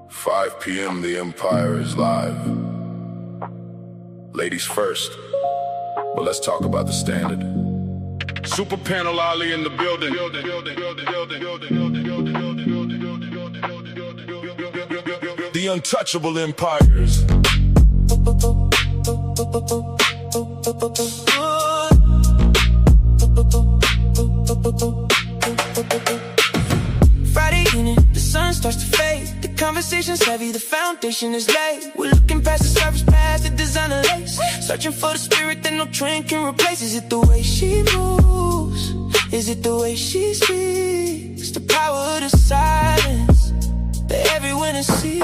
5 p.m. The Empire is live. Ladies first, but let's talk about the standard. Super Panel Ali in the building. The Untouchable Empires. Friday evening, the sun starts to fade. The conversation's heavy, the foundation is laid. We're looking past the surface, past the designer lace, searching for the spirit that no trend can replace. Is it the way she moves? Is it the way she speaks? The power of the silence that everyone sees.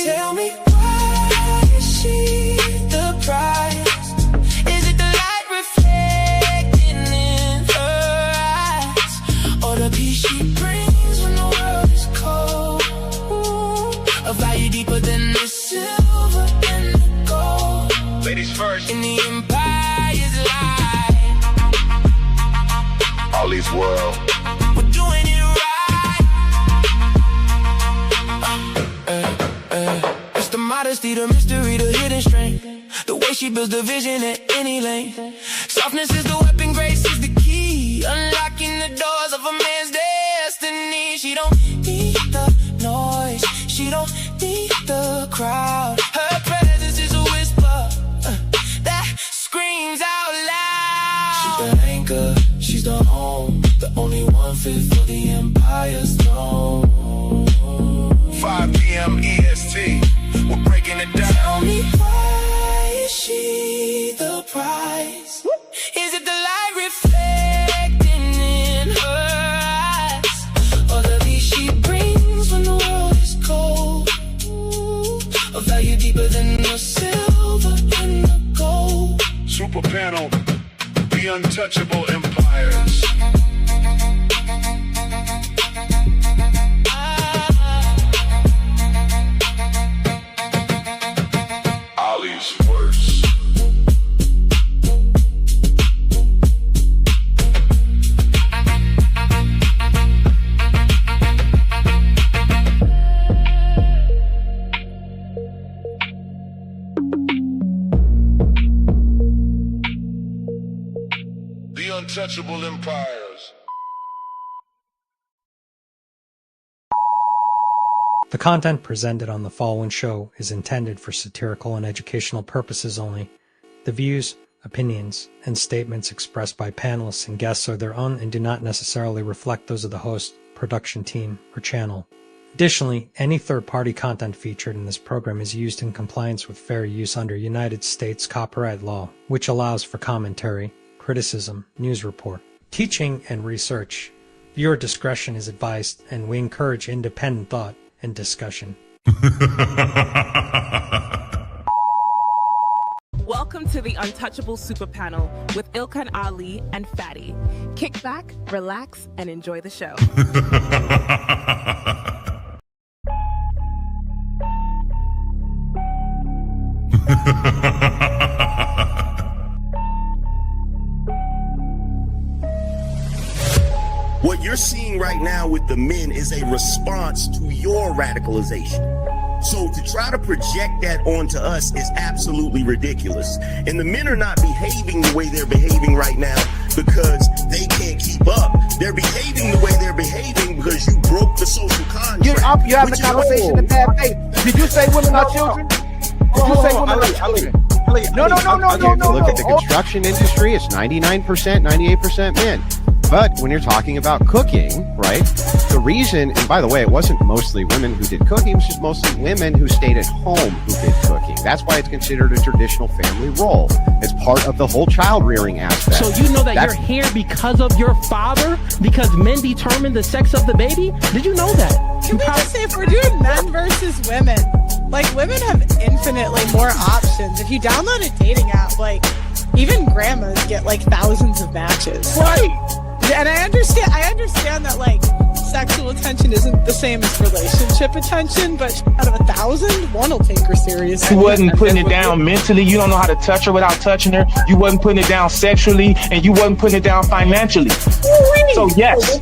Tell me, why is she the prize? Is it the light reflecting in her eyes, or the peace she brings when the world is cold? A value deeper than the silver and the gold. Ladies first. In the empire's light, Ali's world. we're doing it right. It's the modesty, the mystery, the hidden strength, the way she builds the vision at any length. Softness is the weapon, grace is the key, unlocking the doors of a man's destiny. She don't need the noise, she don't need the crowd. Her presence is a whisper that screams out loud. She's the anchor, she's the home, the only one fit for the empire's throne. 5 p.m. EST. We're breaking it down. Tell me, why is she the prize? Is it the light reflecting in her eyes, or the peace she brings when the world is cold? A value deeper than the silver and the gold. Super Panel. The Untouchable Empires. Ali's worst. The Untouchable Empires. The content presented on the following show is intended for satirical and educational purposes only. The views, opinions, and statements expressed by panelists and guests are their own and do not necessarily reflect those of the host, production team, or channel. Additionally, any third-party content featured in this program is used in compliance with fair use under United States copyright law, which allows for commentary, criticism, news report, teaching, and research. Viewer discretion is advised, and we encourage independent thought and discussion. Welcome to the Untouchable Super Panel with Ilkan Ali and Fatty. Kick back, relax, and enjoy the show. What you're seeing right now with the men is a response to your radicalization. So to try to project that onto us is absolutely ridiculous. And the men are not behaving the way they're behaving right now because they can't keep up. They're behaving the way they're behaving because you broke the social contract. You're having a conversation in bad faith. Did you say women are children? Did you say women are children? No. Look at the construction industry, it's 99%, 98% men. But when you're talking about cooking, right, the reason, and by the way, it wasn't mostly women who did cooking, it was just mostly women who stayed at home who did cooking. That's why it's considered a traditional family role. It's part of the whole child rearing aspect. So you know that you're here because of your father? Because men determine the sex of the baby? Did you know that? Can we just say, if we're doing men versus women, like, women have infinitely more options. If you download a dating app, like, even grandmas get like thousands of matches. Right. And I understand that, like, sexual attention isn't the same as relationship attention, but out of 1,000, one will take her seriously. You wasn't putting it down mentally. You don't know how to touch her without touching her. You wasn't putting it down sexually, and you wasn't putting it down financially. So yes.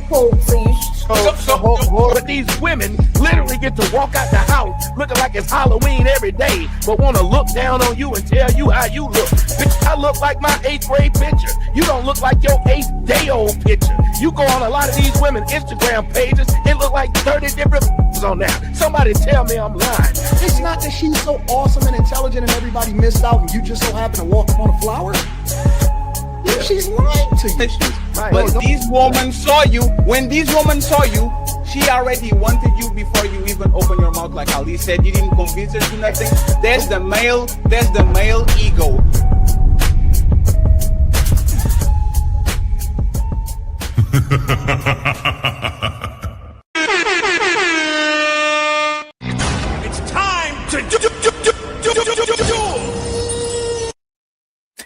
But these women literally get to walk out the house looking like it's Halloween every day, but want to look down on you and tell you how you look. Bitch, I look like my 8th grade picture. You don't look like your 8th day old picture. You go on a lot of these women's Instagram pages, it look like 30 different on there. Somebody tell me I'm lying. It's not that she's so awesome and intelligent and everybody missed out and you just so happen to walk up on a flower. Yeah. She's lying to you. But these women saw you. When these women saw you, she already wanted you before you even open your mouth. Like Ali said, you didn't convince her to nothing. There's the male ego. It's time to do.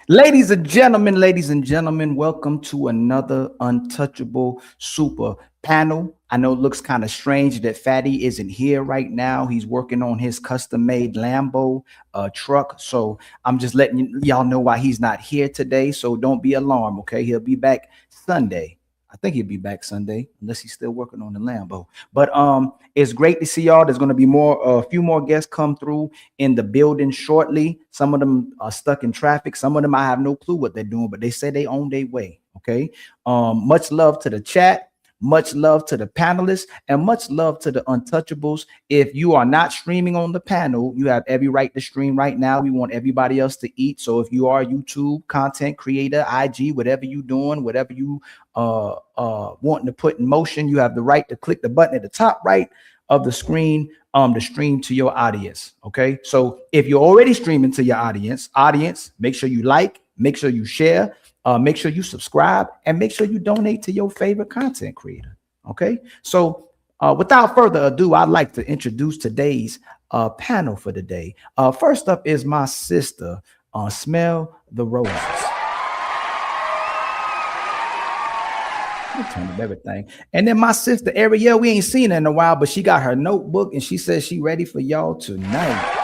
Ladies and gentlemen, welcome to another Untouchable Super Panel. I know it looks kind of strange that Fatty isn't here right now. He's working on his custom-made Lambo truck. So I'm just letting y'all know why he's not here today. So don't be alarmed, okay? He'll be back Sunday. I think he'll be back Sunday, unless he's still working on the Lambo. But it's great to see y'all. There's going to be a few more guests come through in the building shortly. Some of them are stuck in traffic. Some of them I have no clue what they're doing, but they say they on their way. Okay. Much love to the chat. Much love to the panelists and much love to the Untouchables. If you are not streaming on the panel, you have every right to stream right now. We want everybody else to eat. So if you are a YouTube content creator, IG, whatever you doing, whatever you wanting to put in motion, you have the right to click the button at the top right of the screen to stream to your audience. Okay. So if you're already streaming to your audience, make sure you like, make sure you share. Make sure you subscribe and make sure you donate to your favorite content creator. Okay. So without further ado, I'd like to introduce today's panel for the day. First up is my sister, Smell the Roses. Turn up everything. And then my sister, Ariel, we ain't seen her in a while, but she got her notebook and she says she ready for y'all tonight.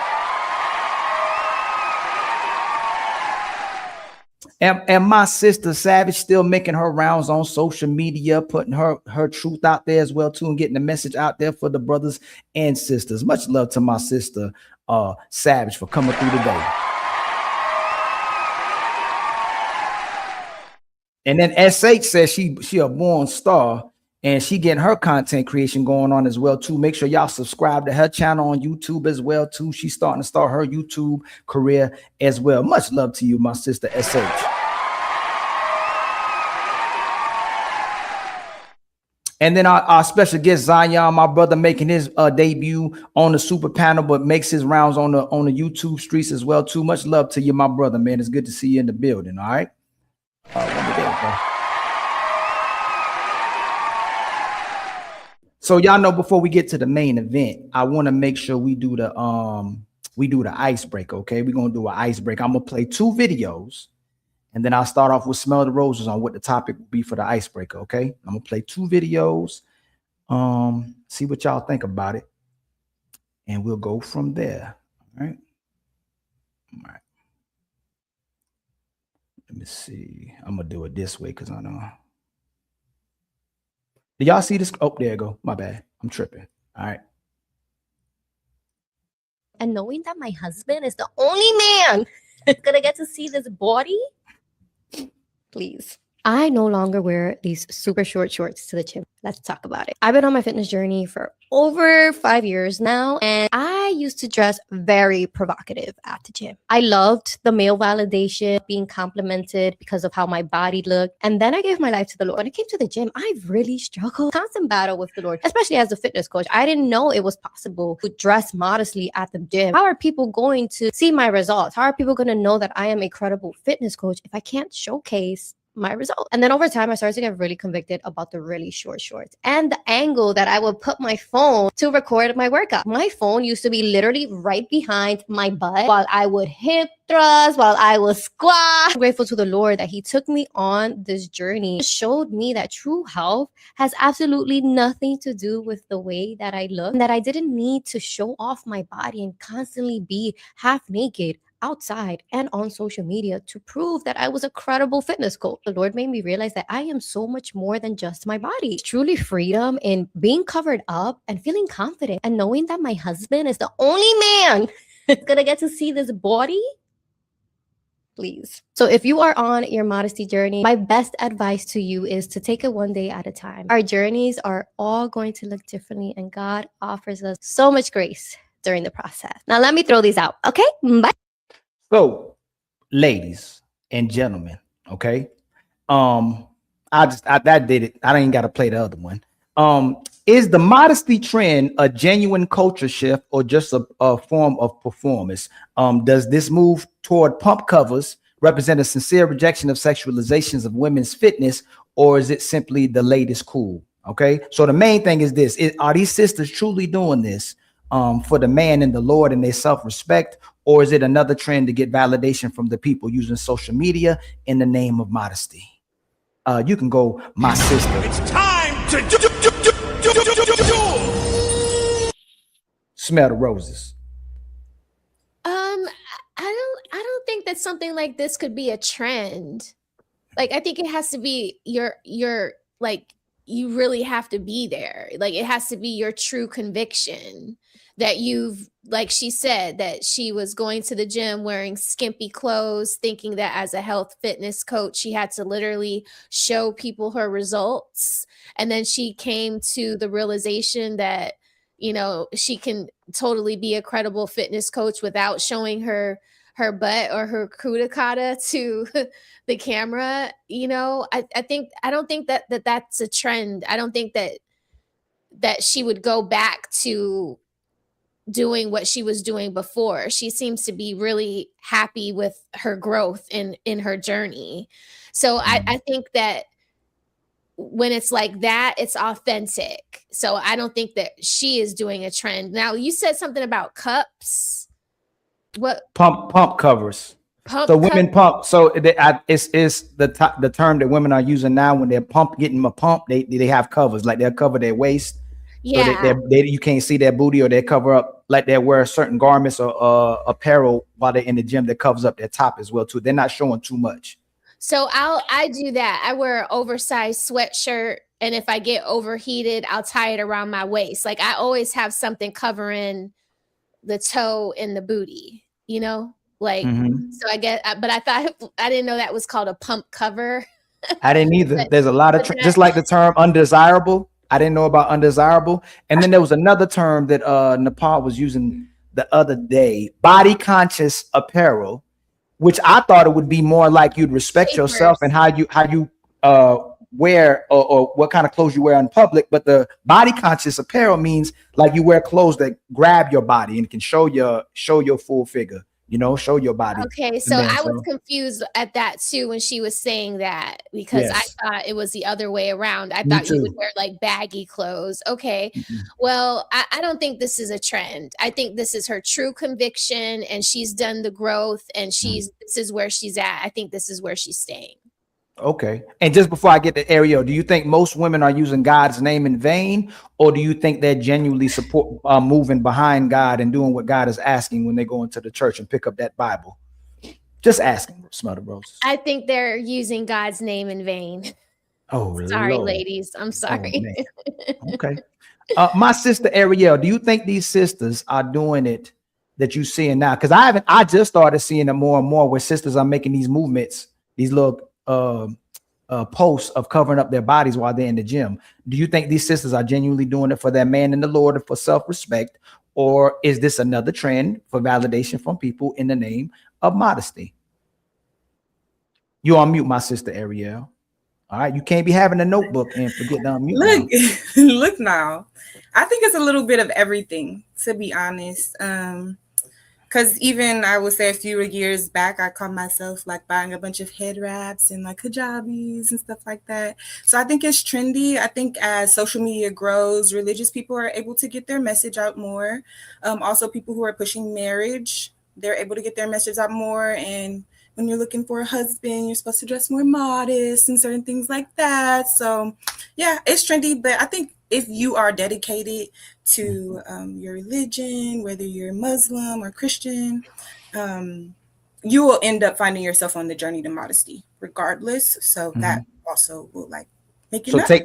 And my sister Savage still making her rounds on social media, putting her truth out there as well too, and getting the message out there for the brothers and sisters. Much love to my sister Savage for coming through today. And then SH says she a born star and she getting her content creation going on as well too. Make sure y'all subscribe to her channel on YouTube as well too. She's starting to start her YouTube career as well. Much love to you, my sister SH. And then our special guest Zion, my brother, making his debut on the super panel, but makes his rounds on the YouTube streets as well too. Much love to you, my brother, man. It's good to see you in the building. All right. So y'all know, before we get to the main event, I want to make sure we do the icebreaker. Okay, we're gonna do an icebreaker. I'm gonna play 2 videos, and then I'll start off with Smell the Roses on what the topic will be for the icebreaker. Okay, I'm gonna play 2 videos, see what y'all think about it, and we'll go from there. All right. Let me see. I'm gonna do it this way because I know. Do y'all see this? Oh, there you go. My bad. I'm tripping. All right. And knowing that my husband is the only man that's gonna get to see this body, please. I no longer wear these super short shorts to the gym. Let's talk about it. I've been on my fitness journey for over 5 years now, and I used to dress very provocative at the gym. I loved the male validation, being complimented because of how my body looked. And then I gave my life to the Lord. When it came to the gym, I really struggled. Constant battle with the Lord, especially as a fitness coach. I didn't know it was possible to dress modestly at the gym. How are people going to see my results? How are people going to know that I am a credible fitness coach if I can't showcase my result? And then over time, I started to get really convicted about the really short shorts and the angle that I would put my phone to record my workout. My phone used to be literally right behind my butt while I would hip thrust, while I would squat. I'm grateful to the Lord that he took me on this journey. It showed me that true health has absolutely nothing to do with the way that I look, and that I didn't need to show off my body and constantly be half naked. outside and on social media to prove that I was a credible fitness coach. The Lord made me realize that I am so much more than just my body. It's truly freedom in being covered up and feeling confident and knowing that my husband is the only man that's gonna get to see this body. Please. So if you are on your modesty journey, my best advice to you is to take it one day at a time. Our journeys are all going to look differently, and God offers us so much grace during the process. Now let me throw these out. Okay, bye. So, ladies and gentlemen, okay. That did it. I didn't got to play the other one. Is the modesty trend a genuine culture shift or just a form of performance? Does this move toward pump covers represent a sincere rejection of sexualizations of women's fitness, or is it simply the latest cool? Okay, so the main thing is this: are these sisters truly doing this for the man and the Lord and their self-respect, or is it another trend to get validation from the people using social media in the name of modesty? You can go, my sister. It's time to Smell the roses. I don't think that something like this could be a trend. Like, I think it has to be your like, you really have to be there. Like, it has to be your true conviction that you've, like she said, that she was going to the gym wearing skimpy clothes, thinking that as a health fitness coach, she had to literally show people her results. And then she came to the realization that, you know, she can totally be a credible fitness coach without showing her butt or her kudakata to the camera. You know, I don't think that that's a trend. I don't think that she would go back to doing what she was doing before. She seems to be really happy with her growth in her journey. So I think that when it's like that, it's authentic. So I don't think that she is doing a trend. Now, you said something about cups. What? Pump covers. So women pump. So it's the term that women are using now when they're getting a pump. They have covers, like they'll cover their waist. Yeah. So you can't see their booty, or they cover up, like they wear certain garments or apparel while they're in the gym that covers up their top as well too. They're not showing too much. So I do that. I wear an oversized sweatshirt, and if I get overheated, I'll tie it around my waist. Like, I always have something covering the toe and the booty, you know? Like, so I get, but I didn't know that was called a pump cover. I didn't either. There's a lot of just like the term undesirable. I didn't know about undesirable. And then there was another term that Nepal was using the other day, body conscious apparel, which I thought it would be more like you'd respect yourself and how you wear or what kind of clothes you wear in public. But the body conscious apparel means like you wear clothes that grab your body and can show your full figure, you know, show your body. Okay, so I was confused at that too when she was saying that, because I thought it was the other way around. I thought you would wear like baggy clothes. Okay, well, I don't think this is a trend. I think this is her true conviction, and she's done the growth, and this is where she's at. I think this is where she's staying. Okay. And just before I get to Ariel, do you think most women are using God's name in vain, or do you think they're genuinely moving behind God and doing what God is asking when they go into the church and pick up that Bible? Just asking. Smell the roses. I think they're using God's name in vain. Oh, sorry, Lord. ladies. I'm sorry. Oh, okay. My sister Ariel, do you think these sisters are doing it that you seeing now? Because I just started seeing it more and more where sisters are making these movements, these little posts of covering up their bodies while they're in the gym. Do you think these sisters are genuinely doing it for their man in the Lord and for self-respect, or is this another trend for validation from people in the name of modesty? You on mute, my sister Ariel. All right, you can't be having a notebook and forget to unmute. Look now. I think it's a little bit of everything, to be honest. Because even I would say a few years back, I caught myself like buying a bunch of head wraps and like hijabis and stuff like that. So I think it's trendy. I think as social media grows, religious people are able to get their message out more. Also, people who are pushing marriage, they're able to get their message out more. And when you're looking for a husband, you're supposed to dress more modest and certain things like that. So yeah, it's trendy. But I think if you are dedicated to your religion, whether you're Muslim or Christian, you will end up finding yourself on the journey to modesty regardless. So that also will like make you So know.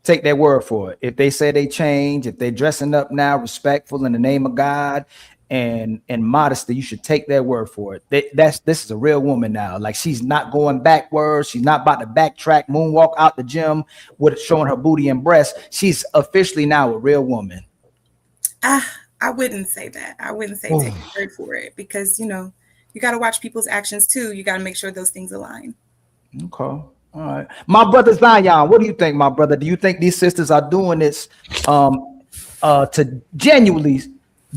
take their word for it. If they say they change, if they're dressing up now respectful in the name of God and modesty, you should take their word for it. This is a real woman now. Like, she's not going backwards. She's not about to backtrack, moonwalk out the gym with showing her booty and breast. She's officially now a real woman. I wouldn't say that. I wouldn't say take your word for it, because, you know, you got to watch people's actions too. You got to make sure those things align. Okay. All right. My brother Zion, what do you think, my brother? Do you think these sisters are doing this to genuinely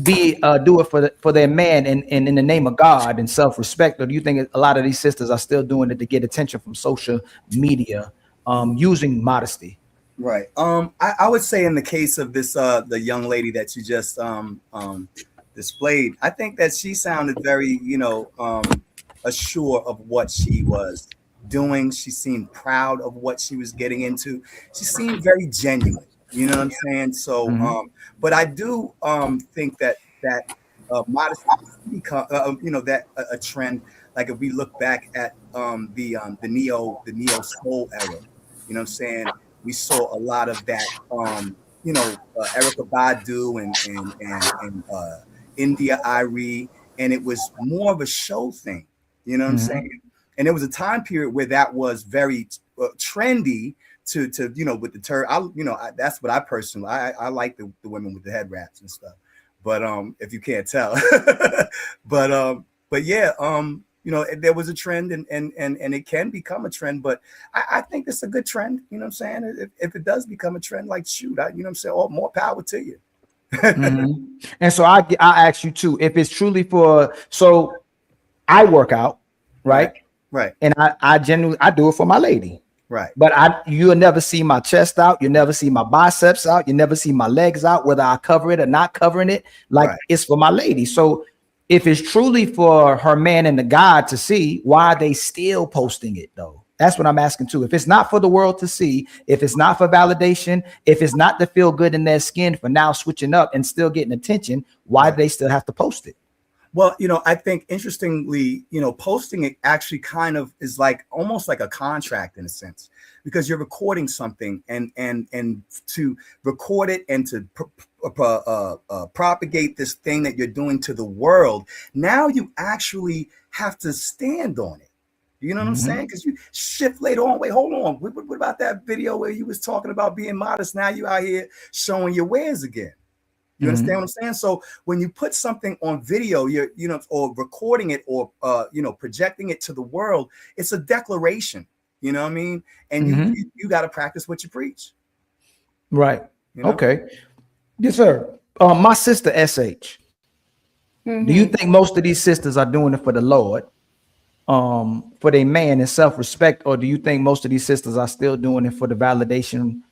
do it for their man and in the name of God and self-respect? Or do you think a lot of these sisters are still doing it to get attention from social media, using modesty? Right. I would say in the case of this the young lady that you just displayed, I think that she sounded very, assured of what she was doing. She seemed proud of what she was getting into. She seemed very genuine. You know what I'm saying? So, but I do think that modesty become that a trend. Like if we look back at the neo soul era, you know what I'm saying? We saw a lot of that, Erica Badu and India Irie, and it was more of a show thing. You know what I'm saying? And there was a time period where that was very trendy to with the term. That's what I personally I like the women with the head wraps and stuff. But if you can't tell, but yeah, there was a trend and it can become a trend, but I think it's a good trend. You know what I'm saying? If it does become a trend, like shoot, you know what I'm saying? All more power to you. And so I ask you too, if it's truly so I work out, right? Right. And I genuinely do it for my lady. Right. But you'll never see my chest out. You'll never see my biceps out. You never see my legs out, whether I cover it or not covering it. Like it's for my lady. So if it's truly for her man and the God to see, why are they still posting it though? That's what I'm asking too. If it's not for the world to see, if it's not for validation, if it's not to feel good in their skin for now switching up and still getting attention, why do they still have to post it? Well, I think interestingly, posting it actually kind of is like almost like a contract in a sense, because you're recording something and to record it and to propagate this thing that you're doing to the world. Now you actually have to stand on it. You know what I'm saying? Because you shift later on. Wait, hold on. What about that video where you was talking about being modest? Now you out here showing your wares again. You understand what I'm saying? So when you put something on video, or recording it or, projecting it to the world, it's a declaration, you know what I mean? And you got to practice what you preach. Right. Okay. Yes, sir. My sister SH, do you think most of these sisters are doing it for the Lord, for their man and self-respect? Or do you think most of these sisters are still doing it for the validation,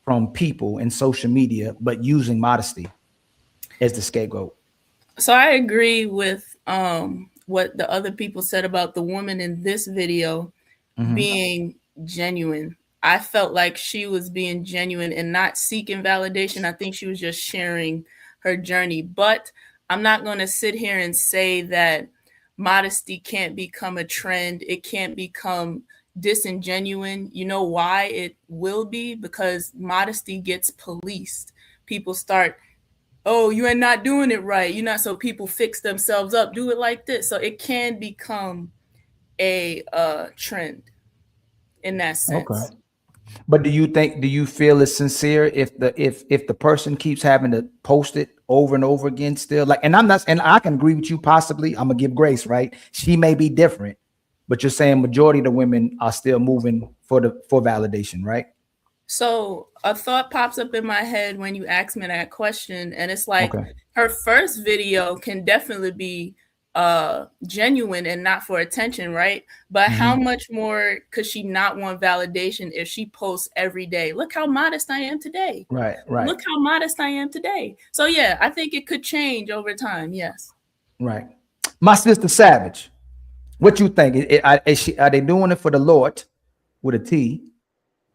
from people in social media, but using modesty as the scapegoat? So I agree with what the other people said about the woman in this video being genuine. I felt like she was being genuine and not seeking validation. I think she was just sharing her journey. But I'm not going to sit here and say that modesty can't become a trend. It can't become disingenuine. You know why it will be? Because modesty gets policed. People start, oh, you are not doing it right. You're not. So people fix themselves up, do it like this. So it can become a trend in that sense. Okay. But do you feel it's sincere if the person keeps having to post it over and over again still? Like, and I can agree with you possibly. I'm gonna give grace, right? She may be different, but you're saying majority of the women are still moving for validation, right? So a thought pops up in my head when you ask me that question, and it's like her first video can definitely be genuine and not for attention, right? But how much more could she not want validation if she posts every day? Look how modest I am today. Right. Look how modest I am today. So yeah, I think it could change over time. Yes. Right. My sister Savage, what you think? Are they doing it for the Lord with a T?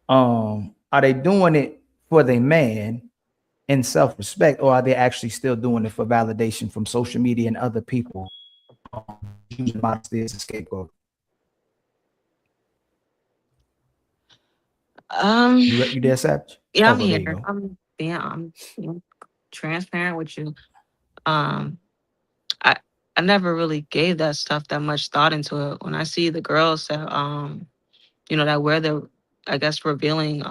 Are they doing it for their man in self-respect, or are they actually still doing it for validation from social media and other people? using modesty as a scapegoat? You there, Savage? Yeah, Oh, I'm well, there you here. go. I'm transparent with you. Um, I I never really gave that stuff that much thought into it. When I see the girls that that wear the, I guess, revealing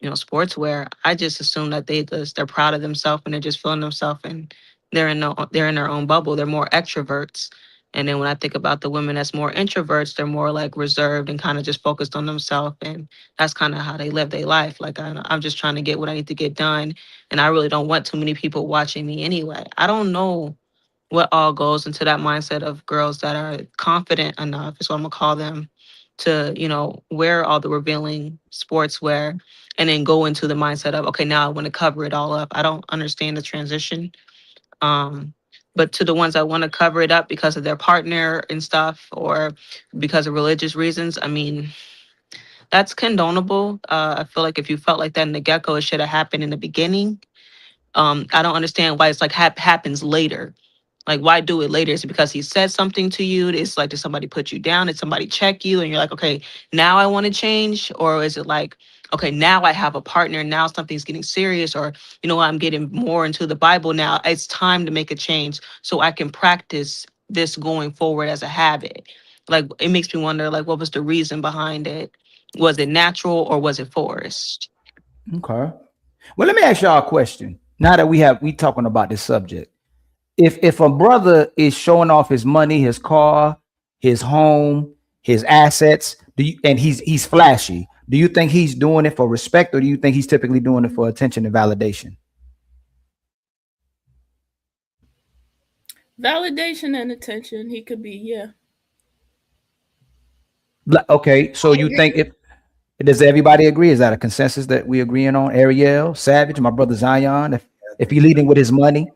sportswear, I just assume that they're proud of themselves and they're just feeling themselves and they're in their own bubble. They're more extroverts. And then when I think about the women that's more introverts, they're more like reserved and kind of just focused on themselves. And that's kind of how they live their life. Like I'm just trying to get what I need to get done. And I really don't want too many people watching me anyway. I don't know what all goes into that mindset of girls that are confident enough, is what I'm gonna call them, to, wear all the revealing sportswear and then go into the mindset of, okay, now I want to cover it all up. I don't understand the transition. But to the ones that want to cover it up because of their partner and stuff, or because of religious reasons, I mean, that's condonable. I feel like if you felt like that in the get-go, it should have happened in the beginning. I don't understand why it's like happens later. Like, why do it later? Is it because he said something to you? It's like, did somebody put you down? Did somebody check you? And you're like, okay, now I want to change? Or is it like, okay, now I have a partner. Now something's getting serious. Or, I'm getting more into the Bible now. It's time to make a change so I can practice this going forward as a habit. Like, it makes me wonder, like, what was the reason behind it? Was it natural or was it forced? Okay. Well, let me ask y'all a question. Now that we talking about this subject, if a brother is showing off his money, his car, his home, his assets, and he's flashy, do you think he's doing it for respect, or do you think he's typically doing it for attention and validation? Validation and attention. He could be, yeah. Okay, so you think does everybody agree? Is that a consensus that we agreeing on? Ariel, Savage, my brother Zion, if he leading with his money?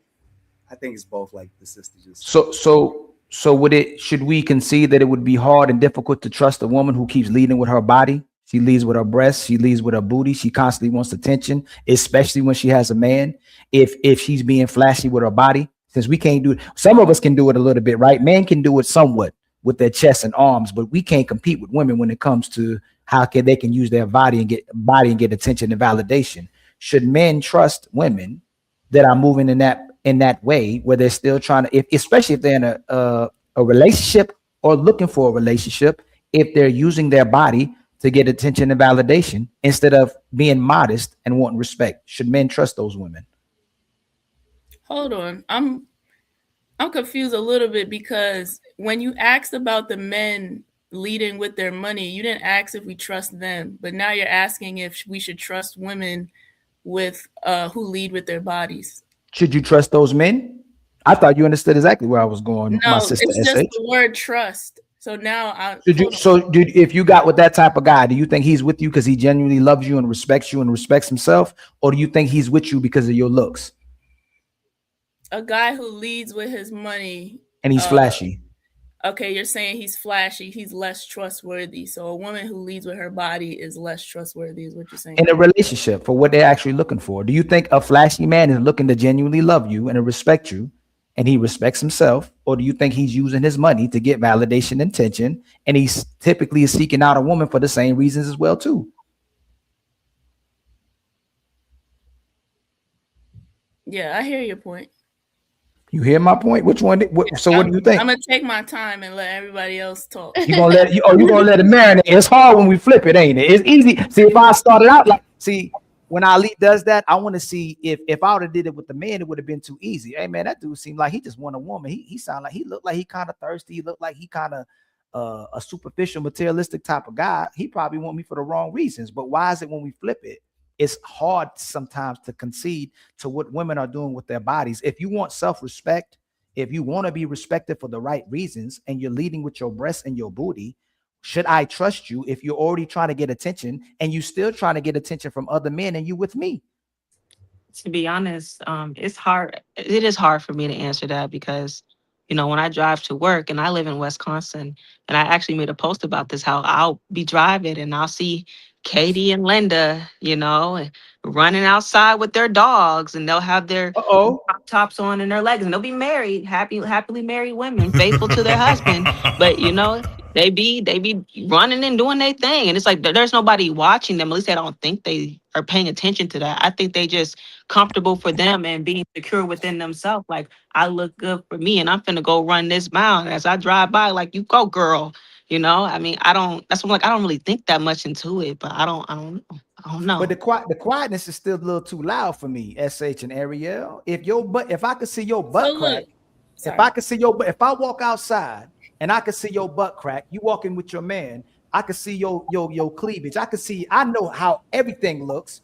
I think it's both, like the sister just. So should we concede that it would be hard and difficult to trust a woman who keeps leading with her body? She leads with her breasts, she leads with her booty, she constantly wants attention, especially when she has a man. If she's being flashy with her body, since we can't do it, some of us can do it a little bit, right? Men can do it somewhat with their chest and arms, but we can't compete with women when it comes to how they can use their body and get attention and validation. Should men trust women that are moving in that way, where they're still trying to, especially if they're in a relationship or looking for a relationship, if they're using their body to get attention and validation instead of being modest and wanting respect? Should men trust those women? Hold on. I'm confused a little bit, because when you asked about the men leading with their money, you didn't ask if we trust them, but now you're asking if we should trust women with who lead with their bodies. Should you trust those men? I thought you understood exactly where I was going. No, my sister it's just SH. the word trust. So now if you got with that type of guy, do you think he's with you because he genuinely loves you and respects himself, or do you think he's with you because of your looks? A guy who leads with his money and he's flashy. Okay, you're saying he's flashy, he's less trustworthy. So a woman who leads with her body is less trustworthy, is what you're saying? In a relationship, for what they're actually looking for. Do you think a flashy man is looking to genuinely love you and to respect you, and he respects himself, or do you think he's using his money to get validation and attention, and he's typically seeking out a woman for the same reasons as well too? Yeah, I hear your point. You hear my point? Which one? So what do you think? I'm gonna take my time and let everybody else talk. You gonna let it marinate? It's hard when we flip it, ain't it? It's easy. See, if I started out when Ali does that, I want to see if I would have did it with the man, it would have been too easy. Hey man, that dude seemed like he just want a woman. He sounded like he looked like he kind of thirsty. He looked like he kind of a superficial, materialistic type of guy. He probably want me for the wrong reasons. But why is it when we flip it, it's hard sometimes to concede to what women are doing with their bodies? If you want self-respect, if you want to be respected for the right reasons, and you're leading with your breasts and your booty, should I trust you if you're already trying to get attention and you still trying to get attention from other men and you with me? To be honest, it's hard. It is hard for me to answer that because, when I drive to work, and I live in Wisconsin, and I actually made a post about this, how I'll be driving and I'll see Katie and Linda, running outside with their dogs, and they'll have their tops on and their legs, and they'll be married, happily married women, faithful to their husband. But you know, they be running and doing their thing, and it's like there's nobody watching them. At least I don't think they are paying attention to that. I think they just comfortable for them and being secure within themselves. Like, I look good for me, and I'm finna go run this mile. And as I drive by, like, you go, girl. You know, I mean, I don't. That's what I'm like. I don't really think that much into it, but I don't know. But the quietness is still a little too loud for me, SH and Ariel. If I could see your butt crack, if I could see your butt, if I walk outside and I could see your butt crack, you walking with your man, I could see your cleavage. I know how everything looks.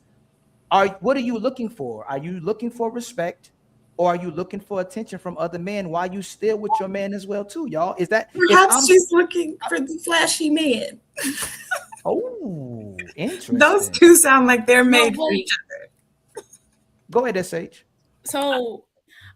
What are you looking for? Are you looking for respect? Or are you looking for attention from other men while you still with your man as well too, y'all? Is that perhaps she's looking for the flashy man? Oh, interesting. Those two sound like they're made for each other. Go ahead, SH. So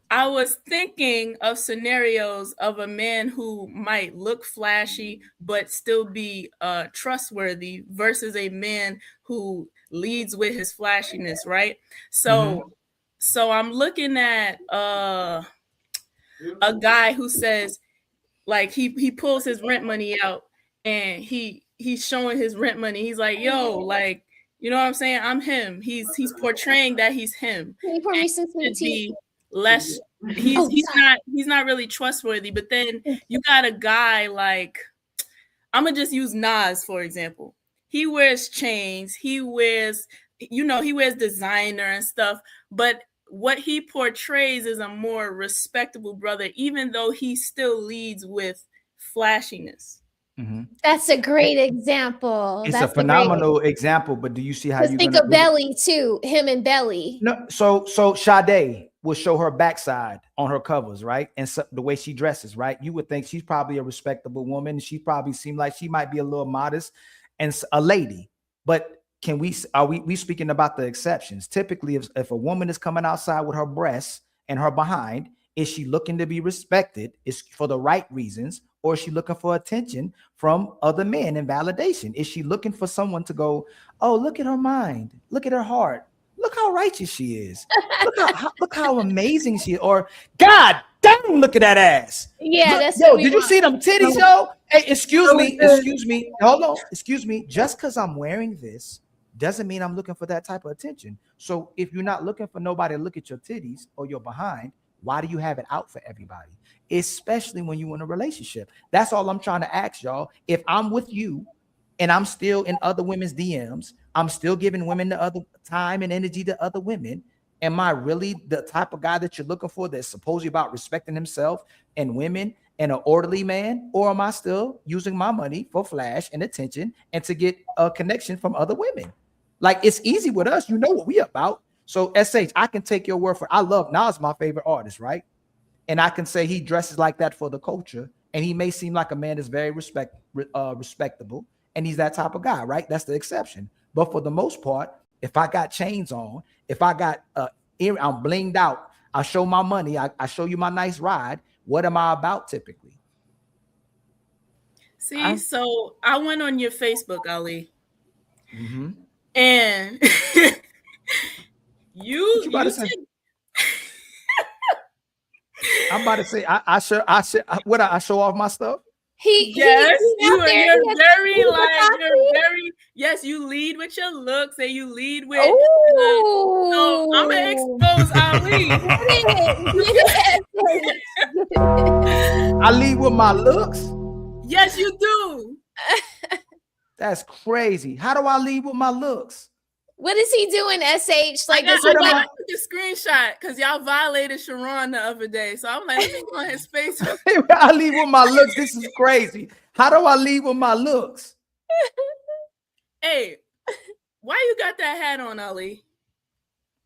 I was thinking of scenarios of a man who might look flashy but still be trustworthy versus a man who leads with his flashiness, right? So So I'm looking at a guy who says, like, he pulls his rent money out and he's showing his rent money. He's like, yo, like, you know what I'm saying? I'm him. He's portraying that he's him. Be less. He's not really trustworthy. But then you got a guy like, I'm gonna just use Nas for example. He wears chains. He wears designer and stuff, but what he portrays is a more respectable brother, even though he still leads with flashiness. That's a great example. It's That's a phenomenal example, but do you see how you think of Belly too? Him and Belly. No, so Sade will show her backside on her covers, right? And so, the way she dresses, right? You would think she's probably a respectable woman. She probably seemed like she might be a little modest and a lady, but are we speaking about the exceptions? Typically, if a woman is coming outside with her breasts and her behind, is she looking to be respected? Is for the right reasons, or is she looking for attention from other men and validation? Is she looking for someone to go, oh, look at her mind, look at her heart, look how righteous she is, look how amazing she is, or God damn, look at that ass. Yeah, that's did you see them titties, yo? Hey, excuse me, hold on, excuse me. Just because I'm wearing this doesn't mean I'm looking for that type of attention. So if you're not looking for nobody to look at your titties or your behind, why do you have it out for everybody? Especially when you're in a relationship. That's all I'm trying to ask y'all. If I'm with you and I'm still in other women's DMs, I'm still giving women the other time and energy to other women. Am I really the type of guy that you're looking for that's supposedly about respecting himself and women and an orderly man? Or am I still using my money for flash and attention and to get a connection from other women? Like, it's easy with us. You know what we about. So SH, I can take your word for it. I love Nas, my favorite artist, right? And I can say he dresses like that for the culture. And he may seem like a man that's very respectable. And he's that type of guy, right? That's the exception. But for the most part, if I got chains on, if I got I'm blinged out, I show my money, I show you my nice ride, what am I about typically? See, so I went on your Facebook, Ali. And you about to say? I'm about to say I show off my stuff. You're very yes, you lead with your looks and you lead with so I'm gonna expose Ali. I lead with my looks. Yes, you do. That's crazy. How do I lead with my looks? What is he doing, SH? Like, I took a screenshot because y'all violated Sharon the other day. So I'm like, let me go on his face. I lead with my looks. This is crazy. How do I lead with my looks? Hey, why you got that hat on, Ali?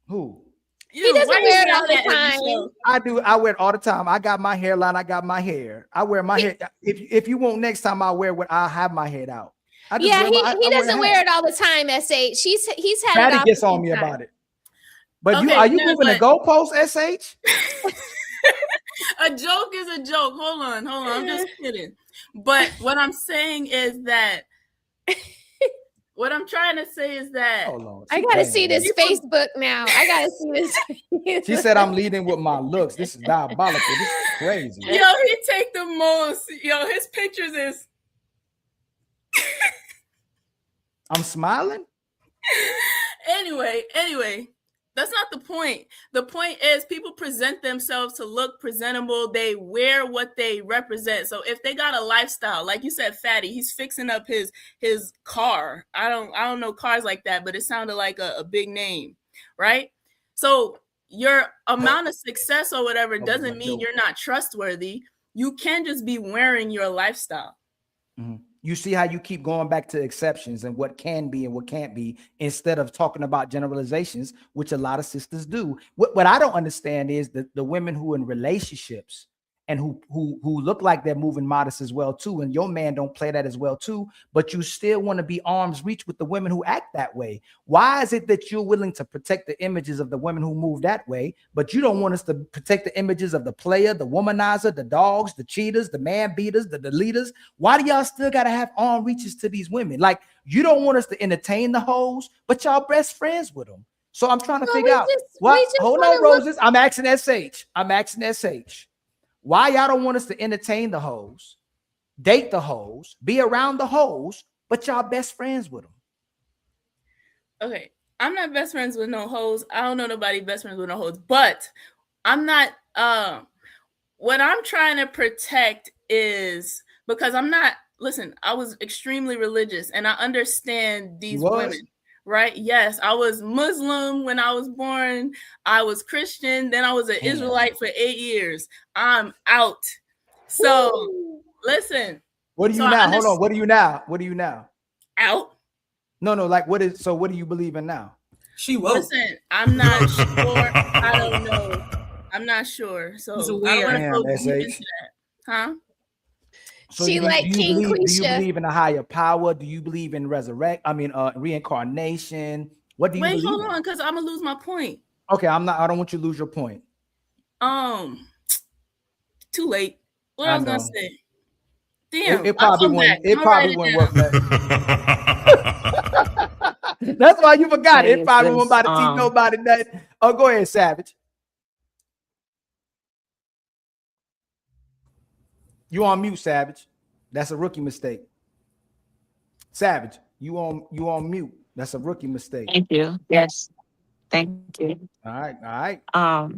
Who? He doesn't wear it all the time. I do. I wear it all the time. I got my hairline. I got my hair. I wear my hair. If you want next time, I'll have my head out. He doesn't wear it all the time, SH. He's had Patty it gets on me about it. But are you moving the goalpost, SH? A joke is a joke. Hold on. I'm just kidding. But what I'm saying is that What I'm trying to say is that Hold on. I gotta see this Facebook now. I gotta see this. She said I'm leading with my looks. This is diabolical. This is crazy. Yo, he take the most. Yo, his pictures is. I'm smiling. Anyway, that's not the point. The point is people present themselves to look presentable. They wear what they represent. So if they got a lifestyle, like you said, Fatty, he's fixing up his car. I don't know cars like that, but it sounded like a big name, right? So your amount of success or whatever doesn't mean you're not trustworthy. You can just be wearing your lifestyle. Mm-hmm. You see how you keep going back to exceptions and what can be and what can't be instead of talking about generalizations, which a lot of sisters do. What I don't understand is the women who are in relationships and who look like they're moving modest as well too, and your man don't play that as well too, but you still want to be arm's reach with the women who act that way. Why is it that you're willing to protect the images of the women who move that way, but you don't want us to protect the images of the player, the womanizer, the dogs, the cheaters, the man beaters, the deleters? Why do y'all still got to have arm reaches to these women? Like, you don't want us to entertain the hoes, but y'all best friends with them. So I'm trying to figure out what. Hold on, Roses. I'm asking SH. Why y'all don't want us to entertain the hoes, date the hoes, be around the hoes, but y'all best friends with them? Okay, I'm not best friends with no hoes. I don't know nobody best friends with no hoes, but I'm not. What I'm trying to protect is because I'm not. Listen, I was extremely religious, and I understand these women. Right? Yes, I was Muslim when I was born. I was Christian. Then I was an Israelite for 8 years. I'm out. So listen. What are you now? Hold on. What are you now? What are you now? Out. No. Like what is? So what do you believe in now? She woke. Listen, I'm not sure. I don't know. I'm not sure. So I don't want to go deep into that. Huh? So do you believe in a higher power? Do you believe in reincarnation? What do you believe? Wait, hold on, because I'm gonna lose my point. Okay, I don't want you to lose your point. Too late. What I was gonna say. Damn, it probably wouldn't. It probably wouldn't work. That's why you forgot it. It probably won't about to teach nobody nothing. Oh, go ahead, Savage. You on mute, Savage. That's a rookie mistake. Savage, you on mute. That's a rookie mistake. Thank you. Yes. Thank you. All right. I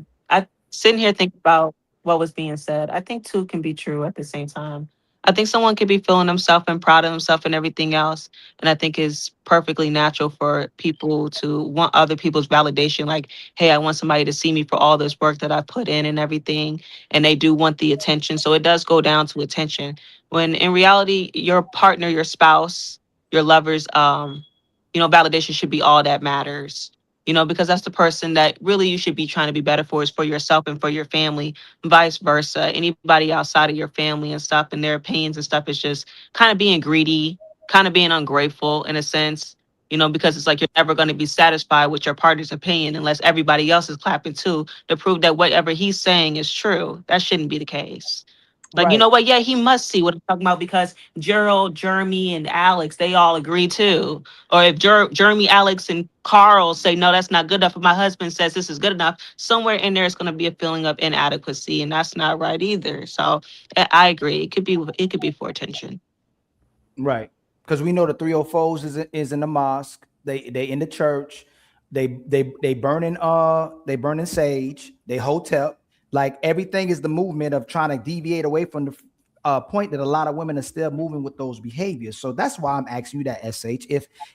sitting here thinking about what was being said. I think two can be true at the same time. I think someone could be feeling themselves and proud of themselves and everything else. And I think it's perfectly natural for people to want other people's validation. Like, hey, I want somebody to see me for all this work that I put in and everything. And they do want the attention. So it does go down to attention. When in reality, your partner, your spouse, your lovers, validation should be all that matters. Because that's the person that really you should be trying to be better for is for yourself and for your family, vice versa. Anybody outside of your family and stuff and their opinions and stuff is just kind of being greedy, kind of being ungrateful in a sense, because it's like you're never going to be satisfied with your partner's opinion unless everybody else is clapping too to prove that whatever he's saying is true. That shouldn't be the case. Like, right. You know what? Yeah, he must see what I'm talking about because Gerald, Jeremy, and Alex, they all agree too. Or if Jeremy, Alex, and Carl say, no, that's not good enough. If my husband says this is good enough, somewhere in there is going to be a feeling of inadequacy, and that's not right either. So I agree. It could be for attention. Right. Because we know the 304s is in the mosque. They in the church. They burning sage. They hotep. Like everything is the movement of trying to deviate away from the point that a lot of women are still moving with those behaviors. So that's why I'm asking you that, SH.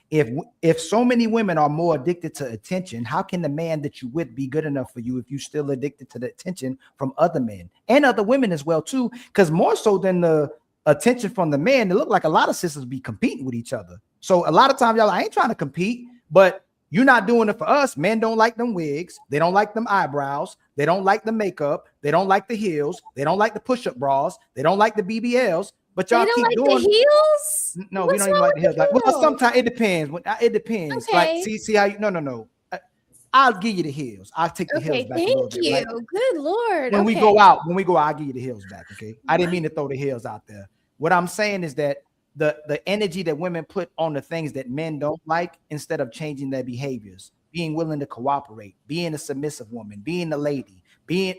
If so many women are more addicted to attention, how can the man that you with be good enough for you if you're still addicted to the attention from other men and other women as well too? Because more so than the attention from the man, it look like a lot of sisters be competing with each other. So a lot of times y'all, I ain't trying to compete, but you're not doing it for us. Men don't like them wigs. They don't like them eyebrows. They don't like the makeup. They don't like the heels. They don't like the push-up bras. They don't like the BBLs. But y'all keep doing the heels. No, we don't even like the heels. Like, well, sometimes it depends. It depends. Okay. Like, see how you? No. I'll give you the heels. I'll take the heels back. Thank you. Bit, right? Good Lord. When we go out, I'll give you the heels back. Okay. I didn't mean to throw the heels out there. What I'm saying is that the energy that women put on the things that men don't like instead of changing their behaviors, being willing to cooperate, being a submissive woman, being a lady,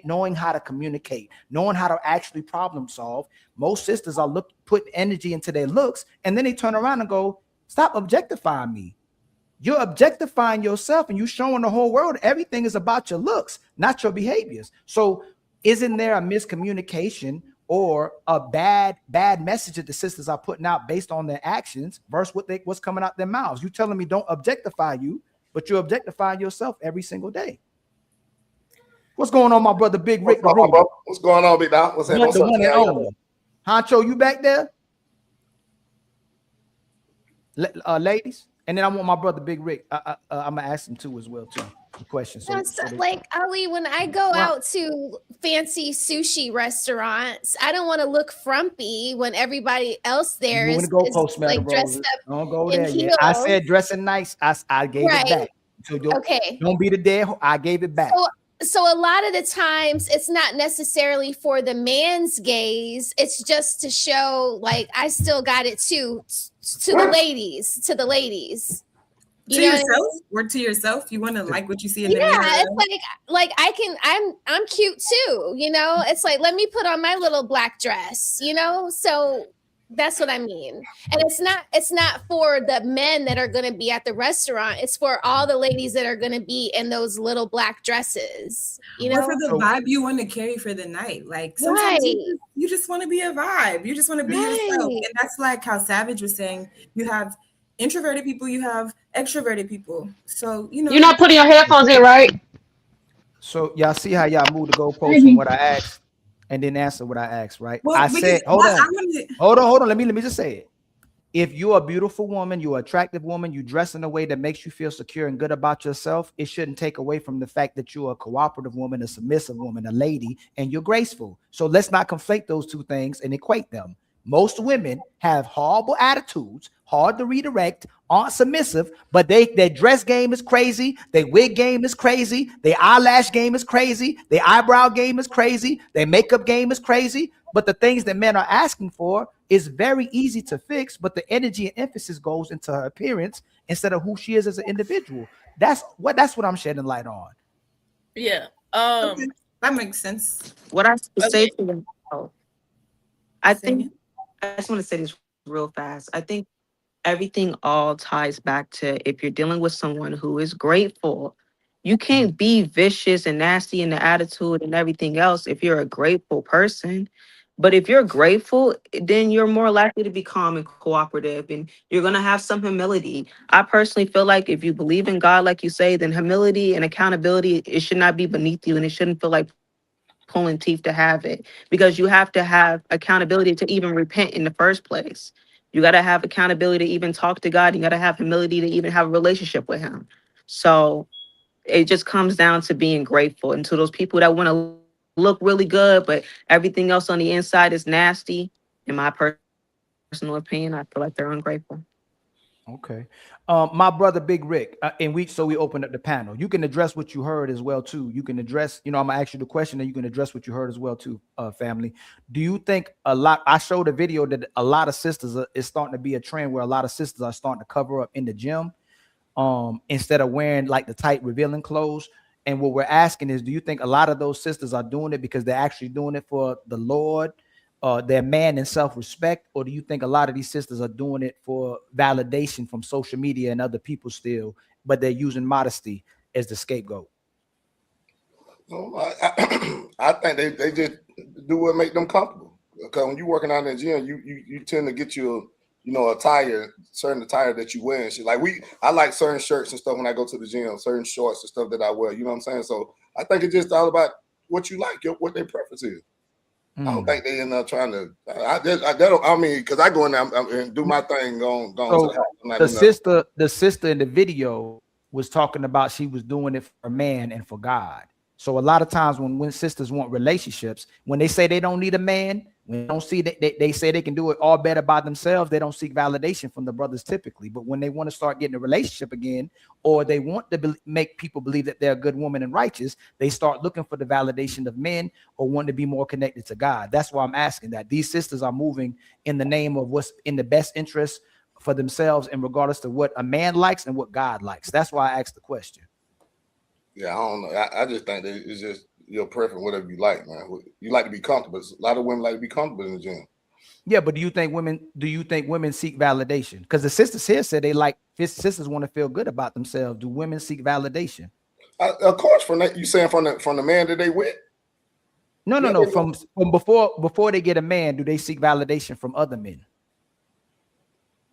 knowing how to communicate, knowing how to actually problem solve. Most sisters are put energy into their looks, and then they turn around and go, stop objectifying me. You're objectifying yourself, and you're showing the whole world everything is about your looks, not your behaviors. So isn't there a miscommunication or a bad message that the sisters are putting out based on their actions versus what's coming out their mouths? You telling me don't objectify you, but you're objectifying yourself every single day. What's going on, my brother Big Rick? What's going on, Big Doc? What's the one and only Honcho, you back there? Ladies, and then I want my brother Big Rick. I'm gonna ask him too as well too. Question. So like Ali, when I go out to fancy sushi restaurants, I don't want to look frumpy when everybody else there is like dressed up. Don't go there yet. I said dressing nice. I gave it back. So don't be the dead. I gave it back. So a lot of the times it's not necessarily for the man's gaze. It's just to show like I still got it too to the ladies. To yourself, or to yourself, you want to like what you see in the mirror. Yeah, it's like I'm cute too, you know. It's like let me put on my little black dress, you know. So that's what I mean. And it's not for the men that are going to be at the restaurant. It's for all the ladies that are going to be in those little black dresses, you know. Or for the vibe you want to carry for the night. Like sometimes you just want to be a vibe. You just want to be yourself, and that's like how Savage was saying. You have introverted people, you have extroverted people. So, you know, you're not putting your headphones in, right? So y'all see how y'all move the goalposts from what I asked and then answer what I asked, right? Well, I said, hold on. Let me just say it. If you're a beautiful woman, you're an attractive woman, you dress in a way that makes you feel secure and good about yourself, it shouldn't take away from the fact that you're a cooperative woman, a submissive woman, a lady, and you're graceful. So let's not conflate those two things and equate them. Most women have horrible attitudes, hard to redirect, aren't submissive, but their dress game is crazy, their wig game is crazy, their eyelash game is crazy, their eyebrow game is crazy, their makeup game is crazy. But the things that men are asking for is very easy to fix, but the energy and emphasis goes into her appearance instead of who she is as an individual. That's what I'm shedding light on. Yeah. Okay. That makes sense. What I say to them, I just want to say this real fast. I think everything all ties back to if you're dealing with someone who is grateful, you can't be vicious and nasty in the attitude and everything else if you're a grateful person. But if you're grateful, then you're more likely to be calm and cooperative, and you're going to have some humility. I personally feel like if you believe in God, like you say, then humility and accountability, it should not be beneath you, and it shouldn't feel like pulling teeth to have it, because you have to have accountability to even repent in the first place. You got to have accountability to even talk to God. You got to have humility to even have a relationship with him. So it just comes down to being grateful. And to those people that want to look really good, but everything else on the inside is nasty, in my personal opinion, I feel like they're ungrateful. Okay. My brother Big Rick, and we opened up the panel. You can address what you heard as well too. You can address, I'm gonna ask you the question, and you can address what you heard as well too, family. Do you think I showed a video that a lot of sisters is starting to be a trend where a lot of sisters are starting to cover up in the gym, instead of wearing like the tight revealing clothes. And what we're asking is, do you think a lot of those sisters are doing it because they're actually doing it for the Lord, their man and self-respect, or do you think a lot of these sisters are doing it for validation from social media and other people still, but they're using modesty as the scapegoat? I think they just do what make them comfortable. Because when you're working out in the gym, you tend to get you certain attire that you wear and shit. Like I like certain shirts and stuff when I go to the gym, certain shorts and stuff that I wear. You know what I'm saying? So I think it's just all about what you like, what their preference is. I don't think they end up trying to. Because I go in there and do my thing. So the sister in the video was talking about she was doing it for a man and for God. So a lot of times when sisters want relationships, when they say they don't need a man, When they don't see that they say they can do it all better by themselves, they don't seek validation from the brothers typically. But when they want to start getting a relationship again, or they want to make people believe that they're a good woman and righteous, they start looking for the validation of men or want to be more connected to God. That's why I'm asking that. These sisters are moving in the name of what's in the best interest for themselves and regardless to what a man likes and what God likes. That's why I asked the question. Yeah, I don't know. I just think that it's just your preference, whatever you like, man. You like to be comfortable. A lot of women like to be comfortable in the gym. Yeah, but do you think women seek validation? Because the sisters here said they like sisters want to feel good about themselves. Do women seek validation? Of course, from that you saying from the man that they with. No. From before they get a man, do they seek validation from other men?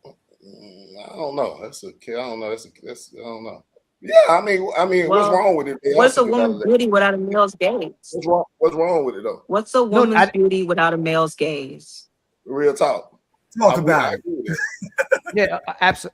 I don't know. I don't know. I don't know. Yeah, I mean, Well, what's wrong with it? What's a woman's beauty without a male's gaze? What's wrong with it though? What's a woman's beauty without a male's gaze? Real talk. Talk about it. Yeah,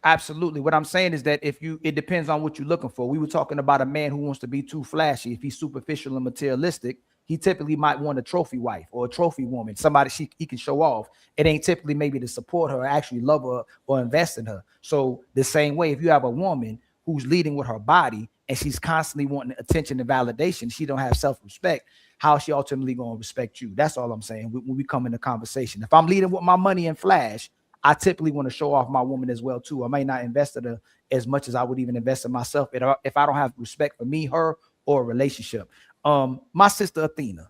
absolutely. What I'm saying is that it depends on what you're looking for. We were talking about a man who wants to be too flashy. If he's superficial and materialistic, he typically might want a trophy wife or a trophy woman, somebody he can show off. It ain't typically maybe to support her or actually love her or invest in her. So the same way, if you have a woman who's leading with her body and she's constantly wanting attention and validation, she don't have self-respect, how is she ultimately going to respect you? That's all I'm saying when we come into conversation. If I'm leading with my money and flash, I typically want to show off my woman as well too. I may not invest in her as much as I would even invest in myself if I don't have respect for me, her, or a relationship. My sister Athena,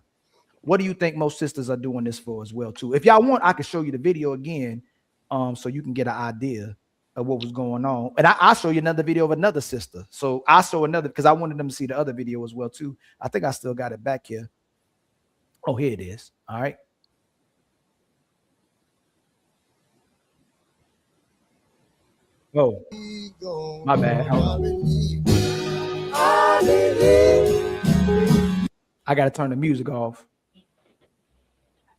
what do you think most sisters are doing this for as well too? If y'all want, I can show you the video again, so you can get an idea of what was going on. And I'll show you another video of another sister. So I'll show another because I wanted them to see the other video as well too. I think I still got it back here. Oh, here it is. All right. Oh, my bad. I got to turn the music off.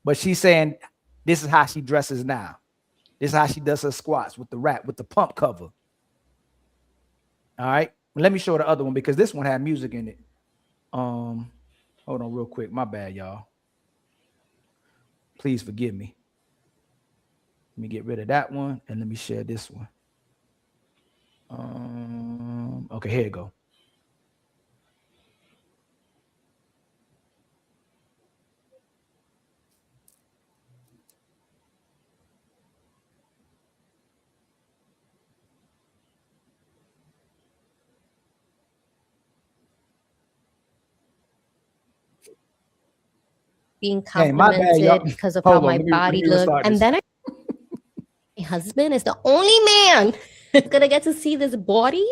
But she's saying this is how she dresses now. This is how she does her squats with the wrap, with the pump cover. All right. Let me show the other one because this one had music in it. Hold on real quick. My bad, y'all. Please forgive me. Let me get rid of that one and let me share this one. Okay, here you go. Being complimented because of how my body looked. And then my husband is the only man gonna get to see this body.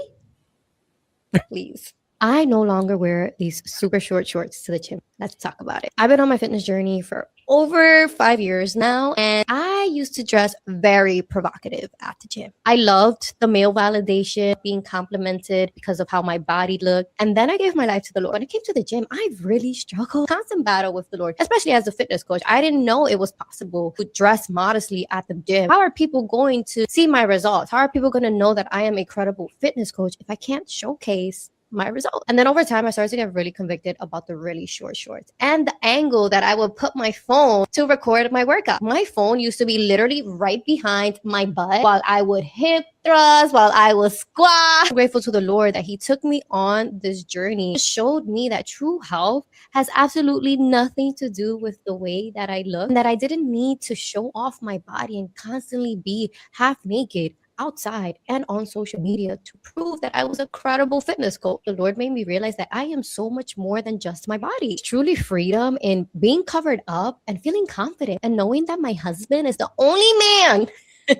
Please. I no longer wear these super short shorts to the gym. Let's talk about it. I've been on my fitness journey for over 5 years now, and I used to dress very provocative at the gym. I loved the male validation, being complimented because of how my body looked. And then I gave my life to the Lord. When it came to the gym, I really struggled. Constant battle with the Lord, especially as a fitness coach. I didn't know it was possible to dress modestly at the gym. How are people going to see my results? How are people going to know that I am a credible fitness coach if I can't showcase my result? And then over time, I started to get really convicted about the really short shorts and the angle that I would put my phone to record my workout. My phone used to be literally right behind my butt while I would hip thrust, while I would squat. I'm grateful to the Lord that he took me on this journey. It showed me that true health has absolutely nothing to do with the way that I look, and that I didn't need to show off my body and constantly be half naked outside and on social media to prove that I was a credible fitness coach. The Lord made me realize that I am so much more than just my body. It's truly freedom in being covered up and feeling confident and knowing that my husband is the only man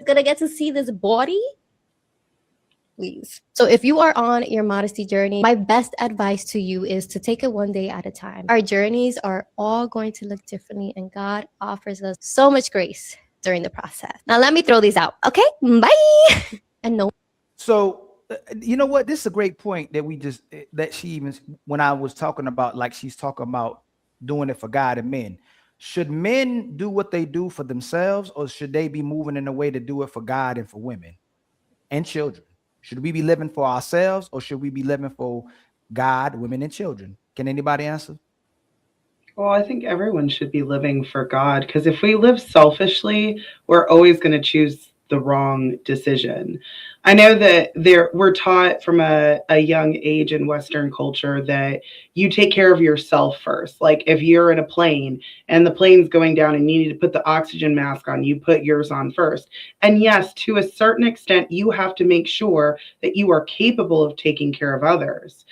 gonna get to see this body. Please. So if you are on your modesty journey, my best advice to you is to take it one day at a time. Our journeys are all going to look differently, and God offers us so much grace during the process. Now let me throw these out. Okay, bye. And no. So you know what? This is a great point that she even, when I was talking about, like she's talking about doing it for God and men. Should men do what they do for themselves, or should they be moving in a way to do it for God and for women and children? Should we be living for ourselves, or should we be living for God, women, and children? Can anybody answer? Well, I think everyone should be living for God because if we live selfishly, we're always going to choose the wrong decision. I know that we're taught from a young age in Western culture that you take care of yourself first. Like if you're in a plane and the plane's going down and you need to put the oxygen mask on, you put yours on first. And yes, to a certain extent, you have to make sure that you are capable of taking care of others.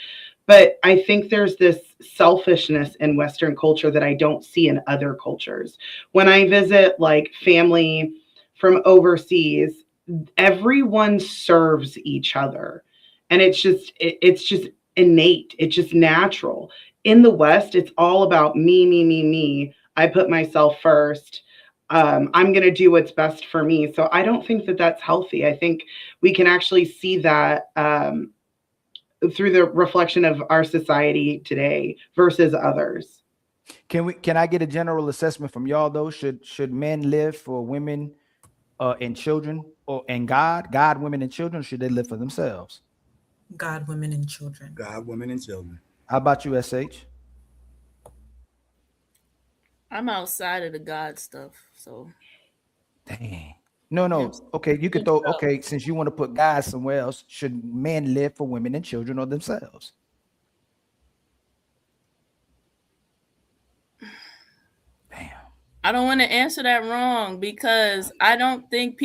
But I think there's this selfishness in Western culture that I don't see in other cultures. When I visit like family from overseas, everyone serves each other. And it's just innate. It's just natural. In the West, it's all about me, me, me, me. I put myself first. I'm going to do what's best for me. So I don't think that that's healthy. I think we can actually see that through the reflection of our society today versus others. Can I get a general assessment from y'all though? Should men live for women and children, or and God, women and children? Or should they live for themselves? God, women, and children. God, women, and children. How about you, SH? I'm outside of the God stuff, so. Dang. No. Okay, you could throw. Okay, since you want to put God somewhere else, should men live for women and children or themselves? I don't want to answer that wrong because I don't think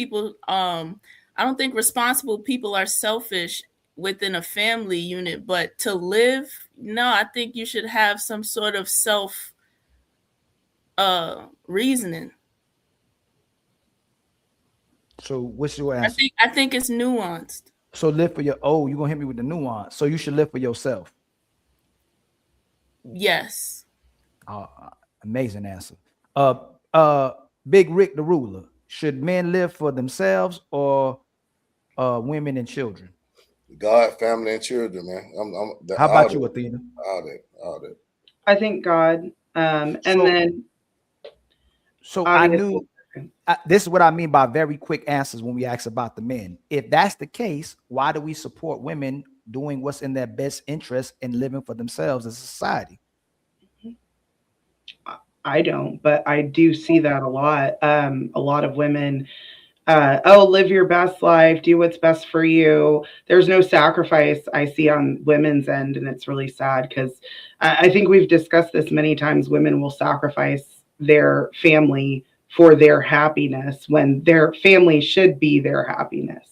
responsible people are selfish within a family unit, but to live, no, I think you should have some sort of self reasoning. So what's your answer? I think it's nuanced. So live for you're gonna hit me with the nuance. So you should live for yourself. Yes. Amazing answer. Big Rick the ruler. Should men live for themselves or women and children? God, family, and children, man. How about you, Athena? All that. I think God. So I knew this is what I mean by very quick answers when we ask about the men. If that's the case, why do we support women doing what's in their best interest and living for themselves as a society? I don't, but I do see that a lot. A lot of women, live your best life, do what's best for you. There's no sacrifice I see on women's end, and it's really sad because I think we've discussed this many times. Women will sacrifice their family for their happiness when their family should be their happiness.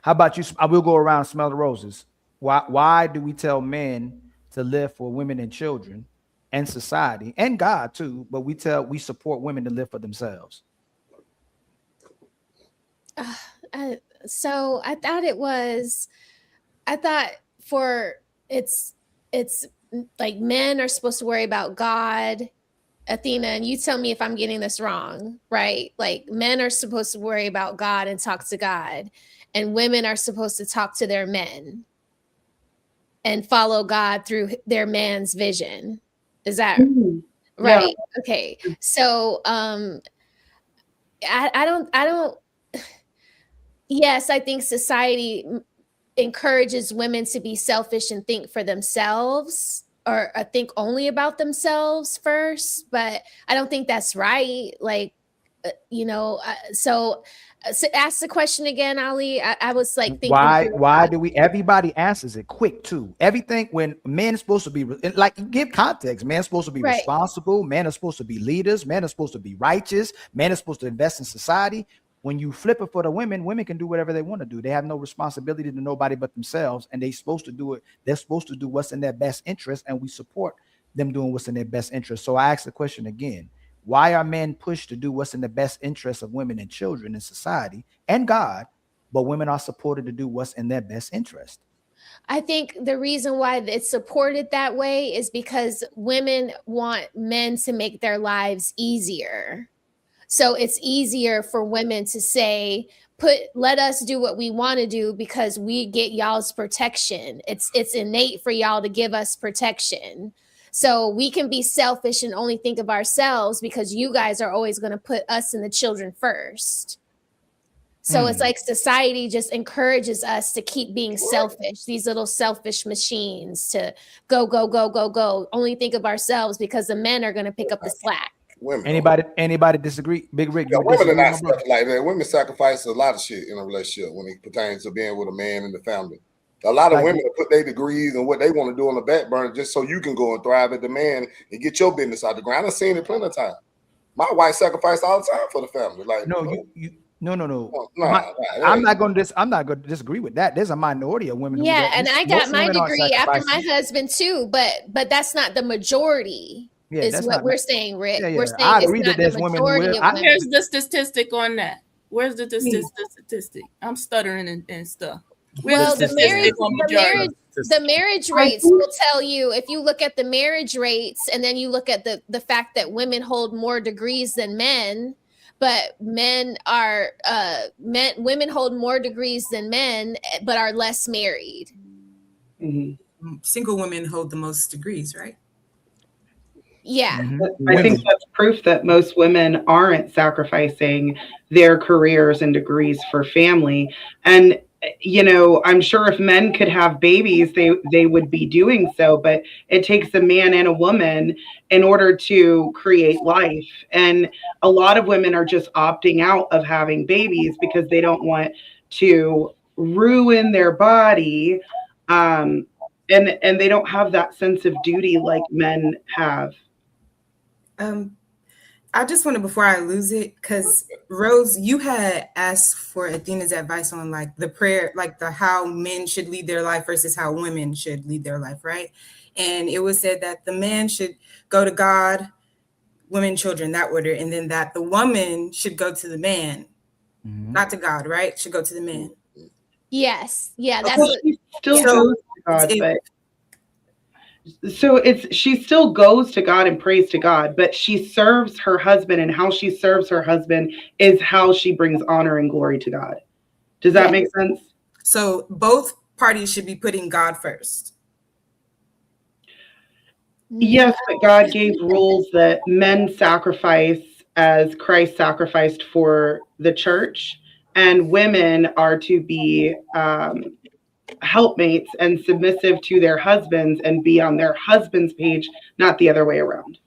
How about you? I will go around and smell the roses. Why do we tell men to live for women and children and society and God too, but we support women to live for themselves? So I thought it's like men are supposed to worry about God, Athena, and you tell me if I'm getting this wrong, right? Like men are supposed to worry about God and talk to God, and women are supposed to talk to their men and follow God through their man's vision. Is that right? Yeah. Okay. So I don't yes, I think society encourages women to be selfish and think for themselves or think only about themselves first, but I don't think that's right. Like, so ask the question again, Ali. I was like thinking why do we everybody answers it quick too. Everything when men are supposed to be like, give context. Men are supposed to be responsible, men are supposed to be leaders, men are supposed to be righteous, men are supposed to invest in society. When you flip it for the women can do whatever they want to do. They have no responsibility to nobody but themselves, and they're supposed to do it. They're supposed to do what's in their best interest, and we support them doing what's in their best interest. So I ask the question again: why are men pushed to do what's in the best interest of women and children in society and God, but women are supported to do what's in their best interest? I think the reason why it's supported that way is because women want men to make their lives easier. So it's easier for women to say, let us do what we want to do because we get y'all's protection. It's innate for y'all to give us protection. So we can be selfish and only think of ourselves because you guys are always going to put us and the children first. So it's like society just encourages us to keep being selfish, these little selfish machines to go, go, go, go, go. Only think of ourselves because the men are going to pick up the slack. Women. Anybody disagree? Big Rick, Yeah, you women disagree are not with my brother? stuff like that. Women sacrifice a lot of shit in a relationship when it pertains to being with a man and the family. A lot of women put their degrees and what they want to do on the back burner just so you can go and thrive at the man and get your business out the ground. I've seen it plenty of times. My wife sacrificed all the time for the family. Like, No. Nah, I'm not going to disagree with that. There's a minority of women. Yeah, who and I got my degree after my husband too, but that's not the majority. Yeah, is that's what not- we're saying, Rick. Yeah, yeah. We're saying I it's agree that not the there's women who majority will- of I- women. Here's the statistic on that. Where's the statistic? I'm stuttering and stuff. Where's Well, the statistic on majority? the marriage rates will tell you, if you look at the marriage rates and then you look at the fact that women hold more degrees than men, but women hold more degrees than men but are less married. Single women hold the most degrees, right? Yeah. I think that's proof that most women aren't sacrificing their careers and degrees for family. And, you know, I'm sure if men could have babies, they would be doing so, but it takes a man and a woman in order to create life. And a lot of women are just opting out of having babies because they don't want to ruin their body. And they don't have that sense of duty like men have. I just want to, before I lose it, because Rose, you had asked for Athena's advice on like the prayer, like the how men should lead their life versus how women should lead their life, right? And it was said that the man should go to God, women, children, that order, and then that the woman should go to the man, not to God, right? Should go to the man. Yes. Yeah. That's Well, she still goes to God, but so she still goes to God and prays to God, but she serves her husband, and how she serves her husband is how she brings honor and glory to God. Does that make sense? So both parties should be putting God first. Yes, but God gave rules that men sacrifice as Christ sacrificed for the church, and women are to be helpmates and submissive to their husbands and be on their husband's page, not the other way around.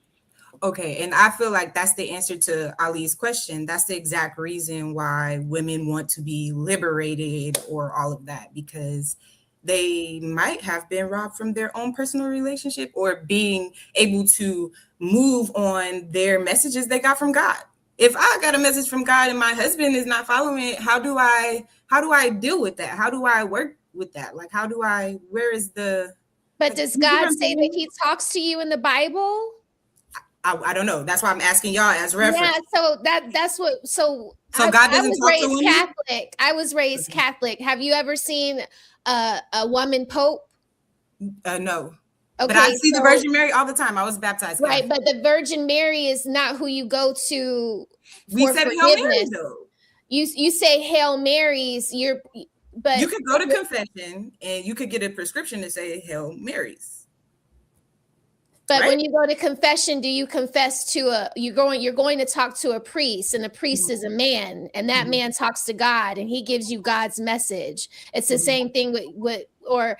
Okay, and I feel like that's the answer to Ali's question. That's the exact reason why women want to be liberated or all of that, because they might have been robbed from their own personal relationship or being able to move on their messages they got from God. If I got a message from God and my husband is not following it, how do I deal with that? How do I work with that? Like, where is the... But does God say that he talks to you in the Bible? I don't know. That's why I'm asking y'all as reference. Yeah, so that's what. So God doesn't talk to women? Catholic. I was raised Catholic. Have you ever seen a woman pope? No. Okay, but I see the Virgin Mary all the time. I was baptized. Right, but the Virgin Mary is not who you go to. We for said forgiveness. Hail Mary, though. You say Hail Marys. But you could go to confession and you could get a prescription to say Hail Marys. But when you go to confession, do you confess to you're going to talk to a priest, and the priest is a man, and that man talks to God, and he gives you God's message. It's the same thing or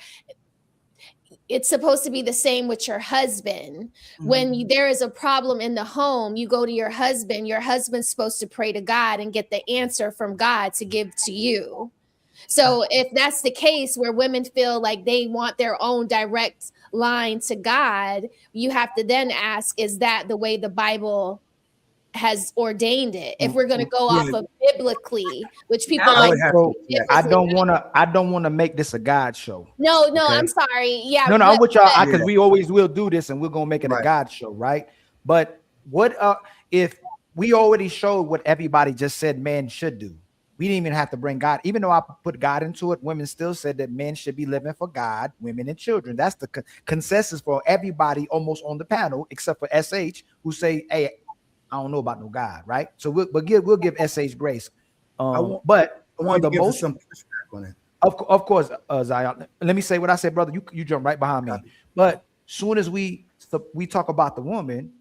it's supposed to be the same with your husband. When there is a problem in the home, you go to your husband. Your husband's supposed to pray to God and get the answer from God to give to you. So if that's the case where women feel like they want their own direct line to God, you have to then ask, is that the way the Bible has ordained it? If we're going to go off of biblically, which people like. I don't want to make this a God show. No, okay? I'm sorry. Yeah. No, I'm with y'all because we always will do this and we're going to make it a God show, right? But what if we already showed what everybody just said men should do? We didn't even have to bring God. Even though I put God into it, women still said that men should be living for God, women and children. That's the consensus for everybody almost on the panel, except for SH, who say, hey, I don't know about no God, right? So we'll give SH grace. But I want the to give most some pushback on it. Of course, Zion. Let me say what I said, brother. You jump right behind me. But soon as we talk about the woman,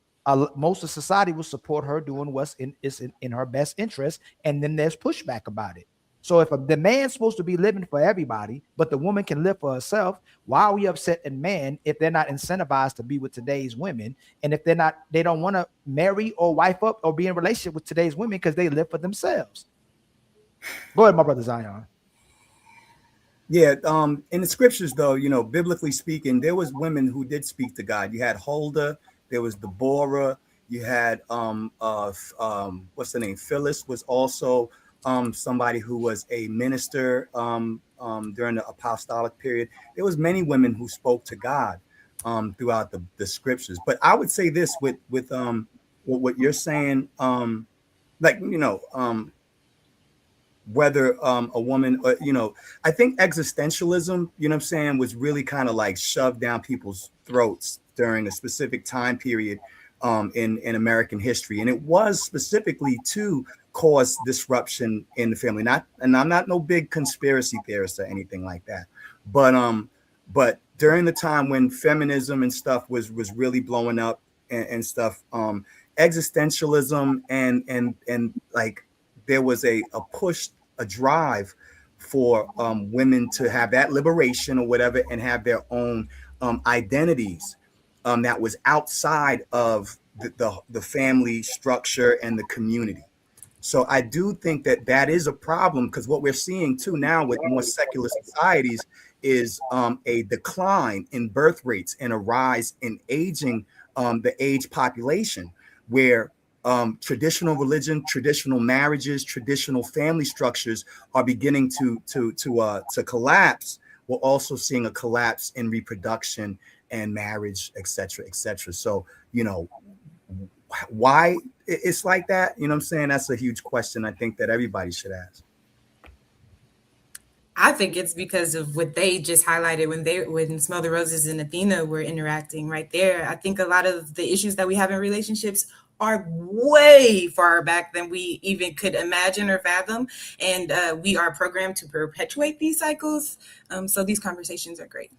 most of society will support her doing what's in her best interest, and then there's pushback about it. So if the man's supposed to be living for everybody, but the woman can live for herself, why are we upset at men if they're not incentivized to be with today's women? And if they don't want to marry or wife up or be in a relationship with today's women because they live for themselves. Go ahead, my brother Zion. Yeah, in the scriptures, though, biblically speaking, there was women who did speak to God. You had Huldah, there was Deborah, you had what's the name? Phyllis was also somebody who was a minister during the apostolic period. There was many women who spoke to God throughout the scriptures. But I would say this with what you're saying, whether a woman, I think existentialism, what I'm saying, was really kind of like shoved down people's throats during a specific time period in American history. And it was specifically to cause disruption in the family. And I'm not no big conspiracy theorist or anything like that. But during the time when feminism and stuff was really blowing up and stuff, existentialism and like there was a push, a drive for women to have that liberation or whatever and have their own identities that was outside of the family structure and the community. So I do think that is a problem, because what we're seeing too now with more secular societies is a decline in birth rates and a rise in aging, the age population, where traditional religion, traditional marriages, traditional family structures are beginning to collapse. We're also seeing a collapse in reproduction and marriage, et cetera, et cetera. So, why it's like that, what I'm saying? That's a huge question I think that everybody should ask. I think it's because of what they just highlighted when Smell the Roses and Athena were interacting right there. I think a lot of the issues that we have in relationships are way far back than we even could imagine or fathom. And we are programmed to perpetuate these cycles. So these conversations are great.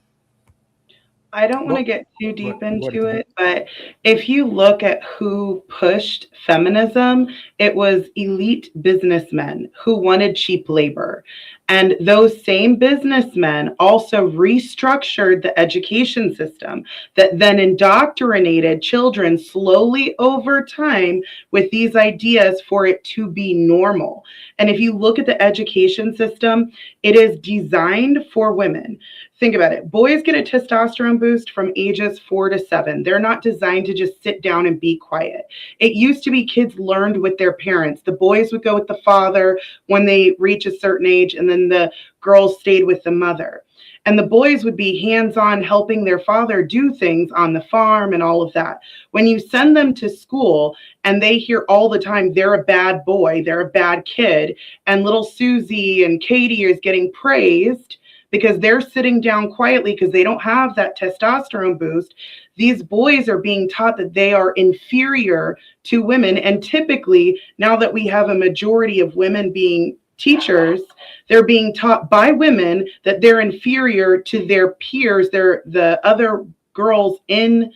I don't want to get too deep into it, but if you look at who pushed feminism, it was elite businessmen who wanted cheap labor. And those same businessmen also restructured the education system that then indoctrinated children slowly over time with these ideas for it to be normal. And if you look at the education system, it is designed for women. Think about it. Boys get a testosterone boost from ages 4 to 7. They're not designed to just sit down and be quiet. It used to be kids learned with their parents. The boys would go with the father when they reach a certain age, and then the girls stayed with the mother. And the boys would be hands-on helping their father do things on the farm and all of that. When you send them to school and they hear all the time, they're a bad boy, they're a bad kid, and little Susie and Katie is getting praised because they're sitting down quietly because they don't have that testosterone boost. These boys are being taught that they are inferior to women. And typically, now that we have a majority of women being teachers, they're being taught by women that they're inferior to their peers, the other girls in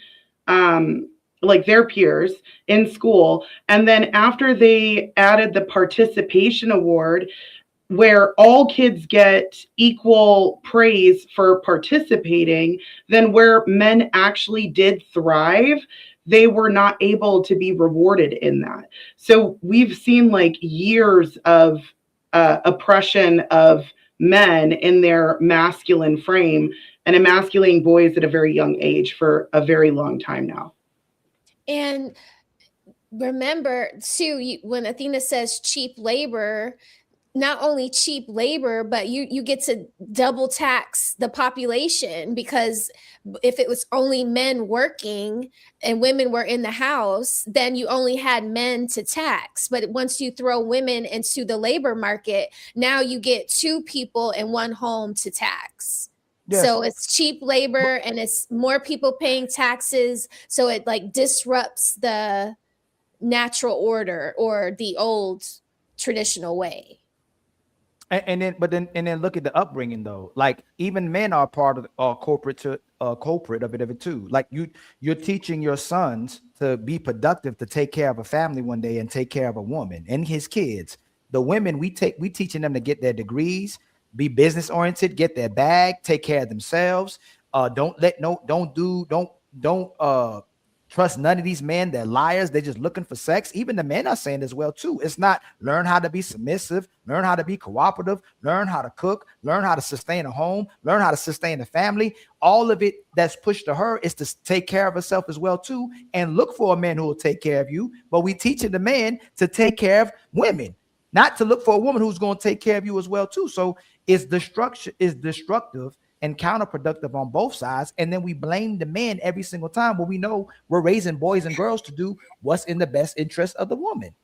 like their peers in school. And then after they added the participation award, where all kids get equal praise for participating, then where men actually did thrive, they were not able to be rewarded in that. So we've seen like years of oppression of men in their masculine frame and emasculating boys at a very young age for a very long time now. And remember, too, when Athena says cheap labor, not only cheap labor, but you get to double tax the population, because if it was only men working and women were in the house, then you only had men to tax. But once you throw women into the labor market, now you get 2 people in one home to tax. Yes. So it's cheap labor and it's more people paying taxes. So it like disrupts the natural order or the old traditional way. And then look at the upbringing though. Like even men are part of culprit of it too. Like you're teaching your sons to be productive, to take care of a family one day and take care of a woman and his kids. The women, we teaching them to get their degrees, be business oriented, get their bag, take care of themselves. Don't trust none of these men. They're liars. They're just looking for sex. Even the men are saying as well too. It's not learn how to be submissive, learn how to be cooperative, learn how to cook, learn how to sustain a home, learn how to sustain a family. All of it that's pushed to her is to take care of herself as well too, and look for a man who will take care of you. But we teaching the man to take care of women, not to look for a woman who's going to take care of you as well too. So it's destructive and counterproductive on both sides. And then we blame the men every single time, but we know we're raising boys and girls to do what's in the best interest of the woman.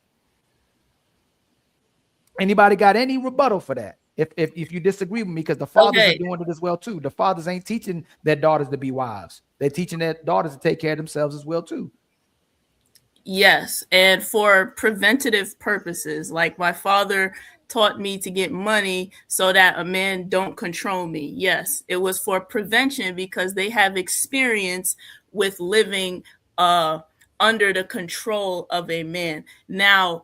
Anybody got any rebuttal for that? If you disagree with me, because the fathers are doing it as well too. The fathers ain't teaching their daughters to be wives. They're teaching their daughters to take care of themselves as well too. Yes, and for preventative purposes, like my father taught me to get money so that a man don't control me. Yes, it was for prevention because they have experience with living under the control of a man. Now,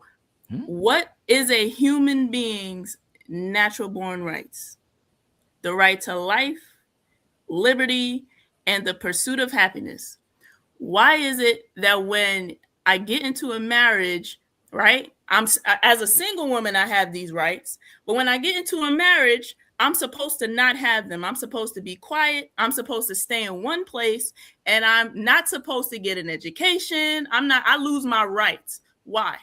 what is a human being's natural born rights? The right to life, liberty, and the pursuit of happiness. Why is it that when I get into a marriage, right? As a single woman, I have these rights. But when I get into a marriage, I'm supposed to not have them. I'm supposed to be quiet. I'm supposed to stay in one place. And I'm not supposed to get an education. I lose my rights. Why?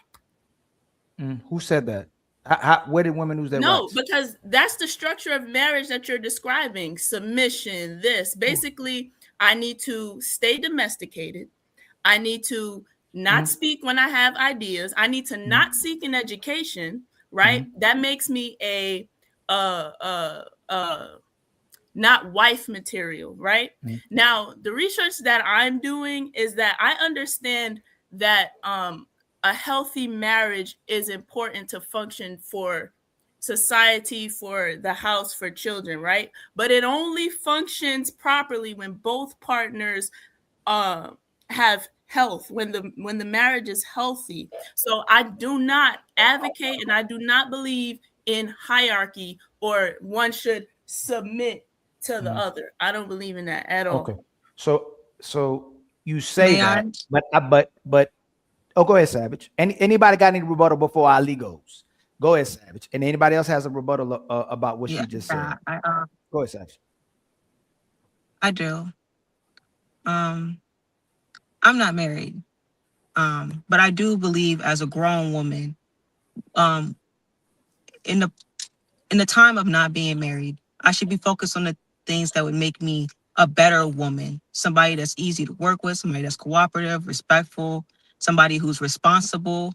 Who said that? Where did women lose their rights? No, because that's the structure of marriage that you're describing. Submission, this. Basically, I need to stay domesticated. I need to not speak when I have ideas. I need to not seek an education, right? That makes me a not wife material, right? Now, the research that I'm doing is that I understand that a healthy marriage is important to function for society, for the house, for children, right? But it only functions properly when both partners have health, when the marriage is healthy. So I do not advocate and I do not believe in hierarchy or one should submit to the other. I don't believe in that at all. Okay. So you say that, but oh, go ahead, Savage. Anybody got any rebuttal before Ali goes? Go ahead, Savage. And anybody else has a rebuttal about what she just said? Go ahead, Savage. I do. I'm not married, but I do believe as a grown woman, in the time of not being married, I should be focused on the things that would make me a better woman, somebody that's easy to work with, somebody that's cooperative, respectful, somebody who's responsible,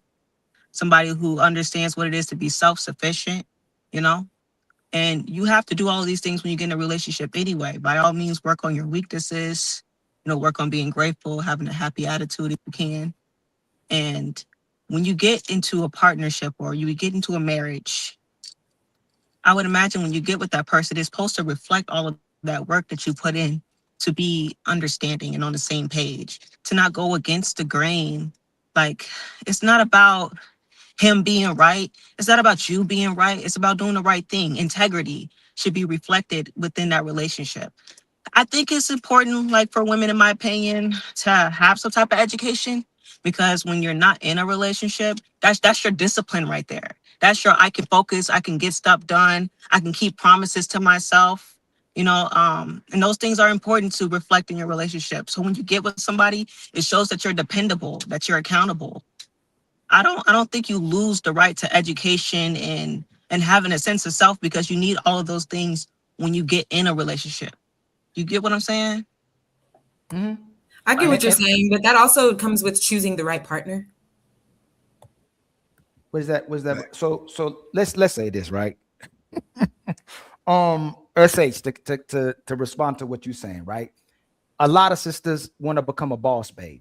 somebody who understands what it is to be self-sufficient, you know? And you have to do all of these things when you get in a relationship anyway. By all means, work on your weaknesses, work on being grateful, having a happy attitude if you can. And when you get into a partnership or you get into a marriage, I would imagine when you get with that person, it's supposed to reflect all of that work that you put in to be understanding and on the same page, to not go against the grain. Like, it's not about him being right. It's not about you being right. It's about doing the right thing. Integrity should be reflected within that relationship. I think it's important, like for women, in my opinion, to have some type of education, because when you're not in a relationship, that's your discipline right there. That's your, I can focus, I can get stuff done, I can keep promises to myself, and those things are important to reflect in your relationship. So when you get with somebody, it shows that you're dependable, that you're accountable. I don't think you lose the right to education and having a sense of self, because you need all of those things when you get in a relationship. You get what I'm saying? I get what you're saying, but that also comes with choosing the right partner. Was that so let's say this, right? SH, to respond to what you're saying, right? A lot of sisters want to become a boss babe.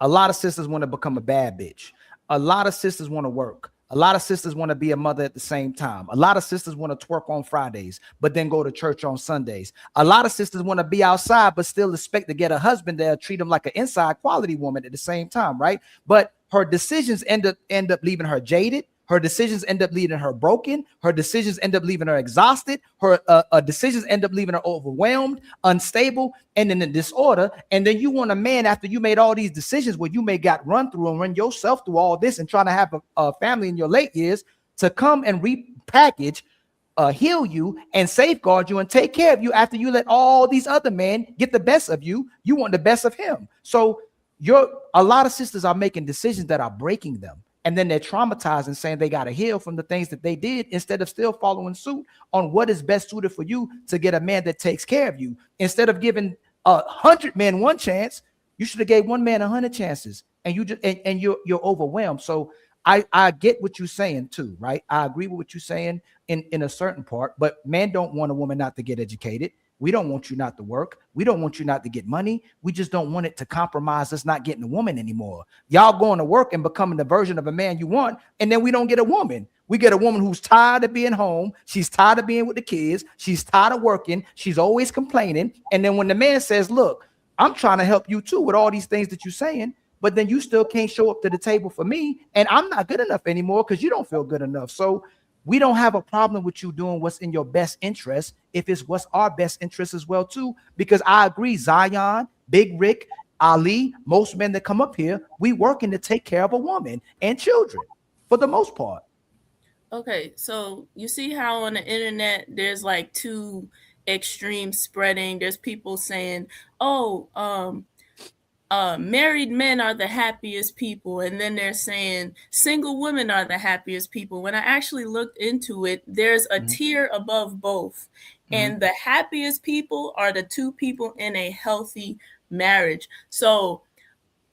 A lot of sisters want to become a bad bitch. A lot of sisters want to work. A lot of sisters want to be a mother at the same time. A lot of sisters want to twerk on Fridays, but then go to church on Sundays. A lot of sisters want to be outside, but still expect to get a husband that'll treat them like an inside quality woman at the same time, right? But her decisions end up leaving her jaded, Her decisions end up leaving her broken. Her decisions end up leaving her exhausted. Her decisions end up leaving her overwhelmed, unstable, and in a disorder. And then you want a man after you made all these decisions where you may got run through and run yourself through all this and trying to have a family in your late years to come and repackage, heal you and safeguard you and take care of you after you let all these other men get the best of you. You want the best of him. So a lot of sisters are making decisions that are breaking them. And then they're traumatized and saying they got to heal from the things that they did instead of still following suit on what is best suited for you to get a man that takes care of you. Instead of giving 100 men one chance, you should have gave one man 100 chances. And you just and you're overwhelmed. So I get what you're saying too, right? I agree with what you're saying in a certain part, but men don't want a woman not to get educated. We don't want you not to work. We don't want you not to get money. We just don't want it to compromise us not getting a woman anymore. Y'all going to work and becoming the version of a man you want, and then we don't get a woman. We get a woman who's tired of being home. She's tired of being with the kids. She's tired of working. She's always complaining. And then when the man says, look, I'm trying to help you too with all these things that you're saying, but then you still can't show up to the table for me, and I'm not good enough anymore because you don't feel good enough. So we don't have a problem with you doing what's in your best interest if it's what's our best interest as well too, because I agree, Zion, Big Rick, Ali, most men that come up here, we working to take care of a woman and children for the most part. Okay, so you see how on the internet there's like two extremes spreading. There's people saying, married men are the happiest people, and then they're saying single women are the happiest people. When I actually looked into it, there's a tier above both, and the happiest people are the two people in a healthy marriage. So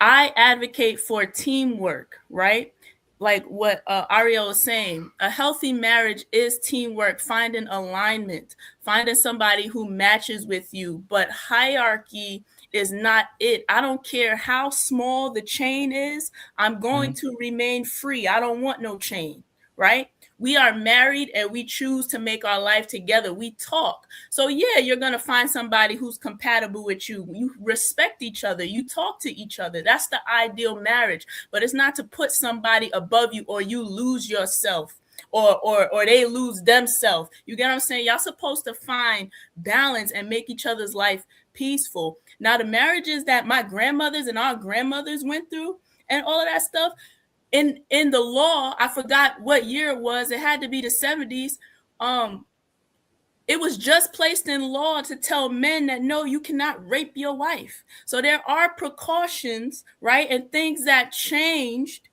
I advocate for teamwork, right? Like what Ariel is saying, a healthy marriage is teamwork, finding alignment, finding somebody who matches with you, but hierarchy is not it. I don't care how small the chain is. I'm going to remain free. I don't want no chain, right? We are married and we choose to make our life together. We talk. So yeah, you're going to find somebody who's compatible with you. You respect each other. You talk to each other. That's the ideal marriage, but it's not to put somebody above you or you lose yourself or they lose themselves. You get what I'm saying? Y'all supposed to find balance and make each other's life peaceful. Now, the marriages that my grandmothers and our grandmothers went through and all of that stuff, in the law, I forgot what year it was. It had to be the 70s. It was just placed in law to tell men that, no, you cannot rape your wife. So there are precautions, right? And things that changed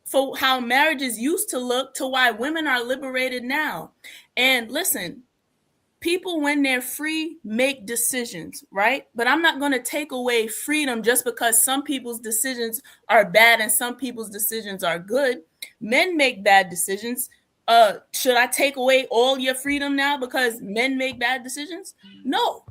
for how marriages used to look to why women are liberated now. And listen, people, when they're free, make decisions, right? But I'm not going to take away freedom just because some people's decisions are bad and some people's decisions are good. Men make bad decisions. Should I take away all your freedom now because men make bad decisions? No.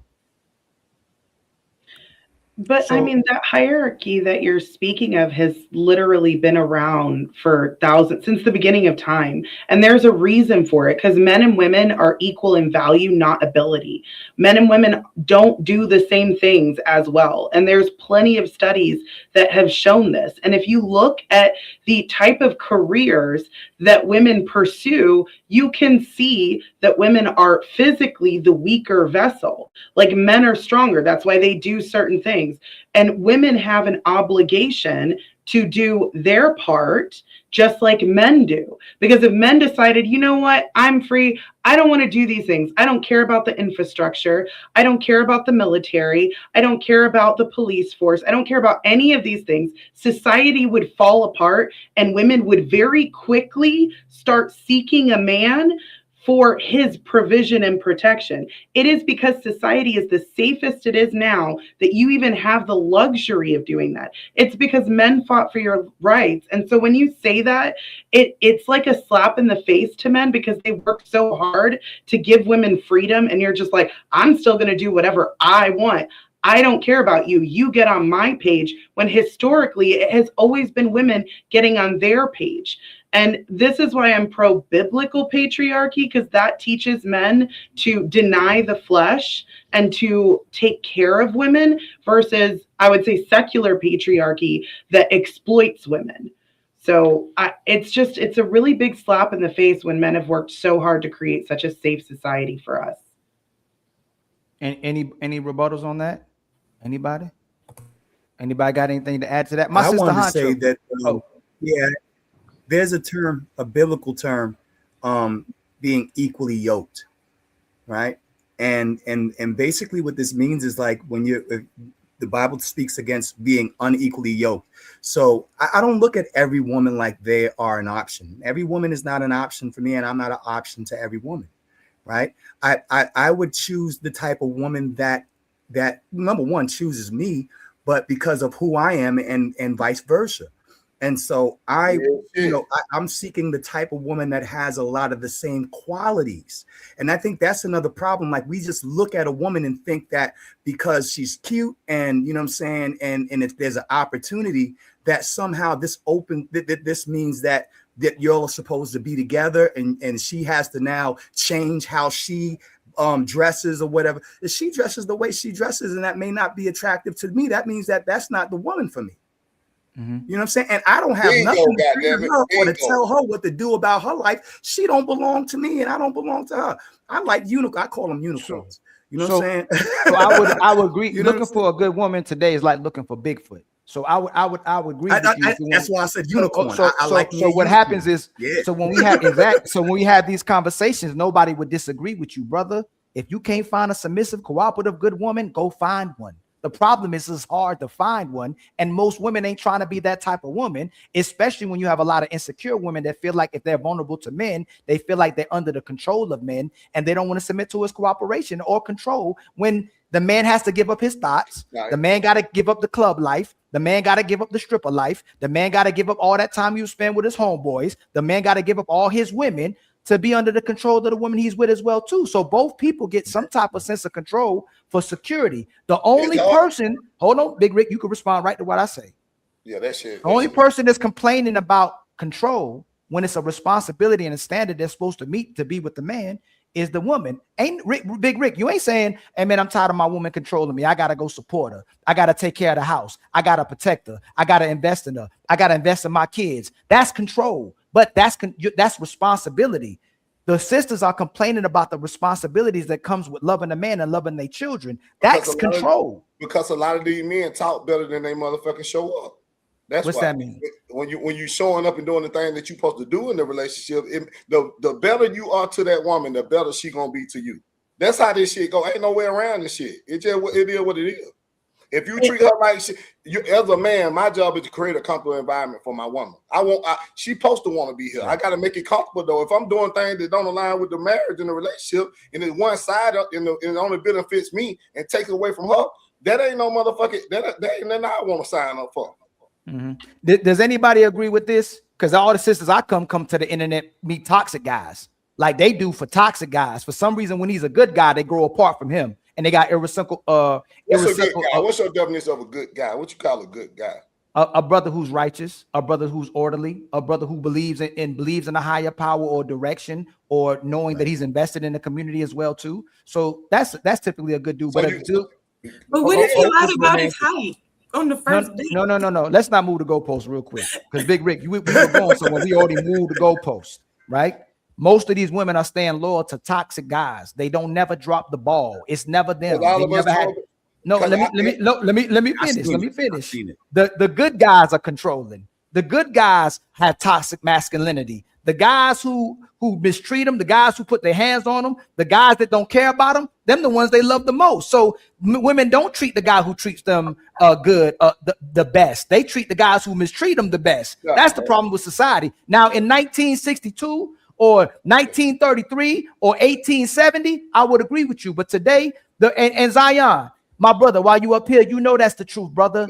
But I mean, that hierarchy that you're speaking of has literally been around for thousands, since the beginning of time. And there's a reason for it, because men and women are equal in value, not ability. Men and women don't do the same things as well. And there's plenty of studies that have shown this. And if you look at the type of careers that women pursue, you can see that women are physically the weaker vessel. Like, men are stronger. That's why they do certain things. And women have an obligation to do their part just like men do. Because if men decided, you know what, I'm free, I don't want to do these things. I don't care about the infrastructure. I don't care about the military. I don't care about the police force. I don't care about any of these things. Society would fall apart and women would very quickly start seeking a man for his provision and protection. It is because society is the safest it is now that you even have the luxury of doing that. It's because men fought for your rights. And so when you say that, it's like a slap in the face to men because they work so hard to give women freedom. And you're just like, I'm still going to do whatever I want. I don't care about you. You get on my page, when historically it has always been women getting on their page. And this is why I'm pro-biblical patriarchy, because that teaches men to deny the flesh and to take care of women, versus, I would say, secular patriarchy that exploits women. So it's a really big slap in the face when men have worked so hard to create such a safe society for us. And any rebuttals on that? Anybody got anything to add to that? I wanted to say Honcho. that yeah, there's a biblical term, being equally yoked, right? And basically what this means is like when the Bible speaks against being unequally yoked. So I don't look at every woman like they are an option. Every woman is not an option for me, and I'm not an option to every woman, right? I would choose the type of woman that number one chooses me, but because of who I am, and vice versa. And so I'm seeking the type of woman that has a lot of the same qualities. And I think that's another problem. Like, we just look at a woman and think that because she's cute and, you know what I'm saying, and if there's an opportunity that somehow this means that you're supposed to be together, and she has to now change how she dresses or whatever. If she dresses the way she dresses and that may not be attractive to me, that means that that's not the woman for me. Mm-hmm. You know what I'm saying? And I don't have nothing to say to her or to tell her what to do about her life. She don't belong to me, and I don't belong to her. I like unicorns. I call them unicorns. You know what I'm saying? So I would agree. Looking for a good woman today is like looking for Bigfoot. So I would agree with you. That's why I said unicorn. So what happens is, so when we have these conversations, nobody would disagree with you, brother. If you can't find a submissive, cooperative, good woman, go find one. The problem is it's hard to find one, and most women ain't trying to be that type of woman, especially when you have a lot of insecure women that feel like if they're vulnerable to men, they feel like they're under the control of men, and they don't want to submit to his cooperation or control. When the man has to give up his thoughts, the man got to give up the club life, the man got to give up the stripper life, the man got to give up all that time you spend with his homeboys, the man got to give up all his women to be under the control of the woman he's with as well too. So both people get some type of sense of control for security. The only person, hold on, Big Rick, you can respond right to what I say. Yeah, that shit. The only person that's complaining about control when it's a responsibility and a standard they're supposed to meet to be with the man is the woman. Ain't Big Rick, you ain't saying, hey man, I'm tired of my woman controlling me. I gotta go support her. I gotta take care of the house. I gotta protect her. I gotta invest in her. I gotta invest in my kids. That's control. But that's responsibility. The sisters are complaining about the responsibilities that comes with loving a man and loving their children. That's control. Because a lot of these men talk better than they motherfucking show up. That's what's that mean? When you showing up and doing the thing that you're supposed to do in the relationship, the better you are to that woman, the better she gonna be to you. That's how this shit go. Ain't no way around this shit. It is what it is. If you treat her like shit, as a man, my job is to create a comfortable environment for my woman. She supposed to want to be here. I got to make it comfortable though. If I'm doing things that don't align with the marriage and the relationship, and it's one side and it only benefits me and takes away from her, that ain't no motherfucking that ain't nothing I want to sign up for. Mm-hmm. Does anybody agree with this? Because all the sisters I come to the internet meet toxic guys like they do for toxic guys. For some reason, when he's a good guy, they grow apart from him. And they got irreconcilable. What's your definition of a good guy? What you call a good guy? A brother who's righteous, a brother who's orderly, a brother who believes in a higher power or direction, or knowing that he's invested in the community as well too. So that's typically a good dude. But what if he lied about his height on the first date? No. Let's not move the goalpost real quick, because Big Rick, we were going somewhere. We already moved the goalpost, right? Most of these women are staying loyal to toxic guys. They don't never drop the ball. It's never them. They never had. No, let me finish. Let me finish. The good guys are controlling. The good guys have toxic masculinity. The guys who mistreat them, the guys who put their hands on them, the guys that don't care about them the ones they love the most. So women don't treat the guy who treats them good the best. They treat the guys who mistreat them the best. That's the problem with society. Now in 1962 or 1933 or 1870, I would agree with you. But today, and Zion, my brother, while you up here, you know that's the truth, brother.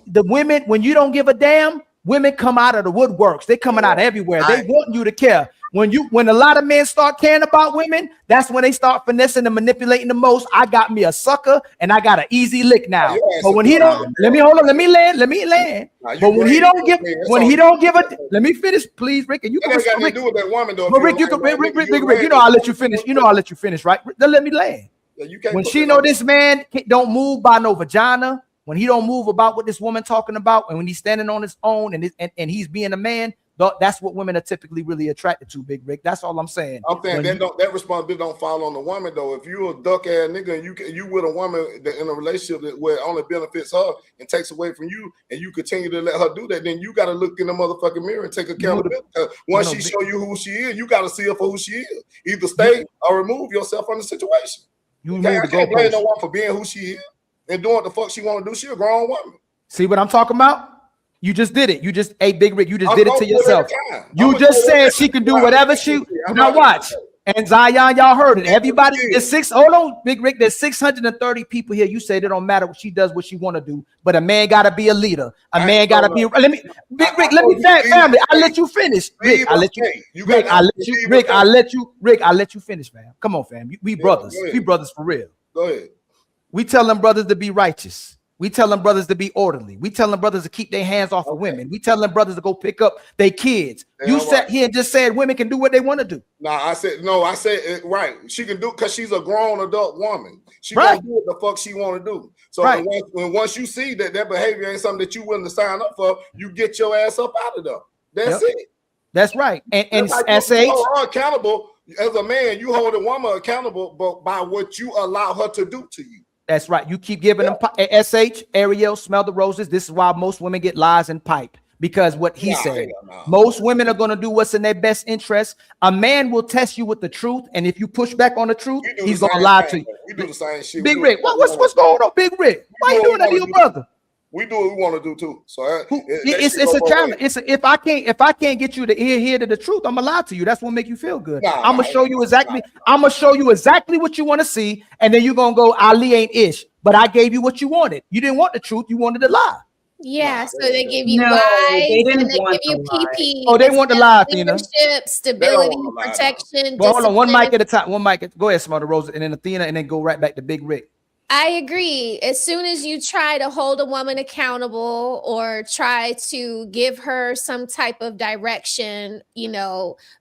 The women, when you don't give a damn, women come out of the woodworks. They're coming out everywhere. They want you to care. When a lot of men start caring about women, that's when they start finessing and manipulating the most. I got me a sucker and I got an easy lick now. But when he don't, let me land. But when he don't give a, let me finish, please, Rick. And you can got to do with that woman though. But Rick, Rick, you know I'll let you finish. You know I'll let you finish, right? Then let me land. When she know this man don't move by no vagina, When he don't move about what this woman talking about, and when he's standing on his own and he's being a man, that's what women are typically really attracted to, Big Rick. That's all I'm saying. I'm saying that responsibility don't fall on the woman though. If you're a duck ass nigga and you with a woman that in a relationship where it only benefits her and takes away from you, and you continue to let her do that, then you got to look in the motherfucking mirror and take accountability. Once she show you who she is, you got to see her for who she is. Either stay or remove yourself from the situation. I can't blame no one for being who she is and doing what the fuck she want to do. She a grown woman. See what I'm talking about? You just did it. You just, hey, Big Rick, you just did it to yourself. You just said she can do whatever she. Now watch. And Zion, y'all heard it. Everybody, hold on, Big Rick. There's 630 people here. You said it don't matter what she does, what she want to do, but a man gotta be a leader. A man gotta be. Big Rick. Let me family. I'll let you finish. Rick, I'll let you. Rick, I'll let you. Rick, I'll let you. Rick, I'll let you finish, fam. Come on, fam. We brothers. We brothers for real. Go ahead. We tell them brothers to be righteous. We tell them brothers to be orderly. We tell them brothers to keep their hands off of women. We tell them brothers to go pick up their kids. You sat here and just said women can do what they want to do. I said it right. She can do because she's a grown adult woman. She gonna do what the fuck she want to do. So once you see that behavior ain't something that you willing to sign up for, you get your ass up out of there. That's it. That's right. And SH, you hold her accountable as a man. You hold a woman accountable, but by what you allow her to do to you. That's right. You keep giving them SH, Ariel, smell the roses. This is why most women get lies and pipe, because what he said, most women are going to do what's in their best interest. A man will test you with the truth, and if you push back on the truth, he's going to lie to you. We do the same shit. Big Rick, what's going on, Big Rick? Why you doing that to your brother? We do what we want to do too. So it's a challenge. If I can't get you to hear to the truth, I'm gonna lie to you. That's what make you feel good. I'm gonna show you exactly. I'm gonna show you exactly what you want to see, and then you're gonna go, Ali ain't ish. But I gave you what you wanted. You didn't want the truth. You wanted the lie. Yeah, so they give you lies, they didn't and they want give you PP. Oh, they want the lie, Athena. Leadership, stability, protection. Well, hold on, one mic at a time. One mic. Go ahead, Smart Rosa, and then Athena, and then go right back to Big Rick. I agree. As soon as you try to hold a woman accountable or try to give her some type of direction,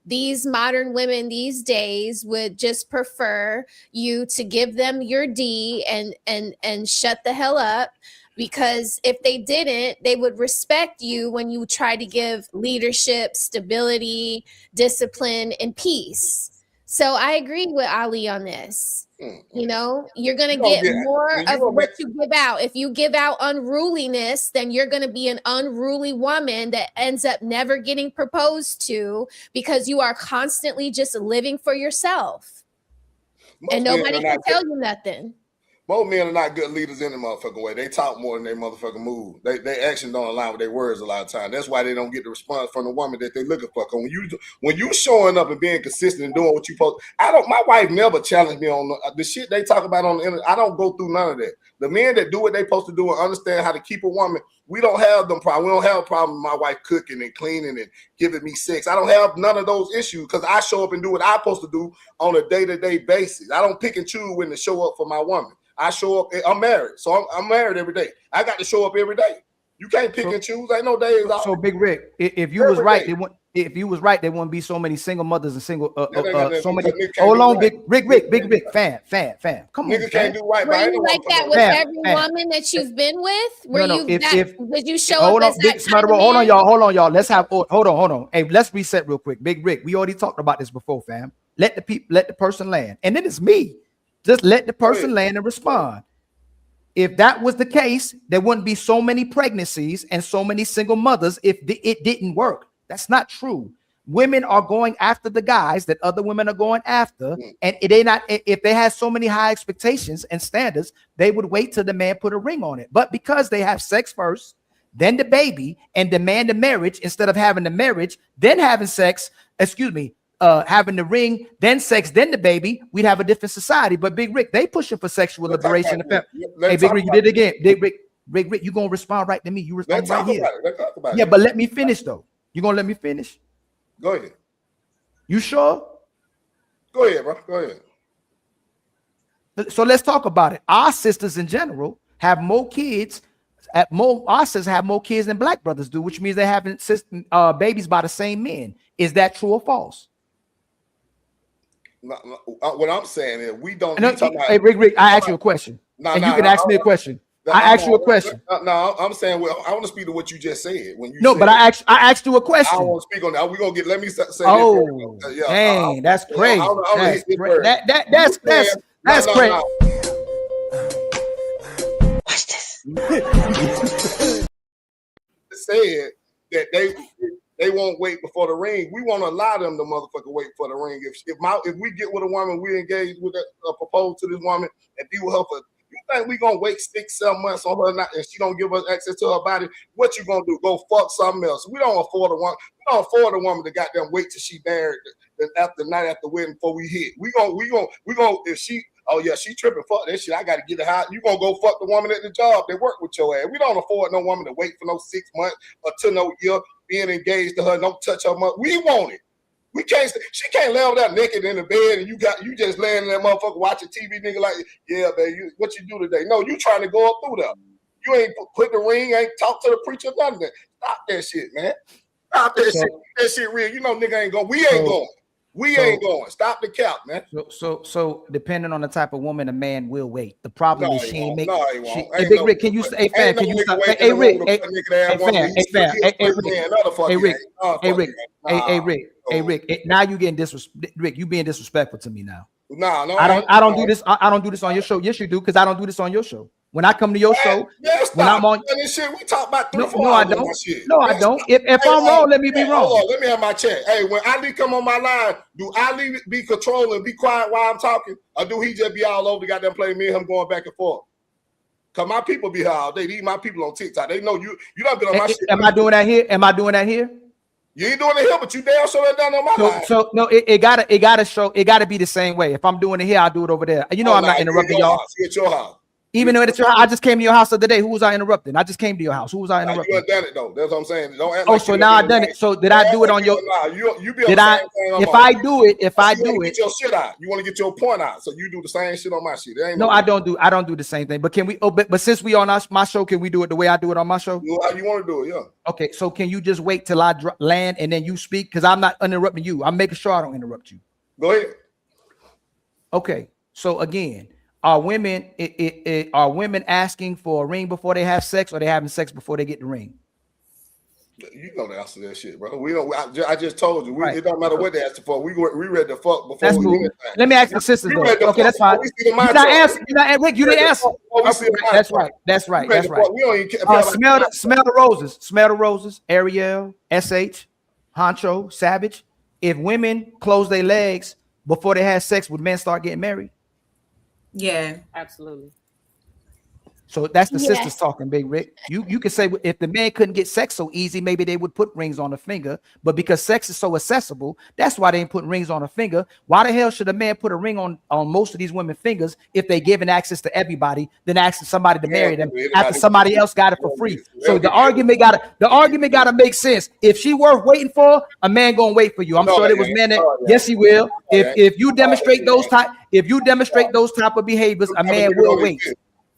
these modern women these days would just prefer you to give them your D and shut the hell up. Because if they didn't, they would respect you when you try to give leadership, stability, discipline, and peace. So I agree with Ali on this. You're going to get more of what you give out. If you give out unruliness, then you're going to be an unruly woman that ends up never getting proposed to because you are constantly just living for yourself. And nobody can tell you nothing. Most men are not good leaders in the motherfucking way. They talk more than they motherfucking move. They action don't align with their words a lot of times. That's why they don't get the response from the woman that they looking for. When you showing up and being consistent and doing what you supposed, my wife never challenged me on the shit they talk about on the internet. I don't go through none of that. The men that do what they supposed to do and understand how to keep a woman, we don't have them problems. We don't have a problem with my wife cooking and cleaning and giving me sex. I don't have none of those issues because I show up and do what I'm supposed to do on a day-to-day basis. I don't pick and choose when to show up for my woman. I show up. I'm married, so I'm married every day. I got to show up every day. You can't pick and choose. Ain't no days off. So Big Rick, if you was right, there wouldn't be so many single mothers and single so many. Hold on, Big Rick, fam. Come on, niggas can't do right. Were you like that with every woman that you've been with? Did you show up as that kind of man? Hold on, y'all. Let's have. Hold on. Hey, let's reset real quick. Big Rick, we already talked about this before, fam. Let the person land, and then it's me. Just let the person land and respond. If that was the case, there wouldn't be so many pregnancies and so many single mothers if it didn't work. That's not true. Women are going after the guys that other women are going after, and if they had so many high expectations and standards, they would wait till the man put a ring on it. But because they have sex first, then the baby, and demand the marriage instead of having the marriage, then having sex, having the ring, then sex, then the baby, we'd have a different society. But Big Rick, they pushing for sexual liberation. Hey, Big Rick, you did it again. Big Rick, you gonna respond right to me? You respond right here. Let's talk about it. Yeah, but let me finish though. You gonna let me finish? Go ahead. You sure? Go ahead, bro. Go ahead. So let's talk about it. Our sisters in general have more kids. Our sisters have more kids than black brothers do, which means they having babies by the same men. Is that true or false? What I'm saying is we don't. Hey, Rick, I ask you a question. You can ask me a question. I asked you a question. No, I'm saying, well, I want to speak to what you just said. When you but I asked you a question. I don't want to speak on that. We're gonna get. Let me say. Oh, dang, that's crazy. That's crazy. Watch this. Said that they won't wait before the ring. We want to allow them to motherfucker wait for the ring. If we get with a woman, we engage with propose to this woman and be with her for. You think we gonna wait 6-7 months on her and she don't give us access to her body? What you gonna do? Go fuck something else? We don't afford a woman. We don't afford a woman to goddamn wait till she married after night after wedding before we hit. We gonna if she. Oh yeah, she tripping. Fuck that shit. I gotta get her out. You gonna go fuck the woman at the job that work with your ass. We don't afford no woman to wait for no 6 months or to no year being engaged to her. Don't touch her mother. We want it. We can't. She can't lay over there naked in the bed and you just laying in that motherfucker watching TV, nigga. Like, yeah, baby, what you do today? No, you trying to go up through there. You ain't put the ring. Ain't talk to the preacher. None of that. Stop that shit, man. Stop that shit. That shit real. You know, nigga ain't going. We ain't going. We ain't going. Stop the cap, man. So depending on the type of woman, a man will wait. The problem is she ain't make. No, he won't. Hey, Big Rick, can you say? Hey, fam, can you stop? Hey, Rick. Hey, Rick. Now you getting disrespect. Rick, you being disrespectful to me now. No, I don't do this. I don't do this on your show. Yes, you do, because I don't do this on your show. When I come to your show, when I'm on this shit, we talk about 3-4 no, I don't. No, I don't. If I'm wrong, let me be wrong. Hold on, let me have my check. Hey, when Ali come on my line, do Ali be controlling, be quiet while I'm talking, or do he just be all over the goddamn play? Me and him going back and forth. Cause my people be here all day. These my people on TikTok. They know you. You done been on my shit. Am I doing that here? Am I doing that here? You ain't doing it here, but you damn sure that done on my line. So no, it gotta show. It gotta be the same way. If I'm doing it here, I'll do it over there. You know, I'm not interrupting y'all. At your house. Even though it's your house, I just came to your house the other day. Who was I interrupting? I just came to your house. Who was I interrupting? You done it though. That's what I'm saying. Don't act so now I done it. So did I do it on your? You be on the same thing. If I do it, get your shit out. You want to get your point out, so you do the same shit on my shit. No, I don't do. I don't do the same thing. But can we? Oh, but since we on my show, can we do it the way I do it on my show? How you want to do it? Yeah. Okay. So can you just wait till I land and then you speak? Because I'm not interrupting you. I'm making sure I don't interrupt you. Go ahead. Okay. So again. Are women asking for a ring before they have sex, or they having sex before they get the ring? You know the answer to that shit, bro. We don't. I just told you. It don't matter what they asked for. We read the fuck before. That's cool. Let me ask the sisters though. Okay, that's fine. You're not answering. Rick, you didn't answer. That's right. That's right. That's right. We don't even care. Smell the roses. Smell the roses. Ariel, SH, Honcho, Savage. If women close their legs before they have sex, would men start getting married? Yeah, absolutely. So that's the sisters talking, Big Rick. You could say if the man couldn't get sex so easy, maybe they would put rings on the finger. But because sex is so accessible, that's why they ain't putting rings on a finger. Why the hell should a man put a ring on most of these women's fingers if they giving access to everybody, then asking somebody to marry them after somebody else got it for free? So the argument gotta make sense. If she worth waiting for, a man gonna wait for you. I'm sure there was men that yes, he will. If you demonstrate those type of behaviors, a man will wait.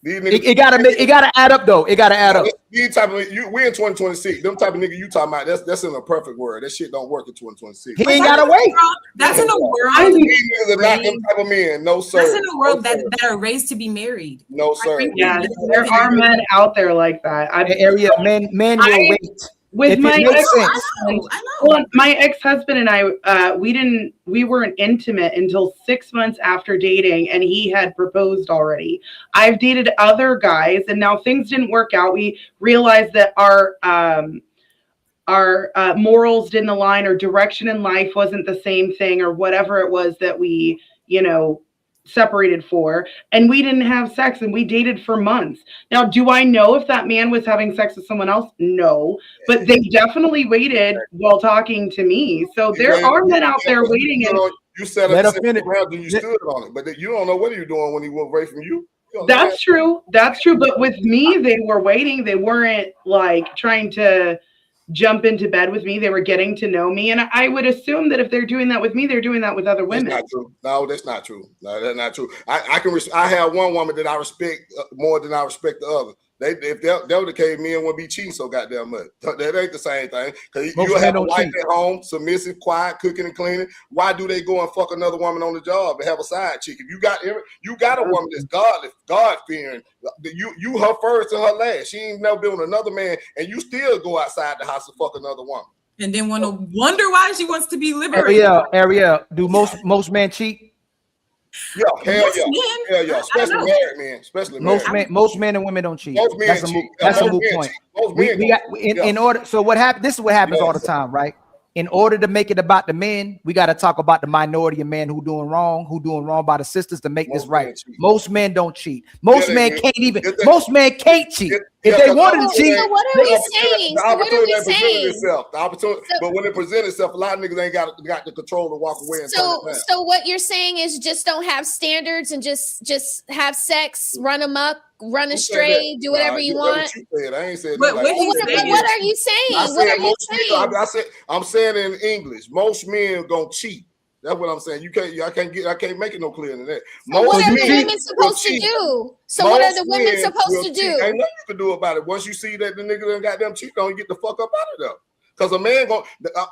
It gotta add up though. It gotta add up. These type of we're in 2026. Them type of nigga you talking about, that's in a perfect word. That shit don't work in 2026. He ain't gotta wait. That's in a world. These niggas are not them type of men. No sir. That's in a world that are raised to be married. No sir. Yeah, there are men out there like that. Men will wait. With my ex-husband and I, we weren't intimate until 6 months after dating, and he had proposed already. I've dated other guys, and now things didn't work out. We realized that our morals didn't align, or direction in life wasn't the same thing, or whatever it was that we, separated for, and we didn't have sex, and we dated for months. Now, do I know if that man was having sex with someone else? No, but they definitely waited while talking to me. So there are men out there waiting. And you said and you stood on it, but you don't know what you're doing when he went away from you. That's true. That's true. But with me, they were waiting. They weren't like trying to jump into bed with me. They were getting to know me, and I would assume that if they're doing that with me, they're doing that with other women. That's not true. No, that's not true. No, that's not true. I have one woman that I respect more than I respect the other. If that were the case, men wouldn't be cheating so goddamn much. That ain't the same thing. Because Most you men have a don't wife cheat. at home, submissive, quiet, cooking and cleaning. Why do they go and fuck another woman on the job and have a side chick? If you got a woman that's godly, God fearing, you her first and her last. She ain't never been with another man, and you still go outside the house to fuck another woman. And then want to wonder why she wants to be liberated. Ariel, do most men cheat? Yeah, hell yeah, especially married men, especially most men and women don't cheat. Most men cheat. That's a moot point. We got in order. So what happened? This is what happens all the time, right? In order to make it about the men, we got to talk about the minority of men who doing wrong by the sisters to make this right. Most men don't cheat. Most men can't even. Most men can't cheat. If they wanted to cheat, so what are we saying? The opportunity ain't presented itself. The opportunity, but when it presents itself, a lot of niggas ain't got the control to walk away and turn it down. So what you're saying is just don't have standards and just have sex, run amok, run astray, do whatever you want. I ain't said But what are you saying? What are you saying? I'm saying in English, most men gonna cheat. That's what I'm saying. I can't make it no clearer than that. So what are the women supposed to do? So what are the women supposed to do? Ain't nothing you can do about it. Once you see that the nigga done got them cheat, don't get the fuck up out of there. Because a man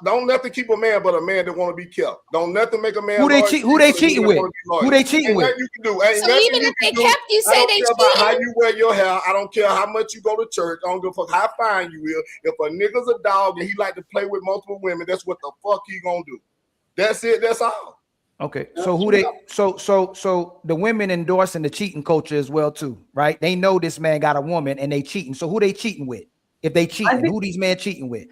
don't nothing keep a man but a man that want to be kept. Don't nothing make a man. Who they cheating with? Who they cheating with? You can do. Ain't so even if they kept you, say they cheating. How you wear your hair. I don't care how much you go to church. I don't give a fuck how fine you is. If a nigga's a dog and he like to play with multiple women, that's what the fuck he gonna do. That's it. That's all. Okay, so so the women endorsing the cheating culture as well too, right? They know this man got a woman and they cheating. So who they cheating with? If they cheating, who these men cheating with?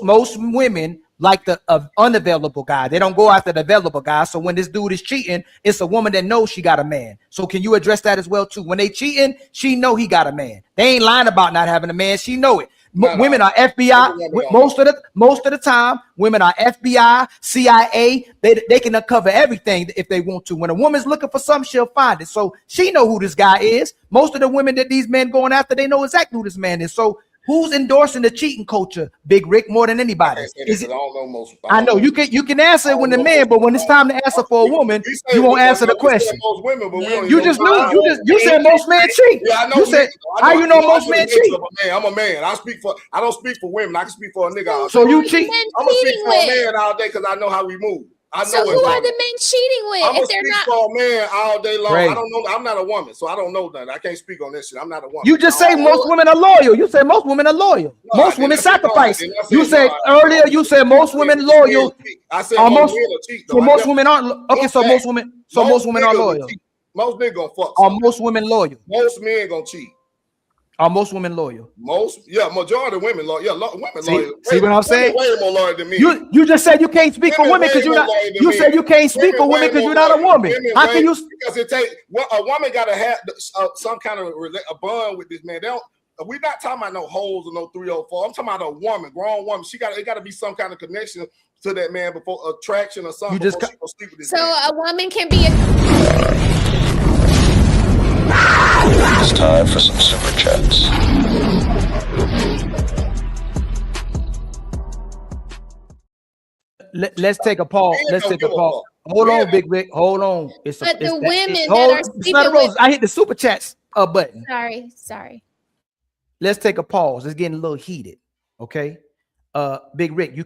Most women like the unavailable guy. They don't go after the available guy. So when this dude is cheating, it's a woman that knows she got a man. So can you address that as well too? When they cheating, she know he got a man. They ain't lying about not having a man. She know it. Women are FBI. Most of the time, women are FBI, CIA. They can uncover everything if they want to. When a woman's looking for something, she'll find it. So she know who this guy is. Most of the women that these men going after, they know exactly who this man is. So who's endorsing the cheating culture, Big Rick, more than anybody? I know you can answer it when the man, but when it's time to answer for a woman, you won't answer the question. You said most men cheat. Yeah, I know. You said how you know most men cheat? I'm a man. I don't speak for women. I can speak for a nigga all day. So you cheat? I'm gonna speak for a man all day because I know how we move. So who are the men cheating with? I'm if they're not for a man all day long. Great. I don't know. I'm not a woman, so I don't know nothing. I can't speak on this shit. I'm not a woman. You just say most women are loyal. You say most women are loyal. Most women sacrifice. You said earlier. You said most women loyal. I said most women cheat. So most women aren't. Okay, so most women. So most women are loyal. Most niggas gonna fuck. Are most women loyal? Most men gonna cheat. Are most women loyal? Majority of women loyal. Yeah, women loyal. See what I'm saying? Way more loyal than me. You just said you can't speak for women because you're not. You said you can't speak for women because you're not a woman. How can you? Because it take a woman got to have some kind of a bond with this man. We're not talking about no hoes or no 304. I'm talking about a woman, grown woman. It got to be some kind of connection to that man before attraction or something. Before she gonna sleep with this man. a woman can be It's time for some super chats. Let's take a pause. Let's take a pause. Hold on, Big Rick. Hold on. I hit the super chats button. Sorry. Let's take a pause. It's getting a little heated. Okay. Big Rick,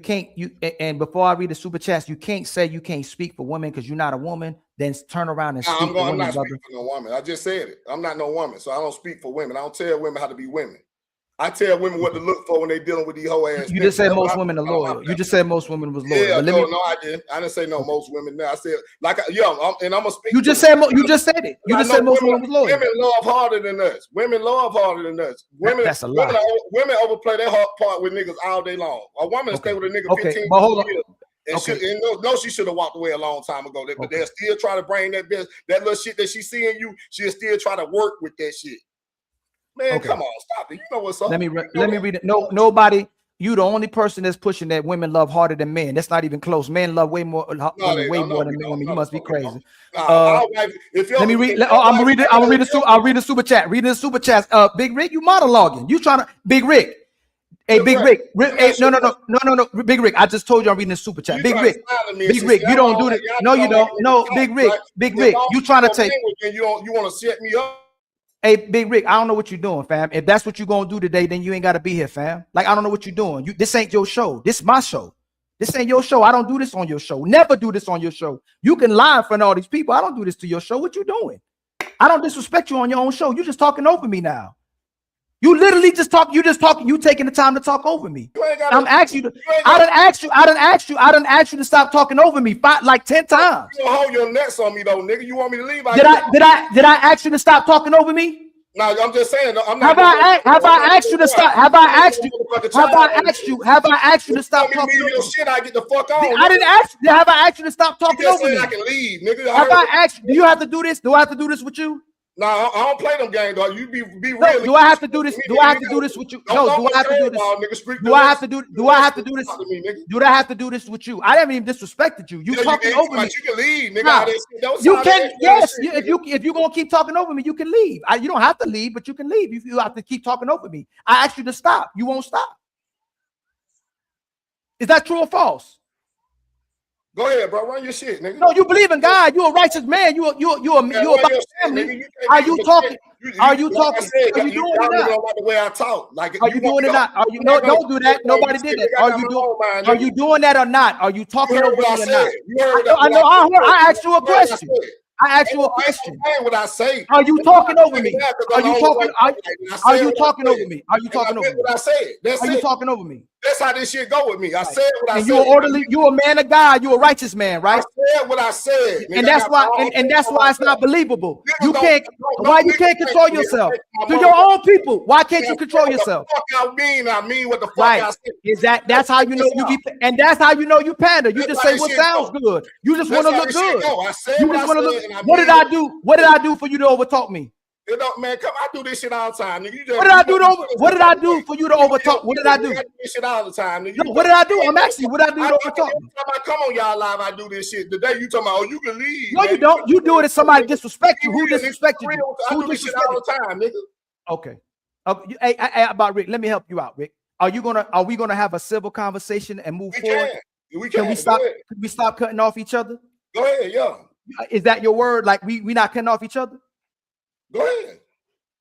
and before I read the super chats, you can't say you can't speak for women because you're not a woman. Then turn around and speak for women. I'm not speaking for no woman. I just said it. I'm not no woman, so I don't speak for women. I don't tell women how to be women. I tell women what to look for when they dealing with these whole ass. You just said most women are loyal. You just said most women was loyal. Yeah, no, I didn't. I didn't say no. Most women. No, I said and I'm gonna speak. You just said it. You just said most women was loyal. Women love harder than us. Women love harder than us. Women. That's a lie. Women overplay their part with niggas all day long. A woman stay with a nigga 15 years. But hold on. And she should have walked away a long time ago. But they'll still try to bring that little shit that she see in you. She'll still try to work with that shit. Man, come on, stop it. You know what's up. Let me read it. Nobody. You the only person that's pushing that women love harder than men. That's not even close. Men love way more than women. You must be crazy. Let me read. I'm gonna read it. I'll read the super chat. Read the super chats. Big Rick, you monologuing. You trying to Big Rick. Hey, Big Rick. Hey, no. Big Rick, I just told you I'm reading the super chat. Big Rick, you don't do that. No, you don't. No, Big Rick, you trying to take. You want to set me up? Hey, Big Rick, I don't know what you're doing, fam. If that's what you're gonna do today, then you ain't gotta be here, fam. Like, I don't know what you're doing. This ain't your show. This is my show. This ain't your show. I don't do this on your show. Never do this on your show. You can lie in front of all these people. I don't do this to your show. What you doing? I don't disrespect you on your own show. You just talking over me now. You literally just talk. You just talking. You taking the time to talk over me. I'm asking you. I done asked you to stop talking over me like 10 times. You don't hold your necks on me though, nigga. You want me to leave? Did I ask you to stop talking over me? No, I'm just saying. I'm not. Have I asked you to stop? Have I asked you to stop talking over me? Shit, I get the fuck on. I didn't ask. Have I asked you to stop talking over me? I can leave, nigga. Have I asked? Do you have to do this? Do I have to do this with you? No, I don't play them games, dog. You be real. No, do I have to do this? Do I have to do this with you? No, do I have to do this? Do I have to do? Do I have to do this? Do I have to do this with you? I haven't even disrespected you. You talking over me? You can leave, nigga. You can. Yes, if you're gonna keep talking over me, you can leave. You don't have to leave, but you can leave. You have to keep talking over me. I asked you to stop. You won't stop. Is that true or false? Go ahead, bro. Run your shit, nigga. No, you believe in God. You're a righteous man. You about family. Are you talking? Are you talking? Are you doing it now? The way I talk. Like, are you doing it not? Are you? No, don't do that. Nobody did it. Are you doing that or not? Are you talking over me or not? I know. I asked you a question. I asked you a question. What I say? Are you talking over me? Are you talking? Are you talking over me? Are you talking over me? What I said. Are you talking over me? That's how this shit go with me. I said what I said. And you're orderly. You're a man of God. You're a righteous man, right? I said what I said. And that's why. And that's why it's not believable. You can't. Why you can't control yourself? To your own people. Why can't you control yourself? I mean what the fuck I said. Is that's how you know you be? And that's how you know you pander. You just say what sounds good. You just want to look good. You just want to look. What did I do? What did I do for you to overtalk me? You know, man, come. I do this shit all the time, nigga. What did I do for you to overtalk? What did I do? I do this shit all the time, nigga. No, what did I do? I'm asking you, what did I do to overtalk? Every time I come on y'all live, I do this shit. The day you talking about, oh, you can leave. No, you don't. You do it if somebody disrespect you. Who disrespected you? I do this shit all the time, nigga. Okay. Hey, about Rick, let me help you out, Rick. Are we gonna have a civil conversation and move forward? Can we stop? Can we stop cutting off each other? Go ahead, yeah. Is that your word? Like we not cutting off each other? Go ahead.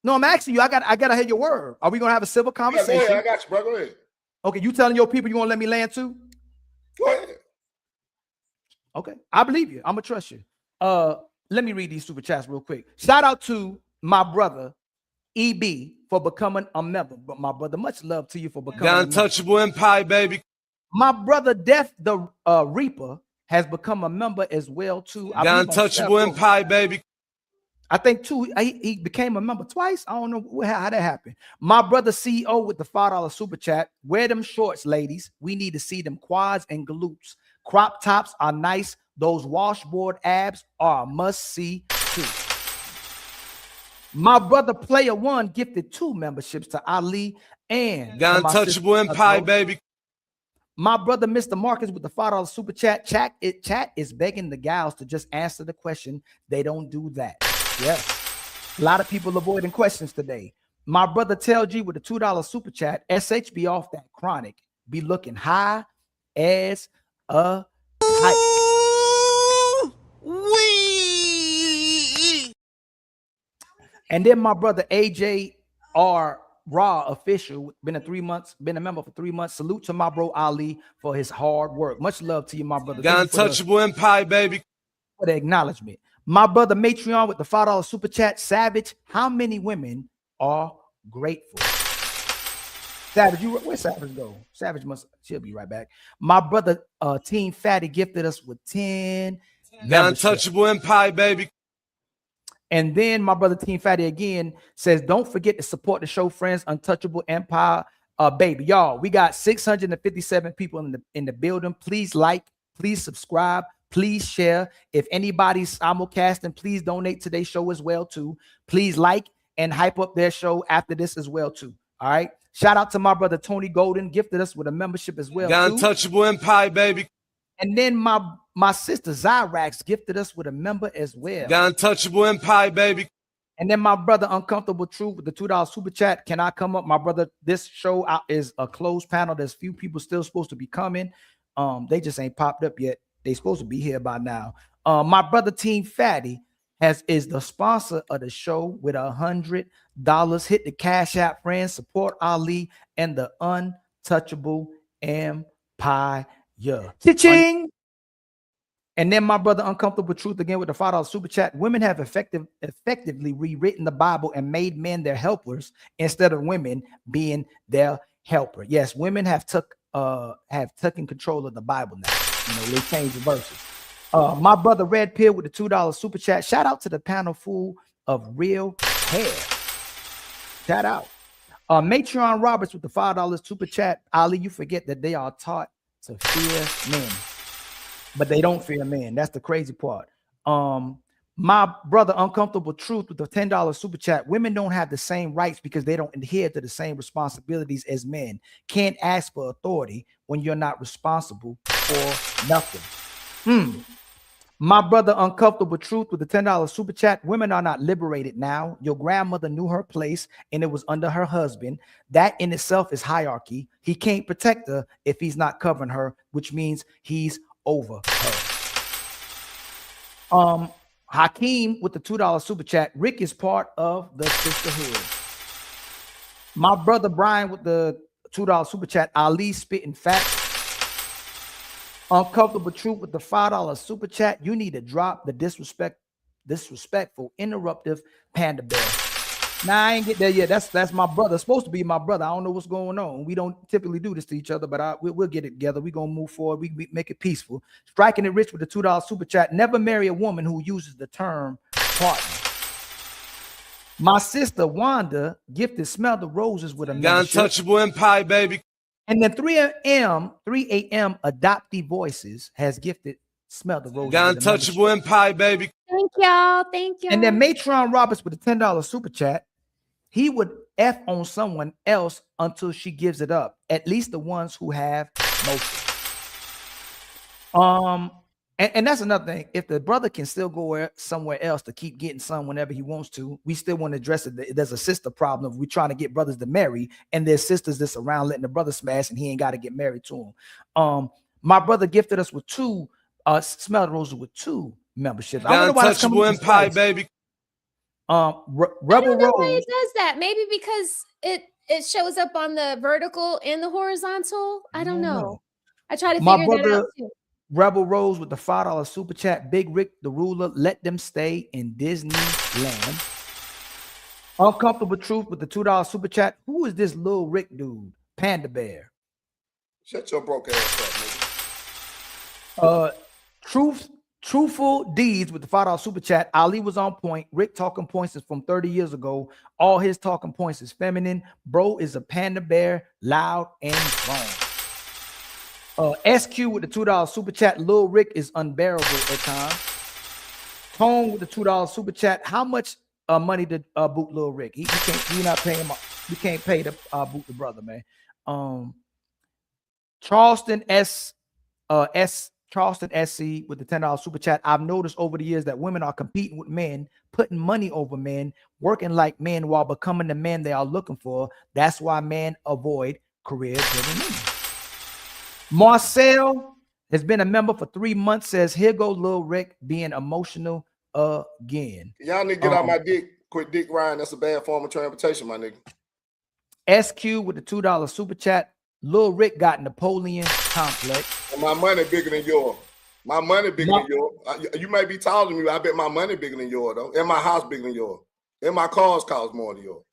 No, I'm asking you. I gotta hear your word. Are we gonna have a civil conversation? Yeah, go ahead. I got you, bro. Go ahead. Okay, you telling your people you gonna let me land too? Go ahead. Okay, I believe you. I'm gonna trust you. Let me read these super chats real quick. Shout out to my brother EB for becoming a member. But my brother, much love to you for becoming the Untouchable Empire, baby. My brother Death the Reaper has become a member as well too. The Untouchable Empire, baby. I think too, he became a member twice. I don't know how that happened. My brother CEO with the $5 super chat. Wear them shorts, ladies. We need to see them quads and glutes. Crop tops are nice. Those washboard abs are a must see too. My brother Player One gifted 2 memberships to Ali and the Untouchable Empire, baby. My brother Mr. Marcus with the $5 super chat. Chat is begging the gals to just answer the question. They don't do that. Yes. A lot of people avoiding questions today. My brother Tell G with the $2 super chat. SH be off that chronic. Be looking high as a kite. And then my brother AJ R Raw official, been a member for 3 months. Salute to my bro Ali for his hard work. Much love to you, my brother. The Untouchable Empire, baby. For the acknowledgement. My brother Matreon with the $5 super chat. Savage, how many women are grateful? Savage, where Savage go? Savage she'll be right back. My brother Team Fatty gifted us with 10. The Untouchable Empire, baby. And then my brother Team Fatty again says, don't forget to support the show, friends. Untouchable Empire, baby. Y'all, we got 657 people in the building. Please like, please subscribe, please share. If anybody's simulcasting, please donate to their show as well too. Please like and hype up their show after this as well too. All right. Shout out to my brother Tony Golden, gifted us with a membership as well. The Untouchable Empire, baby. And then my sister Zyrax gifted us with a member as well. The Untouchable Empire, baby. And then my brother Uncomfortable Truth with the $2 super chat. Can I come up? My brother, this show is a closed panel. There's few people still supposed to be coming. They just ain't popped up yet. They supposed to be here by now. My brother Team Fatty is the sponsor of the show with $100. Hit the Cash App, friends. Support Ali and the Untouchable Empire. Cha-ching! And then my brother Uncomfortable Truth again with the $5 super chat. Women have effectively rewritten the Bible and made men their helpers instead of women being their helper. Yes, women have taken control of the Bible now. You know, they changed the verses. My brother Red Pill with the $2 super chat. Shout out to the panel full of real hair. Shout out. Matron Roberts with the $5 super chat. Ali, you forget that they are taught to fear men, but they don't fear men. That's the crazy part. My brother Uncomfortable Truth with the $10 super chat. Women don't have the same rights because they don't adhere to the same responsibilities as men. Can't ask for authority when you're not responsible for nothing. My brother Uncomfortable Truth with the $10 super chat. Women are not liberated now. Your grandmother knew her place and it was under her husband. That in itself is hierarchy. He can't protect her if he's not covering her, which means he's over her. Hakeem with the $2 super chat. Rick is part of the sisterhood. My brother Brian with the $2 super chat. Ali spitting facts. Uncomfortable Truth with the $5 super chat. You need to drop the disrespectful, interruptive panda bear. Nah, I ain't get there yet. That's my brother. It's supposed to be my brother. I don't know what's going on. We don't typically do this to each other, but we'll get it together. We're going to move forward. We make it peaceful. Striking It Rich with the $2 super chat. Never marry a woman who uses the term partner. My sister Wanda gifted Smell the Roses with a membership. Untouchable Empire, baby. And then 3 a.m. Adoptee Voices has gifted Smell the Roses. Untouchable Empire, baby. Thank y'all. Thank y'all. And then Matron Roberts with a $10 super chat. He would F on someone else until she gives it up. At least the ones who have motion. And that's another thing. If the brother can still go somewhere else to keep getting some whenever he wants to, we still want to address it. There's a sister problem. We're trying to get brothers to marry, and there's sisters that's around letting the brother smash, and he ain't got to get married to him. My brother gifted us with two Smell the Roses with 2 memberships. I don't know why that's coming Empire, baby. Rebel Rose. Why it does that? Maybe because it shows up on the vertical and the horizontal. I don't know. I try to figure that out too. Rebel Rose with the $5 super chat. Big Rick the Ruler, let them stay in Disneyland. Uncomfortable Truth with the $2 super chat. Who is this little Rick dude? Panda Bear. Shut your broke ass up, nigga. Truthful Deeds with the $5 super chat. Ali was on point. Rick talking points is from 30 years ago. All his talking points is feminine. Bro is a panda bear, loud and wrong. SQ with the $2 super chat. Lil Rick is unbearable at times. Tone with the $2 super chat. How much money did boot Lil Rick? He can't. You're not paying him. You can't pay to boot the brother, man. Charleston Charleston SC with the $10 super chat. I've noticed over the years that women are competing with men, putting money over men, working like men while becoming the men they are looking for. That's why men avoid career-driven men. Marcel has been a member for 3 months, says, here go Lil Rick being emotional again. Y'all need to get out my dick. Quit dick riding. That's a bad form of transportation, my nigga. SQ with the $2 super chat. Lil Rick got Napoleon complex. And my money bigger than yours. My money bigger than yours. You might be taller than me, but I bet my money bigger than yours, though. And my house bigger than yours. And my cars cost more than yours.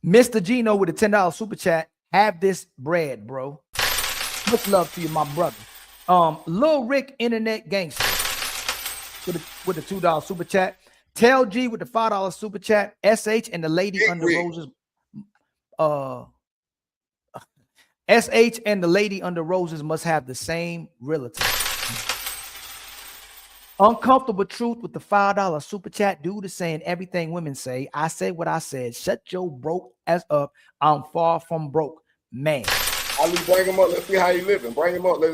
Mr. Gino with a $10 super chat. Have this bread, bro. Much love to you, my brother. Lil Rick, internet gangster, with the $2 super chat. Tell G with the $5 super chat. SH and the lady under roses. SH and the lady under roses must have the same realtor. Uncomfortable Truth with the $5 super chat. Dude is saying everything women say. I said what I said. Shut your broke ass up. I'm far from broke, man. Ali, bring him up. Let's see how you living. Bring him up. Let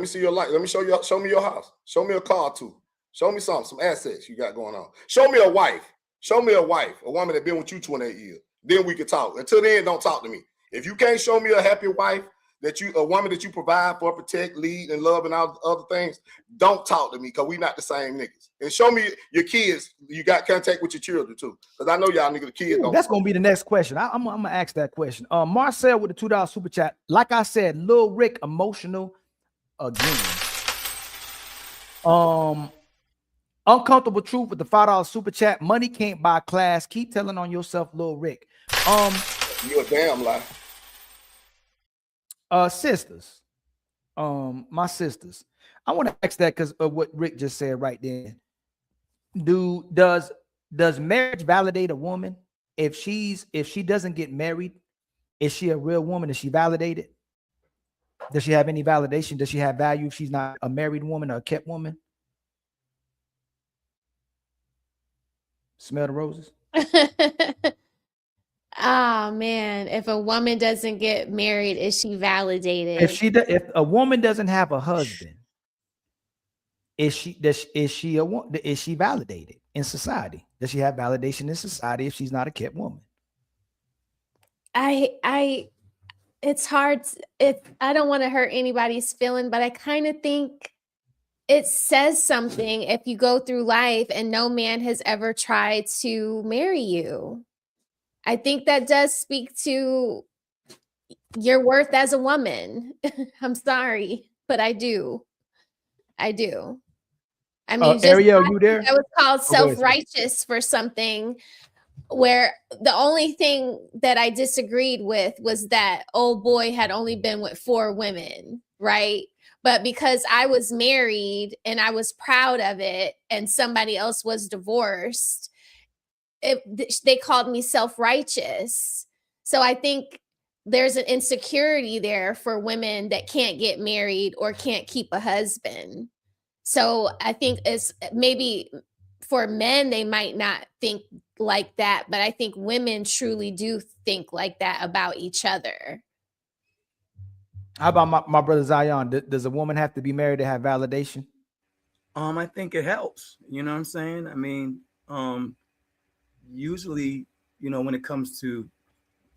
me see your life. Let me show you. Show me your house. Show me a car too. Show me some assets you got going on. Show me a wife. Show me a wife, a woman that been with you 28 years. Then we can talk. Until then, don't talk to me. If you can't show me a happy wife a woman that you provide for, protect, lead, and love, and all the other things, don't talk to me because we not the same niggas. And show me your kids. You got contact with your children too, because I know y'all niggas kids. Ooh, that's gonna be the next question. I'm gonna ask that question. Marcel with the $2 super chat. Like I said, Lil Rick emotional again. Uncomfortable truth with the $5 super chat. Money can't buy class. Keep telling on yourself, Lil Rick. You a damn lie. Sisters, my sisters, I want to ask that because of what Rick just said right there. Does marriage validate a woman? If she doesn't get married, is she a real woman? Is she validated? Does she have any validation? Does she have value if she's not a married woman or a kept woman? Smell the roses. Oh man, if a woman doesn't get married, is she validated? If a woman doesn't have a husband, is she validated in society? Does she have validation in society if she's not a kept woman? It's hard. I don't want to hurt anybody's feeling, but I kind of think it says something if you go through life and no man has ever tried to marry you. I think that does speak to your worth as a woman. I'm sorry, but I do. I mean, Ariel, you there? I was called self-righteous for something where the only thing that I disagreed with was that old boy had only been with 4 women, right? But because I was married and I was proud of it and somebody else was divorced, they called me self-righteous. So I think there's an insecurity there for women that can't get married or can't keep a husband. So I think it's maybe for men, they might not think like that, but I think women truly do think like that about each other. How about my brother Zion? Does a woman have to be married to have validation? I think it helps. You know what I'm saying? I mean, usually, when it comes to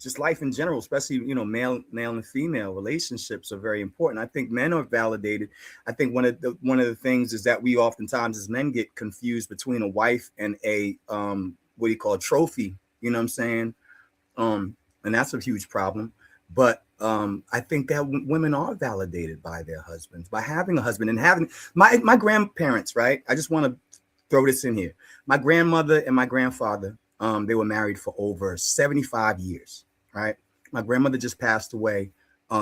just life in general, especially, male and female relationships are very important. I think men are validated. I think one of the things is that we oftentimes as men get confused between a wife and a what do you call a trophy? You know what I'm saying? And that's a huge problem. But I think that women are validated by their husbands, by having a husband and having my grandparents, right? I just want to throw this in here. My grandmother and my grandfather, they were married for over 75 years, right? My grandmother just passed away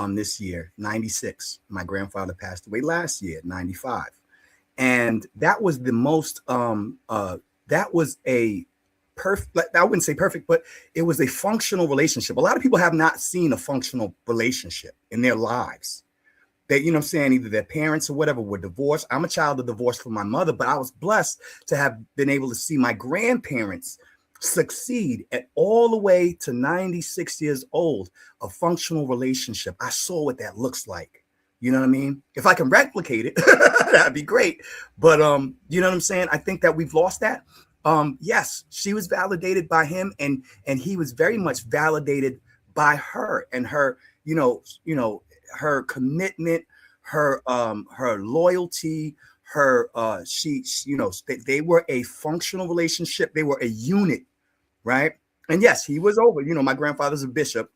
this year, 96. My grandfather passed away last year, 95. And that was the most, that was a perfect, I wouldn't say perfect, but it was a functional relationship. A lot of people have not seen a functional relationship in their lives. They, you know what I'm saying, either their parents or whatever were divorced. I'm a child of divorce from my mother, but I was blessed to have been able to see my grandparents succeed at all the way to 96 years old, a functional relationship. I saw what that looks like. You know what I mean? If I can replicate it, that'd be great. But you know what I'm saying? I think that we've lost that. Yes, she was validated by him, and he was very much validated by her and her, her commitment, her loyalty, her they were a functional relationship. They were a unit, right? And yes, he was over. My grandfather's a bishop.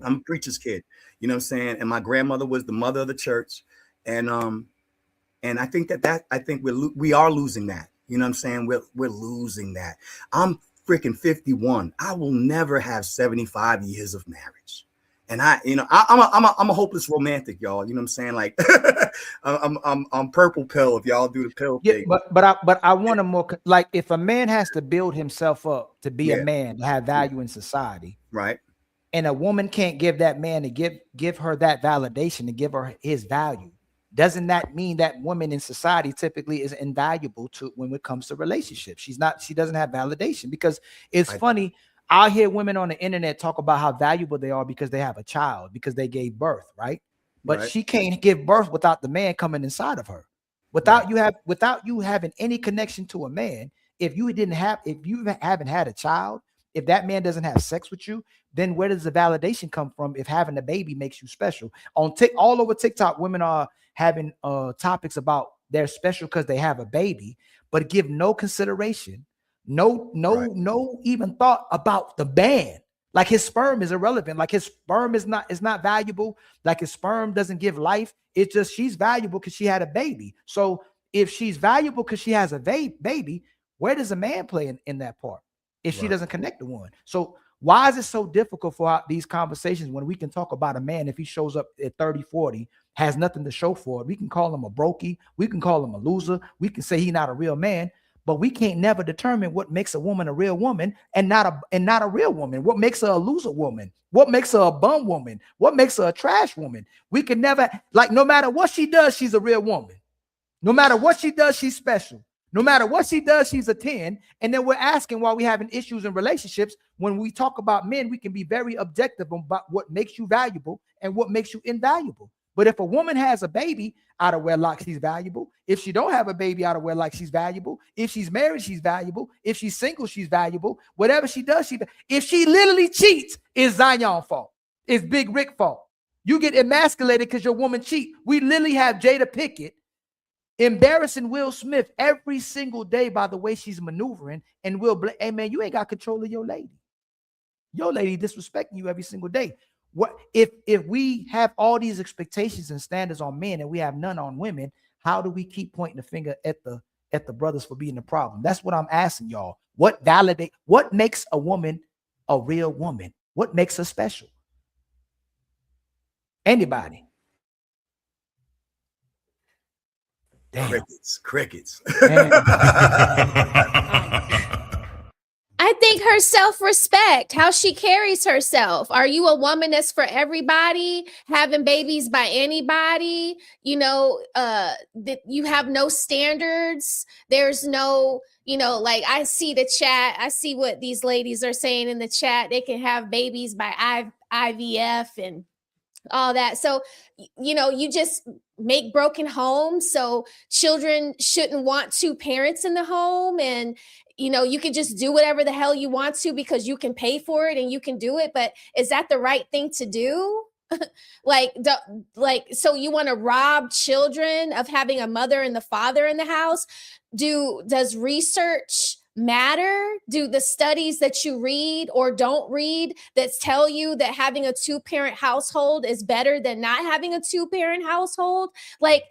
I'm a preacher's kid, you know what I'm saying? And my grandmother was the mother of the church. And I think I think we are losing that. You know what I'm saying? We're losing that. I'm freaking 51. I will never have 75 years of marriage. And I'm a hopeless romantic, y'all. You know what I'm saying? Like I'm purple pill if y'all do the pill thing. But I want to more like if a man has to build himself up to be a man, to have value in society, right? And a woman can't give that man to give her that validation, to give her his value. Doesn't that mean that woman in society typically is invaluable to when it comes to relationships? She doesn't have validation because it's funny. I hear women on the internet talk about how valuable they are because they have a child, because they gave birth, right? But she can't give birth without the man coming inside of her. Without you having any connection to a man, if you haven't had a child, if that man doesn't have sex with you, then where does the validation come from if having a baby makes you special? All over TikTok, women are having topics about they're special because they have a baby, but give no consideration, no even thought about the man. Like his sperm is irrelevant. Like his sperm is not valuable. Like his sperm doesn't give life. It's just she's valuable because she had a baby. So if she's valuable because she has a baby, where does a man play in that part if she doesn't connect to one? So why is it so difficult for these conversations when we can talk about a man if he shows up at 30, 40, has nothing to show for it? We can call him a brokey. We can call him a loser. We can say he's not a real man. But we can't never determine what makes a woman a real woman and not a real woman. What makes her a loser woman? What makes her a bum woman? What makes her a trash woman? We can never, like, no matter what she does, she's a real woman. No matter what she does, she's special. No matter what she does, she's a 10. And then we're asking why we having issues in relationships. When we talk about men, we can be very objective about what makes you valuable and what makes you invaluable. But if a woman has a baby out of wedlock, she's valuable. If she don't have a baby out of wedlock, she's valuable. If she's married, she's valuable. If she's single, she's valuable. Whatever she does, if she literally cheats, it's Zion's fault. It's Big Rick's fault. You get emasculated because your woman cheat. We literally have Jada Pinkett embarrassing Will Smith every single day by the way she's maneuvering, and hey man, you ain't got control of your lady. Your lady disrespecting you every single day. What if we have all these expectations and standards on men and we have none on women? How do we keep pointing the finger at the brothers for being the problem? That's what I'm asking y'all. What makes a woman a real woman? What makes her special? Anybody? Damn. Crickets. I think her self-respect, how she carries herself. Are you a woman that's for everybody, having babies by anybody? That you have no standards. There's no, like I see the chat. I see what these ladies are saying in the chat. They can have babies by IVF and all that. So, you just make broken homes. So children shouldn't want two parents in the home. And, you can just do whatever the hell you want to because you can pay for it and you can do it. But is that the right thing to do? So you want to rob children of having a mother and the father in the house? Does research matter? Do the studies that you read or don't read that tell you that having a two-parent household is better than not having a two-parent household? Like,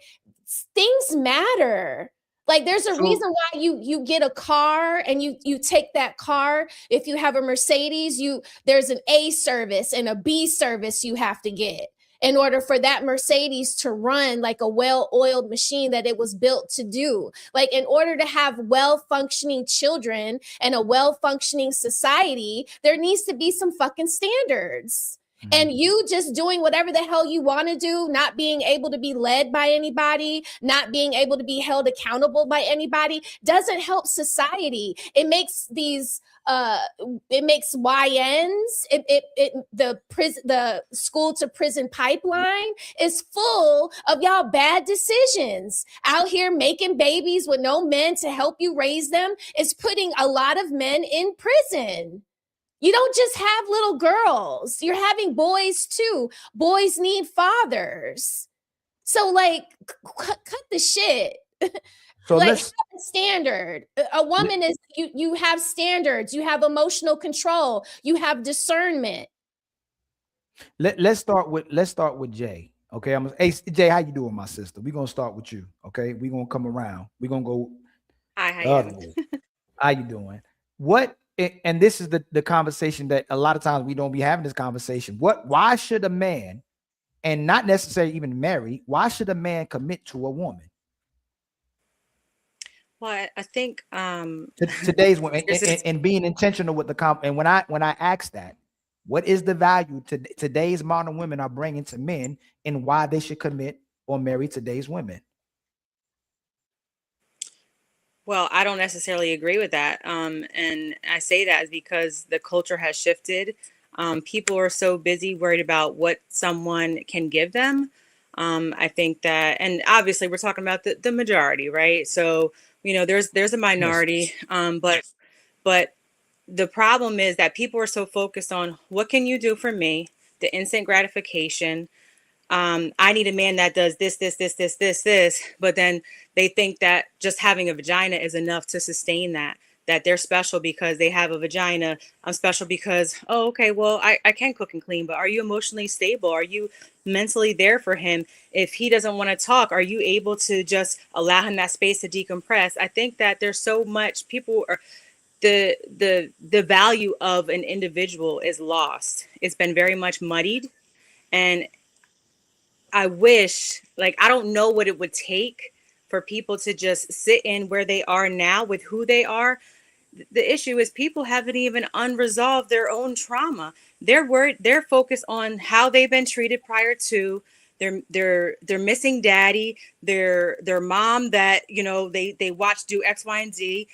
things matter. Like, there's a reason why you get a car and you take that car. If you have a Mercedes, there's an A service and a B service you have to get in order for that Mercedes to run like a well-oiled machine that it was built to do. Like, in order to have well-functioning children and a well-functioning society, there needs to be some fucking standards. And you just doing whatever the hell you want to do, not being able to be led by anybody, not being able to be held accountable by anybody, doesn't help society. It makes these it makes YNs, the school to prison pipeline is full of y'all bad decisions out here making babies with no men to help you raise them. Is putting a lot of men in prison. You don't just have little girls. You're having boys too. Boys need fathers. So, like, cut the shit. So like, let's have a standard. A woman is you have standards. You have emotional control. You have discernment. let's start with Jay. Okay, hey Jay, how you doing, my sister? We're gonna start with you. Okay, we're gonna come around. We're gonna go. Hi, how you? How you doing? And this is the conversation that a lot of times we don't be having this conversation. Why should a man, and not necessarily even marry, why should a man commit to a woman? Well, I think Today's women and being intentional with the and when I ask that, what is the value to today's modern women are bringing to men, and why they should commit or marry today's women? Well, I don't necessarily agree with that. And I say that is because the culture has shifted. People are so busy worried about what someone can give them. I think that, and obviously we're talking about the majority, right? So, there's a minority, but the problem is that people are so focused on what can you do for me, the instant gratification. I need a man that does this, but then they think that just having a vagina is enough to sustain that they're special because they have a vagina. I'm special because, oh, okay, well, I can cook and clean, but are you emotionally stable? Are you mentally there for him? If he doesn't want to talk, are you able to just allow him that space to decompress? I think that there's so much people are the value of an individual is lost. It's been very much muddied, and I wish, like, I don't know what it would take for people to just sit in where they are now with who they are. The issue is people haven't even unresolved their own trauma. They're focused on how they've been treated prior to. They're missing daddy, their mom that, you know, they watch do X, Y, and Z,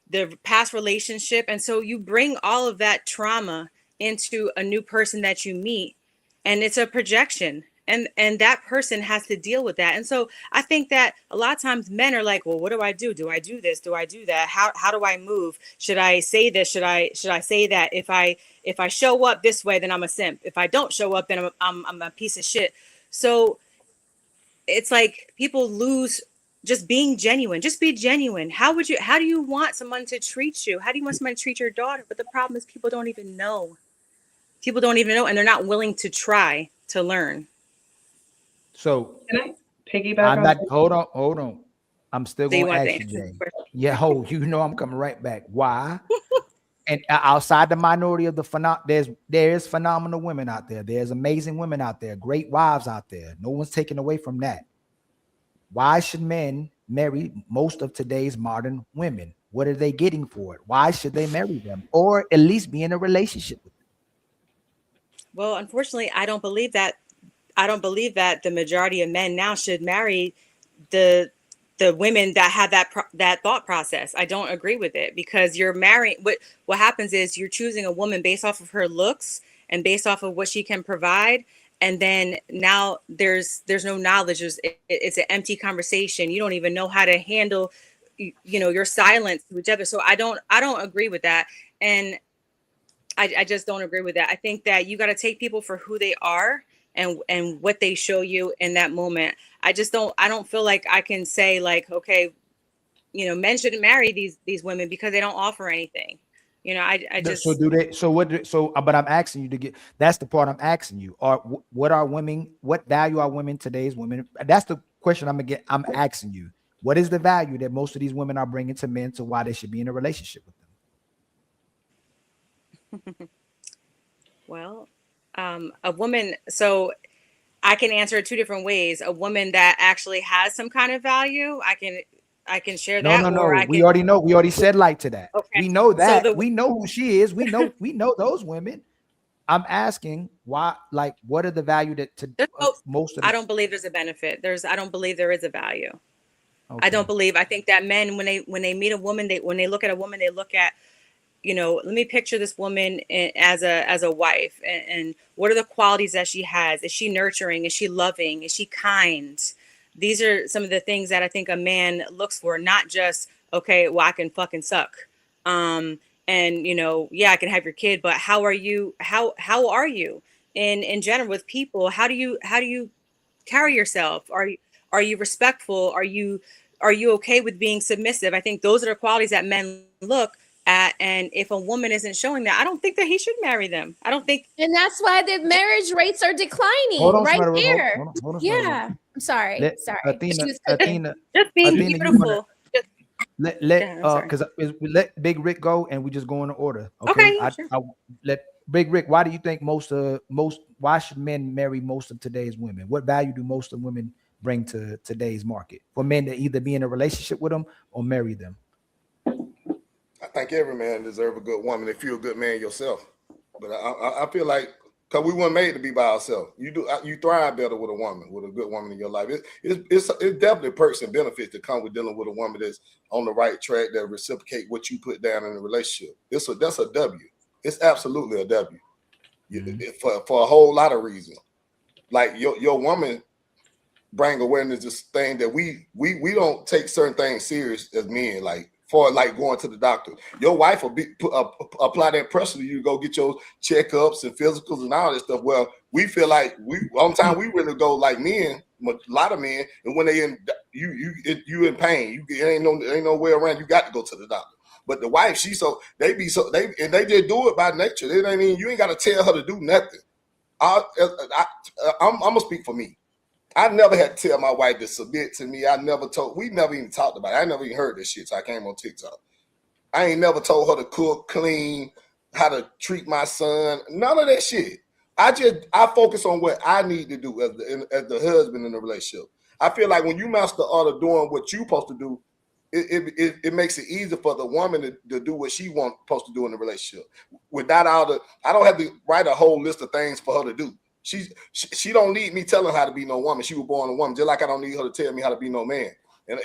their past relationship. And so you bring all of that trauma into a new person that you meet, and it's a projection, and that person has to deal with that. And so I think that a lot of times men are like, well, what do I do? Do I do this? Do I do that? How do I move? Should I say this? Should I say that? If I show up this way, then I'm a simp. If I don't show up, then I'm a piece of shit. So it's like people lose just being genuine. Just be genuine. How do you want someone to treat you? How do you want someone to treat your daughter? But the problem is people don't even know. People don't even know, and they're not willing to try to learn. So can I piggyback I'm on not. that? Hold on. I'm still So you going to want to ask you, answer Jay. the question? Yeah, you know I'm coming right back. Why? And outside the minority of the there's phenomenal women out there. There's amazing women out there, great wives out there. No one's taking away from that. Why should men marry most of today's modern women? What are they getting for it? Why should they marry them, or at least be in a relationship with them? Well, unfortunately, I don't believe that. I don't believe that the majority of men now should marry the women that have that thought process. I don't agree with it, because you're marrying. What happens is you're choosing a woman based off of her looks and based off of what she can provide, and then now there's no knowledge. It's an empty conversation. You don't even know how to handle, you know, your silence to each other. So I don't agree with that, and I just don't agree with that. I think that you got to take people for who they are and what they show you in that moment. I don't feel like I can say, like, okay, you know, men shouldn't marry these women because they don't offer anything. You know, I just. So do they? So what? So, but I'm asking you to get. That's the part I'm asking you. What are women? What value are women, today's women? That's the question I'm asking you. What is the value that most of these women are bringing to men, to why they should be in a relationship with them? Well, a woman. So I can answer it two different ways. A woman that actually has some kind of value, I can share that. No. Or I We can. already know. We already said like to that. Okay. We know that. So We know who she is. We know those women. I'm asking why. Like, what are the value that to most of? I don't believe there's a benefit. I don't believe there is a value. Okay. I think that men, when they meet a woman, when they look at a woman, they look at, you know, let me picture this woman as a wife, and what are the qualities that she has? Is she nurturing? Is she loving? Is she kind? These are some of the things that I think a man looks for, not just, okay, well, I can fucking suck. And you know, yeah, I can have your kid, but how are you? How are you in general with people? How do you carry yourself? Are you respectful? Are you okay with being submissive? I think those are the qualities that men look at, and if a woman isn't showing that, I don't think that he should marry them. I don't think. And that's why the marriage rates are declining. Hold on, right Smarter, there. hold on, Yeah. I'm sorry. Sorry. Athena, just being Athena, beautiful. Because we let Big Rick go, and we just go in order. Okay. Sure. I let Big Rick. Why do you think why should men marry most of today's women? What value do most of women bring to today's market for men to either be in a relationship with them or marry them? I think every man deserves a good woman if you're a good man yourself. But I feel like, because we weren't made to be by ourselves. You thrive better with a woman, with a good woman in your life. It's definitely perks and benefits that come with dealing with a woman that's on the right track, that reciprocate what you put down in a relationship. That's a W. It's absolutely a W. For a whole lot of reasons. Like your woman bring awareness to this thing that we don't take certain things serious as men, like for like going to the doctor. Your wife will apply that pressure to you to go get your checkups and physicals and all that stuff. Well, we feel like sometimes we really go like men, a lot of men, and when they in you in pain, you ain't no way around. You got to go to the doctor. But the wife, they just do it by nature. They ain't even, you ain't got to tell her to do nothing. I'm gonna speak for me. I never had to tell my wife to submit to me. We never even talked about it. I never even heard this shit. So I came on TikTok. I ain't never told her to cook, clean, how to treat my son. None of that shit. I focus on what I need to do as the husband in the relationship. I feel like when you master the art of doing what you're supposed to do, it makes it easier for the woman to do what she supposed to do in the relationship. Without I don't have to write a whole list of things for her to do. She don't need me telling her how to be no woman. She was born a woman, just like I don't need her to tell me how to be no man. And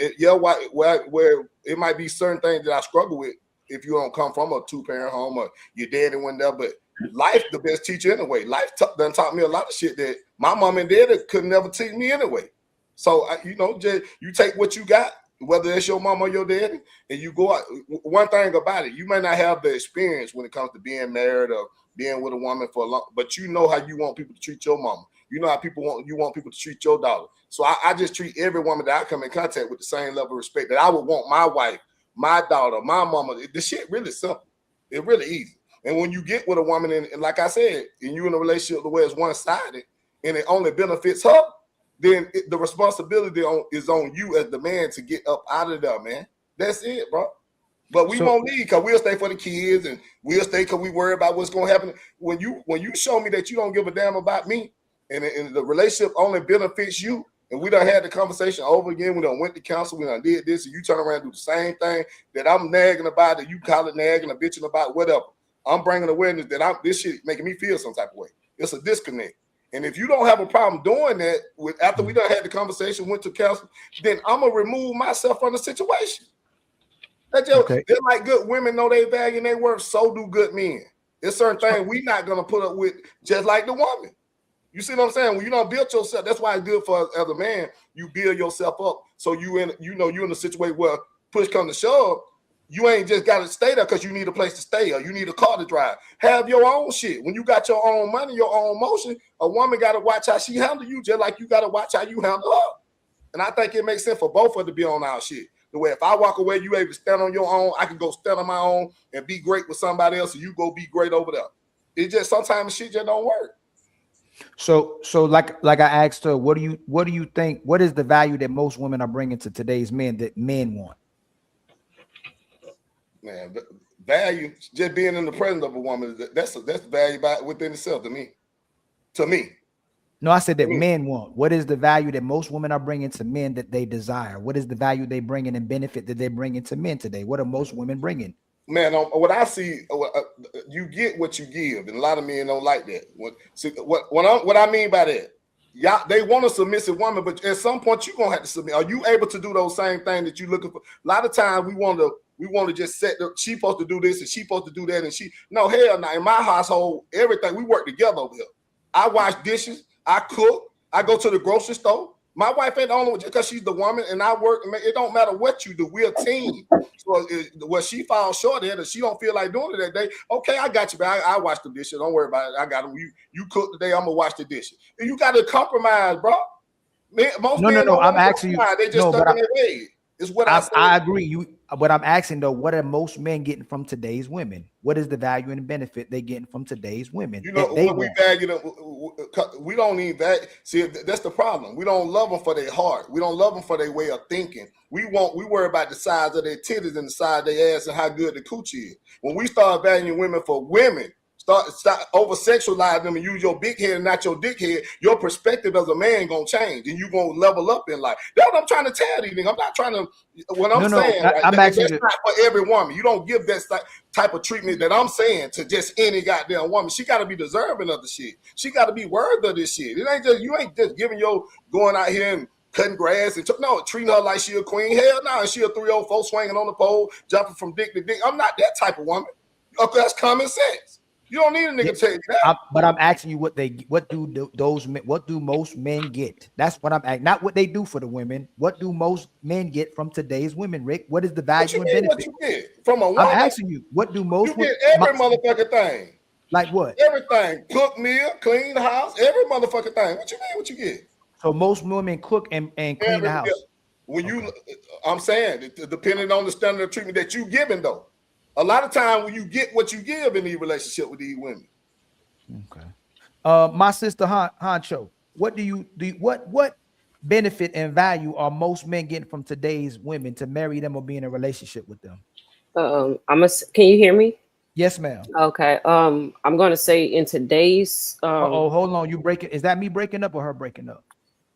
where it might be certain things that I struggle with if you don't come from a 2-parent home or your daddy went there, but life the best teacher anyway. Life done taught me a lot of shit that my mom and dad could never teach me anyway. So you take what you got, whether it's your mom or your daddy, and you go out. One thing about it, you may not have the experience when it comes to being married or being with a woman for a long, but you know how you want people to treat your mama. You know how you want people to treat your daughter. So I just treat every woman that I come in contact with the same level of respect that I would want my wife, my daughter, my mama. The shit really simple. It's really easy. And when you get with a woman, and like I said, and you in a relationship the way it's one-sided, and it only benefits her, then the responsibility is on you as the man to get up out of there, man. That's it, bro. But we won't leave because we'll stay for the kids, and we'll stay because we worry about what's going to happen. When you show me that you don't give a damn about me, and the relationship only benefits you, and we done had the conversation over again, we done went to counsel, we done did this, and you turn around and do the same thing that I'm nagging about, that you call it nagging or bitching about, whatever. I'm bringing awareness that this shit making me feel some type of way. It's a disconnect. And if you don't have a problem doing that after we done had the conversation, went to counsel, then I'm going to remove myself from the situation. Just like good women know they value and they worth, so do good men. There's certain things we not going to put up with just like the woman. You see what I'm saying? When you don't build yourself, that's why it's good for as a man, you build yourself up. So you're in a situation where push comes to shove, you ain't just got to stay there because you need a place to stay or you need a car to drive. Have your own shit. When you got your own money, your own motion, a woman got to watch how she handle you just like you got to watch how you handle her. And I think it makes sense for both of us to be on our shit. The way if I walk away, you able to stand on your own, I can go stand on my own and be great with somebody else, and you go be great over there. It just sometimes shit just don't work. So like I asked her, what do you think? What is the value that most women are bringing to today's men that men want? Man, value, just being in the presence of a woman, that's value within itself to me. To me. No, I said that men want. What is the value that most women are bringing to men that they desire? What is the value they bringing and benefit that they're bringing to men today? What are most women bringing? Man, what I see, you get what you give, and a lot of men don't like that. What I mean by that, they want a submissive woman, but at some point you're gonna have to submit. Are you able to do those same things that you're looking for? A lot of times we want to just set she supposed to do this and she supposed to do that, and no, hell no. In my household, everything we work together over here. I wash dishes, I cook, I go to the grocery store. My wife ain't the only one just because she's the woman and I work. It don't matter what you do. We're a team. So what she falls short at, if she don't feel like doing it that day, okay, I got you, but I wash the dishes. Don't worry about it. I got them. You cook today, I'm gonna wash the dishes. And you got to compromise, bro. No. I'm asking you. They just stuck in their way. It's what I agree. But I'm asking though, what are most men getting from today's women? What is the value and benefit they getting from today's women? You know, when we value them, we don't need that. See, that's the problem. We don't love them for their heart. We don't love them for their way of thinking. We worry about the size of their titties and the size of their ass and how good the coochie is. When we start valuing women for women, start over sexualize them and use your big head and not your dick head, your perspective as a man gonna change and you gonna level up in life. That's what I'm trying to tell you. I'm not trying to. What I'm saying, that's not for every woman. You don't give that type of treatment that I'm saying to just any goddamn woman. She got to be deserving of the shit. She got to be worthy of this shit. It ain't just you ain't just giving going out here and cutting grass and treating her like she a queen. Hell no, she a 304 swinging on the pole, jumping from dick to dick. I'm not that type of woman. Okay, that's common sense. You don't need a nigga to tell you that. But I'm asking you what do most men get? That's what I'm asking. Not what they do for the women. What do most men get from today's women, Rick? What is the value and benefit? What you get from a woman? I'm asking you, what do most you get every motherfucking thing. Like what? Everything. Cook meal, clean the house, every motherfucking thing. What you mean what you get? So most women cook and clean the house. When I'm saying, depending on the standard of treatment that you giving though. A lot of time when you get what you give in these relationship with these women. Okay. My sister Honcho, what do you what benefit and value are most men getting from today's women to marry them or be in a relationship with them? Can you hear me? Yes, ma'am. Okay. I'm gonna say in today's hold on. You breaking? Is that me breaking up or her breaking up?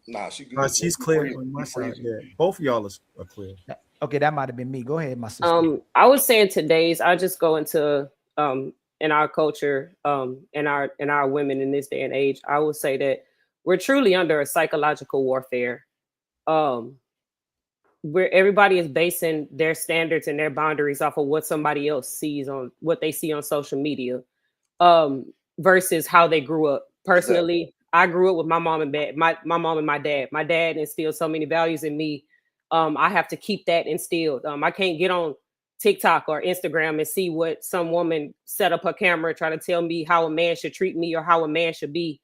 Nah, she's clear on my side. Yeah, both of y'all are clear. Okay, that might have been me. Go ahead, my sister. I was saying today's. I just go into in our culture, in our women in this day and age. I would say that we're truly under a psychological warfare. Where everybody is basing their standards and their boundaries off of what somebody else sees on what they see on social media, versus how they grew up. Personally, exactly. I grew up with my mom and dad, my mom and my dad. My dad instilled so many values in me. I have to keep that instilled. I can't get on TikTok or Instagram and see what some woman set up her camera trying to tell me how a man should treat me or how a man should be,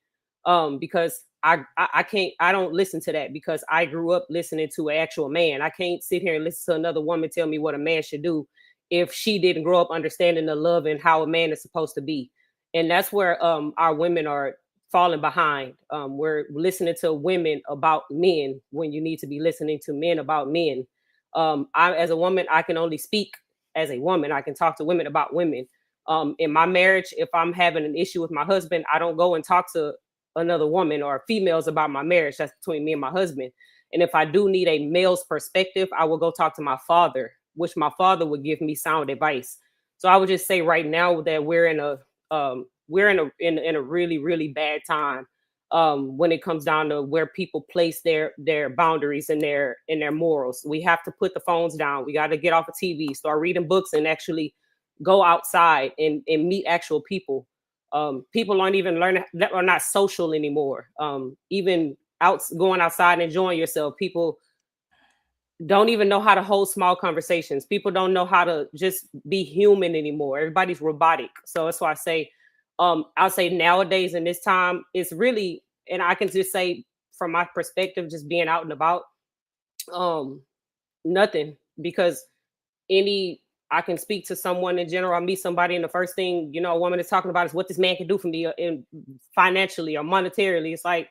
because I can't. I don't listen to that because I grew up listening to an actual man. I can't sit here and listen to another woman tell me what a man should do if she didn't grow up understanding the love and how a man is supposed to be. And that's where our women are falling behind. We're listening to women about men when you need to be listening to men about men. As a woman, I can only speak as a woman. I can talk to women about women. In my marriage, if I'm having an issue with my husband, I don't go and talk to another woman or females about my marriage. That's between me and my husband. And if I do need a male's perspective, I will go talk to my father, which my father would give me sound advice. So I would just say right now that we're in a really, really bad time when it comes down to where people place their boundaries and their morals. We have to put the phones down. We got to get off of TV, start reading books, and actually go outside and meet actual people. People aren't even learning, that are not social anymore. Even going outside and enjoying yourself, people don't even know how to hold small conversations. People don't know how to just be human anymore. Everybody's robotic. So that's why I say, I'll say nowadays in this time, it's really, and I can just say from my perspective, just being out and about, nothing, because I can speak to someone in general. I meet somebody, and the first thing, a woman is talking about is what this man can do for me financially or monetarily. It's like,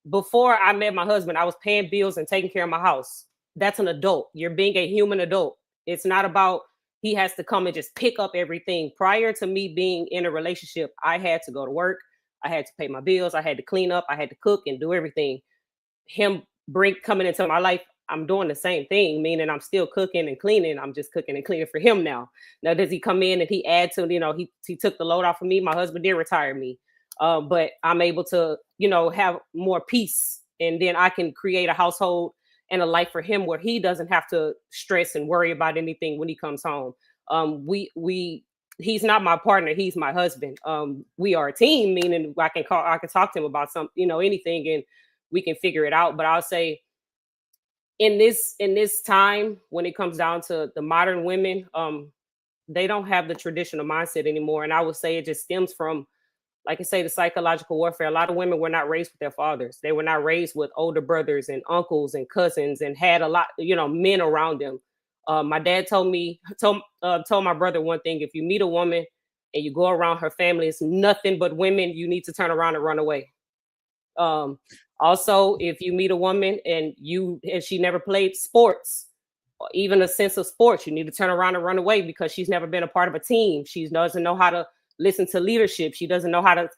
before I met my husband, I was paying bills and taking care of my house. That's an adult. You're being a human adult. It's not about he has to come and just pick up everything. Prior to me being in a relationship, I had to go to work. I had to pay my bills. I had to clean up. I had to cook and do everything. Him coming into my life, I'm doing the same thing, meaning I'm still cooking and cleaning. I'm just cooking and cleaning for him now. Now, does he come in and he add to, he took the load off of me. My husband did retire me. But I'm able to, have more peace, and then I can create a household and a life for him where he doesn't have to stress and worry about anything when he comes home. He's not my partner. He's my husband. We are a team, meaning I can talk to him about anything, and we can figure it out. But I'll say in this time, when it comes down to the modern women, they don't have the traditional mindset anymore. And I would say it just stems from, like I say, the psychological warfare. A lot of women were not raised with their fathers. They were not raised with older brothers and uncles and cousins, and had a lot, men around them. My dad told my brother one thing: if you meet a woman and you go around her family, it's nothing but women, you need to turn around and run away. Also, if you meet a woman and she never played sports, or even a sense of sports, you need to turn around and run away, because she's never been a part of a team. She doesn't know how to listen to leadership. She doesn't know how to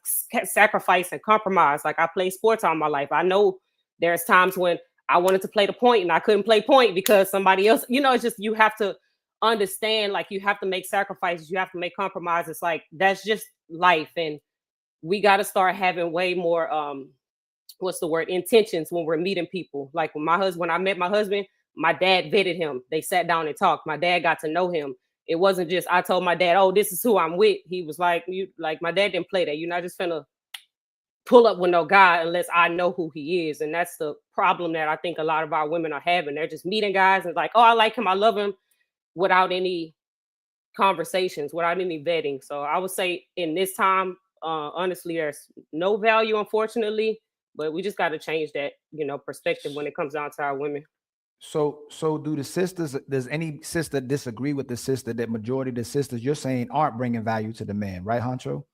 sacrifice and compromise. Like, I played sports all my life. I know there's times when I wanted to play the point and I couldn't play point because somebody else, it's just, you have to understand, like, you have to make sacrifices. You have to make compromises. Like, that's just life. And we got to start having way more, intentions when we're meeting people. Like, when I met my husband, my dad vetted him. They sat down and talked. My dad got to know him. It wasn't just I told my dad, oh, this is who I'm with. He was like, my dad didn't play that. You're not just finna pull up with no guy unless I know who he is. And that's the problem that I think a lot of our women are having. They're just meeting guys and like, oh, I like him, I love him, without any conversations, without any vetting. So I would say in this time, honestly, there's no value, unfortunately, but we just got to change that, perspective when it comes down to our women. So do the sisters, does any sister disagree with the sister that majority of the sisters you're saying aren't bringing value to the man, right, Honcho?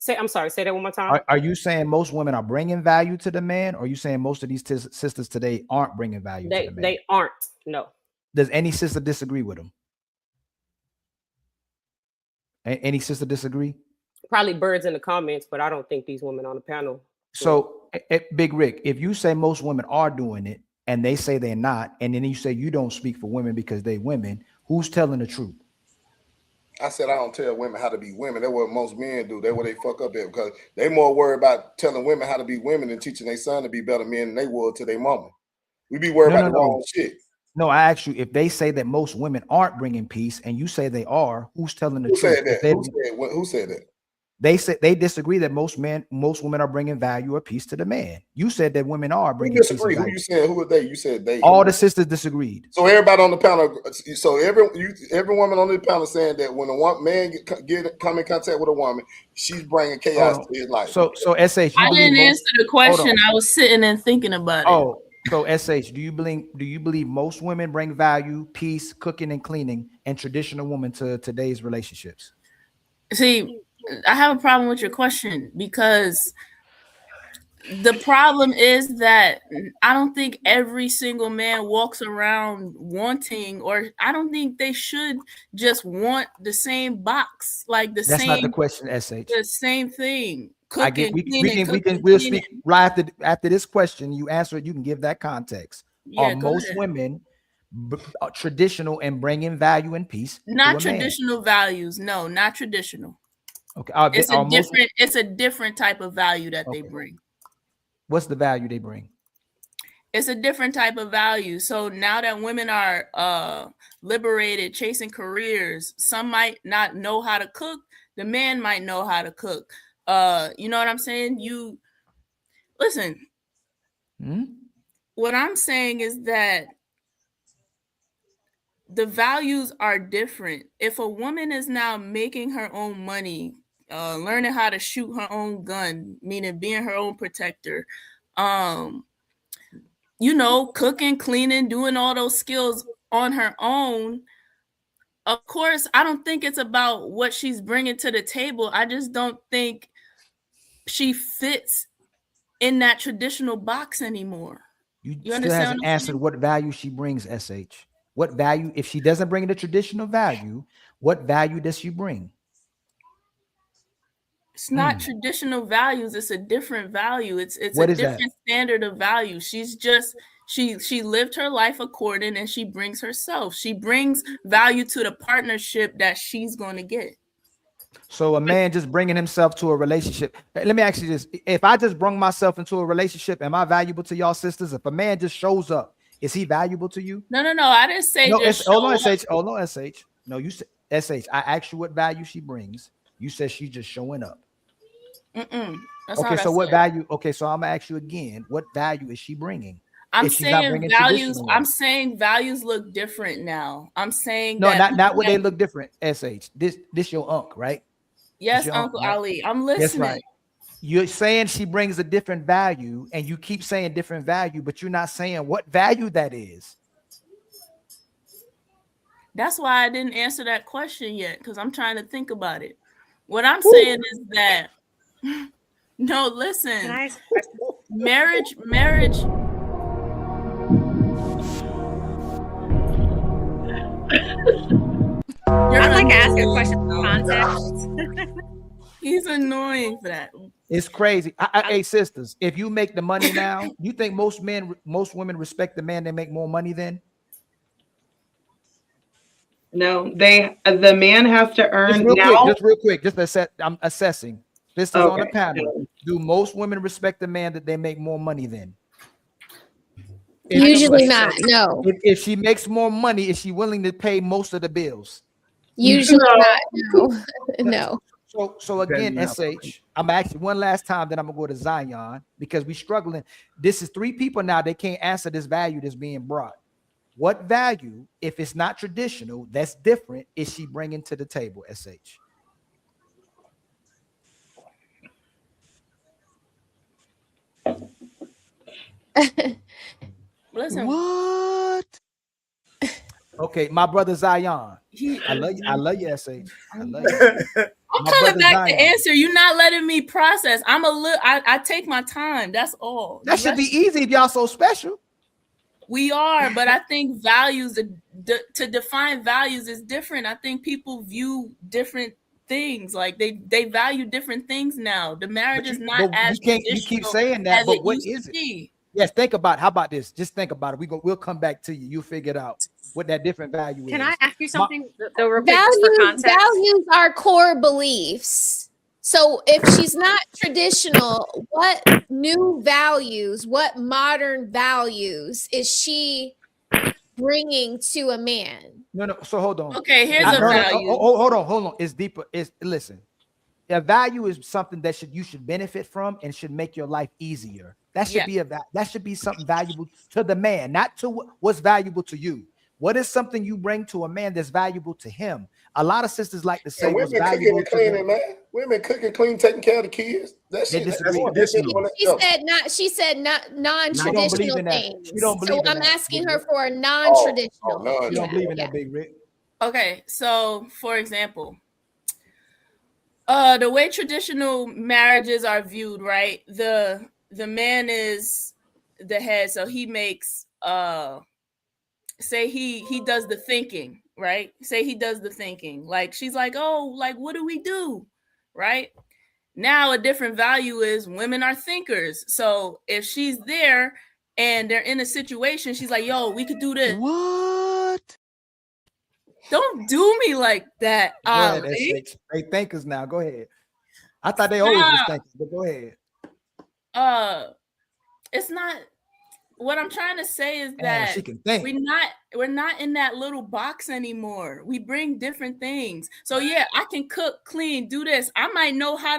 I'm sorry, say that one more time. Are you saying most women are bringing value to the man, or are you saying most of these sisters today aren't bringing value to the man? They aren't, no. Does any sister disagree with them? Any sister disagree? Probably birds in the comments, but I don't think these women on the panel. So, Big Rick, if you say most women are doing it and they say they're not, and then you say you don't speak for women because they women, who's telling the truth? I said I don't tell women how to be women. That's what most men do. That's what they fuck up at, because they more worried about telling women how to be women than teaching their son to be better men than they would to their mama. We be worried about the wrong shit. No, I asked you, if they say that most women aren't bringing peace and you say they are, who's telling the truth? Said that? Who said that? They said they disagree that most women are bringing value or peace to the man. You said that women are bringing peace. Who you said? Who are they? You said they. All the sisters disagreed. So everybody on the panel. So every woman on the panel saying that when a man come in contact with a woman, she's bringing chaos to his life. So SH, I didn't answer the question. I was sitting and thinking about it. Oh, so SH, do you believe most women bring value, peace, cooking and cleaning, and traditional women to today's relationships? See, I have a problem with your question, because the problem is that I don't think every single man walks around wanting, or I don't think they should just want the same box, like the That's same. not the question, SH. The same thing. Cooking, we'll speak right after this question. You answer it, you can give that context. Yeah, are most women traditional and bringing value and peace? Not traditional values. No, not traditional. Okay, it's a different type of value that they bring. What's the value they bring? It's a different type of value. So now that women are liberated, chasing careers, some might not know how to cook. The man might know how to cook. You know what I'm saying? You listen. What I'm saying is that the values are different. If a woman is now making her own money, learning how to shoot her own gun, meaning being her own protector, cooking, cleaning, doing all those skills on her own. Of course, I don't think it's about what she's bringing to the table. I just don't think she fits in that traditional box anymore. You still hasn't answered what value she brings, SH. What value, if she doesn't bring the traditional value, what value does she bring? It's not traditional values. It's a different value. It's a different standard of value. She's just, she lived her life according, and she brings herself. She brings value to the partnership that she's going to get. So a man just bringing himself to a relationship. Let me ask you this. If I just bring myself into a relationship, am I valuable to y'all sisters? If a man just shows up, is he valuable to you? No. I didn't say just hold on, SH. Hold on, SH. No, you said SH. I asked you what value she brings. You said she's just showing up. Okay, so what value? Okay, so I'm gonna ask you again. What value is she bringing? I'm saying values. I'm saying values look different now. I'm saying not what they look different. SH. This your uncle, right? Yes, Uncle Ali. I'm listening. That's right. You're saying she brings a different value, and you keep saying different value, but you're not saying what value that is. That's why I didn't answer that question yet, because I'm trying to think about it. What I'm saying is that no, listen. Marriage. I'd like to ask a question for context. He's annoying for that. It's crazy. Hey, sisters, if you make the money now, you think most women respect the man that make more money than? No, the man has to earn just real quick. I'm assessing. Sisters on the panel. Do most women respect the man that they make more money than? Usually not. No. If she makes more money, is she willing to pay most of the bills? Usually not. No. No. So again, SH, I'm actually one last time, then I'm gonna go to Zion because we struggling. This is 3 people now. They can't answer this value that's being brought. What value, if it's not traditional, that's different, is she bringing to the table, SH? Listen. What? Okay, my brother Zion. I love you. I love you, SH. I love you. I'm My coming brother back Zion. to answer. You're not letting me process. I'm a little. I take my time. That's all. That should be easy if y'all so special. We are, but I think values to define values is different. I think people view different things. Like they value different things now. The marriage is not as You keep saying that, but what is it? Be. Yes, think about. How about this? Just think about it. We'll come back to you. You'll figure it out what that different value is. Can I ask you something though, real quick, just for context? Values are core beliefs. So if she's not traditional, what new values, what modern values is she bringing to a man? No. So hold on. Okay, here's a value. Hold on. It's deeper. Listen. A value is something that you should benefit from and should make your life easier. That should be something valuable to the man, not to what's valuable to you. What is something you bring to a man that's valuable to him? A lot of sisters like to say what's valuable to cleaning, man. Women cooking, clean, taking care of the kids. That shit. She said not non-traditional things. So I'm asking her for a non-traditional. You don't believe in that, Big Rick? Okay, so for example, the way traditional marriages are viewed, right? The man is the head, so he makes say he does the thinking, right? Say he does the thinking. Like she's like, oh, like what do we do? Right? Now a different value is women are thinkers. So if she's there and they're in a situation, she's like, yo, we could do this. What? Don't do me like that, Ali. They thinkers now. Go ahead. I thought they always was thinkers, but go ahead. It's not. What I'm trying to say is that she can think. we're not in that little box anymore. We bring different things. So yeah, I can cook, clean, do this. I might know how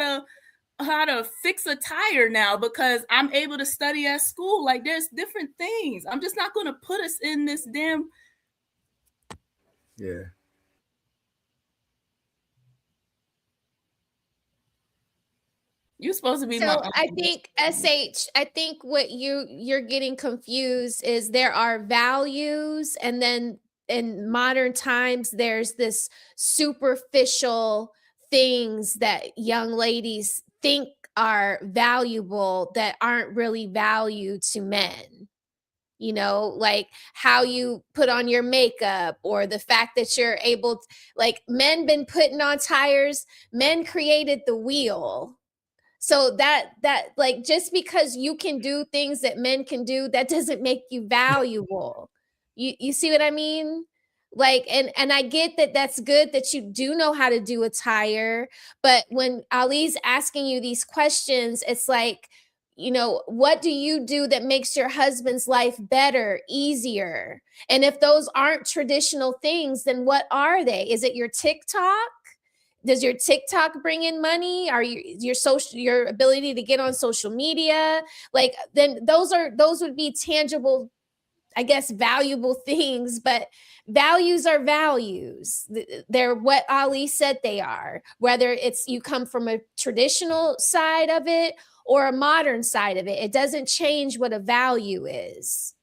to fix a tire now because I'm able to study at school. Like there's different things. I'm just not going to put us in this damn. Yeah. You're supposed to be. So I think I think what you're getting confused is there are values, and then in modern times there's this superficial things that young ladies think are valuable that aren't really valued to men. You know, like how you put on your makeup, or the fact that you're able to, like men been putting on tires, men created the wheel. So that like just because you can do things that men can do, that doesn't make you valuable. You see what I mean? Like, and I get that that's good that you do know how to do a tire, but when Ali's asking you these questions, it's like, you know, what do you do that makes your husband's life better, easier? And if those aren't traditional things, then what are they? Is it your TikTok? Does your TikTok bring in money? Are your ability to get on social media? Like, then those would be tangible, I guess, valuable things, but values are values. They're what Ali said they are, whether it's you come from a traditional side of it or a modern side of it. It doesn't change what a value is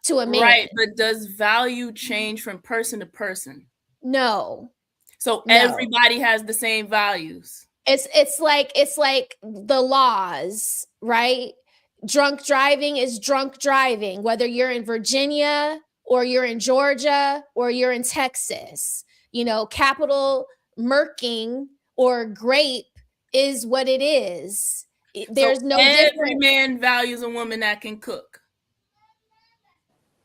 to a man. Right, but does value change from person to person? No. So everybody has the same values. It's like the laws, right? Drunk driving is drunk driving, whether you're in Virginia or you're in Georgia or you're in Texas. You know, capital murking or grape is what it is. There's no difference. Every man values a woman that can cook.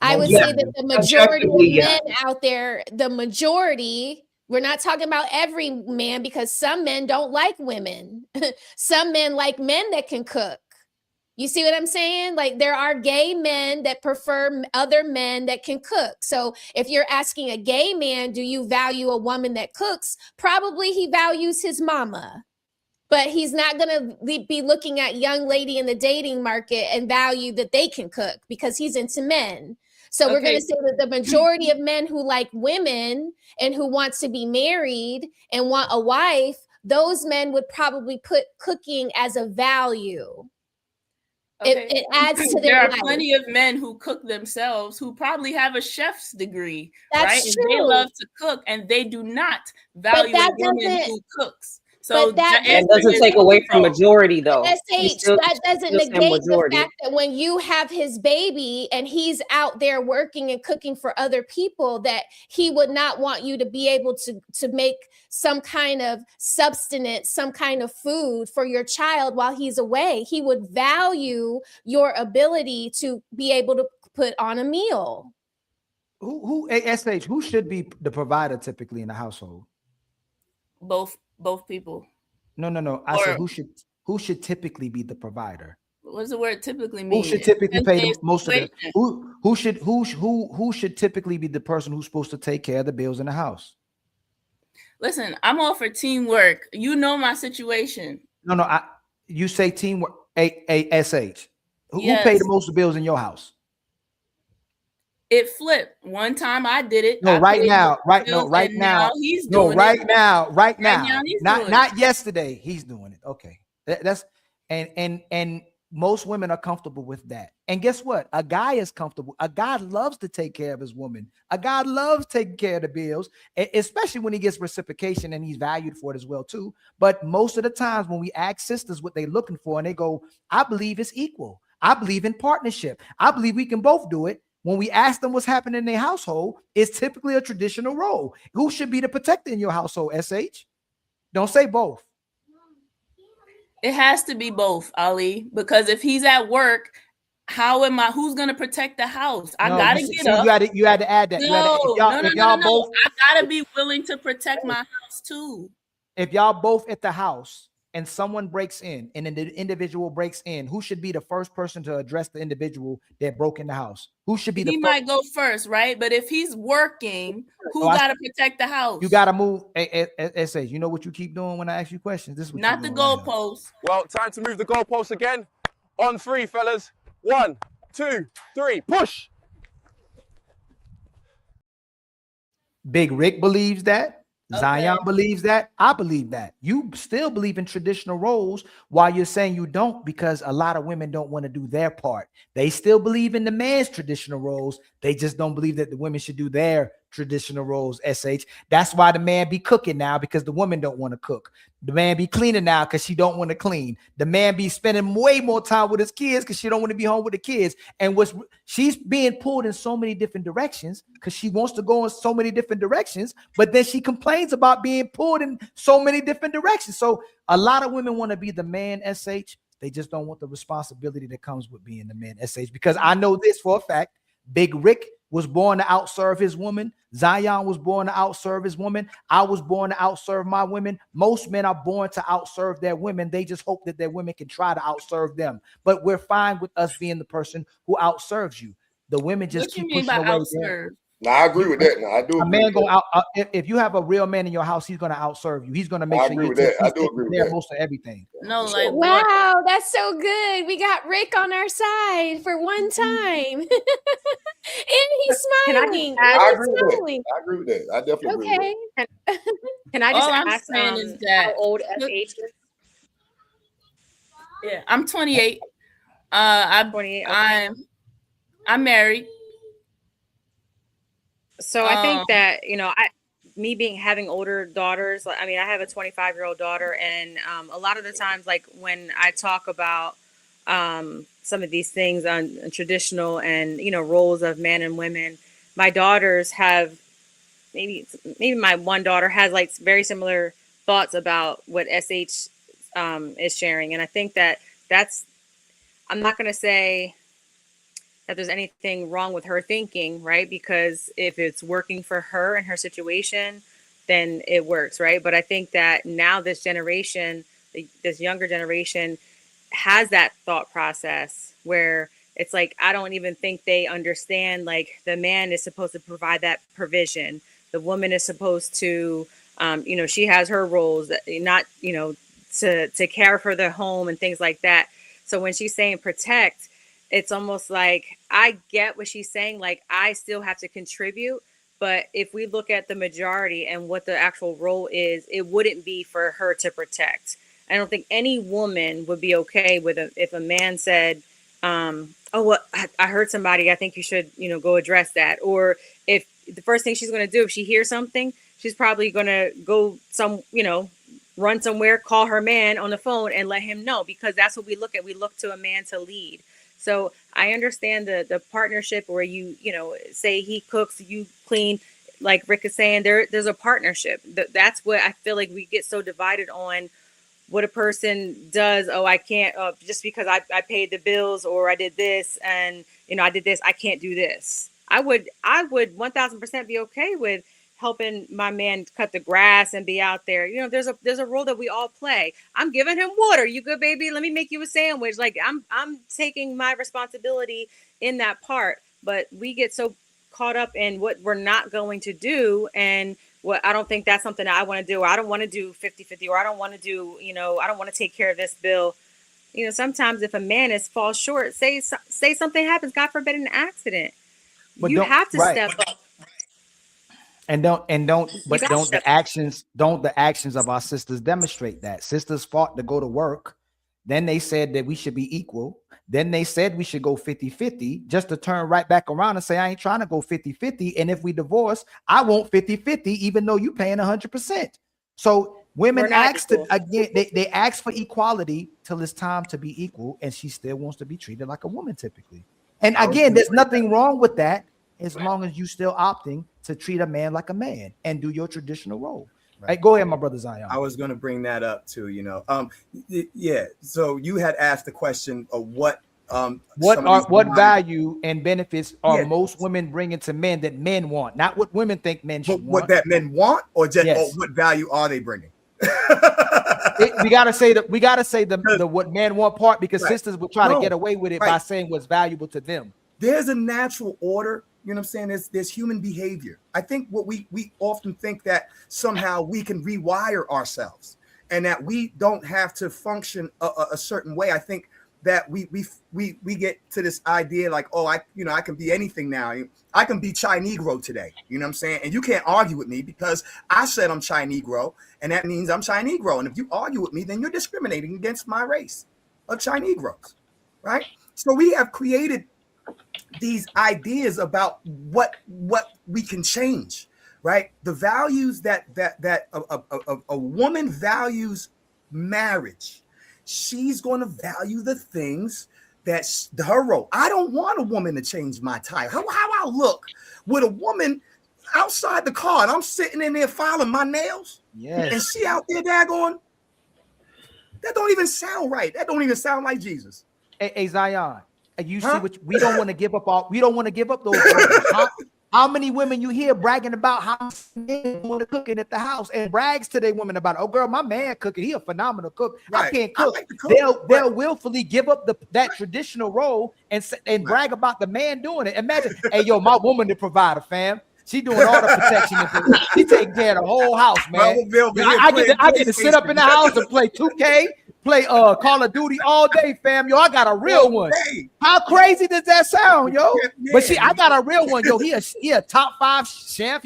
I would say that the majority of men out there, the majority. We're not talking about every man, because some men don't like women. Some men like men that can cook. You see what I'm saying? Like there are gay men that prefer other men that can cook. So if you're asking a gay man, do you value a woman that cooks? Probably he values his mama. But he's not going to be looking at young lady in the dating market and value that they can cook because he's into men. So we're going to say that the majority of men who like women and who want to be married and want a wife, those men would probably put cooking as a value. It adds to their There are life. plenty of men who cook themselves who probably have a chef's degree, That's right? true. And they love to cook and they do not value a woman who cooks. So that doesn't take away from majority, though. SH, that doesn't negate the fact that when you have his baby and he's out there working and cooking for other people, that he would not want you to be able to make some kind of sustenance, some kind of food for your child while he's away. He would value your ability to be able to put on a meal. SH, who should be the provider typically in the household? Both people. No. I said who should typically be the provider? What does the word typically mean? Who should typically pay the most of it? Who should typically be the person who's supposed to take care of the bills in the house? Listen, I'm all for teamwork. You know my situation. No. You say teamwork. SH. Who Yes. paid the most bills in your house? It flipped. One time I did it. No, I right paid now, the right bills, right and now. he's No, doing right it. now, right now. he's doing it. Not yesterday. He's doing it. Okay. That's and most women are comfortable with that. And guess what? A guy is comfortable. A guy loves to take care of his woman. A guy loves taking care of the bills, especially when he gets reciprocation and he's valued for it as well too. But most of the times when we ask sisters what they're looking for, and they go, I believe it's equal. I believe in partnership. I believe we can both do it. When we ask them what's happening in their household, it's typically a traditional role. Who should be the protector in your household, SH? Don't say both. It has to be both, Ali, because if he's at work, who's going to protect the house? I got to get up. You had to add that. No. Both, I got to be willing to protect my house too. If y'all both at the house and someone breaks in and the individual breaks in, who should be the first person to address the individual that broke in the house? Who should be the first? He might go first, right? But if he's working, who got to protect the house? You got to move. SH, you know what you keep doing when I ask you questions? This is what not the goalposts. Well, time to move the goalposts again. On 3, fellas. 1, 2, 3, push. Big Rick believes that. Zion believes that. I believe that. You still believe in traditional roles while you're saying you don't, because a lot of women don't want to do their part. They still believe in the man's traditional roles. They just don't believe that the women should do their traditional roles, SH. That's why the man be cooking now, because the woman don't want to cook. The man be cleaning now because she don't want to clean. The man be spending way more time with his kids because she don't want to be home with the kids. And she's being pulled in so many different directions because she wants to go in so many different directions, but then she complains about being pulled in so many different directions. So a lot of women want to be the man, SH. They just don't want the responsibility that comes with being the man, SH. Because I know this for a fact. Big Rick was born to outserve his woman. Zion was born to outserve his woman. I was born to outserve my women. Most men are born to outserve their women. They just hope that their women can try to outserve them. But we're fine with us being the person who outserves you. The women just keep pushing away. Outserve? No, I agree with that. No, I do. A man if you have a real man in your house, he's going to outserve you. He's going to make sure you take most of everything. No, like wow, that's so good. We got Rick on our side for one time, and he's smiling. I agree with that. I definitely agree with that. Can I just All I'm ask saying is that how old SH is? Yeah, I'm 28. I'm 28. Okay. I'm married. So I think that, me having older daughters, I mean, I have a 25-year-old daughter, and a lot of the times, like when I talk about some of these things on traditional and, roles of men and women, my daughters have maybe my one daughter has like very similar thoughts about what SH is sharing. And I think I'm not going to say that there's anything wrong with her thinking, right? Because if it's working for her and her situation, then it works, right? But I think that now this generation, this younger generation, has that thought process where it's like, I don't even think they understand, like, the man is supposed to provide that provision. The woman is supposed to, she has her roles, not, to care for the home and things like that. So when she's saying protect, it's almost like, I get what she's saying. Like, I still have to contribute. But if we look at the majority and what the actual role is, it wouldn't be for her to protect. I don't think any woman would be okay with if a man said, "Oh, well, I heard somebody. I think you should, go address that." Or if the first thing she's going to do, if she hears something, she's probably going to go run somewhere, call her man on the phone, and let him know, because that's what we look at. We look to a man to lead. So I understand the partnership where say he cooks, you clean. Like Rick is saying, there's a partnership. That's what I feel like we get so divided on. What a person does, oh, I can't, just because I paid the bills, or I did this, and I did this, I can't do this. I would 1000% be okay with helping my man cut the grass and be out there. There's a role that we all play. I'm giving him water. You good, baby? Let me make you a sandwich. Like, I'm taking my responsibility in that part. But we get so caught up in what we're not going to do, and what I don't think that's something that I want to do, or I don't want to do 50-50, or I don't want to do, I don't want to take care of this bill. Sometimes if a man falls short, say something happens, God forbid, an accident, But you have to right. step up. Don't the actions of our sisters demonstrate that? Sisters fought to go to work. Then they said that we should be equal. Then they said we should go 50-50, just to turn right back around and say, I ain't trying to go 50-50. And if we divorce, I want 50-50, even though you paying 100%. So women ask they ask for equality till it's time to be equal. And she still wants to be treated like a woman typically. And again, there's nothing wrong with that, as long as you still opting to treat a man like a man and do your traditional role. Right. Go ahead, my brother Zion. I was going to bring that up too. Yeah. So you had asked the question of what value and benefits are most women bringing to men that men want, not what women think men should want. What that men want, or just or what value are they bringing? We gotta say the what men want part, because sisters will try to get away with it by saying what's valuable to them. There's a natural order. You know what I'm saying? There's human behavior. I think what we often think that somehow we can rewire ourselves and that we don't have to function a certain way. I think that we get to this idea like, oh, I can be anything now. I can be Chi-Negro today. You know what I'm saying? And you can't argue with me because I said I'm Chi-Negro, and that means I'm Chi-Negro. And if you argue with me, then you're discriminating against my race of Chi-Negroes, right? So we have created these ideas about what we can change, right? The values that a woman values marriage. She's going to value the things that's her role. I don't want a woman to change my tire. How I look with a woman outside the car and I'm sitting in there filing my nails. Yes. And she out there daggone. That don't even sound right. That don't even sound like Jesus. Hey Zion. You see what we don't want to give up those. How many women you hear bragging about how men want to cooking at the house and brags to their women about, oh girl, my man cooking, he a phenomenal cook. Right. I can't cook. They'll willfully give up that traditional role and brag about the man doing it. Imagine, hey yo, my woman the provider, fam. She doing all the protection. She taking care of the whole house, man. I get to sit up in the house and play 2K. Play Call of Duty all day, fam. Yo, I got a real one. How crazy does that sound, yo? But I got a real one, yo. He a top 5 chef.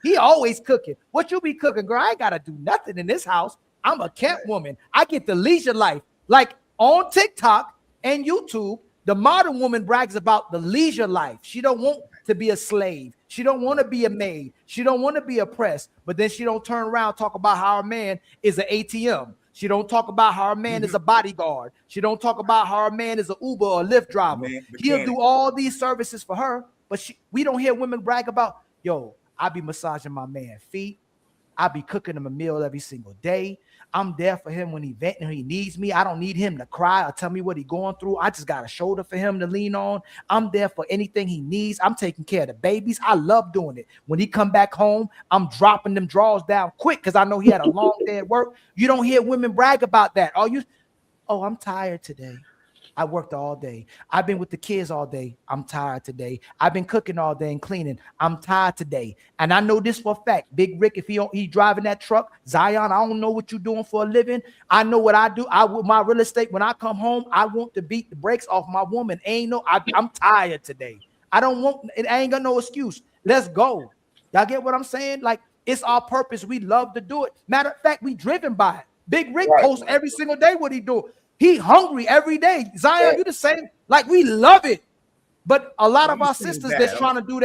He always cooking. What you be cooking, girl? I ain't gotta do nothing in this house. I'm a camp woman. I get the leisure life. Like on TikTok and YouTube, the modern woman brags about the leisure life. She don't want to be a slave. She don't want to be a maid. She don't want to be oppressed. But then she don't turn around talk about how a man is an ATM. She don't talk about how a man is a bodyguard. She don't talk about how a man is an Uber or a Lyft driver. He'll do all these services for her, but we don't hear women brag about, yo, I be massaging my man's feet. I be cooking him a meal every single day. I'm there for him when he needs me. I don't need him to cry or tell me what he's going through. I just got a shoulder for him to lean on. I'm there for anything he needs. I'm taking care of the babies. I love doing it. When he come back home, I'm dropping them drawers down quick because I know he had a long day at work. You don't hear women brag about that. Oh, I'm tired today. I worked all day. I've been with the kids all day. I'm tired today. I've been cooking all day and cleaning. I'm tired today. And I know this for a fact. Big Rick, if he driving that truck, Zion, I don't know what you're doing for a living. I know what I do. My real estate, when I come home, I want to beat the brakes off my woman. I'm tired today. I ain't got no excuse. Let's go. Y'all get what I'm saying? Like, it's our purpose. We love to do it. Matter of fact, we driven by it. Big Rick posts every single day what he do. He hungry every day. Zion, you the same. Like, we love it. But a lot of our sisters that's trying to do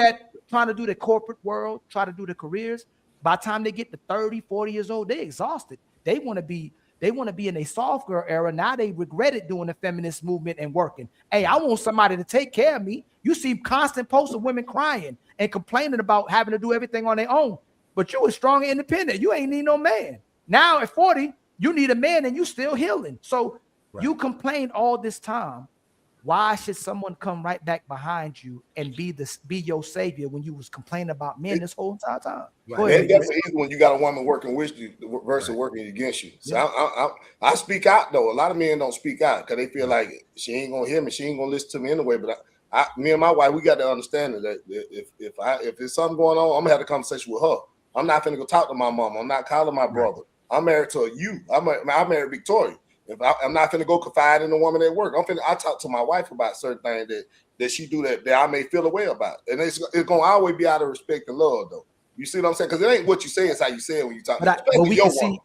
the corporate world, try to do the careers, by the time they get to 30, 40 years old, they're exhausted. They want to be in a soft girl era. Now they regretted doing the feminist movement and working. Hey, I want somebody to take care of me. You see constant posts of women crying and complaining about having to do everything on their own. But you were strong and independent. You ain't need no man. Now at 40, you need a man and you still healing. So you complain all this time. Why should someone come right back behind you and be your savior when you was complaining about men this whole entire time? Right. That's easy when you got a woman working with you versus working against you. So I speak out though. A lot of men don't speak out because they feel like she ain't gonna hear me, she ain't gonna listen to me anyway. But me and my wife, we got to understand that if there's something going on, I'm gonna have a conversation with her. I'm not gonna go talk to my mom. I'm not calling my brother. I'm married to you. I married Victoria. If I'm not finna go confide in a woman at work, I talk to my wife about certain things that she do that I may feel a way about, and it's gonna always be out of respect and love, though. You see what I'm saying? Because it ain't what you say; it's how you say it when you talk. But we can see,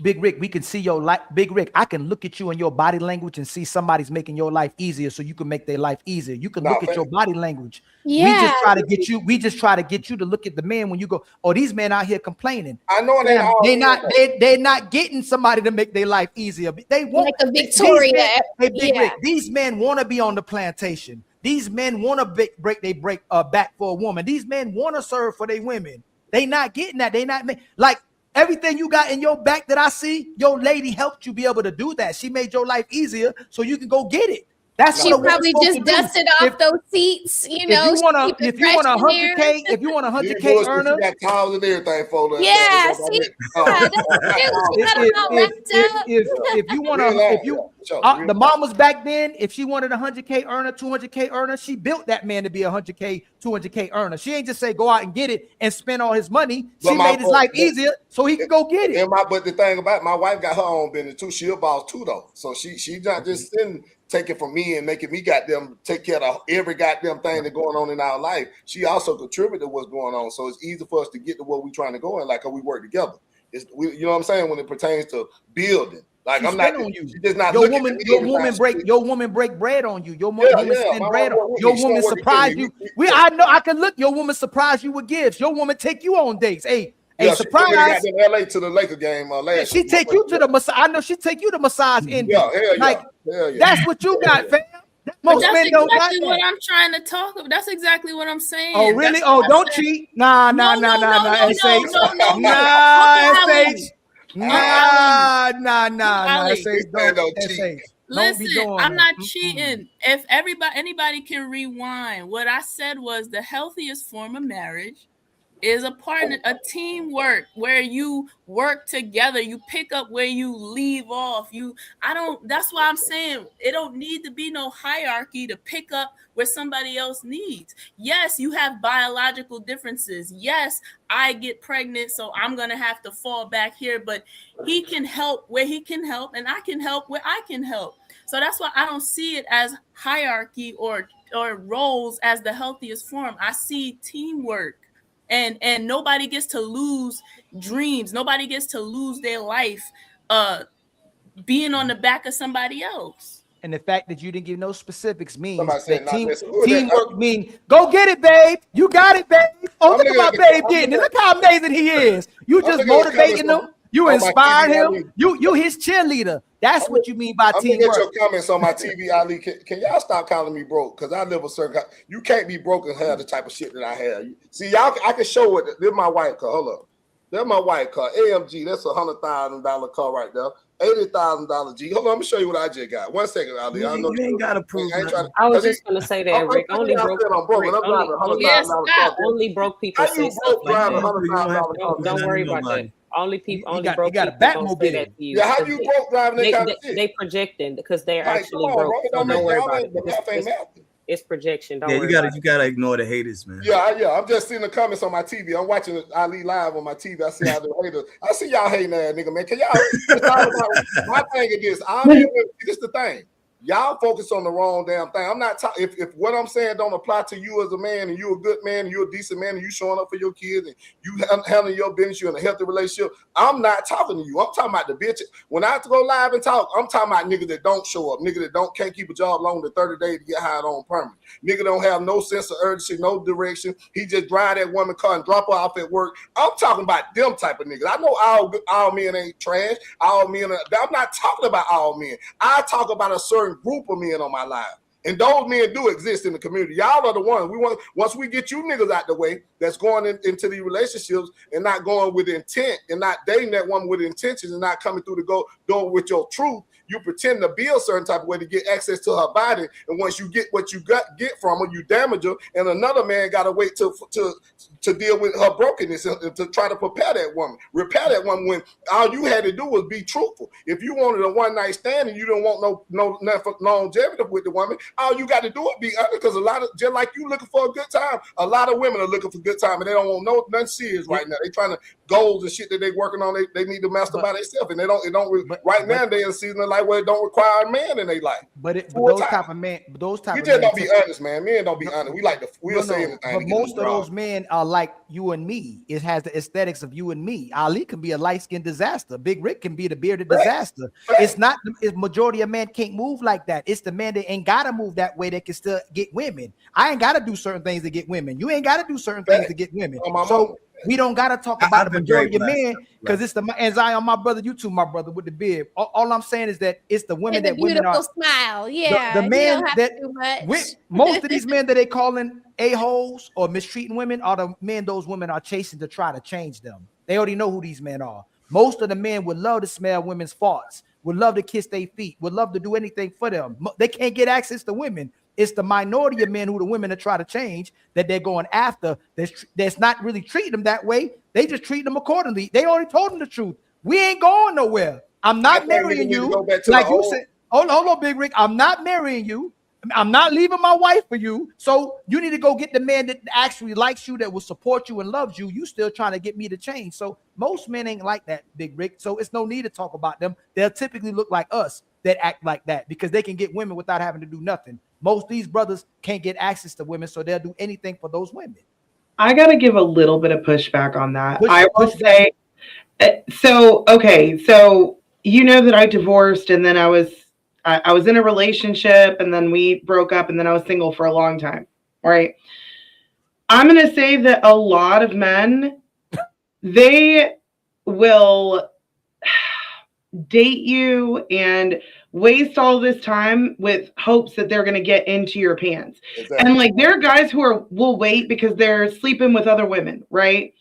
Big Rick. We can see your life, Big Rick. I can look at you and your body language and see somebody's making your life easier, so you can make their life easier. You can look at your body language. Yeah. We just try to get you. We just try to get you to look at the man when you go. Oh, these men out here complaining. I know they're not getting somebody to make their life easier. They want like a Victoria. Big Rick, these men want to be on the plantation. These men want to break back for a woman. These men want to serve for their women. They not getting that. They not like everything you got in your back that I see. Your lady helped you be able to do that. She made your life easier so you can go get it. That's she probably just dusted off those seats. You know, if you want 100K, if you want 100K earner, she got towels and everything folded. Yeah, the mamas back then, if she wanted 100K earner, 200K earner, she built that man to be 100K, 200K earner. She ain't just say go out and get it and spend all his money. She made his life easier so he could go get it. But the thing about it, my wife got her own business too. She a boss too, though. So she not just sitting taking from me and making me goddamn take care of every goddamn thing that's going on in our life. She also contributed to what's going on. So it's easy for us to get to where we're trying to go and like how we work together. You know what I'm saying? When it pertains to building. Like I'm not on you. She just not your woman break bread on you. Your woman spend bread on your woman surprise you. I know I can look. Your woman surprise you with gifts. Your woman take you on dates. Hey, surprise! She got in LA to the Laker game last. She take you to the massage. I know she take you to massage. That's what you got, fam. Most men don't got that. What I'm trying to talk about. That's exactly what I'm saying. Oh, really? Don't cheat. Nah. Listen, I'm not cheating. If anybody can rewind, what I said was the healthiest form of marriage is a teamwork where you work together. You pick up where you leave off. That's why I'm saying it don't need to be no hierarchy to pick up where somebody else needs. Yes, you have biological differences. Yes, I get pregnant, so I'm going to have to fall back here, but he can help where he can help and I can help where I can help. So that's why I don't see it as hierarchy or roles as the healthiest form. I see teamwork. And nobody gets to lose dreams. Nobody gets to lose their life being on the back of somebody else. And the fact that you didn't give no specifics means that teamwork means go get it, babe. You got it, babe. Oh, look at my babe getting it. Look how amazing he is. You just motivating him. You inspired him. You his cheerleader. That's what you mean by teamwork. Get your comments on my TV, Ali. Can y'all stop calling me broke? Because I live a certain. You can't be broke and have the type of shit that I have. See, y'all, I can show it. This is my white car. Hold up. That's my white car. AMG. That's $100,000 car right there. $80,000 G. Hold on, let me show you what I just got. 1 second, Ali. I know You ain't gotta prove I ain't trying to, I was just gonna say that, Rick. I'm broke, and I'm driving $100,000 Only broke people How say you stuff broke like driving that. $100,000? Don't worry about that. Only people, only broke got a people gonna say Batmobile. that to you. Yeah, how you broke driving that kind of shit? They projecting because they're Like, actually come on, broke. bro. It So don't make don't worry y'all about ain't it. the math ain't math. It's projection. Don't Yeah, worry you about it. gotta ignore the haters, man. Yeah. I'm just seeing the comments on my TV. I'm watching Ali live on my TV. I see how the haters. I see y'all hating that nigga, man. Can y'all? It's all about my thing is this. This is the thing. Y'all focus on the wrong damn thing. I'm not talking. If what I'm saying don't apply to you as a man, and you're a good man, and you're a decent man, and you showing up for your kids, and you handling your business, you're in a healthy relationship, I'm not talking to you. I'm talking about the bitch. When I have to go live and talk, I'm talking about niggas that don't show up, niggas that can't keep a job longer than 30 days to get hired on permanent. Nigga don't have no sense of urgency, no direction. He just drive that woman car and drop her off at work. I'm talking about them type of niggas. I know all men ain't trash. All men I'm not talking about all men. I talk about a certain group of men on my live. And those men do exist in the community. Y'all are the ones. Once we get you niggas out the way, that's going into these relationships and not going with intent and not dating that woman with intentions and not coming through the door with your truth. You pretend to be a certain type of way to get access to her body, and once you get what you get from her, you damage her, and another man got to wait to deal with her brokenness and to try to repair that woman when all you had to do was be truthful. If you wanted a one night stand and you don't want no longevity with the woman, all you got to do is be honest. Because a lot of, just like you looking for a good time, a lot of women are looking for good time and they don't want nothing serious right now. They trying to goals and shit that they working on. They need to master by themselves, and they don't. Right now they in a season of life where it don't require a man in their life. But those type of men, you just don't be honest, man. Men don't be honest. We'll say anything. But most of those men are like you and me. It has the aesthetics of you and me. Ali can be a light-skinned disaster. Big Rick can be the bearded disaster. It's not the majority of men can't move like that. It's the men that ain't gotta move that way that can still get women. I ain't gotta do certain things to get women. You ain't gotta do certain things to get women. So we don't gotta talk about the majority of men because it's the and Zion, my brother, you too, my brother with the beard. All I'm saying is that it's the women that women are. Smile, yeah. The men that most of these men that they calling a-holes or mistreating women are the men those women are chasing to try to change them. They already know who these men are. Most of the men would love to smell women's farts, would love to kiss their feet, would love to do anything for them. They can't get access to women. It's the minority of men who the women are trying to change that they're going after. That's not really treating them that way. They just treat them accordingly. They already told them the truth. We ain't going nowhere. I'm not marrying you. Like you said, hold on, Big Rick. I'm not marrying you. I'm not leaving my wife for you. So you need to go get the man that actually likes you, that will support you and loves you. You still trying to get me to change. So most men ain't like that, Big Rick. So it's no need to talk about them. They'll typically look like us that act like that because they can get women without having to do nothing. Most of these brothers can't get access to women, so they'll do anything for those women. I got to give a little bit of pushback on that. I will say, so you know that I divorced and then I was in a relationship and then we broke up and then I was single for a long time, right? I'm going to say that a lot of men, they will date you and waste all this time with hopes that they're going to get into your pants. Exactly. And like there are guys who will wait because they're sleeping with other women, right?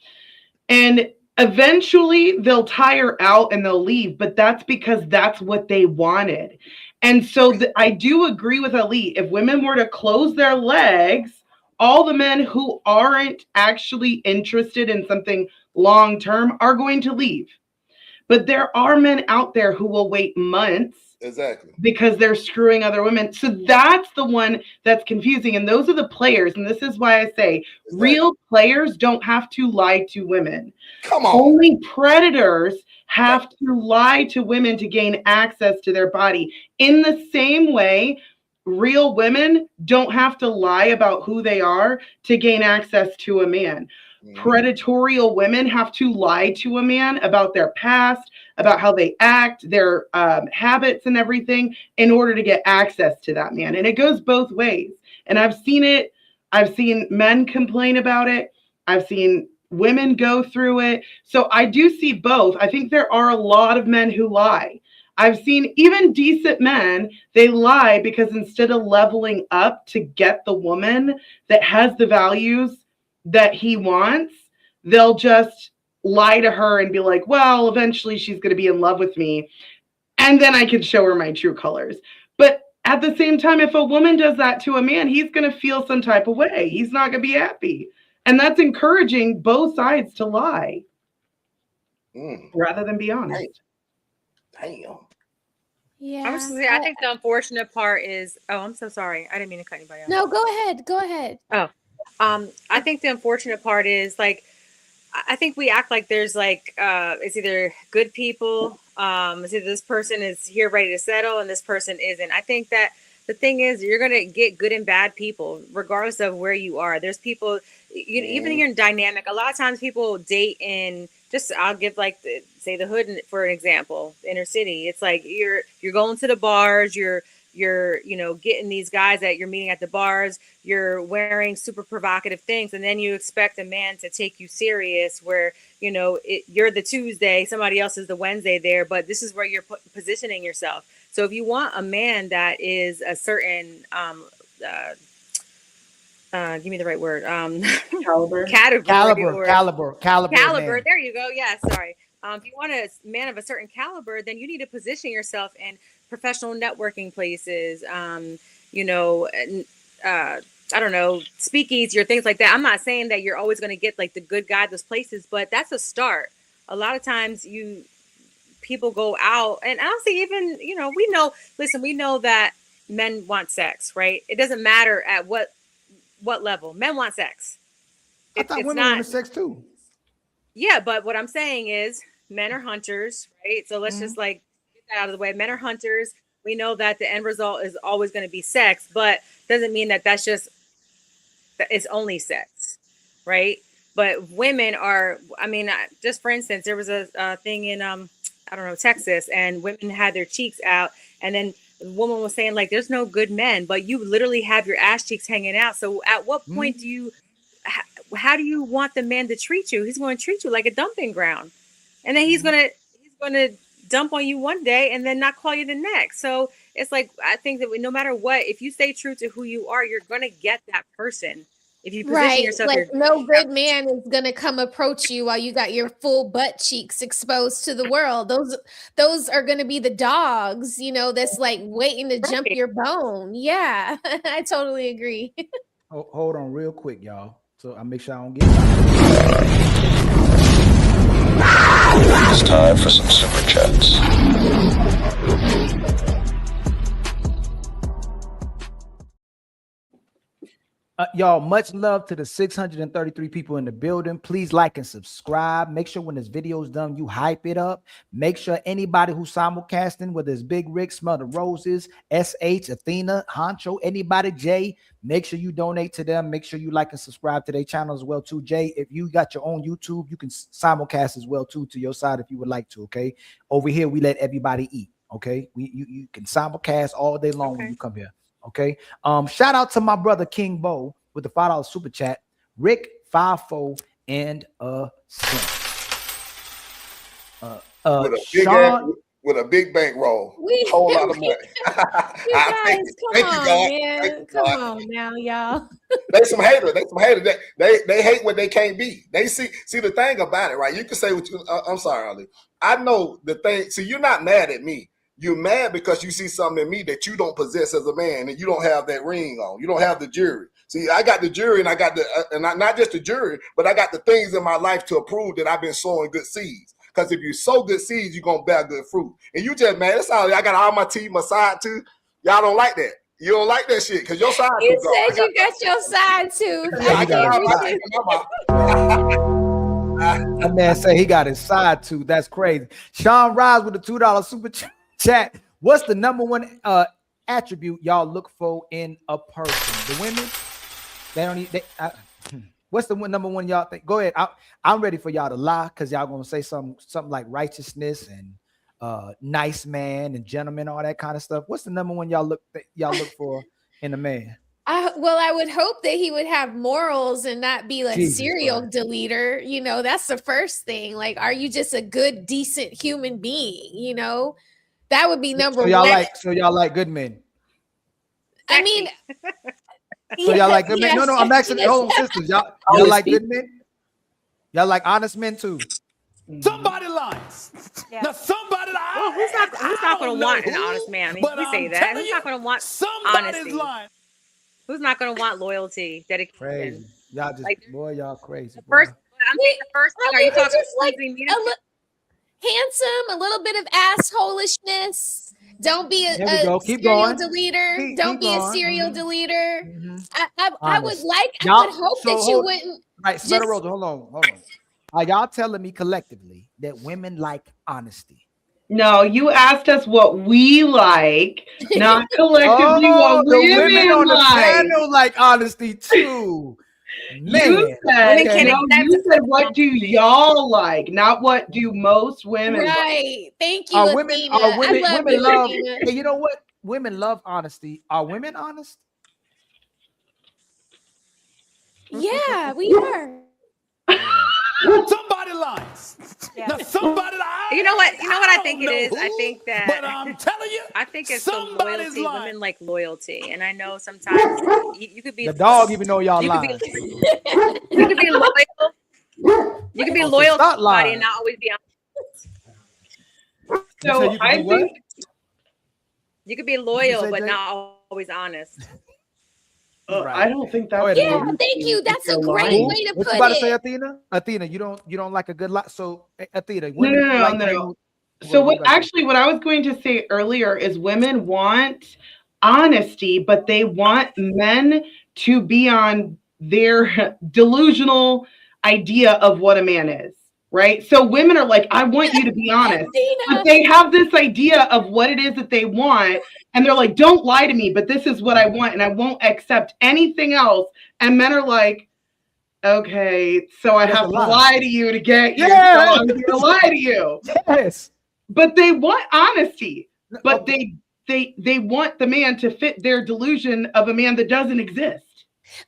And eventually they'll tire out and they'll leave, but that's because that's what they wanted. And so I do agree with Ali. If women were to close their legs, all the men who aren't actually interested in something long-term are going to leave. But there are men out there who will wait months because they're screwing other women. So that's the one that's confusing. And those are the players. And this is why I say real players don't have to lie to women. Come on. Only predators have to lie to women to gain access to their body. In the same way, real women don't have to lie about who they are to gain access to a man. Predatorial women have to lie to a man about their past, about how they act, their habits and everything in order to get access to that man. And it goes both ways. And I've seen it. I've seen men complain about it. I've seen women go through it. So I do see both. I think there are a lot of men who lie. I've seen even decent men, they lie because instead of leveling up to get the woman that has the values that he wants, they'll just lie to her and be like, well, eventually she's going to be in love with me. and then I can show her my true colors. But at the same time, if a woman does that to a man, he's going to feel some type of way. He's not going to be happy. And that's encouraging both sides to lie rather than be honest. Damn. Yeah. I was just saying, I think the unfortunate part is, oh, I'm so sorry. I didn't mean to cut anybody off. No, go ahead. Go ahead. Oh, I think the unfortunate part is like, I think we act like there's like, it's either good people, it's either this person is here ready to settle and this person isn't. I think that the thing is, you're going to get good and bad people, regardless of where you are. There's people, even in your dynamic, a lot of times people date in just, I'll give like say the hood for an example, inner city. It's like you're going to the bars, you're getting these guys that you're meeting at the bars, you're wearing super provocative things, and then you expect a man to take you serious where, you're the Tuesday, somebody else is the Wednesday there, but this is where you're positioning yourself. So if you want a man that is a certain, give me the right word, caliber. There you go. Yeah, sorry. If you want a man of a certain caliber, then you need to position yourself in professional networking places, I don't know, speakeasy or things like that. I'm not saying that you're always going to get like the good guy, those places, but that's a start. A lot of times people go out, and honestly, even, we know that men want sex, right? It doesn't matter at what level. Men want sex. I thought women wanted sex too. Yeah, but what I'm saying is men are hunters, right? So let's just like get that out of the way. Men are hunters. We know that the end result is always going to be sex, but doesn't mean that it's only sex, right? But women are, just for instance, there was a thing in, Texas, and women had their cheeks out, and then the woman was saying like, there's no good men, but you literally have your ass cheeks hanging out. So at what point how do you want the man to treat you? He's going to treat you like a dumping ground, and then he's going to dump on you one day and then not call you the next. So it's like, I think that no matter what, if you stay true to who you are, you're going to get that person. If you position yourself, like no good man is gonna come approach you while you got your full butt cheeks exposed to the world. Those are gonna be the dogs, that's like waiting to jump your bone. Yeah, I totally agree. Hold on real quick, y'all. So I make sure I don't get It's time for some super chats. Y'all, much love to the 633 people in the building. Please like and subscribe. Make sure when this video is done, you hype it up. Make sure anybody who's simulcasting, whether it's Big Rick, Smell the Roses, SH, Athena, Honcho, anybody, Jay, make sure you donate to them. Make sure you like and subscribe to their channel as well too. Jay, if you got your own YouTube, you can simulcast as well too to your side if you would like to, okay? Over here, we let everybody eat, okay? You can simulcast all day long when you come here. Okay. Shout out to my brother King Bo with the $5 super chat. Rick 54 and a cent. With a big bankroll. Whole lot of money. You guys, come on now, y'all. They some haters. They hate what they can't be. They see the thing about it, right? You can say what you. I'm sorry, Ali. I know the thing. See, you're not mad at me. You're mad because you see something in me that you don't possess as a man, and you don't have that ring on. You don't have the jewelry. See, I got the jewelry, and I got not just the jewelry, but I got the things in my life to prove that I've been sowing good seeds. Because if you sow good seeds, you're gonna bear good fruit. And you just, man, that's all. I got all my teeth, my side tooth. Y'all don't like that. You don't like that shit because your side tooth. You said you got your side tooth. That man say he got his side tooth. That's crazy. Sean Rise with the $2 super chat. What's the number one attribute y'all look for in a person? The women, they don't need. What's the number one y'all think? Go ahead. I'm ready for y'all to lie because y'all gonna say something like righteousness and nice man and gentleman, all that kind of stuff. What's the number one y'all look for in a man? I would hope that he would have morals and not be like serial deleter. That's the first thing. Like, are you just a good, decent human being? That would be number one. So y'all like good men. I mean, so y'all like good men? No, I'm actually hold on, sisters. Y'all like good men? Y'all like honest men too? Somebody lies. Yeah. Now somebody lies. who's not going to want an honest man? I mean, we say that. Who's not going to want honesty? Lying. Who's not going to want loyalty, dedication? Crazy. Y'all just Like, boy, y'all crazy. First, I'm saying the first thing. Are you talking just like exclusively handsome, a little bit of assholishness. Don't be a, There we go. Keep serial going. deleter. Don't Keep be a going. serial deleter. I would Honest. I Y'all- would hope so that you hold- wouldn't. Right, Smell just- Rosa, hold on. Are y'all telling me collectively that women like honesty? No, you asked us what we like, not collectively what the women on the like. panel like honesty too. Man, You said, okay. no, you said what do y'all like, not what do most women like. Right. Thank you, Are Athena. women I love women you, love Athena. hey, you know what? Women love honesty. Are women honest? Yeah, we are. Somebody lies. Now somebody lies. You know what? I think it is. I who, think that. But I'm telling you, I think it's somebody's the loyalty. lying. Women like loyalty, and I know sometimes you could be The dog even know y'all you could be lying. you could be loyal. You can be Oh, so loyal to stop somebody lying. and not always be honest. So I think You could be loyal say, but Jay? not always honest. I don't think that's ahead, Yeah, Athena. thank you. That's a You're great lying. way to What put you about to say, it. Athena? Athena, you don't like a good lie. So Athena, No, women no, like no, men no. who- So what what you about to say? actually what I was going to say earlier is women want honesty, but they want men to be on their delusional idea of what a man is. Right. So women are like, I want you to be honest. But they have this idea of what it is that they want. And they're like, don't lie to me, but this is what I want. And I won't accept anything else. And men are like, okay, so I That's have a to lie. lie to you to get you. Yeah. So I'm gonna lie to you. Yes. But they want honesty. But they want the man to fit their delusion of a man that doesn't exist.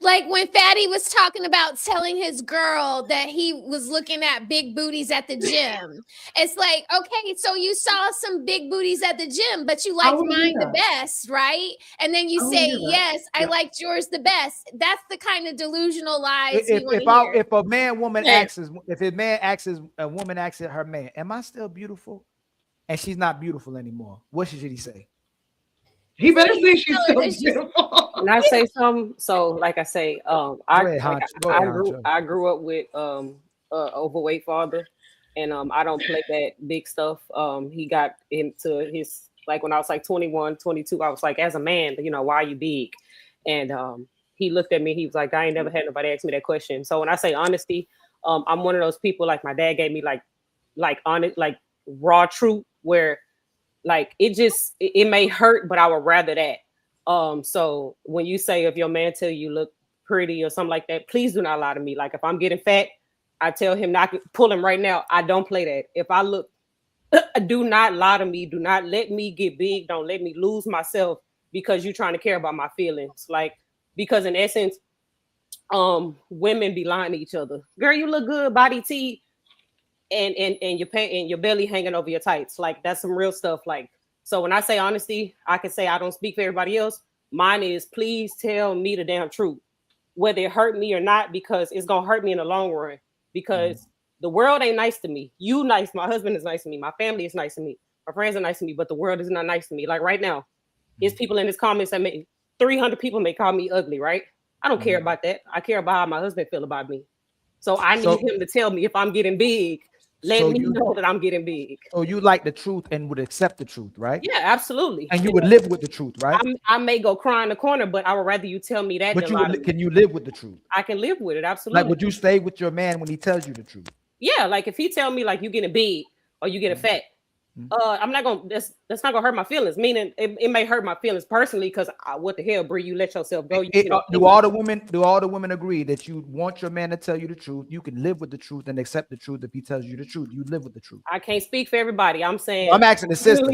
Like when Fatty was talking about telling his girl that he was looking at big booties at the gym. It's like, okay, so you saw some big booties at the gym, but you liked wouldn't do mine the that. best, right? And then you I say, wouldn't do that. yes, I Yeah. liked yours the best. That's the kind of delusional lies we want If to hear. if a man woman Yeah. asks a woman asks her man, am I still beautiful? And she's not beautiful anymore. What should he say? He better say she's No, so it's just- beautiful. Can I say something? So, like I say, I ahead, Honcho. Go ahead, I grew up with overweight father, and I don't play that big stuff. He got into his like when I was like 21, 22. I was like, as a man, why are you big? And he looked at me. He was like, I ain't never had nobody ask me that question. So when I say honesty, I'm one of those people. Like my dad gave me like honest, like raw truth, where like it may hurt, but I would rather that. So when you say if your man tell you look pretty or something like that, please do not lie to me. Like if I'm getting fat, I tell him not to pull him right now. I don't play that. If I look, do not lie to me. Do not let me get big. Don't let me lose myself because you're trying to care about my feelings. Like, because in essence, women be lying to each other. Girl, you look good, body T, and your belly hanging over your tights. Like that's some real stuff. Like, so when I say honesty, I can say I don't speak for everybody else. Mine is please tell me the damn truth, whether it hurt me or not, because it's gonna hurt me in the long run. Because the world ain't nice to me. You nice, my husband is nice to me, my family is nice to me, my friends are nice to me, but the world is not nice to me. Like right now, it's people in his comments that make 300 people may call me ugly, right? I don't care about that. I care about how my husband feel about me. So I need him to tell me if I'm getting big. Let me know that I'm getting big. So you like the truth and would accept the truth, right? Yeah, absolutely. And you would live with the truth, right? I may go cry in the corner, but I would rather you tell me that. But than can you live with the truth? I can live with it, absolutely. Like, would you stay with your man when he tells you the truth? Yeah, like if he tell me like you getting big or you getting fat, I'm not gonna. That's not gonna hurt my feelings. Meaning it may hurt my feelings personally because what the hell, Bree? You let yourself go. Do all the women agree that you want your man to tell you the truth? You can live with the truth and accept the truth if he tells you the truth. You live with the truth. I can't speak for everybody. I'm saying I'm asking the sisters.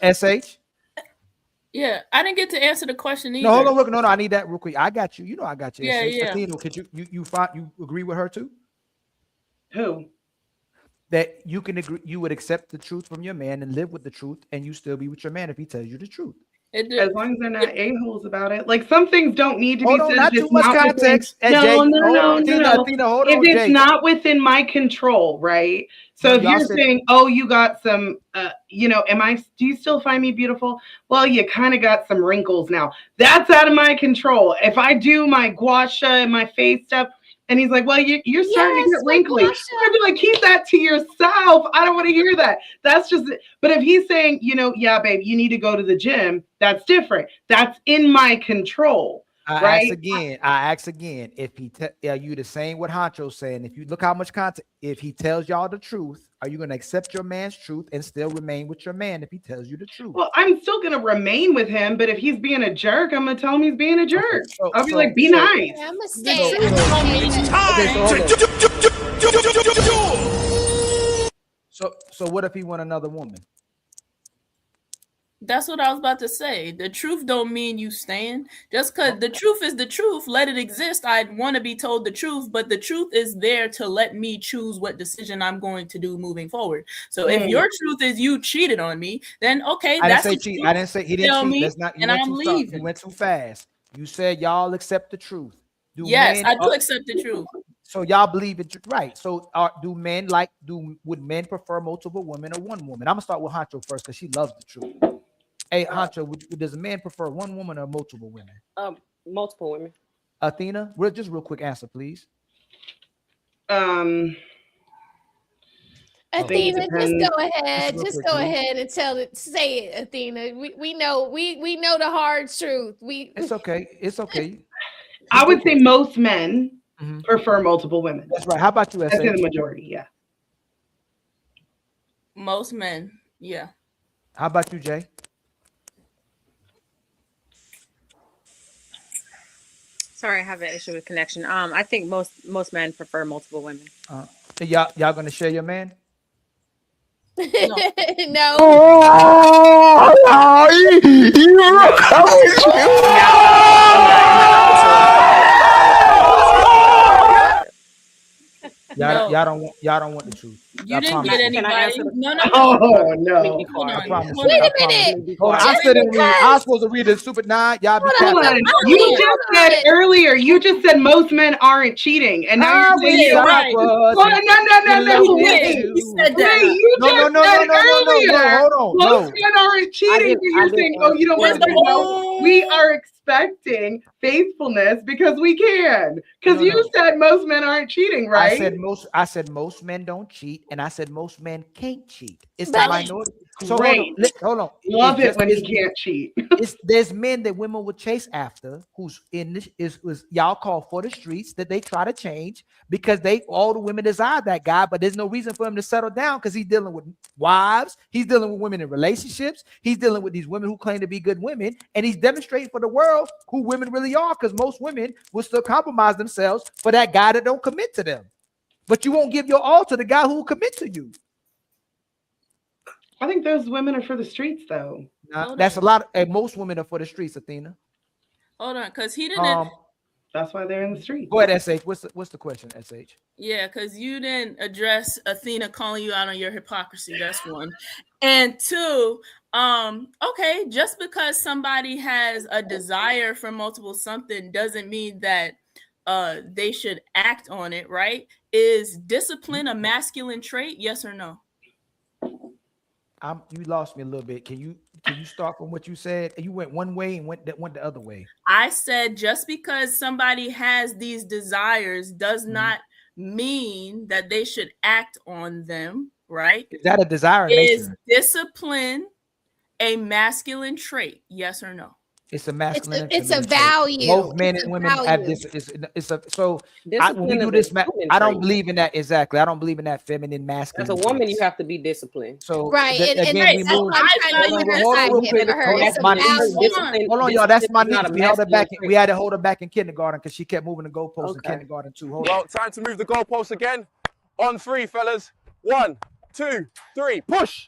SH. Yeah, I didn't get to answer the question either. No, hold on, look, no, I need that real quick. I got you. You know, I got you. Yeah, SH. yeah. Athena, could you agree with her too? Who? That you can agree, you would accept the truth from your man and live with the truth, and you still be with your man if he tells you the truth. As long as they're not a-holes about it. Like, some things don't need to be Hold on, said not if too it's much not context. within. Jay, No, no, no, no. Athena, hold If on, it's Jay. not within my control, right? So No, if y'all you're said- saying, "Oh, you got some," do you still find me beautiful? Well, you kind of got some wrinkles now. That's out of my control. If I do my gua sha and my face stuff, and he's like, "Well, you're starting to Yes, get wrinkly," gua sha. I'd be like, "Keep that to yourself. I don't want to hear that." That's just. But if he's saying, "Yeah, babe, you need to go to the gym," that's different. That's in my control. I ask again. If he are you the same what Honcho's saying? If you look how much content, if he tells y'all the truth, are you going to accept your man's truth and still remain with your man if he tells you the truth? Well, I'm still going to remain with him, but if he's being a jerk, I'm going to tell him he's being a jerk. I'll be like, be nice. I'm gonna stay. So what if he want another woman? That's what I was about to say. The truth don't mean you stand. Just because the truth is the truth, let it exist. I'd want to be told the truth, but the truth is there to let me choose what decision I'm going to do moving forward. So if your truth is you cheated on me, then okay, I that's didn't say cheat. I didn't say he didn't tell cheat. me, That's not. You and went I'm too leaving. You went too fast. You said y'all accept the truth. Yes, I do accept the truth. So y'all believe it, right? So would men prefer multiple women or one woman? I'm gonna start with Honcho first because she loves the truth. Hey, Honcho, does a man prefer one woman or multiple women? Multiple women. Athena, just real quick answer, please. Athena, just go ahead. Just go ahead and say it, Athena. We know the hard truth. It's okay. It's okay. I would say most men prefer multiple women. That's right. How about you, I say SH? the majority, yeah. Most men, yeah. How about you, Jay? Sorry, I have an issue with connection. I think most men prefer multiple women. Y'all gonna share your man? No. Y'all don't want the truth. You didn't get anybody. No. Oh no! Hold on. Wait a minute. Hold on. I was supposed to read the super nine. Y'all be Hold on. You just said earlier. You just said most men aren't cheating, and now you're saying you're right. Hold on, no. Wait, you said that. Wait, you just said earlier. Hold on. Most men aren't cheating, but you're saying, oh, you don't want to know. We are expecting faithfulness because we can. Because you said most men aren't cheating, right? I said most men don't cheat, and I said most men can't cheat. It's the minority. So hold on. Love it when he can't cheat. There's men that women would chase after who's in this is y'all call for the streets that they try to change because all the women desire that guy, but there's no reason for him to settle down because he's dealing with wives, he's dealing with women in relationships, he's dealing with these women who claim to be good women, and he's demonstrating for the world who women really are because most women will still compromise themselves for that guy that don't commit to them. But you won't give your all to the guy who will commit to you. I think those women are for the streets, though. That's a lot. Most women are for the streets, Athena. Hold on, because he didn't. That's why they're in the streets. Go ahead, SH. What's the question, SH? Yeah, because you didn't address Athena calling you out on your hypocrisy. That's one. And two, okay, just because somebody has a desire for multiple something doesn't mean that they should act on it, right? Is discipline a masculine trait? Yes or no? You lost me a little bit. Can you start from what you said? You went one way and went the other way. I said just because somebody has these desires does not mean that they should act on them, right? Is that a desire? Is discipline a masculine trait? Yes or no? It's a masculine. It's a value. Both men and women have this. When we do this, I don't believe in that exactly. I don't believe in that feminine masculine. As a woman, you have to be disciplined. So right, again, Hold on, y'all. That's my niece. We held her back. We had to hold her back in kindergarten because she kept moving the goalposts in kindergarten too. Well, time to move the goalposts again. On three, fellas. 1, 2, 3, push.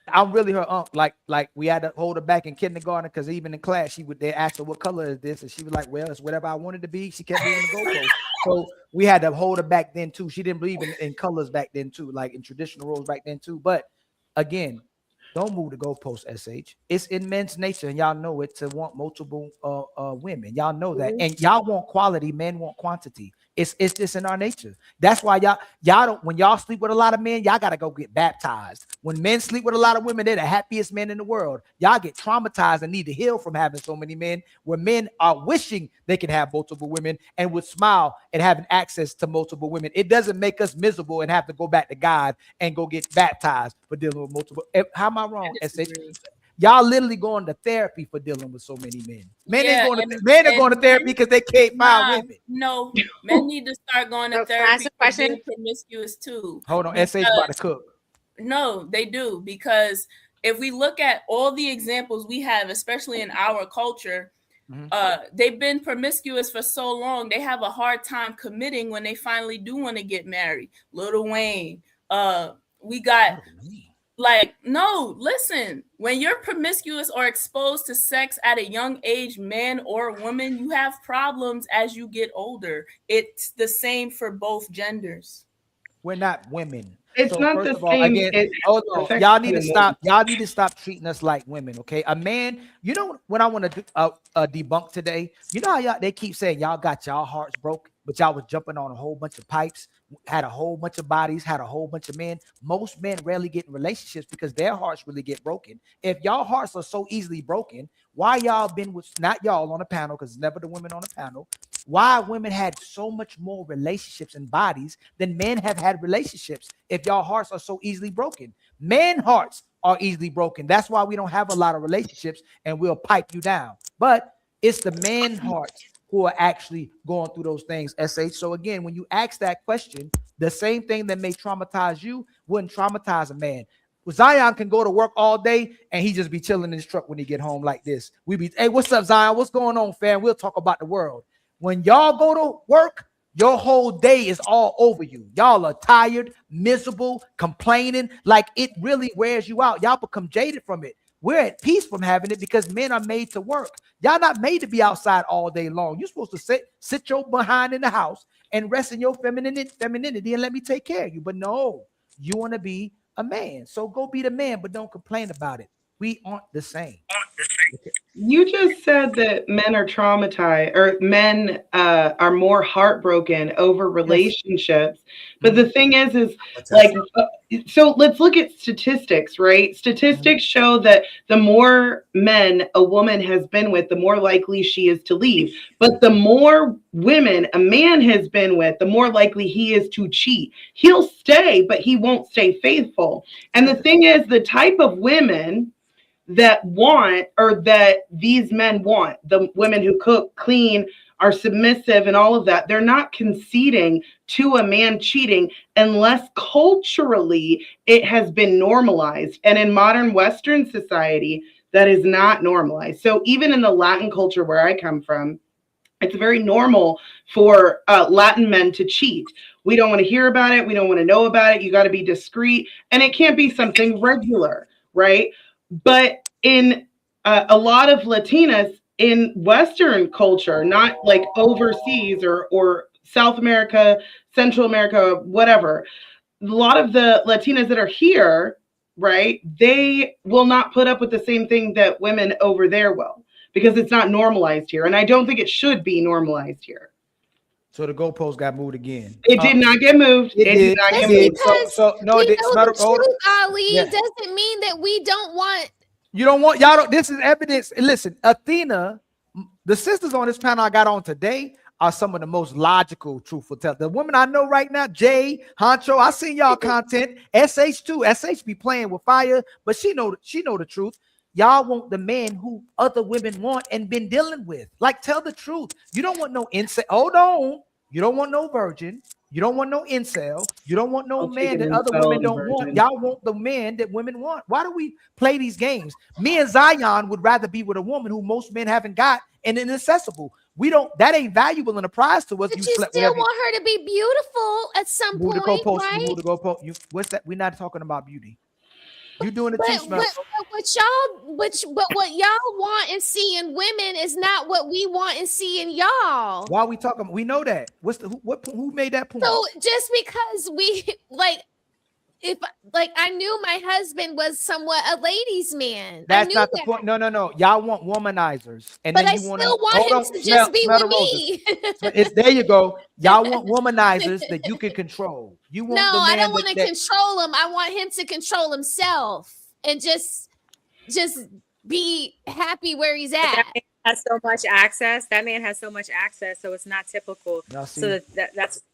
I'm really her aunt. Like we had to hold her back in kindergarten because even in class, they asked her what color is this, and she was like, "Well, it's whatever I wanted to be." She kept moving the goalpost, so we had to hold her back then too. She didn't believe in colors back then too, like in traditional roles back then too. But again, Don't move the goalpost, SH. It's in men's nature, and y'all know it, to want multiple women. Y'all know that. And y'all want quality, men want quantity. It's just in our nature. That's why y'all don't, when y'all sleep with a lot of men, y'all gotta go get baptized. When men sleep with a lot of women, they're the happiest men in the world. Y'all get traumatized and need to heal from having so many men, where men are wishing they can have multiple women and would smile at having access to multiple women. It doesn't make us miserable and have to go back to God and go get baptized for dealing with multiple. How am I wrong, SH? Y'all literally going to therapy for dealing with so many men. Men ain't going to men are going to therapy because they can't find women. No, men need to start going to therapy for being promiscuous too. Hold on, SH about to cook. No, they do, because if we look at all the examples we have, especially in our culture, they've been promiscuous for so long, they have a hard time committing when they finally do want to get married. Lil Wayne, we got like, no, listen, when you're promiscuous or exposed to sex at a young age, man or woman, you have problems as you get older. It's the same for both genders. We're not women. It's so not first the of all, same. again, It hold on. affects Y'all need to women. stop. Y'all need to stop treating us like women. Okay, a man. You know what I want to debunk today? You know how y'all, they keep saying y'all got y'all hearts broke, but y'all was jumping on a whole bunch of pipes, had a whole bunch of bodies, had a whole bunch of men. Most men rarely get in relationships because their hearts really get broken. If y'all hearts are so easily broken, why y'all been with, not y'all on the panel, because it's never the women on the panel, why women had so much more relationships and bodies than men have had relationships if y'all hearts are so easily broken? Men hearts are easily broken. That's why we don't have a lot of relationships and we'll pipe you down. But it's the men hearts who are actually going through those things, SH. So again, when you ask that question, the same thing that may traumatize you wouldn't traumatize a man. Zion can go to work all day and he just be chilling in his truck when he get home like this. We be, hey, what's up, Zion? What's going on, fam? We'll talk about the world. When y'all go to work, your whole day is all over you. Y'all are tired, miserable, complaining, like it really wears you out. Y'all become jaded from it. We're at peace from having it because men are made to work. Y'all not made to be outside all day long. You're supposed to sit your behind in the house and rest in your femininity and let me take care of you. But no, you want to be a man. So go be the man, but don't complain about it. We aren't the same. You just said that men are traumatized, or men are more heartbroken over relationships. But the thing is like, so let's look at statistics, right? Statistics show that the more men a woman has been with, the more likely she is to leave. But the more women a man has been with, the more likely he is to cheat. He'll stay, but he won't stay faithful. And the thing is, the type of women that want, or that these men want, the women who cook, clean, are submissive and all of that, they're not conceding to a man cheating unless culturally it has been normalized. And in modern Western society, that is not normalized. So even in the Latin culture where I come from, it's very normal for Latin men to cheat. We don't want to hear about it. We don't want to know about it. You got to be discreet, and it can't be something regular, right? But in a lot of Latinas in Western culture, not like overseas or South America, Central America, whatever, a lot of the Latinas that are here, right, they will not put up with the same thing that women over there will, because it's not normalized here. And I don't think it should be normalized here. So the goalpost got moved again. It did not get moved. It did not get moved. So no, we it know not the truth, Ali, Yeah. doesn't mean that we don't want. You don't want, y'all don't, this is evidence. Listen, Athena, the sisters on this panel I got on today are some of the most logical, truthful tell. The women I know right now, Jay, Honcho, I seen y'all content. SH too. SH be playing with fire, but she know the truth. Y'all want the men who other women want and been dealing with. Like, tell the truth. You don't want no incel. Hold on. You don't want no virgin. You don't want no incel. You don't want no man that other women don't want. Y'all want the men that women want. Why do we play these games? Me and Zion would rather be with a woman who most men haven't got and inaccessible. We don't, that ain't valuable in a prize to us. But you still want her to be beautiful at some point, right? Move the goalpost. What's that? We're not talking about beauty. You doing it too, Smell. But what y'all want and see in women is not what we want and see in y'all. Why are we talking? We know that. Who made that point? So just because we like, if like I knew my husband was somewhat a ladies' man. That's not the point. No. Y'all want womanizers, and But then I you want still want hold him on, to just be smell the with roses. me. So it's there. You go. Y'all want womanizers that you can control. You No, want the I man don't want to that control him. I want him to control himself and just be happy where he's But that at. man has so much access. That man has so much access, so it's not typical. Y'all see? So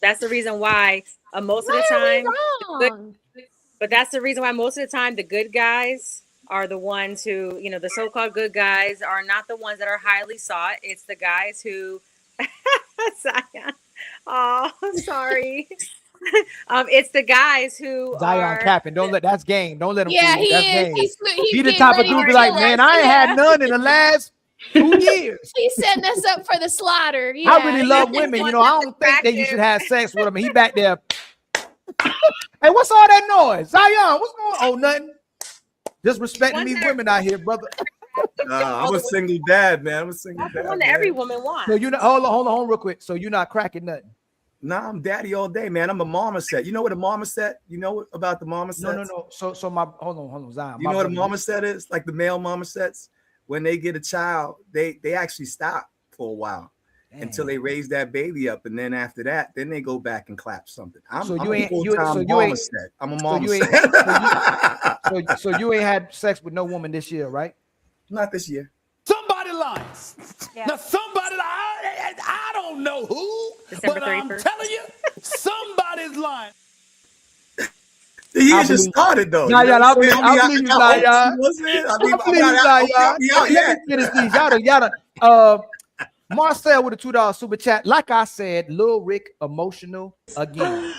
that's the reason why most of Why the are we time, wrong? but that's the reason why most of the time the good guys are the ones who, the so-called good guys are not the ones that are highly sought. It's the guys who, Zion. Oh, sorry. It's the guys who Zion are. capping. Don't let that's game. Don't let him Yeah, fool you. he That's is. game. He's He the getting type of ready dude to be like, kill man, us. I ain't had none in the last 2 years. He's setting us up for the slaughter. Yeah. I really love women. I don't think that you should have sex with them. He back there. Hey, what's all that noise? Zion, what's going on? Oh, nothing. Just respecting these women out here, brother. I'm a single dad, man. I'm a single That's dad. the one that every woman wants. So you know, hold on real quick. So you're not cracking nothing. Nah, I'm daddy all day, man. I'm a marmoset. You know what a marmoset? You know about the marmoset? No. So my hold on, Zion. You know what a marmoset is? Like the male marmosets, when they get a child, they actually stop for a while until they raise that baby up, and then after that, then they go back and clap something. I'm a full-time marmoset. I'm a marmoset. So you ain't had sex with no woman this year, right? Not this year. Somebody lies. Yeah. Now somebody I don't know who, December but I'm 31st. telling you, somebody's lying. The year just started though. Nah, y'all, I believe you, Zion. I believe you, Let me finish these. Y'all. Marcel with a $2 super chat. Like I said, Lil Rick emotional again.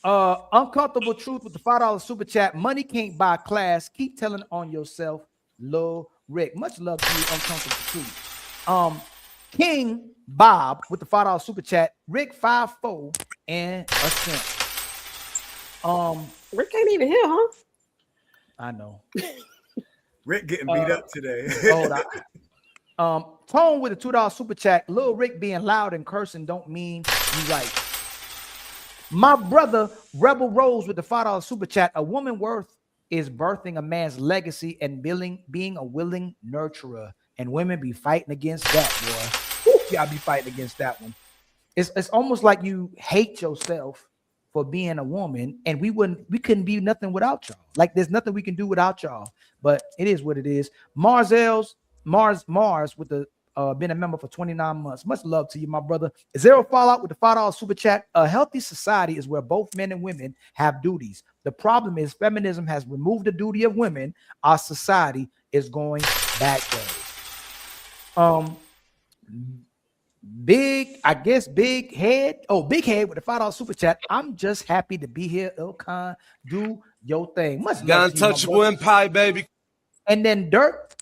Uncomfortable truth with the $5 super chat. Money can't buy class. Keep telling on yourself, Lil Rick. Much love to you, uncomfortable truth. King Bob with the $5 super chat. Rick 5'4" and a cent. Rick can't even hear, huh? I know. Rick getting beat up today. Tone with a $2 super chat. Lil Rick being loud and cursing don't mean you right. My brother Rebel Rose with the $5 super chat. A woman worth is birthing a man's legacy and being a willing nurturer. And women be fighting against that, boy. Y'all be fighting against that one. It's almost like you hate yourself for being a woman, and we couldn't be nothing without y'all. Like there's nothing we can do without y'all. But it is what it is. Mars with the been a member for 29 months. Much love to you, my brother. Zero Fallout with the $5 super chat. A healthy society is where both men and women have duties. The problem is feminism has removed the duty of women. Our society is going backwards. Big head with the $5 super chat. I'm just happy to be here. Ilkan, do your thing. Much love. Untouchable Empire, baby. And then Dick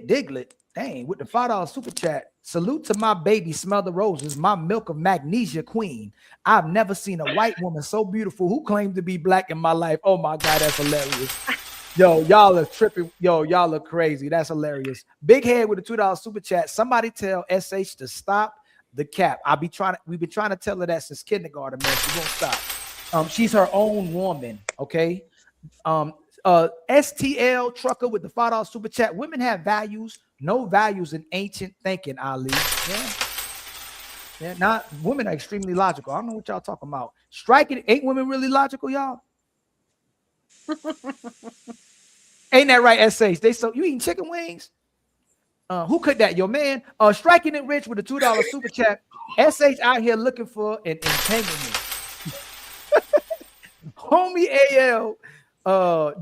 Diglett, dang, with the $5 super chat. Salute to my baby, Smell the Roses, my milk of magnesia queen. I've never seen a white woman so beautiful who claimed to be black in my life. Oh my God, that's hilarious. Yo, y'all are tripping. Yo, y'all look crazy. That's hilarious. Big Head with a $2 super chat. Somebody tell SH to stop the cap. We've been trying to tell her that since kindergarten, man. She won't stop. She's her own woman, okay? STL Trucker with the $5 super chat. Women have values, no values in ancient thinking, Ali. Yeah, not women are extremely logical. I don't know what y'all talking about. Striking, ain't women really logical, y'all? Ain't that right, SH? You eating chicken wings? Who cooked that? Your man? Striking it rich with a $2 super chat. SH out here looking for an entanglement. Homie AL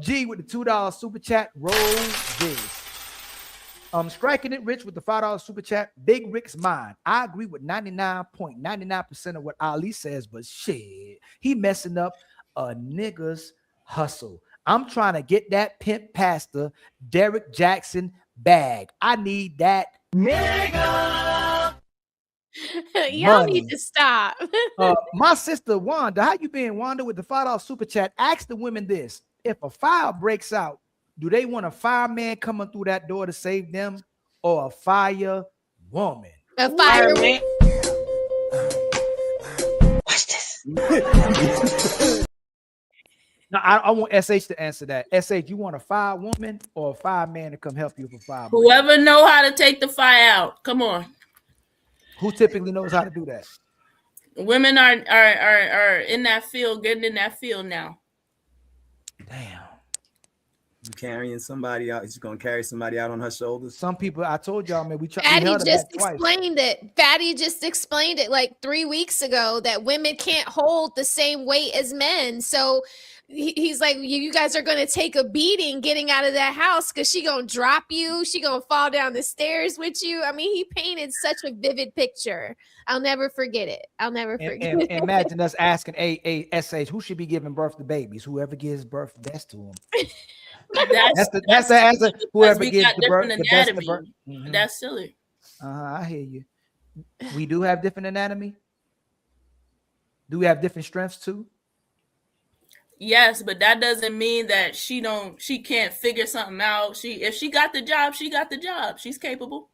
G with the $2 super chat. Roses. Striking it rich with the $5 super chat. Big Rick's mind. I agree with 99.99% of what Ali says, but shit, he messing up a nigga's hustle. I'm trying to get that pimp pastor Derek Jackson bag. I need that nigga. Y'all need to stop. My sister Wanda, how you been, Wanda, with the $5 super chat? Ask the women this: if a fire breaks out, do they want a fireman coming through that door to save them, or a fire woman? A fireman. No, I want SH to answer that. SH, you want a fire woman or a fire man to come help you for 5 months? Whoever know how to take the fire out. Come on. Who typically knows how to do that? Women are in that field, getting in that field now. Damn. You carrying somebody out? She's gonna carry somebody out on her shoulders. Some people, I told y'all, man, we Fatty held it just back twice. explained it. Fatty just explained it like 3 weeks ago that women can't hold the same weight as men. So he's like, you guys are going to take a beating getting out of that house because she going to drop you. She going to fall down the stairs with you. I mean, he painted such a vivid picture. I'll never forget it. I'll never forget it. Imagine us asking SH, who should be giving birth to babies? Whoever gives birth best to them. That's the answer. Whoever gives the birth, the best to birth. That's silly. I hear you. We do have different anatomy. Do we have different strengths too? Yes, but that doesn't mean that she can't figure something out. If she got the job, she got the job. She's capable.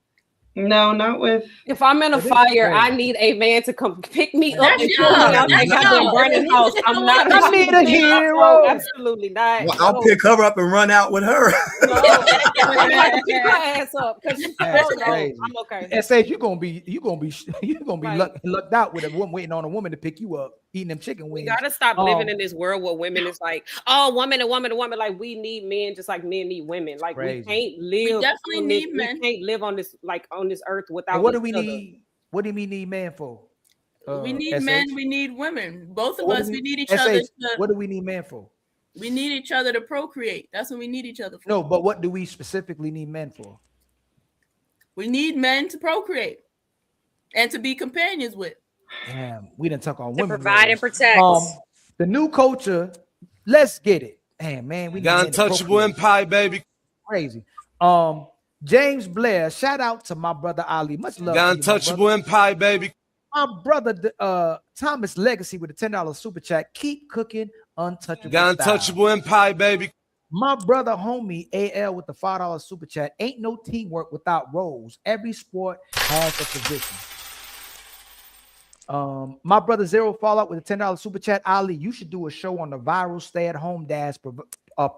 No, not with. If I'm in a fire, I need a man to come pick me up and pull me out that goddamn burning house. I'm not. I need a hero. Absolutely not. Well, I'll pick her up and run out with her. No, pick her ass up because I'm okay. SH, you're gonna be lucked out with a woman waiting on a woman to pick you up, eating them chicken wings. We gotta stop living in this world where women is like, oh, woman, a woman. Like we need men just like men need women. Like we can't live. We definitely need men. We can't live on this on this earth without. And what do we need? What do we need men for? We need men. We need women. Both of us. We need each SH, other. What do we need men for? We need each other to procreate. That's what we need each other for. No, but what do we specifically need men for? We need men to procreate and to be companions with. Damn, we didn't talk on To women. provide and protect. The new culture. Let's get it. Damn, man, we got Untouchable Empire, baby. Crazy. James Blair, shout out to my brother Ali. Much love. Got Untouchable Empire, baby. My brother Thomas Legacy with a $10 super chat. Keep cooking untouchable. Got Untouchable Empire, baby. My brother homie AL with the $5 super chat. Ain't no teamwork without roles. Every sport has a position. My brother Zero Fallout with a $10 super chat. Ali, you should do a show on the viral stay-at-home dads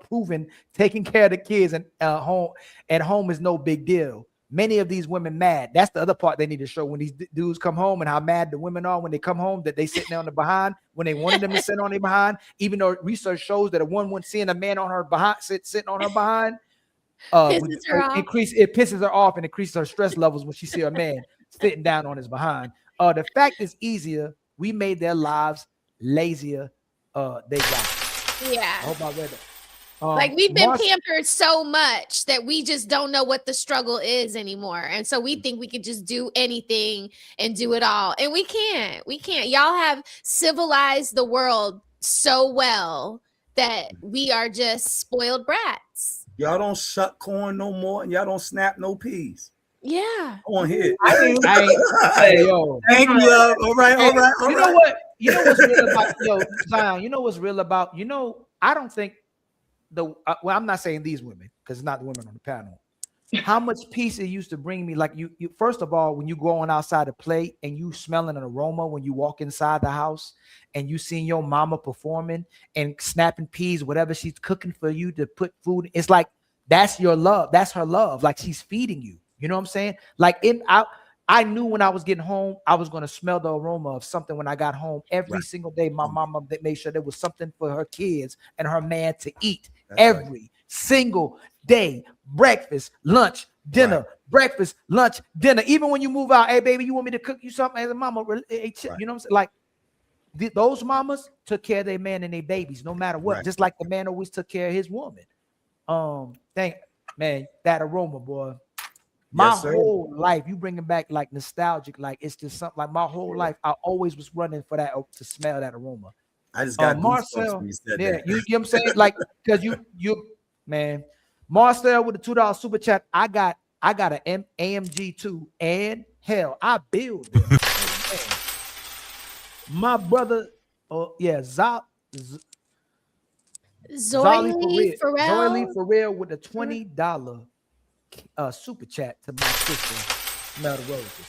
proving taking care of the kids and at home is no big deal. Many of these women mad. That's the other part they need to show when these dudes come home and how mad the women are when they come home that they sitting on the behind when they wanted them to sit on their behind. Even though research shows that a woman seeing a man on her behind sitting on her behind it pisses her off and increases her stress levels when she see a man sitting down on his behind. The fact is easier. We made their lives lazier. They got it. Yeah. I hope I read that. Like we've been pampered so much that we just don't know what the struggle is anymore. And so we think we could just do anything and do it all. And we can't. Y'all have civilized the world so well that we are just spoiled brats. Y'all don't shuck corn no more and y'all don't snap no peas. Yeah. On here. Thank you, love. All right. You know what? You know what's real about Zion? You know what's real about? I don't think well, I'm not saying these women because it's not the women on the panel. How much peace it used to bring me. Like you first of all, when you go on outside to play and you smelling an aroma when you walk inside the house and you seeing your mama performing and snapping peas, whatever she's cooking for you to put food. It's like that's your love. That's her love. Like she's feeding you. You know what I'm saying? Like I knew when I was getting home, I was going to smell the aroma of something when I got home. Every single day, my mama made sure there was something for her kids and her man to eat. Every single day. Breakfast, lunch, dinner, breakfast, lunch, dinner. Even when you move out, hey, baby, you want me to cook you something as a mama? You know what I'm saying? Like those mamas took care of their man and their babies no matter what. Just like the man always took care of his woman. Man, that aroma, boy. My whole life, you bringing back like nostalgic, like it's just something like my whole life. I always was running for that to smell that aroma. I just got Marcel. when you said Yeah, that. you know what I'm saying? Like, because you man, Marcel with the $2 super chat. I got an AMG 2 and hell, I build it. My brother, Zoe for real with the $20 super chat to my sister, Smell the Roses.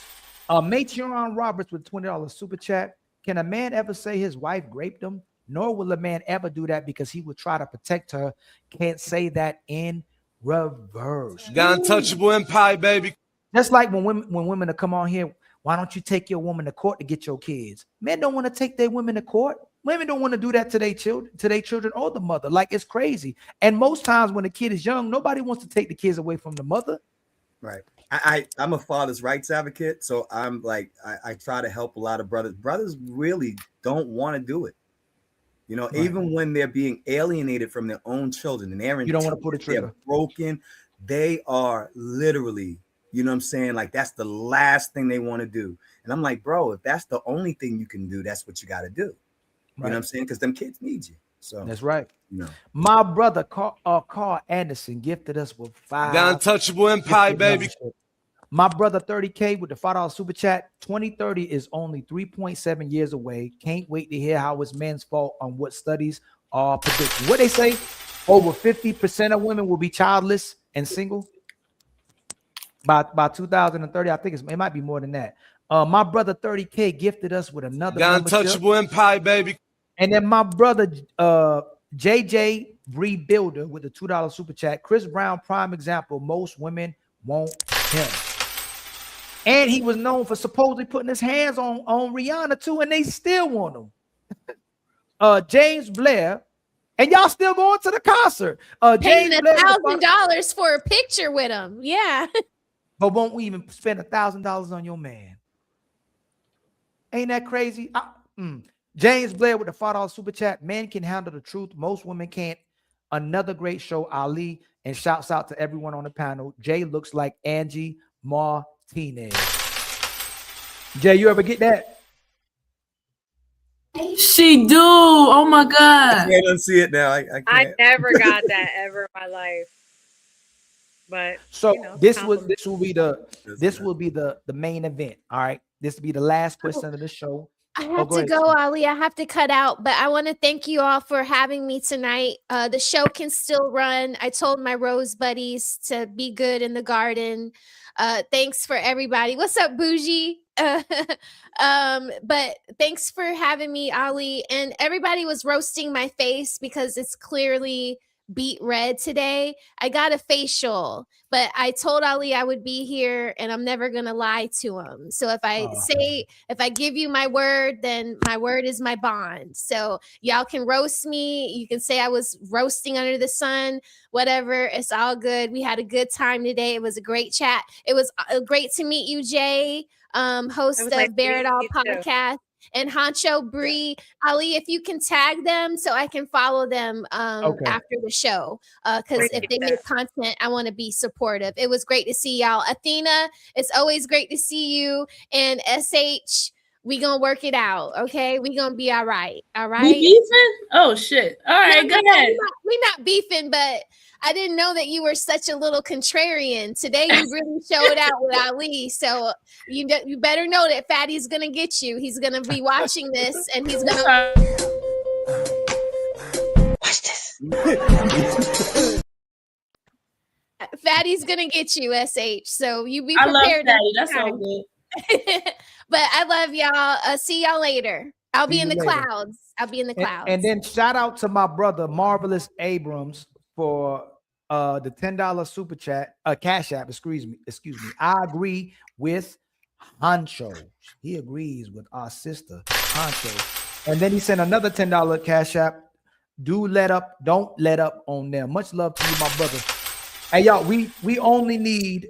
Matron Roberts with $20 super chat. Can a man ever say his wife raped him? Nor will a man ever do that because he would try to protect her. Can't say that in reverse. The Untouchable Empire, baby. Just like when women are come on here, why don't you take your woman to court to get your kids? Men don't want to take their women to court. Women don't want to do that to their children or the mother. Like, it's crazy. And most times when a kid is young, nobody wants to take the kids away from the mother. Right. I'm a father's rights advocate, so I'm like I try to help a lot of brothers. Brothers really don't want to do it. You know, even when they're being alienated from their own children and they're in you don't want to pull the trigger. They're broken. They are literally, you know what I'm saying? Like, that's the last thing they want to do. And I'm like, bro, if that's the only thing you can do, that's what you got to do. You know what I'm saying? Because them kids need you. So that's right. You know, my brother Carl Anderson gifted us with $5. The Untouchable Empire, baby. My brother 30K with the $5 super chat. 2030 is only 3.7 years away. Can't wait to hear how it's men's fault on what studies are predicting. What they say, over 50% of women will be childless and single by 2030. I think it might be more than that. My brother 30K gifted us with another The Untouchable Empire, baby. And then my brother JJ Rebuilder with the $2 super chat. Chris Brown, prime example. Most women want him. And he was known for supposedly putting his hands on Rihanna too, and they still want him. James Blair, and y'all still going to the concert. Paying James Blair $1,000 for a picture with him. Yeah. But won't we even spend $1,000 on your man? Ain't that crazy? James Blair with the $5 super chat. Men can handle the truth. Most women can't. Another great show, Ali. And shouts out to everyone on the panel. Jay looks like Angie Martinez. Jay, you ever get that? She do. Oh my God. I can't unsee it now. I can't. I never got that ever in my life. But so you know, this will be the main event. All right. This will be the last question of the show. I have to go, Ali. I have to cut out, but I want to thank you all for having me tonight. The show can still run. I told my Rose buddies to be good in the garden. Thanks for everybody. What's up, Bougie? But thanks for having me, Ali. And everybody was roasting my face because it's clearly beet red today. I got a facial, but I told Ali I would be here and I'm never gonna lie to him. So if I give you my word, then my word is my bond. So y'all can roast me. You can say I was roasting under the sun, whatever. It's all good. We had a good time today. It was a great chat. It was great to meet you, Jay, host of Bear It All podcast. And Honcho Bree, Ali, if you can tag them so I can follow them after the show. Because if they make content, I want to be supportive. It was great to see y'all. Athena, it's always great to see you. And SH, we gonna work it out, okay? We gonna be all right. All right. We beefing? Oh shit. All right, go ahead. We not beefing, but I didn't know that you were such a little contrarian. Today you really showed out with Ali. So you better know that Fatty's gonna get you. He's gonna be watching this and he's gonna watch this. Fatty's gonna get you, SH. So you be prepared. I love Fatty. That's all good. But I love y'all. See y'all later. I'll be in the clouds. I'll be in the clouds. And then shout out to my brother Marvelous Abrams for the $10 super chat, cash app. Excuse me. I agree with Honcho. He agrees with our sister Honcho. And then he sent another $10 cash app. Don't let up on them. Much love to you, my brother. Hey, y'all, we only need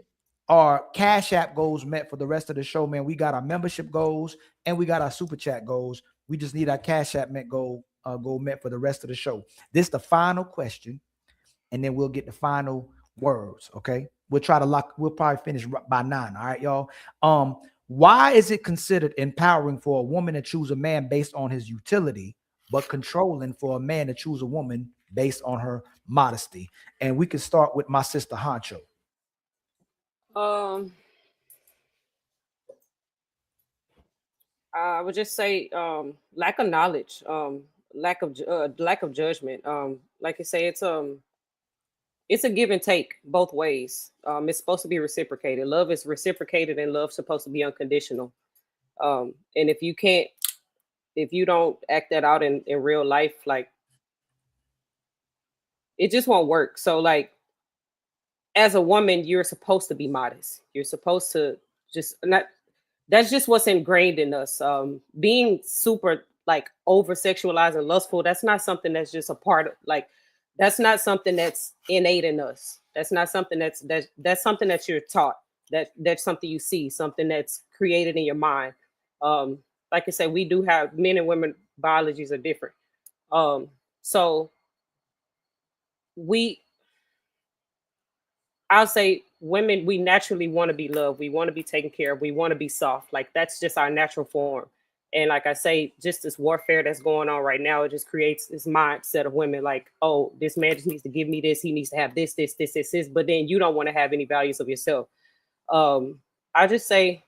our cash app goals met for the rest of the show, man. We got our membership goals and we got our super chat goals. We just need our cash app goal met for the rest of the show. This is the final question, and then we'll get the final words. Okay, we'll probably finish by 9. All right, y'all. Why is it considered empowering for a woman to choose a man based on his utility, but controlling for a man to choose a woman based on her modesty? And we can start with my sister Honcho. I would just say lack of knowledge, lack of judgment. Like you say, it's a give and take both ways. It's supposed to be reciprocated. Love is reciprocated, and love's supposed to be unconditional. And if you can't if you don't act that out in real life, like it just won't work. So like as a woman, you're supposed to be modest. You're supposed to just not, that's just what's ingrained in us. Being super like over sexualized and lustful, that's not something that's just a part of like that's not something that's innate in us. That's not something that's something that you're taught. That's something you see, something that's created in your mind. Um, like I said, we do have men and women biologies are different. So we I'll say women, we naturally want to be loved. We want to be taken care of. We want to be soft. Like that's just our natural form. And like I say, just this warfare that's going on right now, it just creates this mindset of women like, oh, this man just needs to give me this. He needs to have this. But then you don't want to have any values of yourself. I just say,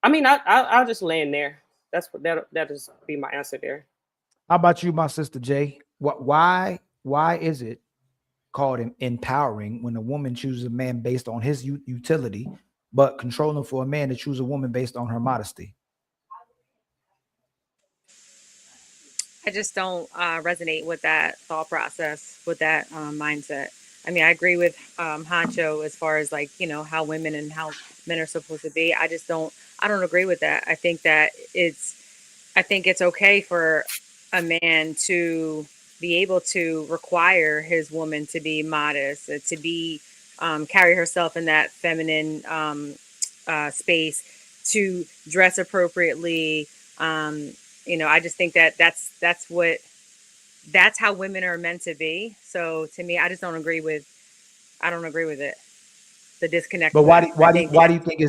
I mean, I'll just land there. That's what that just be my answer there. How about you, my sister Jay? Why is it called empowering when a woman chooses a man based on his utility, but controlling for a man to choose a woman based on her modesty? I just don't resonate with that thought process, with that mindset. I mean, I agree with Hancho as far as like, you know, how women and how men are supposed to be. I don't agree with that. I think it's okay for a man to be able to require his woman to be modest, to be carry herself in that feminine space, to dress appropriately. Um, you know, I just think that that's how women are meant to be. So to me, I don't agree with it. The disconnect But with it. I think why do you think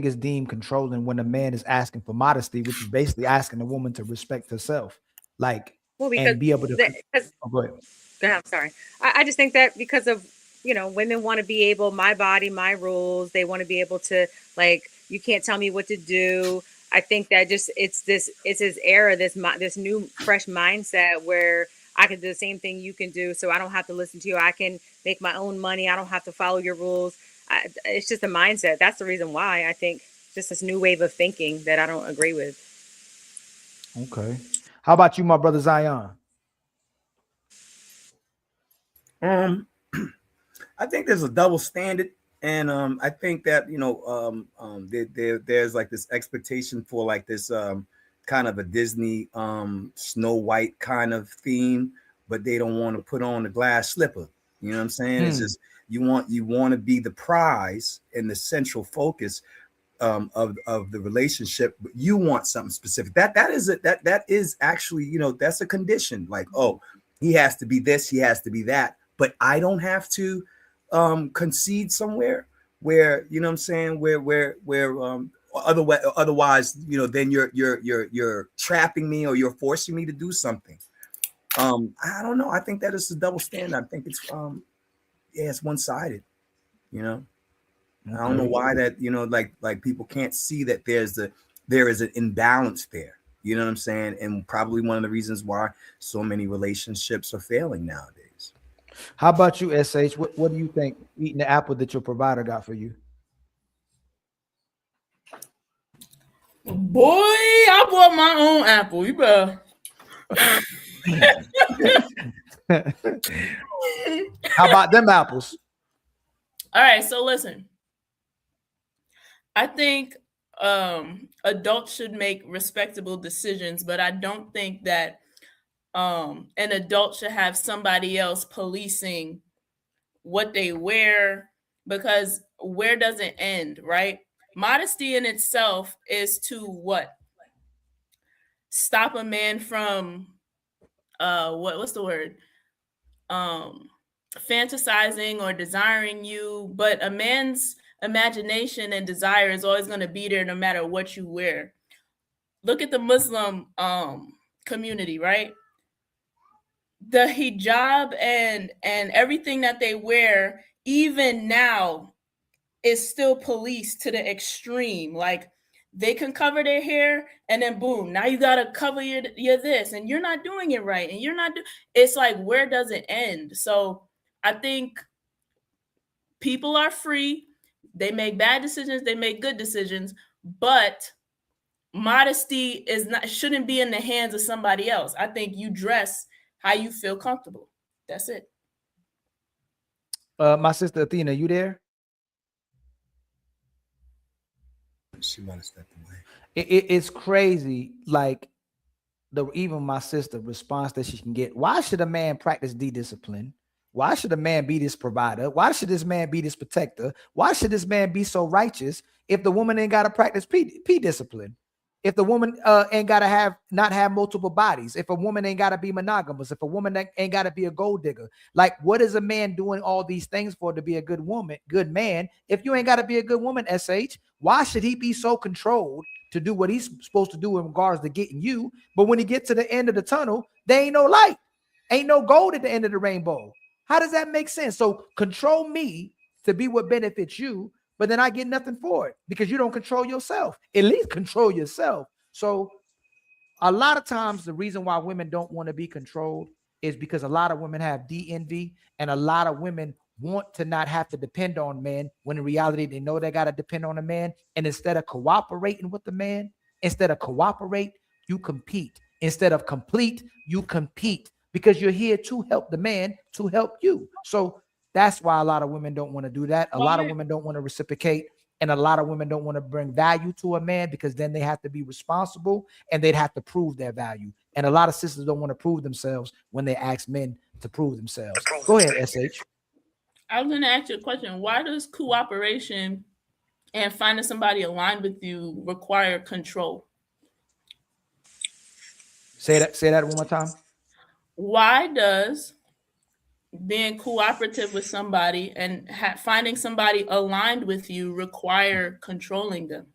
it's deemed controlling when a man is asking for modesty, which is basically asking a woman to respect herself, like well because and be able to. because Oh, go ahead. Go ahead, I'm sorry. I just think that because of, you know, women want to be able, my body, my rules. They want to be able to, like, you can't tell me what to do. I think that just it's this era, this new fresh mindset where I can do the same thing you can do, so I don't have to listen to you. I can make my own money. I don't have to follow your rules. It's just a mindset. That's the reason why I think just this new wave of thinking that I don't agree with. Okay. How about you, my brother Zion? I think there's a double standard, and I think that there's like this expectation for like this kind of a Disney Snow White kind of theme, but they don't want to put on the glass slipper. You know what I'm saying? It's just you want to be the prize and the central focus of the relationship, but you want something specific. That is actually, that's a condition. Like, oh, he has to be this, he has to be that, but I don't have to concede somewhere where, you know what I'm saying, where otherwise, then you're trapping me or you're forcing me to do something. I don't know. I think that is a double standard. I think it's it's one-sided, you know. I don't know why that, like people can't see that there is an imbalance there. You know what I'm saying? And probably one of the reasons why so many relationships are failing nowadays. How about you, SH? What do you think eating the apple that your provider got for you? Boy, I bought my own apple. You better. How about them apples? All right, so listen. I think adults should make respectable decisions, but I don't think that an adult should have somebody else policing what they wear, because where does it end, right? Modesty in itself is to what? Stop a man from what's the word? Fantasizing or desiring you, but a man's imagination and desire is always going to be there no matter what you wear. Look at the Muslim community, right? The hijab and everything that they wear, even now, is still policed to the extreme. Like they can cover their hair and then boom, now you gotta cover your this, and you're not doing it right, and you're not it's like, where does it end? So I think people are free. They make bad decisions, they make good decisions, but modesty shouldn't be in the hands of somebody else. I think you dress how you feel comfortable. That's it. My sister Athena, you there? She might have stepped away. It's crazy. Like even my sister response that she can get. Why should a man practice discipline? Why should a man be this provider? Why should this man be this protector? Why should this man be so righteous if the woman ain't got to practice P discipline? If the woman ain't got to not have multiple bodies, if a woman ain't got to be monogamous, if a woman ain't got to be a gold digger, like what is a man doing all these things for to be a good woman, good man? If you ain't got to be a good woman, SH, why should he be so controlled to do what he's supposed to do in regards to getting you? But when he gets to the end of the tunnel, there ain't no light, ain't no gold at the end of the rainbow. How does that make sense? So control me to be what benefits you, but then I get nothing for it because you don't control yourself. At least control yourself. So a lot of times the reason why women don't want to be controlled is because a lot of women have envy, and a lot of women want to not have to depend on men when in reality they know they got to depend on a man. And instead of cooperating with the man, instead of cooperate, you compete. Instead of complete, you compete because you're here to help the man to help you. So that's why a lot of women don't want to do that. A lot of women don't want to reciprocate. And a lot of women don't want to bring value to a man because then they have to be responsible and they'd have to prove their value. And a lot of sisters don't want to prove themselves when they ask men to prove themselves. Go ahead, SH. I was going to ask you a question. Why does cooperation and finding somebody aligned with you require control? Say that one more time. Why does being cooperative with somebody and finding somebody aligned with you require controlling them?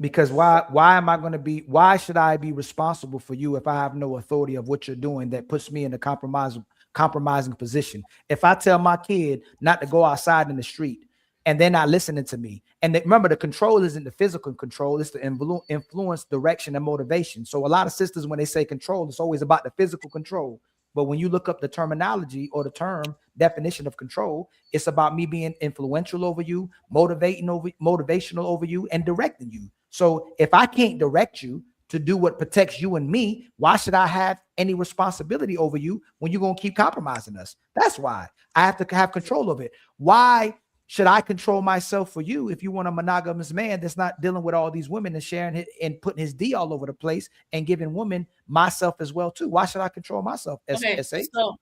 Because why should I be responsible for you if I have no authority of what you're doing that puts me in a compromising position? If I tell my kid not to go outside in the street and they're not listening to me, and remember, the control isn't the physical control, it's the influence, direction, and motivation. So a lot of sisters, when they say control, it's always about the physical control. But when you look up the terminology or the term definition of control, it's about me being influential over you, motivational over you, and directing you. So if I can't direct you to do what protects you and me, why should I have any responsibility over you when you're going to keep compromising us? That's why I have to have control of it. Why should I control myself for you if you want a monogamous man that's not dealing with all these women and sharing it and putting his D all over the place and giving women myself as well too? Why should I control myself? Okay, so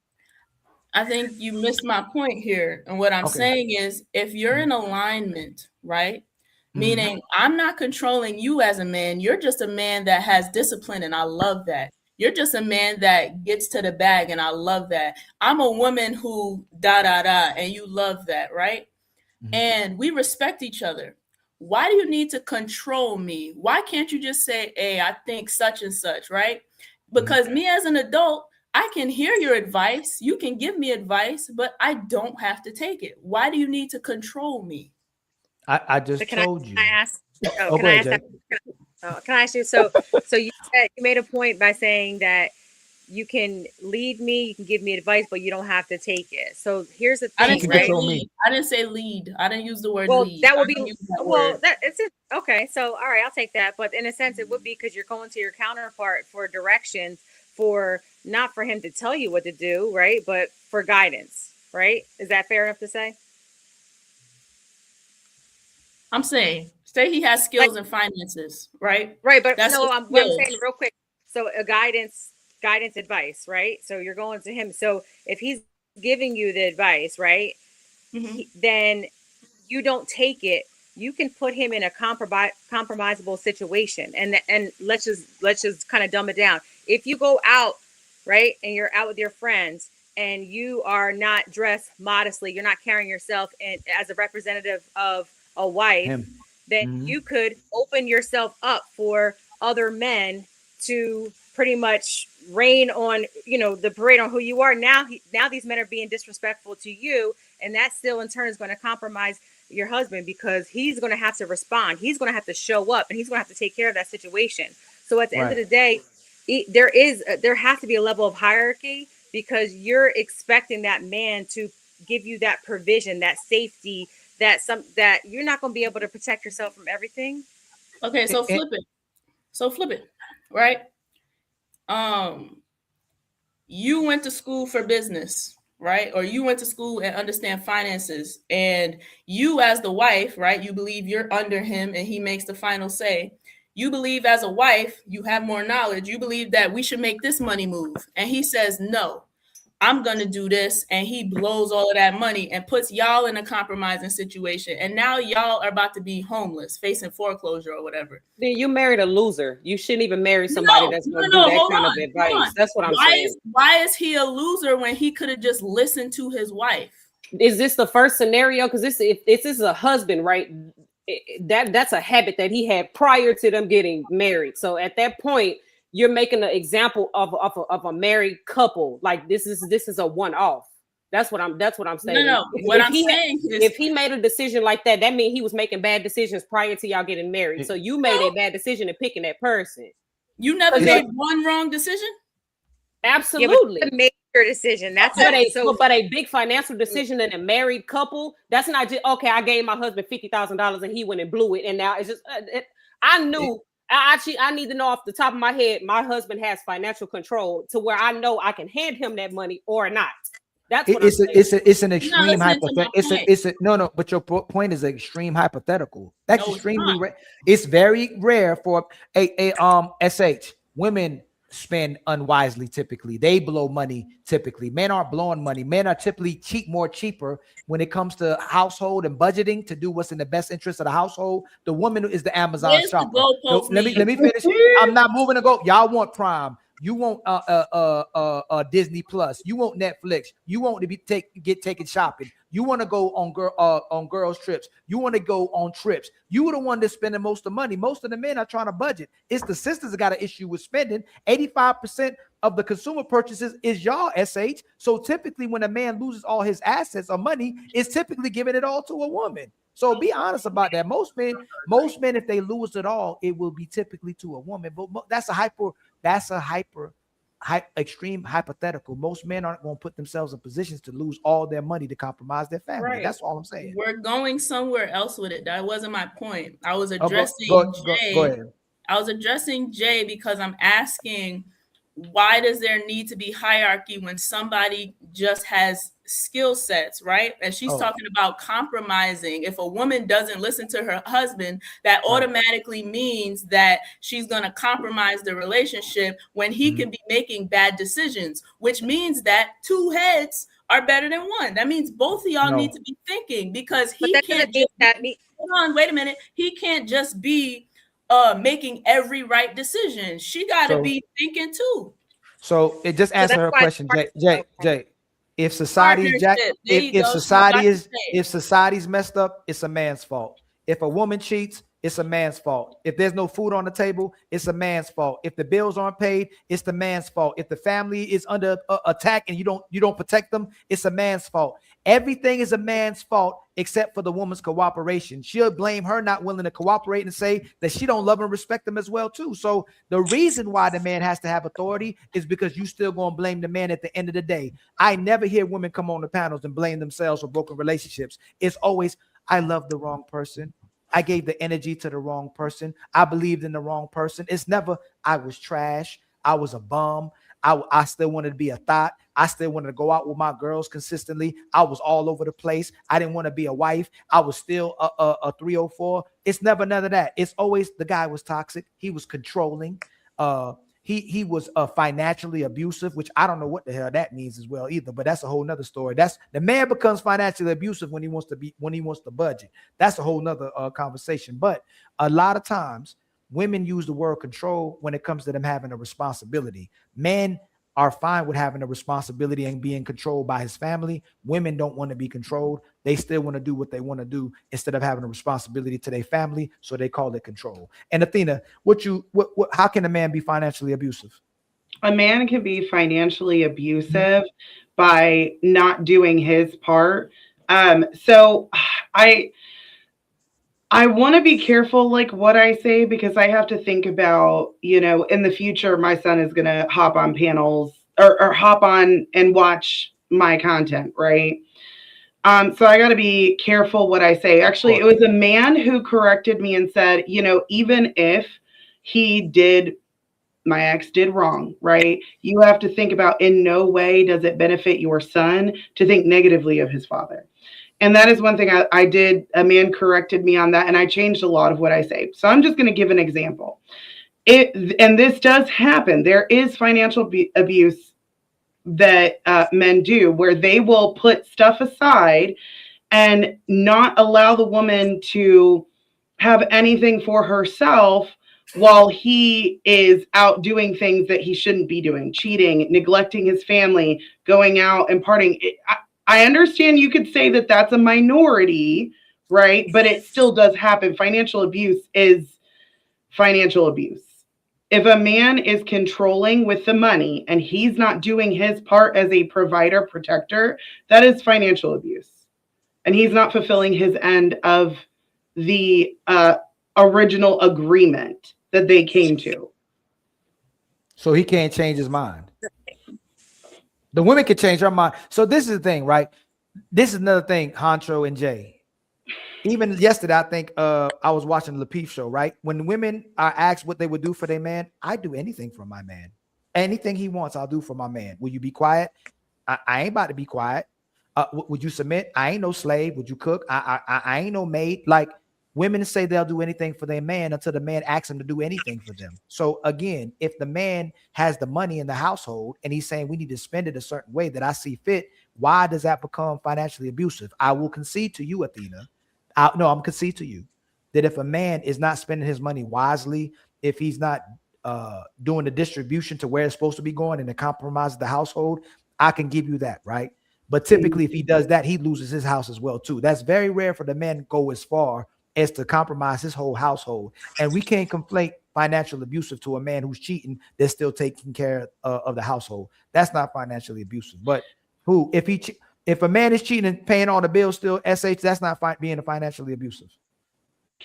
I think you missed my point here. And what I'm saying is, if you're in alignment, right? Meaning I'm not controlling you as a man. You're just a man that has discipline, and I love that. You're just a man that gets to the bag, and I love that. I'm a woman who and you love that, right? And we respect each other. Why do you need to control me? Why can't you just say, hey, I think such and such, right? Because me as an adult, I can hear your advice. You can give me advice, but I don't have to take it. Why do you need to control me? I just told you. Can I ask you? So you said, you made a point by saying that you can lead me, you can give me advice, but you don't have to take it. So here's the thing, I didn't say lead. I didn't say lead. I didn't use the word lead. That would be it's it. Okay, so all right, I'll take that. But in a sense, it would be because you're going to your counterpart for directions, for not for him to tell you what to do, right? But for guidance, right? Is that fair enough to say? I'm saying, say he has skills and finances, right? Right, but that's no, I'm saying real quick. So a guidance advice, right? So you're going to him. So if he's giving you the advice, right, then you don't take it. You can put him in a compromisable situation, and let's just kind of dumb it down. If you go out, right, and you're out with your friends, and you are not dressed modestly, you're not carrying yourself as a representative of a wife, then you could open yourself up for other men to pretty much rain on, the parade on who you are. Now these men are being disrespectful to you, and that still in turn is going to compromise your husband because he's going to have to respond. He's going to have to show up, and he's going to have to take care of that situation. So at the end of the day, there has to be a level of hierarchy because you're expecting that man to give you that provision, that safety, that you're not going to be able to protect yourself from everything. Okay, so flip it. So flip it, right? You went to school for business, right? Or you went to school and understand finances, and you as the wife, right? You believe you're under him and he makes the final say. You believe as a wife, you have more knowledge. You believe that we should make this money move. And he says, no, I'm going to do this. And he blows all of that money and puts y'all in a compromising situation. And now y'all are about to be homeless, facing foreclosure or whatever. Then you married a loser. You shouldn't even marry somebody that's going to do that kind of advice. That's what I'm saying. Why is he a loser when he could have just listened to his wife? Is this the first scenario? Because if this is a husband, right? That's a habit that he had prior to them getting married. So at that point, you're making an example of a married couple. Like this is a one-off. That's what I'm saying. No. What I'm saying is, if he made a decision like that, that means he was making bad decisions prior to y'all getting married. So you made a bad decision in picking that person. You never made one wrong decision? Absolutely. Yeah, a major decision. That's but a big financial decision in a married couple, that's not just okay. I gave my husband $50,000 and he went and blew it, and now it's just I knew. I need to know off the top of my head. My husband has financial control to where I know I can hand him that money or not. That's what it's an extreme hypothetical. But your point is an extreme hypothetical. That's extremely rare. It's very rare for a SH women spend unwisely. Typically, they blow money. Typically, men aren't blowing money. Men are typically more cheaper when it comes to household and budgeting to do what's in the best interest of the household. The woman is the Amazon shopper. Let me finish. I'm not moving to go. Y'all want Prime. You want Disney Plus. You want Netflix. You want to get taken shopping. You want to go on girls trips. You want to go on trips. You are the one that's spending most of the money. Most of the men are trying to budget. It's the sisters that got an issue with spending. 85% of the consumer purchases is y'all, SH. So typically when a man loses all his assets or money, it's typically giving it all to a woman. So be honest about that. Most men, if they lose it all, it will be typically to a woman. But that's extreme hypothetical. Most men aren't going to put themselves in positions to lose all their money to compromise their family. Right. That's all I'm saying. We're going somewhere else with it. That wasn't my point. I was addressing Jay. Go ahead. I was addressing Jay because I'm asking, why does there need to be hierarchy when somebody just has skill sets, right? And she's talking about compromising. If a woman doesn't listen to her husband, that automatically means that she's going to compromise the relationship when he can be making bad decisions, which means that two heads are better than one. That means both of y'all need to be thinking, because he can't just hold on, wait a minute. He can't just be making every right decision. She got to be thinking too. So it just answer her question, Jay. If society if society's messed up, it's a man's fault. If a woman cheats, it's a man's fault. If there's no food on the table, it's a man's fault. If the bills aren't paid, it's the man's fault. If the family is under attack and you don't protect them, it's a man's fault. Everything is a man's fault except for the woman's cooperation. She'll blame her not willing to cooperate and say that she don't love and respect them as well too. So the reason why the man has to have authority is because you still gonna blame the man at the end of the day. I never hear women come on the panels and blame themselves for broken relationships. It's always, I love the wrong person. I gave the energy to the wrong person. I believed in the wrong person. It's never, I was trash. I was a bum. I still wanted to be a thought. I still wanted to go out with my girls consistently. I was all over the place. I didn't want to be a wife. I was still a 304. It's never none of that. It's always the guy was toxic. He was controlling. He was financially abusive, which I don't know what the hell that means as well either. But that's a whole nother story. That's the man becomes financially abusive when he wants to budget. That's a whole nother conversation. But a lot of times women use the word control when it comes to them having a responsibility. Men are fine with having a responsibility and being controlled by his family. Women don't want to be controlled. They still want to do what they want to do instead of having a responsibility to their family. So they call it control. And Athena, how can a man be financially abusive? A man can be financially abusive by not doing his part. So I want to be careful like what I say, because I have to think about, in the future, my son is going to hop on panels or hop on and watch my content, right? So I got to be careful what I say. Actually, it was a man who corrected me and said, even if my ex did wrong, right? You have to think about, in no way does it benefit your son to think negatively of his father. And that is one thing I did. A man corrected me on that, and I changed a lot of what I say. So I'm just going to give an example. And this does happen. There is financial abuse that men do, where they will put stuff aside and not allow the woman to have anything for herself while he is out doing things that he shouldn't be doing, cheating, neglecting his family, going out and partying. I understand you could say that that's a minority, right? But it still does happen. Financial abuse is financial abuse. If a man is controlling with the money and he's not doing his part as a provider, protector, that is financial abuse. And he's not fulfilling his end of the original agreement that they came to. So he can't change his mind. The women can change her mind. So this is the thing, right? This is another thing, Honcho and Jay. Even yesterday, I think I was watching the Lapeef show, right? When women are asked what they would do for their man, I do anything for my man. Anything he wants, I'll do for my man. Will you be quiet? I ain't about to be quiet. Would you submit? I ain't no slave. Would you cook? I ain't no maid. Like, women say they'll do anything for their man until the man asks them to do anything for them. So again, if the man has the money in the household and he's saying we need to spend it a certain way that I see fit, why does that become financially abusive? I will concede to you, Athena. I'm concede to you that if a man is not spending his money wisely, if he's not doing the distribution to where it's supposed to be going and it compromises the household, I can give you that, right? But typically, if he does that, he loses his house as well, too. That's very rare for the man to go as far as to compromise his whole household. And we can't conflate financial abusive to a man who's cheating that's still taking care of the household. That's not financially abusive. But if a man is cheating and paying all the bills still, that's not being financially abusive.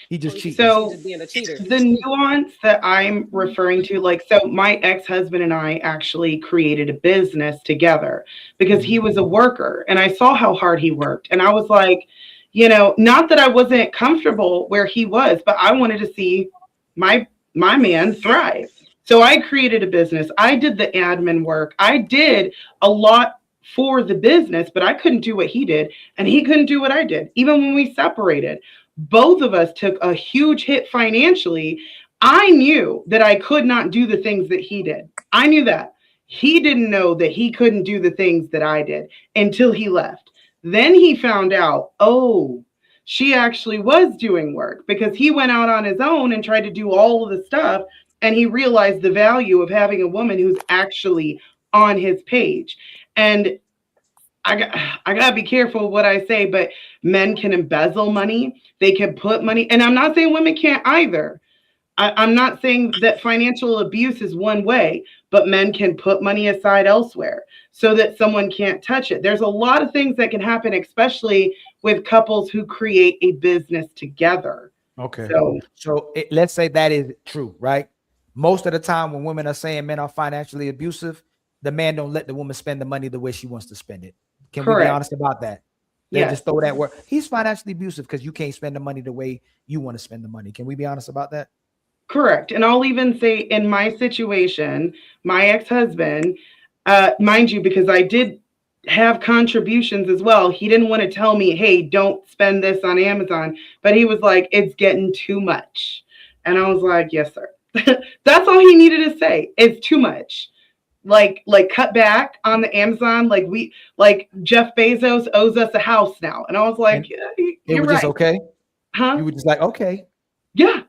He just cheats. So He's just being a cheater. the nuance that I'm referring to, like, so my ex-husband and I actually created a business together because he was a worker and I saw how hard he worked. And I was like, not that I wasn't comfortable where he was, but I wanted to see my man thrive. So I created a business. I did the admin work. I did a lot for the business, but I couldn't do what he did and he couldn't do what I did. Even when we separated, both of us took a huge hit financially. I knew that I could not do the things that he did. I knew that. He didn't know that he couldn't do the things that I did until he left. Then he found out, oh, she actually was doing work, because he went out on his own and tried to do all of the stuff. And he realized the value of having a woman who's actually on his page. And I gotta be careful what I say, but men can embezzle money. They can put money, and I'm not saying women can't either. I'm not saying that financial abuse is one way, but men can put money aside elsewhere so that someone can't touch it. There's a lot of things that can happen, especially with couples who create a business together. Okay. So let's say that is true, right? Most of the time when women are saying men are financially abusive, the man don't let the woman spend the money the way she wants to spend it. Can we be honest about that? They just throw that word. He's financially abusive because you can't spend the money the way you want to spend the money. Can we be honest about that? Correct. And I'll even say in my situation, my ex-husband, mind you, because I did have contributions as well. He didn't want to tell me, hey, don't spend this on Amazon. But he was like, it's getting too much. And I was like, yes, sir. That's all he needed to say. It's too much. Like cut back on the Amazon. Like Jeff Bezos owes us a house now. And I was like, you're right. Just okay. Huh? You were just like, okay. Yeah.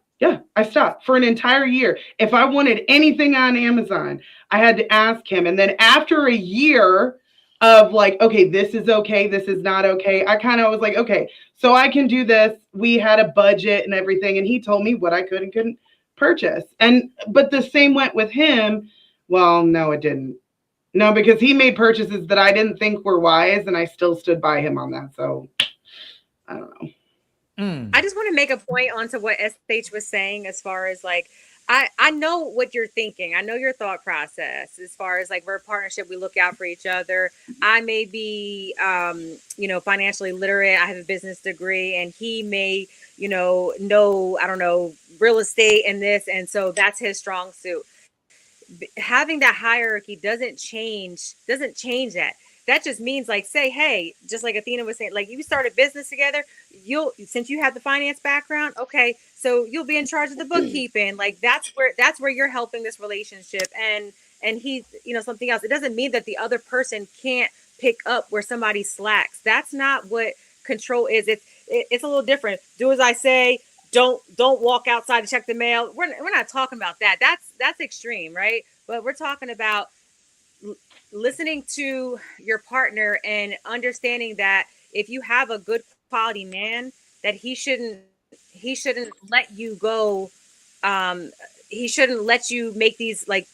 I stopped for an entire year. If I wanted anything on Amazon, I had to ask him. And then after a year of like, okay, this is okay, this is not okay, I kind of was like, okay, so I can do this. We had a budget and everything. And he told me what I could and couldn't purchase. But the same went with him. Well, no, it didn't. No, because he made purchases that I didn't think were wise, and I still stood by him on that. So I don't know. I just want to make a point onto what SH was saying as far as like, I know what you're thinking. I know your thought process as far as like, we're a partnership. We look out for each other. I may be, financially literate. I have a business degree and he may, know, I don't know, real estate and this, and so that's his strong suit. Having that hierarchy doesn't change that. That just means, like, say, hey, just like Athena was saying, like, you start a business together, since you have the finance background, okay, so you'll be in charge of the bookkeeping. Like, that's where you're helping this relationship, and he, something else. It doesn't mean that the other person can't pick up where somebody slacks. That's not what control is. It's a little different. Do as I say. Don't walk outside to check the mail. We're not talking about that. That's extreme, right? But we're talking about listening to your partner and understanding that if you have a good quality man, that he shouldn't let you go. He shouldn't let you make these, like,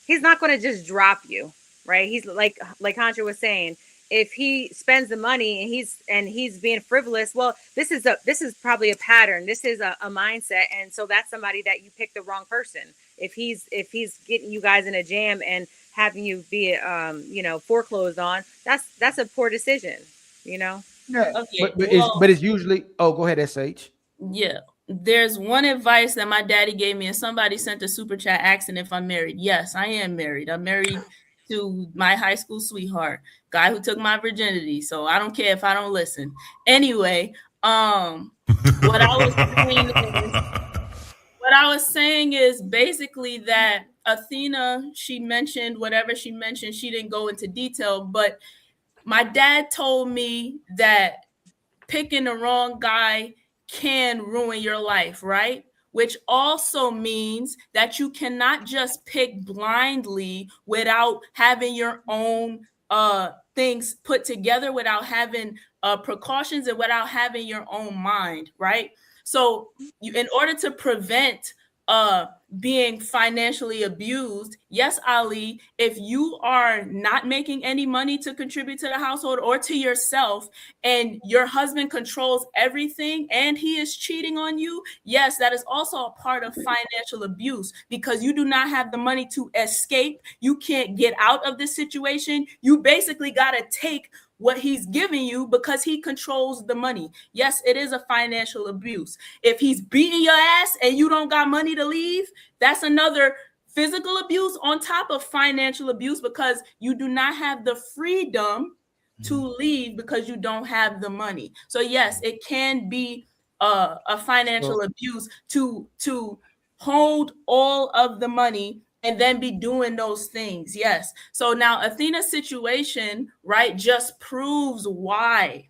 he's not going to just drop you, right? He's like Hantra was saying, if he spends the money and he's being frivolous, well, this is probably a pattern. This is a mindset, and so that's somebody that you picked the wrong person. If he's getting you guys in a jam and having you be foreclosed on, that's a poor decision. Yeah. Okay, But it's usually. Oh, go ahead, SH. Yeah. There's one advice that my daddy gave me, and somebody sent a super chat asking if I'm married. Yes, I am married. I'm married to my high school sweetheart, guy who took my virginity. So I don't care if I don't listen. Anyway, what I was saying is basically that Athena, she mentioned whatever she mentioned. She didn't go into detail, but my dad told me that picking the wrong guy can ruin your life, right? Which also means that you cannot just pick blindly without having your own things put together, without having precautions, and without having your own mind, right? So in order to prevent being financially abused, yes, Ali, if you are not making any money to contribute to the household or to yourself, and your husband controls everything and he is cheating on you, yes, that is also a part of financial abuse, because you do not have the money to escape. You can't get out of this situation. You basically got to take what he's giving you because he controls the money. Yes, it is a financial abuse. If he's beating your ass and you don't got money to leave, that's another physical abuse on top of financial abuse, because you do not have the freedom to leave because you don't have the money. So yes, it can be a financial abuse to hold all of the money and then be doing those things. Yes. So now Athena's situation, right, just proves why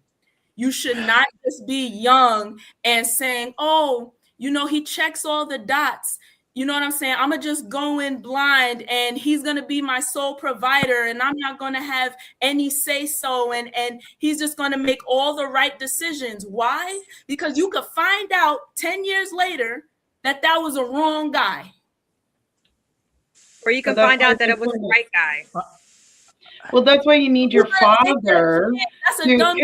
you should not just be young and saying, oh, he checks all the dots. You know what I'm saying? I'm going to just go in blind and he's going to be my sole provider and I'm not going to have any say so. And he's just going to make all the right decisions. Why? Because you could find out 10 years later that was a wrong guy. Or you can find out that it was the right guy. Well, that's why you need your father. That's a dumb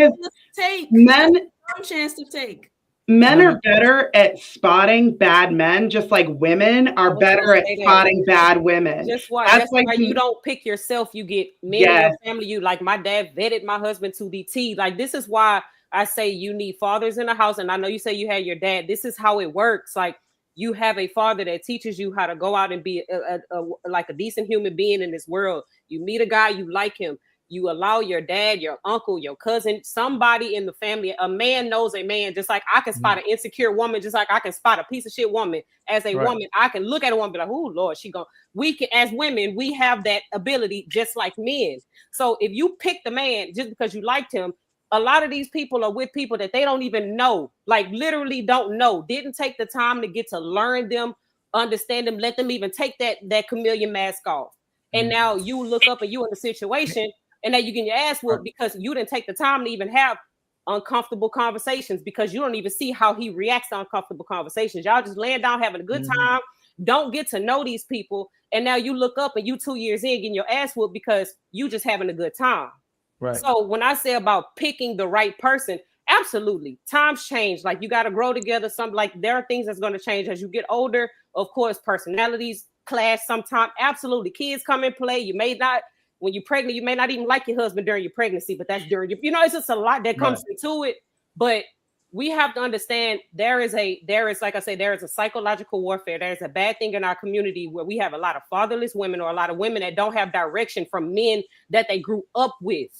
chance to take. Men are better at spotting bad men, just like women are better at spotting bad women. That's why you don't pick yourself. You get men in your family. You, like, my dad vetted my husband to be T. Like, this is why I say you need fathers in the house. And I know you say you had your dad. This is how it works. Like, you have a father that teaches you how to go out and be like a decent human being in this world. You meet a guy, you like him. You allow your dad, your uncle, your cousin, somebody in the family. A man knows a man, just like I can spot an insecure woman, just like I can spot a piece of shit woman. As a woman, I can look at a woman and be like, oh, Lord, we can, as women, we have that ability just like men. So if you pick the man just because you liked him, a lot of these people are with people that they don't even know, like literally don't know, didn't take the time to get to learn them, understand them, let them even take that chameleon mask off. And now you look up and you in a situation and now you get your ass whooped because you didn't take the time to even have uncomfortable conversations, because you don't even see how he reacts to uncomfortable conversations. Y'all just laying down having a good time, don't get to know these people. And now you look up and you 2 years in getting your ass whooped because you just having a good time. Right. So when I say about picking the right person, absolutely. Times change. Like, you got to grow together. There are things that's going to change as you get older. Of course, personalities clash sometimes. Absolutely. Kids come in play. You may not, when you're pregnant, you may not even like your husband during your pregnancy, but that's during your, it's just a lot that comes into it. But we have to understand there is like I say, there is a psychological warfare. There's a bad thing in our community where we have a lot of fatherless women, or a lot of women that don't have direction from men that they grew up with.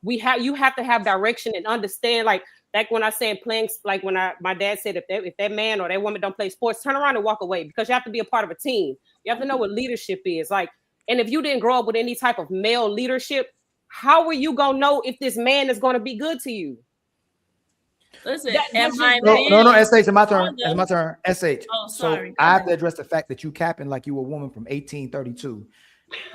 You have to have direction and understand, like when I said playing, like when my dad said, if that man or that woman don't play sports, turn around and walk away, because you have to be a part of a team. You have to know what leadership is like. And if you didn't grow up with any type of male leadership, how are you gonna know if this man is gonna be good to you? Listen, No, SH, it's my turn. It's my turn. SH. Oh, So sorry. I have to address the fact that you capping like you a woman from 1832.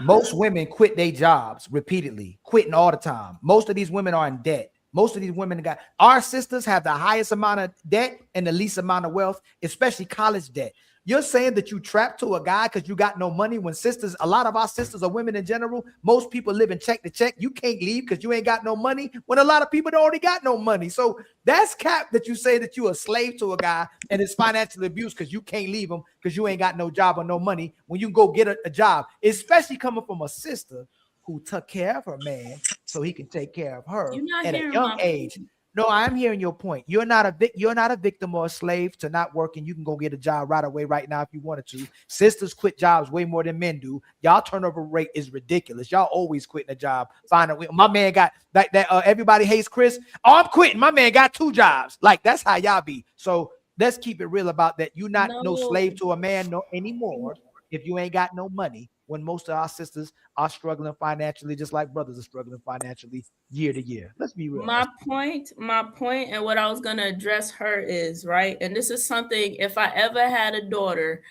Most women quit their jobs repeatedly, quitting all the time. Most of these women are in debt. Most of these women our sisters have the highest amount of debt and the least amount of wealth, especially college debt. You're saying that you trapped to a guy because you got no money, when sisters, a lot of our sisters are women in general. Most people live in check to check. You can't leave because you ain't got no money, when a lot of people already got no money. So that's cap that you say that you a slave to a guy and it's financial abuse because you can't leave him because you ain't got no job or no money when you go get a job, especially coming from a sister who took care of her man so he can take care of her at a young age. No, I'm hearing your point. You're not a victim or a slave to not working. You can go get a job right away, right now, if you wanted to. Sisters quit jobs way more than men do. Y'all turnover rate is ridiculous. Y'all always quitting a job. My man got that. Everybody hates Chris. Oh, I'm quitting. My man got 2 jobs. Like, that's how y'all be. So let's keep it real about that. You're not no slave to a man anymore if you ain't got no money, when most of our sisters are struggling financially, just like brothers are struggling financially year to year. Let's be real. My point, and what I was going to address her is, right, and this is something, if I ever had a daughter,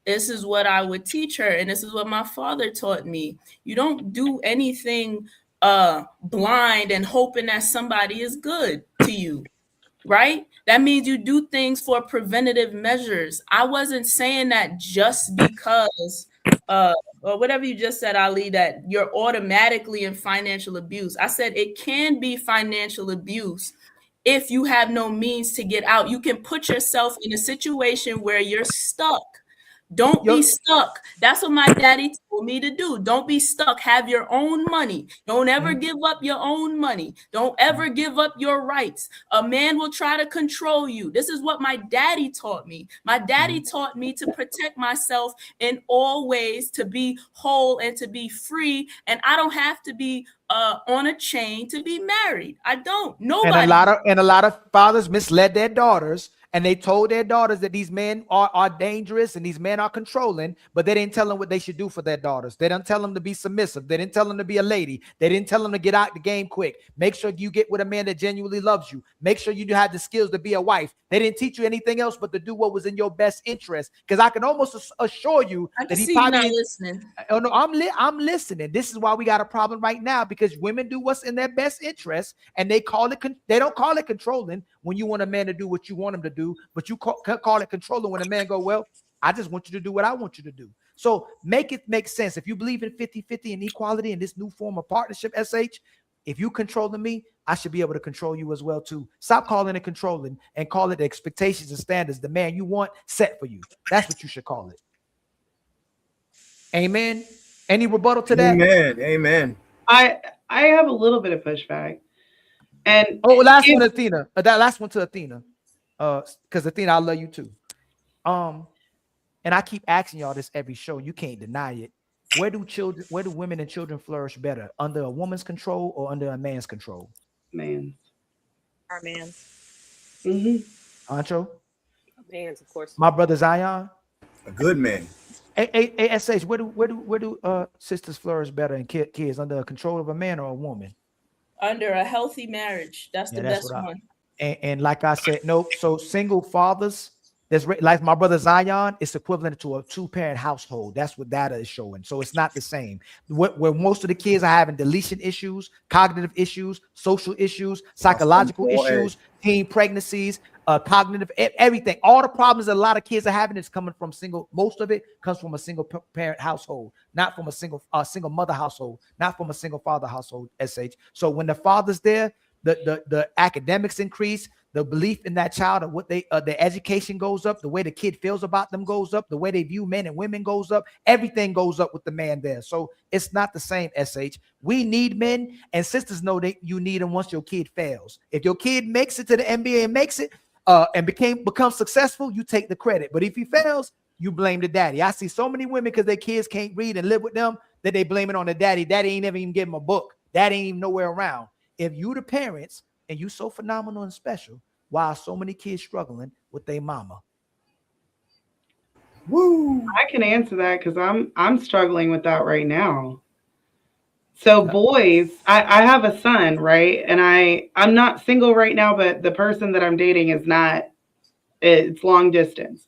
this is what I would teach her, and this is what my father taught me. You don't do anything blind and hoping that somebody is good to you. Right? That means you do things for preventative measures. I wasn't saying that just because or whatever you just said, Ali, that you're automatically in financial abuse. I said it can be financial abuse if you have no means to get out. You can put yourself in a situation where you're stuck. Don't be stuck. That's what my daddy told me to do. Don't be stuck. Have your own money. Don't ever give up your own money. Don't ever give up your rights. A man will try to control you. This is what my daddy taught me. My daddy taught me to protect myself in all ways, to be whole and to be free. And I don't have to be on a chain to be married. I don't. Nobody. And a lot of fathers misled their daughters, and they told their daughters that these men are dangerous and these men are controlling, but they didn't tell them what they should do for their daughters. They didn't tell them to be submissive. They didn't tell them to be a lady. They didn't tell them to get out the game quick. Make sure you get with a man that genuinely loves you. Make sure you have the skills to be a wife. They didn't teach you anything else but to do what was in your best interest. Because I can almost assure you that he probably not listening. Oh no, I'm listening. This is why we got a problem right now, because women do what's in their best interest, and they don't call it controlling when you want a man to do what you want him to do, but you call it controlling when a man go, well, I just want you to do what I want you to do. So make it make sense. If you believe in 50-50 and equality in this new form of partnership, SH, if you controlling me, I should be able to control you as well too. Stop calling it controlling and call it the expectations and standards the man you want set for you. That's what you should call it. Amen. Any rebuttal to that? Amen. I have a little bit of pushback. And last one, Athena. That last one to Athena. Because Athena, I love you too. And I keep asking y'all this every show. You can't deny it. Where do women and children flourish better? Under a woman's control or under a man's control? Man. Our man's. Mm-hmm. Ancho? Man's, of course. My brother Zion? A good man. Hey, SH, where do sisters flourish better and kids under the control of a man or a woman? Under a healthy marriage. That's the best one. And like I said, no. So single fathers, like my brother Zion, it's equivalent to a 2-parent household. That's what data is showing. So it's not the same. Where most of the kids are having deletion issues, cognitive issues, social issues, psychological issues, teen pregnancies, cognitive, everything. All the problems that a lot of kids are having is coming from most of it comes from a single parent household, not from a single mother household, not from a single father household, SH. So when the father's there, the academics increase, the belief in that child of what they the education goes up, the way the kid feels about them goes up, the way they view men and women goes up, everything goes up with the man there. So it's not the same. SH, we need men, and sisters know that you need them once your kid fails. If your kid makes it to the NBA and makes it and becomes successful, you take the credit. But if he fails, you blame the daddy. I see so many women because their kids can't read and live with them that they blame it on the daddy. Daddy ain't never even give them a book. Daddy ain't even nowhere around. If you the parents and you so phenomenal and special, why are so many kids struggling with their mama? Woo! I can answer that because I'm struggling with that right now. So boys, I have a son, right? And I'm not single right now, but the person that I'm dating is not. It's long distance.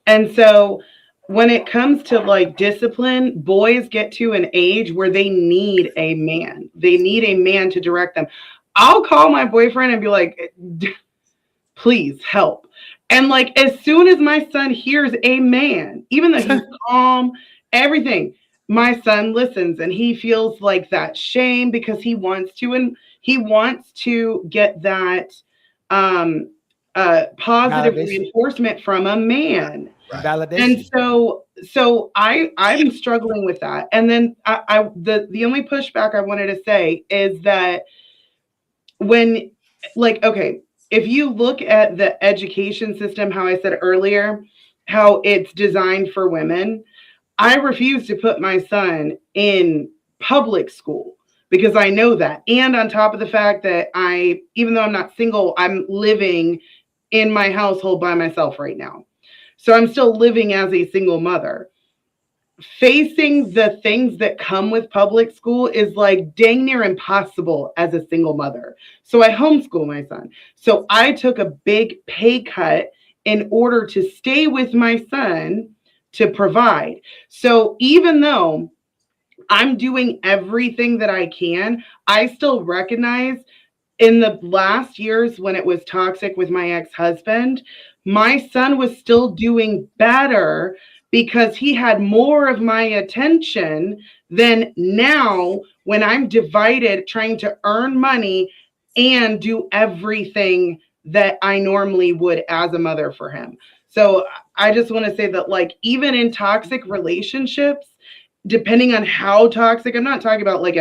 And so when it comes to like discipline, boys get to an age where they need a man. They need a man to direct them. I'll call my boyfriend and be like, please help. And like, as soon as my son hears a man, even though he's calm, everything, my son listens and he feels like that shame because he wants to, and he wants to get that positive reinforcement from a man. Validation. And so I'm struggling with that. And then the only pushback I wanted to say is that when, like, okay, if you look at the education system, how I said earlier, how it's designed for women, I refuse to put my son in public school because I know that. And on top of the fact that even though I'm not single, I'm living in my household by myself right now. So I'm still living as a single mother. Facing the things that come with public school is like dang near impossible as a single mother. So I homeschool my son. So I took a big pay cut in order to stay with my son to provide. So even though I'm doing everything that I can, I still recognize in the last years when it was toxic with my ex-husband, my son was still doing better because he had more of my attention than now when I'm divided trying to earn money and do everything that I normally would as a mother for him. So I just want to say that, like, even in toxic relationships, depending on how toxic, I'm not talking about like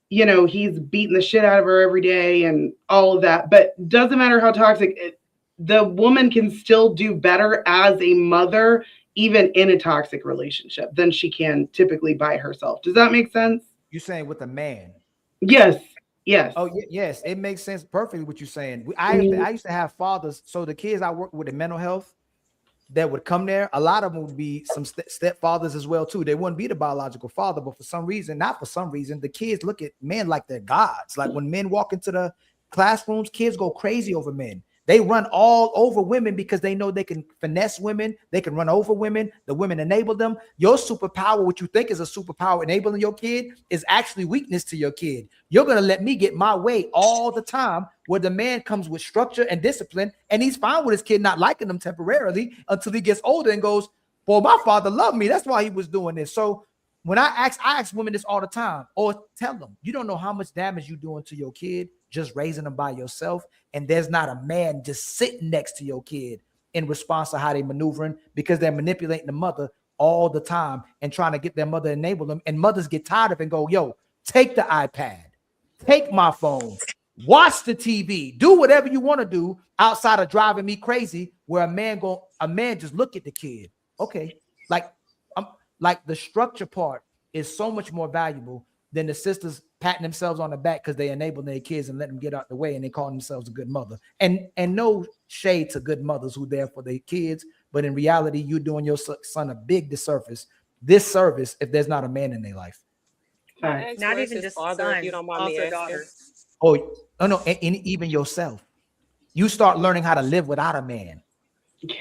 he's beating the shit out of her every day and all of that, but doesn't matter how toxic, the woman can still do better as a mother, even in a toxic relationship, than she can typically by herself. Does that make sense? You're saying with a man? Yes. Yes. Oh, yes. It makes sense perfectly what you're saying. I used to have fathers. So the kids I work with in mental health that would come there, a lot of them would be some stepfathers as well too. They wouldn't be the biological father, but not for some reason, the kids look at men like they're gods. Like when men walk into the classrooms, kids go crazy over men. They run all over women because they know they can finesse women. They can run over women. The women enable them. Your superpower, what you think is a superpower enabling your kid, is actually weakness to your kid. You're going to let me get my way all the time, where the man comes with structure and discipline, and he's fine with his kid not liking them temporarily until he gets older and goes, well, my father loved me. That's why he was doing this. So when I ask women this all the time, or tell them, you don't know how much damage you're doing to your kid just raising them by yourself. And there's not a man just sitting next to your kid in response to how they maneuvering, because they're manipulating the mother all the time and trying to get their mother to enable them. And mothers get tired of it and go, yo, take the iPad, take my phone, watch the TV, do whatever you want to do outside of driving me crazy, where a man just look at the kid. Okay. Like the structure part is so much more valuable than the sisters patting themselves on the back because they enable their kids and let them get out the way, and they call themselves a good mother. And no shade to good mothers who are there for their kids, but in reality, you're doing your son a big disservice if there's not a man in their life. Not even just father, if son, you don't mind me also asking. daughter. Oh, no, and even yourself. You start learning how to live without a man.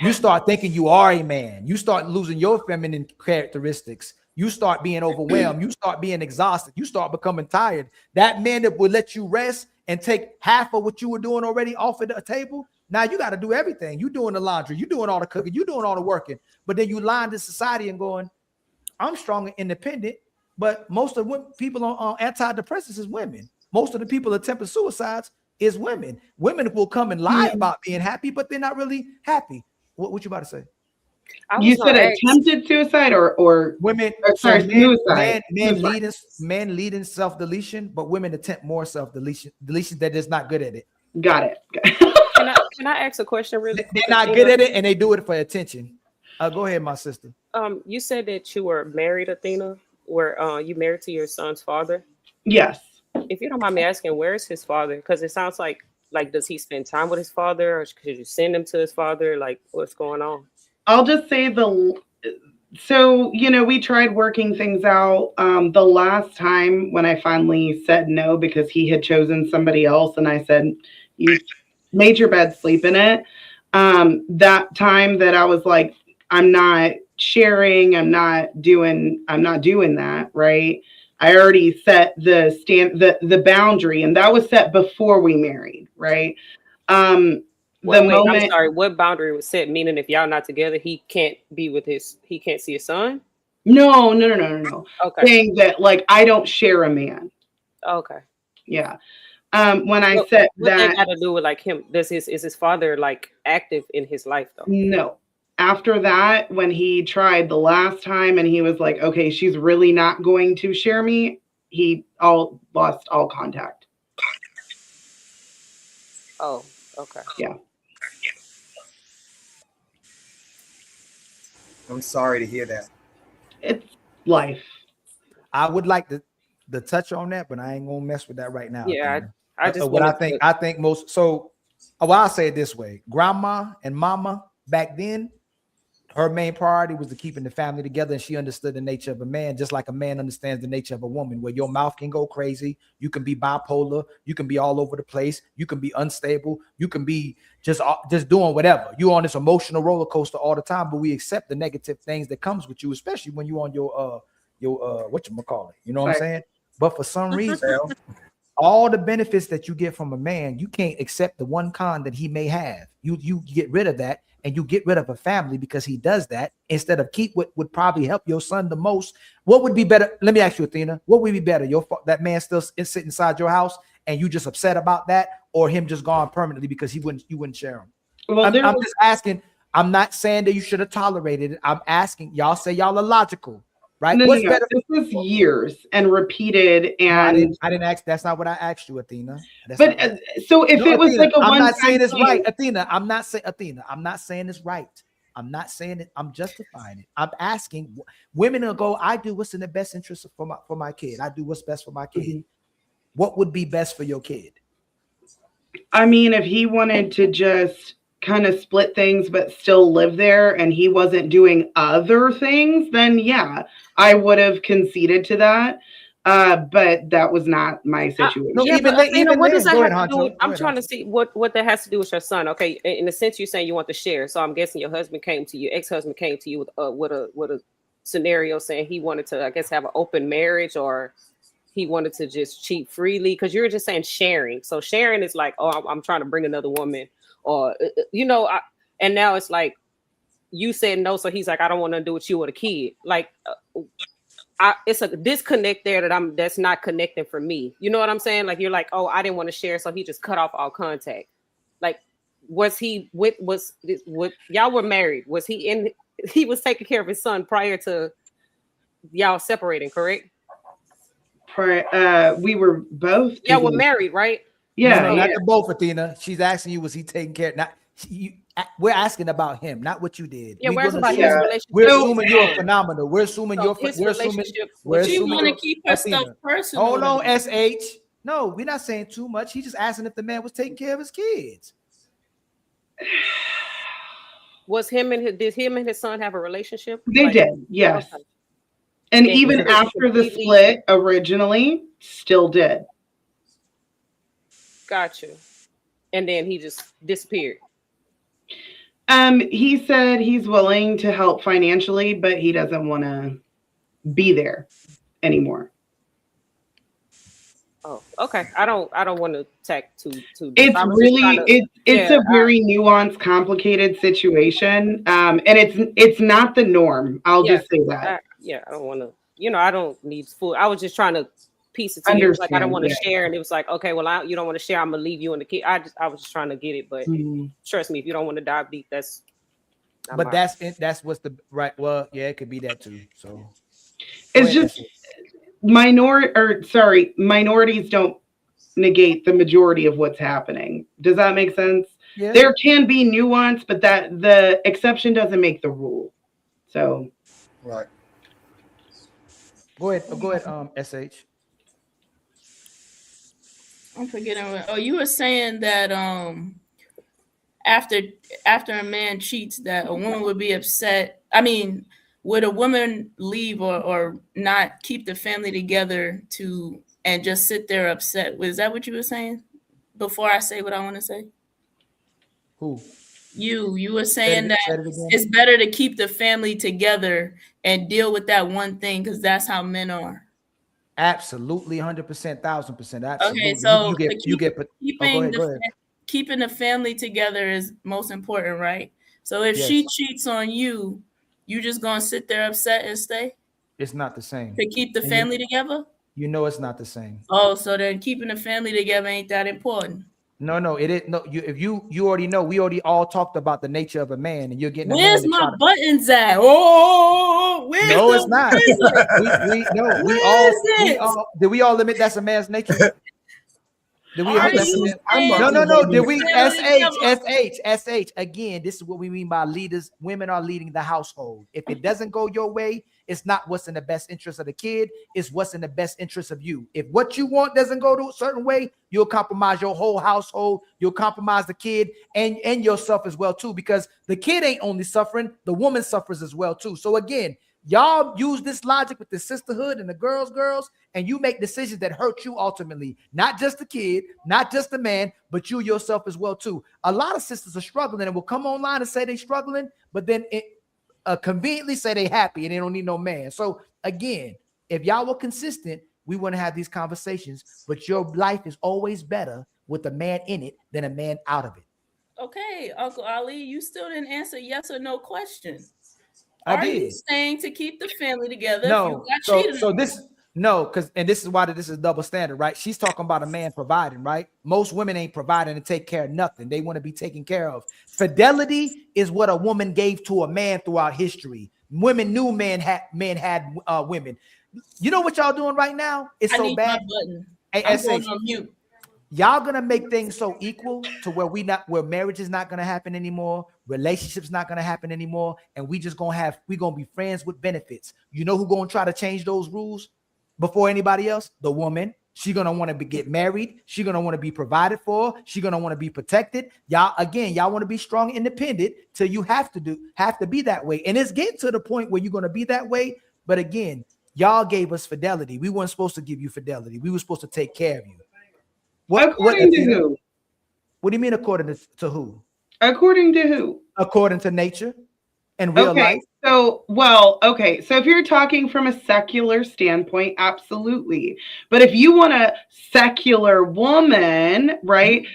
You start thinking you are a man. You start losing your feminine characteristics. You start being overwhelmed. You start being exhausted. You start becoming tired. That man that would let you rest and take half of what you were doing already off of the table, now you got to do everything. You doing the laundry. You doing all the cooking. You doing all the working. But then you lying to society and going, I'm strong and independent. But most of people on antidepressants is women. most of the people attempting suicides is women. Women will come and lie about being happy, but they're not really happy. What you about to say? You said attempted suicide or women. Sorry, Men suicide. leading self-deletion, but women attempt more self-deletion. Deletion that is not good at it. Got it. Can I ask a question really quick? They're not good at it, and they do it for attention. Go ahead, my sister. You said that you were married, Athena. Were you married to your son's father? Yes. If you don't mind me asking, where is his father? Because it sounds like does he spend time with his father, or could you send him to his father? Like, what's going on? I'll just say so, we tried working things out. The last time when I finally said no because he had chosen somebody else and I said, you made your bed, sleep in it. That time that I was like, I'm not sharing, I'm not doing that, right? I already set the boundary, and that was set before we married, right? I'm sorry, what boundary was set? Meaning if y'all not together, he can't see his son? No. Okay. Saying that like I don't share a man. Okay. Yeah. When I said what that got to do with like him, is his father like active in his life though? No. After that, when he tried the last time and he was like, okay, she's really not going to share me, he lost all contact. Oh, okay. Yeah. I'm sorry to hear that. It's life. I would like to touch on that, but I ain't gonna mess with that right now. Yeah, I just what I think most. So, I'll say it this way: grandma and mama back then, her main priority was to keeping the family together, and she understood the nature of a man, just like a man understands the nature of a woman, where your mouth can go crazy, you can be bipolar, you can be all over the place, you can be unstable, you can be just doing whatever. You're on this emotional roller coaster all the time, but we accept the negative things that comes with you, especially when you're on your whatchamacallit, you know what I'm saying? But for some reason, all the benefits that you get from a man, you can't accept the one con that he may have. You get rid of that, and you get rid of a family because he does that, instead of keep what would probably help your son the most. What would be better? Let me ask you, Athena, what would be better? That man still sit inside your house and you just upset about that, or him just gone permanently because you wouldn't share him? Well, I'm just asking. I'm not saying that you should have tolerated it. I'm asking. Y'all say y'all are logical, right? No, What's better? This was years and repeated, and no, I didn't ask. That's not what I asked you, Athena. So if it was Athena, like I'm not saying it's thing, right, Athena. I'm not saying it's right. I'm not saying it. I'm justifying it. I'm asking. Women will go, I do what's in the best interest for my kid. I do what's best for my kid. Mm-hmm. What would be best for your kid? I mean, if he wanted to just kind of split things but still live there and he wasn't doing other things, then yeah, I would have conceded to that. But that was not my situation. What does that have to do with? I'm trying to see what that has to do with your son. Okay, in the sense you're saying you want to share, so I'm guessing your husband came to you, ex-husband came to you with a scenario saying he wanted to, I guess, have an open marriage, or he wanted to just cheat freely, because you're just saying sharing. So sharing is like, oh, I'm trying to bring another woman, or and now it's like you said no, so he's like, I don't want to do with you or the kid. Like, it's a disconnect there that's not connecting for me. You know what I'm saying? Like, you're like, oh, I didn't want to share, so he just cut off all contact. Like, was y'all were married? Was he was taking care of his son prior to y'all separating, correct? We were both. Yeah, we're married, right? Yeah, no, not to both, Athena. She's asking you, was he taking care? We're asking about him, not what you did. Yeah, we're asking about his relationship. We're assuming you're phenomenal. We're assuming you want to keep her stuff personal. Hold on, SH. No, we're not saying too much. He's just asking if the man was taking care of his kids. Did him and his son have a relationship? They did, yes. Okay. And even after the split originally, still did. Got you. And then he just disappeared. He said he's willing to help financially, but he doesn't want to be there anymore. Oh, okay. I don't want to attack too deep. It's a very nuanced, complicated situation. And it's not the norm. I'll just say that. I don't want to, I don't need full. I was just trying to piece it together. Like I don't Understand, want to yeah. share, and it was like, okay, well, you don't want to share. I'm gonna leave you and the kid. I was just trying to get it, but trust me, if you don't want to dive deep, that's. But that's what's the right. Well, yeah, it could be that too. So it's just minorities don't negate the majority of what's happening. Does that make sense? Yeah. There can be nuance, but that the exception doesn't make the rule. So right. Go ahead, SH. I'm forgetting what you were saying that after a man cheats that a woman would be upset. I mean, would a woman leave or not keep the family together and just sit there upset? Was that what you were saying? Before I say what I want to say? Who? You were saying that it's better to keep the family together and deal with that one thing because that's how men are. Absolutely, 100%, 1,000%. Absolutely. Okay, so keeping the family together is most important, right? So if she cheats on you, you just gonna sit there upset and stay? It's not the same. To keep the family together? You know it's not the same. Oh, so then keeping the family together ain't that important? No, it is no. You already know. We already all talked about the nature of a man, and you're getting. Where's my buttons at? Oh, where's no, it's not. Did we all limit that's a man's nature? Did we? No. Did we? SH. Again, this is what we mean by leaders. Women are leading the household. If it doesn't go your way, it's not what's in the best interest of the kid. It's what's in the best interest of you. If what you want doesn't go to a certain way, you'll compromise your whole household. You'll compromise the kid and yourself as well too, because the kid ain't only suffering, the woman suffers as well too. So again, y'all use this logic with the sisterhood and the girls, and you make decisions that hurt you ultimately. Not just the kid, not just the man, but you yourself as well too. A lot of sisters are struggling and will come online and say they're struggling, but then conveniently say they happy and they don't need no man. So again, if y'all were consistent, we wouldn't have these conversations, but your life is always better with a man in it than a man out of it. Okay, Uncle Ali, you still didn't answer yes or no question. Are you saying to keep the family together? No. If you got cheated on? This is why this is double standard, right? She's talking about a man providing, right? Most women ain't providing to take care of nothing. They want to be taken care of. Fidelity is what a woman gave to a man throughout history. Women knew men had women. You know what y'all doing right now? It's so bad. I'm going on mute. Y'all gonna make things so equal to where marriage is not gonna happen anymore, relationships not gonna happen anymore, and we gonna be friends with benefits. You know who gonna try to change those rules before anybody else? The woman. She gonna want to get married. She gonna want to be provided for. She gonna want to be protected. Y'all want to be strong, independent till you have to be that way. And it's getting to the point where you're gonna be that way. But again, y'all gave us fidelity. We weren't supposed to give you fidelity. We were supposed to take care of you. According to who? What do you mean according to who? According to who? According to nature and real life. So if you're talking from a secular standpoint, absolutely. But if you want a secular woman, right?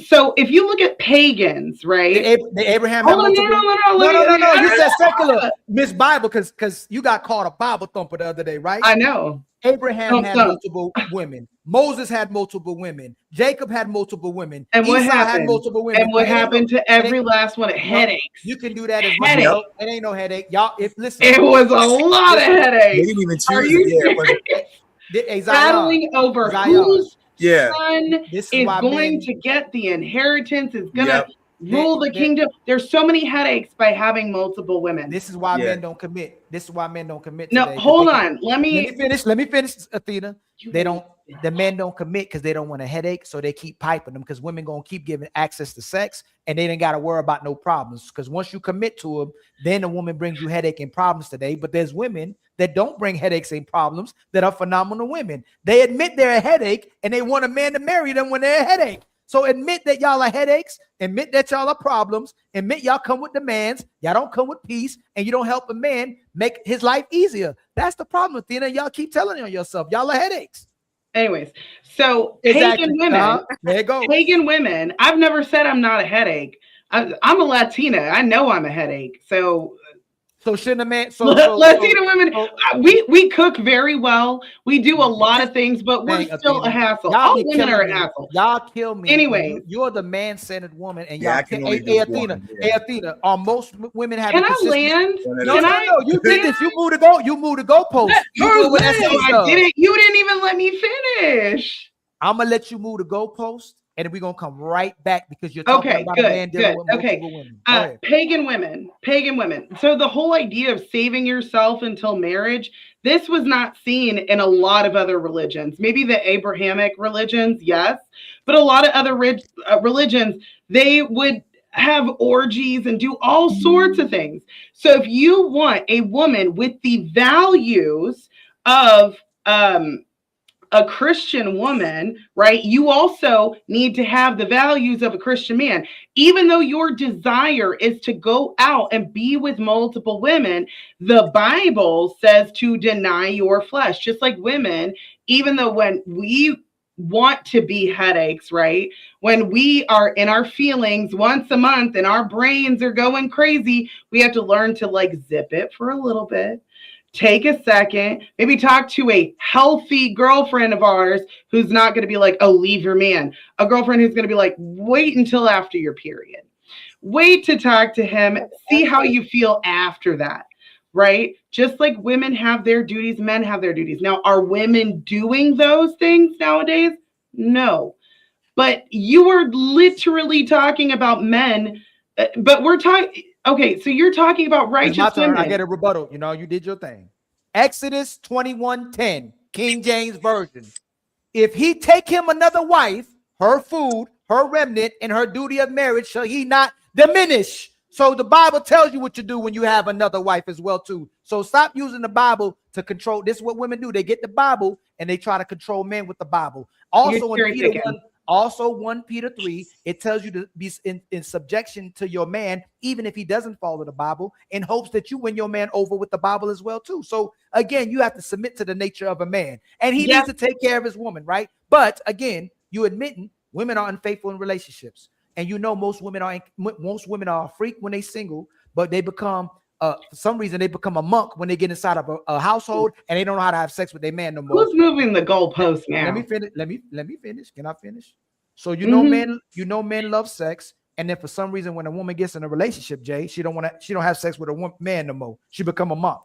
So if you look at pagans, right? The Abraham had multiple. No. You said secular, Miss Bible, because you got called a Bible thumper the other day, right? I know. Abraham had multiple women. Moses had multiple women. Jacob had multiple women. And what Esau happened? had multiple women. And what happened to every last one? Headaches. You can do that as much. No, it ain't no headache, y'all. Listen, it was a lot of headaches. They didn't even choose. Are you battling over whose son is going to get the inheritance? Is gonna rule the kingdom. There's so many headaches by having multiple women. This is why men don't commit. No, hold on. Let me finish, Athena. The men don't commit because they don't want a headache, so they keep piping them because women gonna keep giving access to sex, and they didn't got to worry about no problems. Because once you commit to them, then the woman brings you headache and problems today. But there's women that don't bring headaches and problems that are phenomenal women. They admit they're a headache, and they want a man to marry them when they're a headache. So admit that y'all are headaches, admit that y'all are problems, admit y'all come with demands, y'all don't come with peace, and you don't help a man make his life easier. That's the problem, Athena. Y'all keep telling on yourself. Y'all are headaches. Anyways, so pagan women, there you go. Pagan women. I've never said I'm not a headache. I'm a Latina. I know I'm a headache. So So shouldn't a man? Latina women, we cook very well. We do a lot of things, but we're Dang, still a Athena. hassle. Y'all All be women are killing a me. hassle. Y'all kill me. Anyways. You're the man-centered woman, and Yeah, y'all I can kill. only Hey, do Athena. one. Hey, Yeah. Athena. Are most women having Can I consistency? land? No, you did this. You moved the goal. You moved the goalpost. You No, do what SA I does. didn't. You didn't even let me finish. I'm gonna let you move the goalpost, and then we're gonna come right back because you're talking Okay, about a man good. dealing with Okay. multiple women. Go ahead. Pagan women. So the whole idea of saving yourself until marriage, this was not seen in a lot of other religions. Maybe the Abrahamic religions, yes, but a lot of other religions, they would have orgies and do all sorts of things. So if you want a woman with the values of a Christian woman, right? You also need to have the values of a Christian man. Even though your desire is to go out and be with multiple women, the Bible says to deny your flesh, just like women, even though when we want to be headaches, right? When we are in our feelings once a month and our brains are going crazy, we have to learn to like zip it for a little bit. Take a second, maybe talk to a healthy girlfriend of ours who's not going to be like, oh, leave your man. A girlfriend who's going to be like, wait until after your period. Wait to talk to him. See how you feel after that, right? Just like women have their duties, men have their duties. Now, are women doing those things nowadays? No. But you are literally talking about men, but we're talking. Okay, so you're talking about righteous It's my turn. women. I get a rebuttal. You know, you did your thing. Exodus 21:10, King James Version. If he take him another wife, her food, her remnant, and her duty of marriage shall he not diminish. So the Bible tells you what to do when you have another wife as well, too. So stop using the Bible to control. This is what women do. They get the Bible and they try to control men with the Bible. Also in Peter 1, also 1 Peter 3, it tells you to be in subjection to your man, even if he doesn't follow the Bible, in hopes that you win your man over with the Bible as well, too. So again, you have to submit to the nature of a man, and he needs to take care of his woman, right? But again, you admitting women are unfaithful in relationships, and you know most women are a freak when they single, but they become for some reason they become a monk when they get inside of a household and they don't know how to have sex with their man no more. Who's moving the goalpost now? Let me finish. Let me finish. Can I finish? So men love sex, and then for some reason when a woman gets in a relationship, Jay, she don't have sex with a man no more. She become a monk.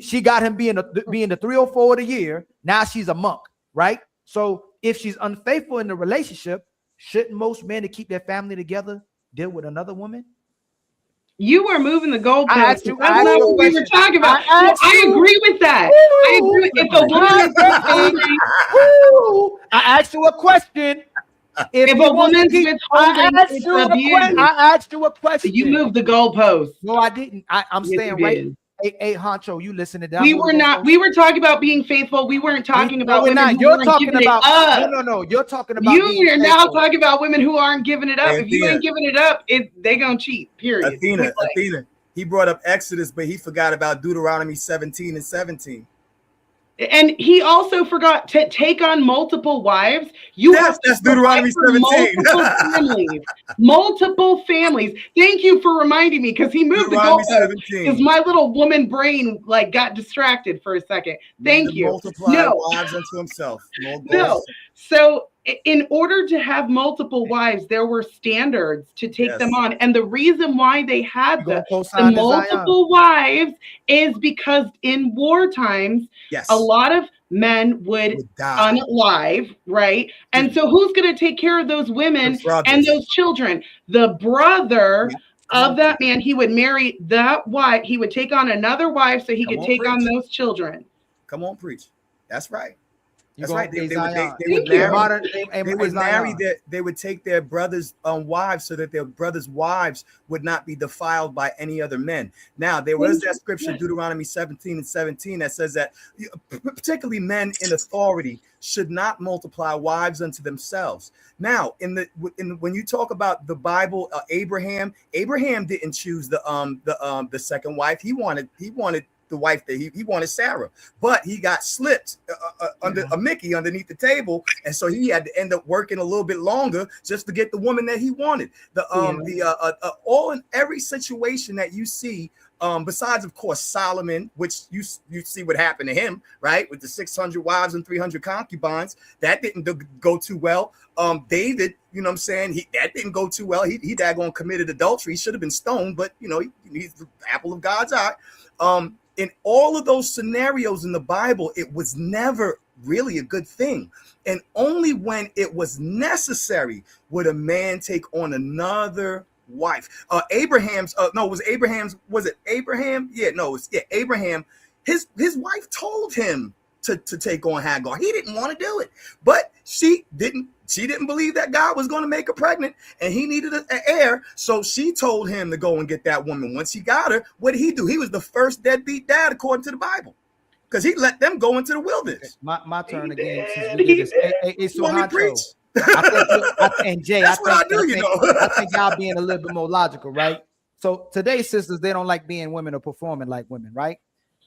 She got him being the 304 of the year. Now she's a monk, right? So if she's unfaithful in the relationship, shouldn't most men to keep their family together deal with another woman? You are moving the goalpost. That's not what we were talking about. I agree with that. I agree. If a woman is I asked you a question. If a woman's withholding, I asked you a question. You moved the goalpost. No, I didn't. I'm staying right. Hey, Honcho, you listening to that? We were not. We were talking about being faithful. We weren't talking about women. You're talking about. No. You're talking about. You are now talking about women who aren't giving it up. If you ain't giving it up, they gonna cheat. Period. Athena. He brought up Exodus, but he forgot about Deuteronomy 17:17. And he also forgot to take on multiple wives. That's Deuteronomy 17. Multiple families. Thank you for reminding me, because he moved the goalpost. Because my little woman brain got distracted for a second. Thank you. Multiply wives unto himself. No. So in order to have multiple wives, there were standards to take them on. And the reason why they had the multiple wives is because in war times, a lot of men would unalive, right? And so who's going to take care of those women and those children? The brother of that man. He would marry that wife. He would take on another wife so he could take on those children. Come on, preach. That's right. That's right. They would take their brothers' wives so that their brothers' wives would not be defiled by any other men. Now, there was that scripture, Deuteronomy 17:17, that says that particularly men in authority should not multiply wives unto themselves. Now, when you talk about the Bible, Abraham didn't choose the second wife. He wanted the wife that he wanted Sarah, but he got slipped under a Mickey underneath the table, and so he had to end up working a little bit longer just to get the woman that he wanted. All in every situation that you see. Besides, of course, Solomon, which you see what happened to him, right? With the 600 wives and 300 concubines, that didn't go too well. David, you know what I'm saying? That didn't go too well. He daggone committed adultery. He should have been stoned, but you know, he's the apple of God's eye. In all of those scenarios in the Bible, it was never really a good thing. And only when it was necessary would a man take on another wife. Abraham. Abraham. His wife told him to take on Hagar. He didn't want to do it, but she didn't believe that God was going to make her pregnant, and he needed an heir. So she told him to go and get that woman. Once he got her, what did he do? He was the first deadbeat dad according to the Bible, because he let them go into the wilderness. My turn again. Since we did this. So Honcho, and Jay, I think y'all being a little bit more logical, right? So today's sisters, they don't like being women or performing like women, right?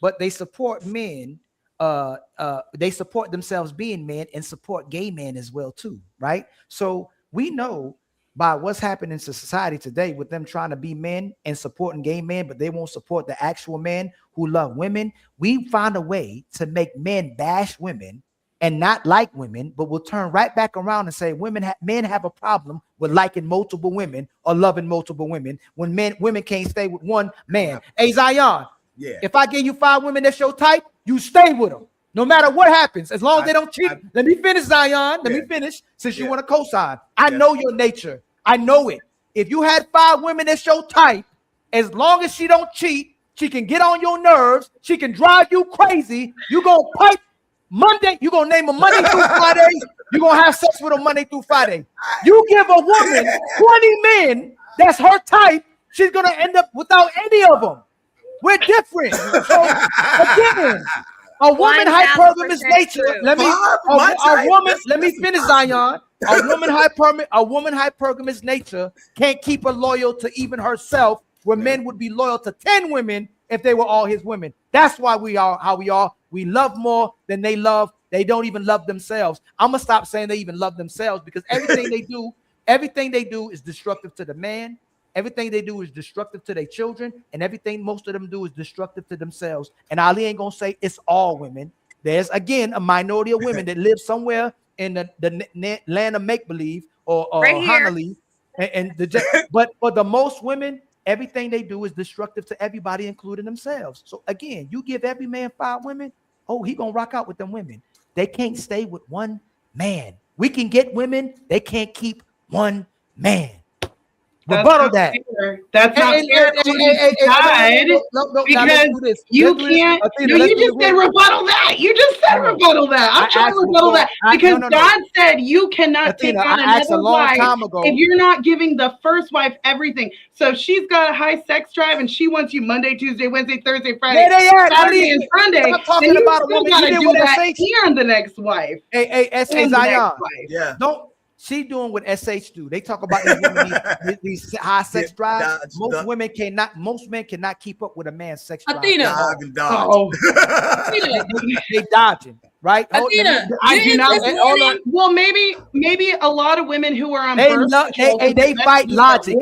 But they support men. They support themselves being men and support gay men as well too, right? So we know by what's happening in society today with them trying to be men and supporting gay men, but they won't support the actual men who love women. We find a way to make men bash women and not like women, but we'll turn right back around and say men have a problem with liking multiple women or loving multiple women when women can't stay with one man. Hey, Zion, if I give you 5 women that's your type, you stay with them. No matter what happens, as long as they don't cheat. Let me finish, Zion. Let me finish, since you want to co-sign. I know your nature. I know it. If you had 5 women that's your type, as long as she don't cheat, she can get on your nerves. She can drive you crazy. You gonna pipe Monday. You gonna name them Monday through Friday. You gonna have sex with them Monday through Friday. You give a woman 20 men that's her type, she's gonna end up without any of them. We're different. So again, a woman hypergamous nature. Let me finish, Zion. A woman hypergamous nature can't keep her loyal to even herself, where men would be loyal to 10 women if they were all his women. That's why we are how we are. We love more than they love. They don't even love themselves. I'm gonna stop saying they even love themselves, because everything they do is destructive to the man. Everything they do is destructive to their children, and everything most of them do is destructive to themselves. And Ali ain't gonna say it's all women. There's again a minority of women that live somewhere in the land of make believe or Honolulu, but for the most women, everything they do is destructive to everybody, including themselves. So again, you give every man 5 women, he gonna rock out with them women. They can't stay with one man. We can get women, they can't keep one man. Rebuttal that. That's not fair. Because you can't. You just said rebuttal that. You just said rebuttal that. I'm trying to rebuttal that because God said you cannot take on another wife if you're not giving the first wife everything. So if she's got a high sex drive and she wants you Monday, Tuesday, Wednesday, Thursday, Friday, Saturday, and Sunday, then you still gotta do that and the next wife. Hey, Zion. Yeah. She doing what SH do. They talk about these women, these high sex drives. Most men cannot keep up with a man's sex drive. Athena. They dodging, right? Athena, I do not. Well, maybe a lot of women who are on they fight logic,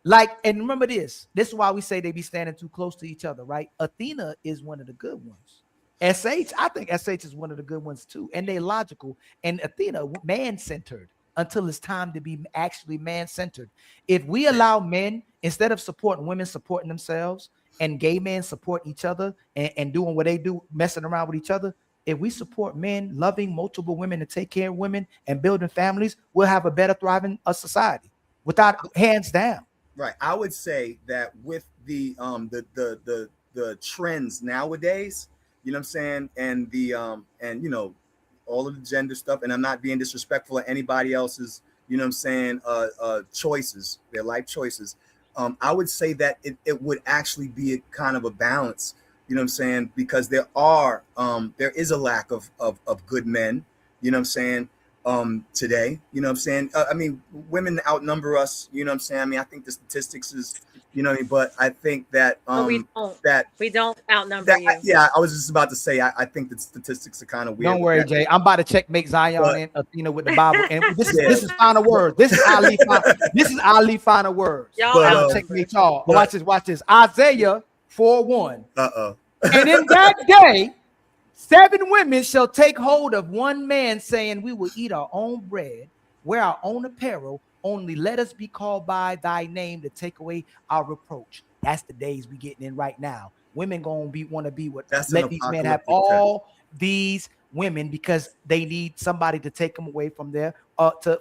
like. And remember this. This is why we say they be standing too close to each other, right? Athena is one of the good ones. SH, I think SH is one of the good ones too, and they're logical. And Athena, man-centered until it's time to be actually man-centered. If we allow men, instead of supporting women, supporting themselves, and gay men support each other and doing what they do, messing around with each other, if we support men loving multiple women and take care of women and building families, we'll have a better thriving society, without hands down. Right. I would say that with the trends nowadays, you know what I'm saying? And the and you know, all of the gender stuff, and I'm not being disrespectful of anybody else's, you know what I'm saying, choices, their life choices. I would say that it would actually be a kind of a balance, you know what I'm saying, because there is a lack of good men, you know what I'm saying? today. You know what I'm saying? I mean, women outnumber us. You know what I'm saying? I mean, I think the statistics is, you know what I mean? But I think that But we don't outnumber that you. yeah, I was just about to say I think the statistics are kind of weird. Don't worry, Jay. I'm about to checkmate Zion But- and Athena with the Bible, and this Yeah. is final word. This is Ali. This is Ali final words. Y'all I'm outnumber. gonna checkmate y'all. but- Watch this. Watch this. Isaiah 4:1. Uh-oh. And in that day, 7 women shall take hold of one man, saying, we will eat our own bread, wear our own apparel, only let us be called by thy name to take away our reproach. That's the days we getting in right now. Women gonna want to be what That's let an these men have apocalyptic all these women because they need somebody to take them away from their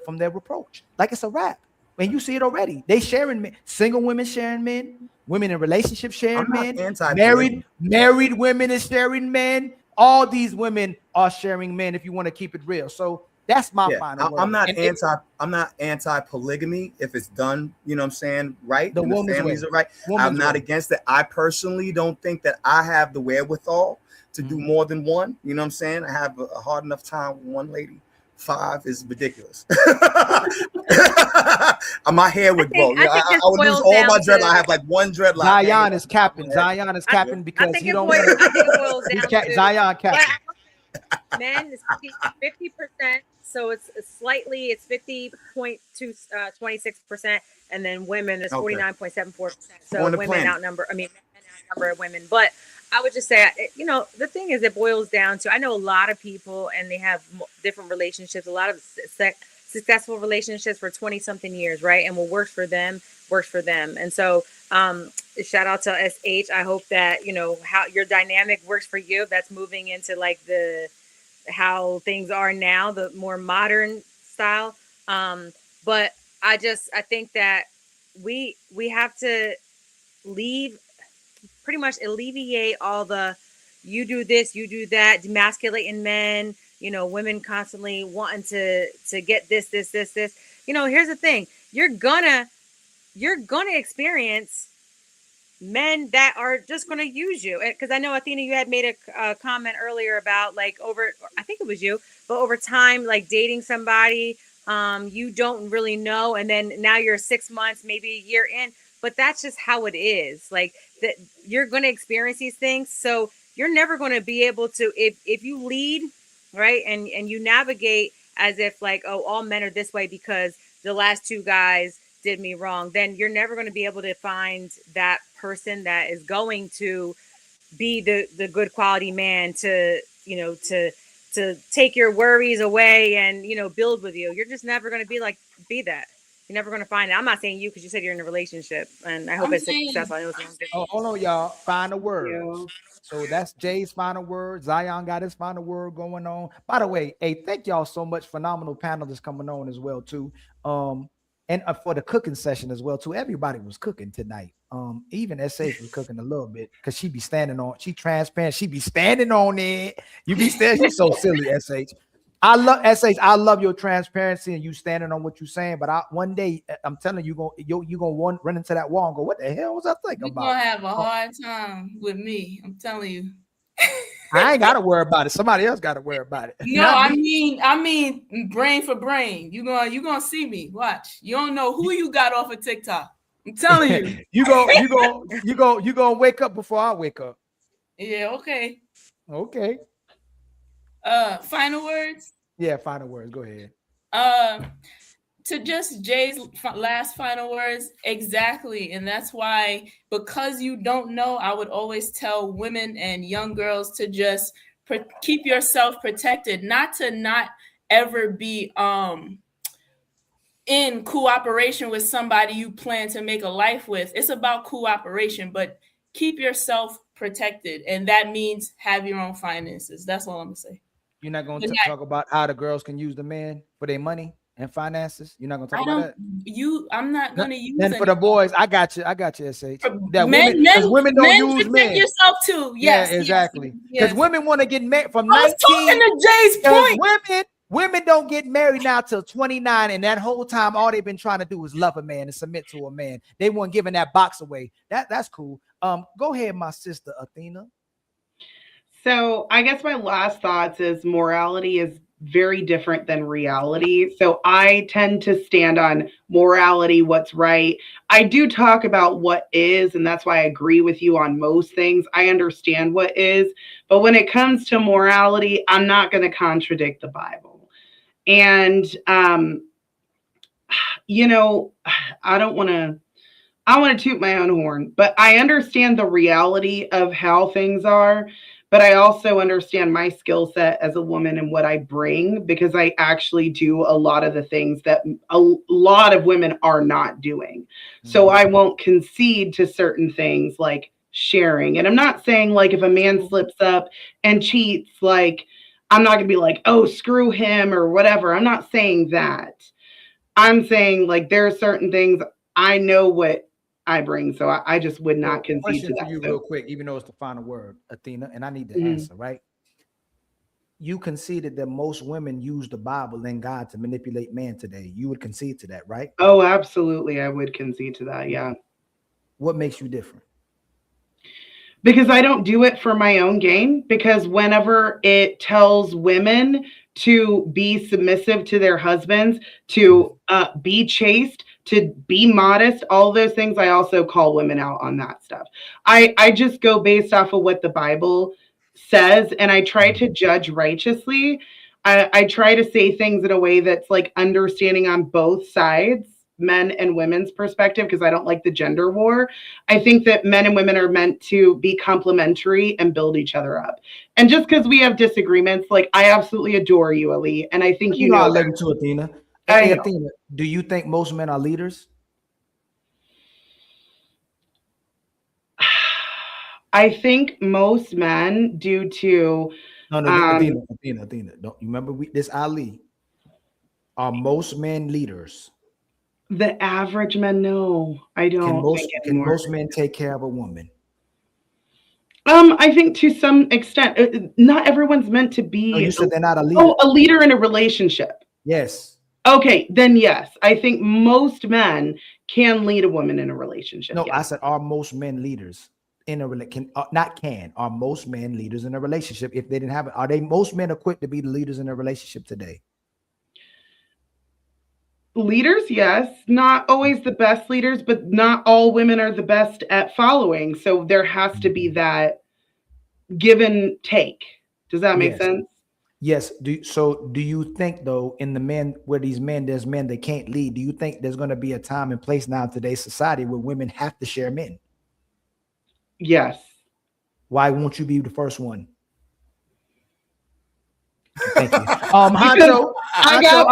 from their reproach. Like it's a wrap. And you see it already. They sharing men, single women sharing men, women in relationships sharing I'm not men, anti-polygamy. married women is sharing men. All these women are sharing men if you want to keep it real. So that's my final word. I'm not And I'm not anti-polygamy if it's done, you know what I'm saying, right? The And the woman's families way. are right. Woman's I'm not way. against it. I personally don't think that I have the wherewithal to do more than one. You know what I'm saying? I have a hard enough time with one lady. 5 is ridiculous. My hair would grow. I would lose all my dreadlock. I have like one dreadlock. Zion is capping. Zion is capping because he don't want I think it boils down to Zion capping. men is 50%, so it's slightly, it's 50.26%, and then women is 49.74%. So women outnumber, men outnumber women. But I would just say, you know, the thing is, it boils down to, I know a lot of people and they have different relationships, a lot of successful relationships for 20 something years, right? And what works for them works for them. And so shout out to SH. I hope that, you know, how your dynamic works for you. That's moving into like how things are now, the more modern style. But I think that we have to pretty much alleviate all the you do this, you do that, demasculating men, you know, women constantly wanting to get this. You know, here's the thing. You're gonna experience men that are just going to use you. Because I know, Athena, you had made a comment earlier about like I think it was you, but over time, like dating somebody you don't really know, and then now you're 6 months, maybe a year in, but that's just how it is. Like that, you're going to experience these things, so you're never going to be able to, if you lead, right, and you navigate as if like, oh, all men are this way because the last 2 guys did me wrong, then you're never going to be able to find that person that is going to be the good quality man to, you know, to take your worries away and, you know, build with you. You're just never going to be that. You're never going to find it. I'm not saying you, because you said you're in a relationship, and I hope it's successful. I know it's long distance. Oh, hold on, y'all. Final word. So that's Jay's final word. Zion got his final word going on. By the way, hey, thank y'all so much. Phenomenal panel that's coming on as well too. And for the cooking session as well too. Everybody was cooking tonight. Even SH was cooking a little bit because she be standing on. She transparent. She be standing on it. You be standing. She's so silly, SH. I love SH. I love your transparency and you standing on what you're saying. But one day, I'm telling you, you gonna run into that wall and go, "What the hell was I thinking about?" You're gonna have a hard time with me. I'm telling you. I ain't gotta worry about it. Somebody else gotta worry about it. No, I mean, brain for brain. You gonna see me. Watch. You don't know who you got off of TikTok. I'm telling you. you gonna wake up before I wake up. Yeah. Okay. Okay. Final words. Yeah, final words. Go ahead. To just Jay's last final words, exactly. And that's why, because you don't know, I would always tell women and young girls to just keep yourself protected, not ever be in cooperation with somebody you plan to make a life with. It's about cooperation, but keep yourself protected. And that means have your own finances. That's all I'm gonna say. You're not going to talk about how the girls can use the men for their money and finances. You're not going to talk about that. I'm not going to use. Then for the boys, I got you, SH. That women don't use men. Yourself too. Yes, yeah, exactly. Because yes. women want to get married from 19. I was talking to Jay's point. Women don't get married now till 29, and that whole time, all they've been trying to do is love a man and submit to a man. They weren't giving that box away. That's cool. Go ahead, my sister Athena. So I guess my last thoughts is morality is very different than reality. So I tend to stand on morality, what's right. I do talk about what is, and that's why I agree with you on most things. I understand what is, but when it comes to morality, I'm not going to contradict the Bible. And you know, I want to toot my own horn, but I understand the reality of how things are. But I also understand my skill set as a woman and what I bring, because I actually do a lot of the things that a lot of women are not doing. So I won't concede to certain things like sharing. And I'm not saying like if a man slips up and cheats, like I'm not going to be like, oh, screw him or whatever. I'm not saying that. I'm saying like there are certain things I know what I bring, so I just would not concede Question to for that. you, So, real quick, even though it's the final word, Athena, and I need the Mhm. answer, right? You conceded that most women use the Bible and God to manipulate men today. You would concede to that, right? oh, absolutely, I would concede to that. Yeah. What makes you different? Because I don't do it for my own gain. Because whenever it tells women to be submissive to their husbands, to be chaste, to be modest, all those things, I also call women out on that stuff. I just go based off of what the Bible says, and I try to judge righteously. I try to say things in a way that's like understanding on both sides, men and women's perspective, because I don't like the gender war. I think that men and women are meant to be complementary and build each other up. And just because we have disagreements, like I absolutely adore you, Ali, and I think You you know I know love you that. too, Athena. I Hey, know. Athena, do you think most men are leaders? I think most men, due to No, Athena. Don't you remember this Ali? Are most men leaders? the average men, no, I don't think Can anymore. most men take care of a woman? I think to some extent, not everyone's meant to No, you be said they're not a leader. a leader in a relationship. Yes. Okay, then yes. I think most men can lead a woman in a relationship. No, Yes. I said are most men leaders in a are most men leaders in a relationship? If they didn't have it, are they most men equipped to be the leaders in a relationship today? Leaders, yes. Not always the best leaders, but not all women are the best at following. So there has to be that give and take. Does that make Yes. sense? Yes. Do you think though, in the men where there's men that can't lead, do you think there's going to be a time and place now in today's society where women have to share men? Yes. Why won't you be the first one? Thank you. Because I got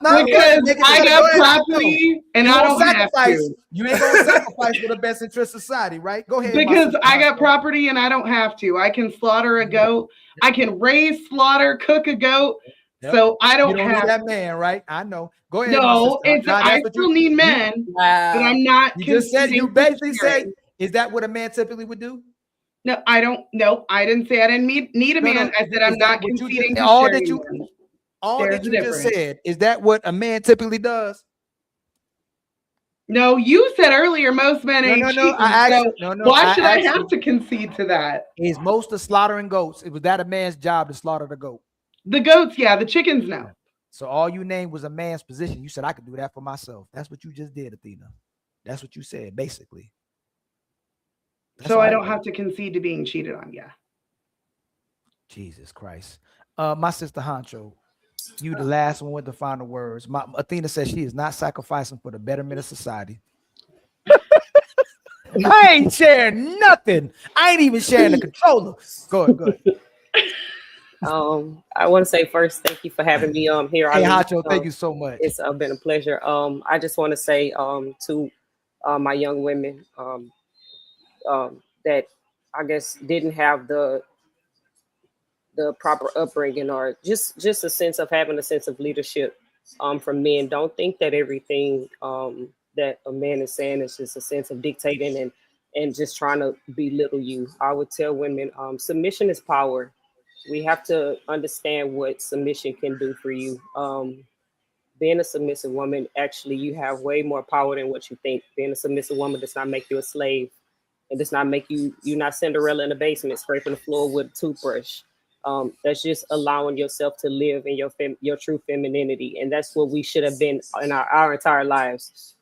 no. because I got property and I don't have to. You ain't gonna sacrifice for the best interest of society, right? Go ahead. Because I got property and I don't have to. I can slaughter a goat. I can raise, slaughter, cook a goat. Yep. So I don't You don't have need that man, right? I know. Go ahead. No, my it's sister. I still need men, but I'm not. You just said you conceding basically to said, sharing. is that what a man typically would do? No, I don't. No, I didn't say I didn't need a man. I said I'm not conceding to sharing men. All There's that a you just difference. said, is that what a man typically does? No, you said earlier most men ain't cheating. I asked, So why should I have to concede to that? Is most of slaughtering goats? Was that a man's job to slaughter the goat? The goats, yeah. The chickens, no. So all you named was a man's position. You said I could do that for myself. That's what you just did, Athena. That's what you said, basically. So I don't have to concede to being cheated on. Yeah. Jesus Christ. My sister Honcho, you the last one with the final words. Athena says she is not sacrificing for the betterment of society. I ain't sharing nothing. I ain't even sharing the controller. Go ahead. I want to say first, thank you for having me here. Hey, Hacho, thank you so much. It's been a pleasure. I just want to say to my young women that I guess didn't have the proper upbringing or just a sense of having a sense of leadership from men. Don't think that everything that a man is saying is just a sense of dictating and just trying to belittle you. I would tell women submission is power. We have to understand what submission can do for you. Being a submissive woman, actually, you have way more power than what you think. Being a submissive woman does not make you a slave. It does not make you're not Cinderella in the basement scraping the floor with a toothbrush. That's just allowing yourself to live in your true femininity, and that's what we should have been in our entire lives.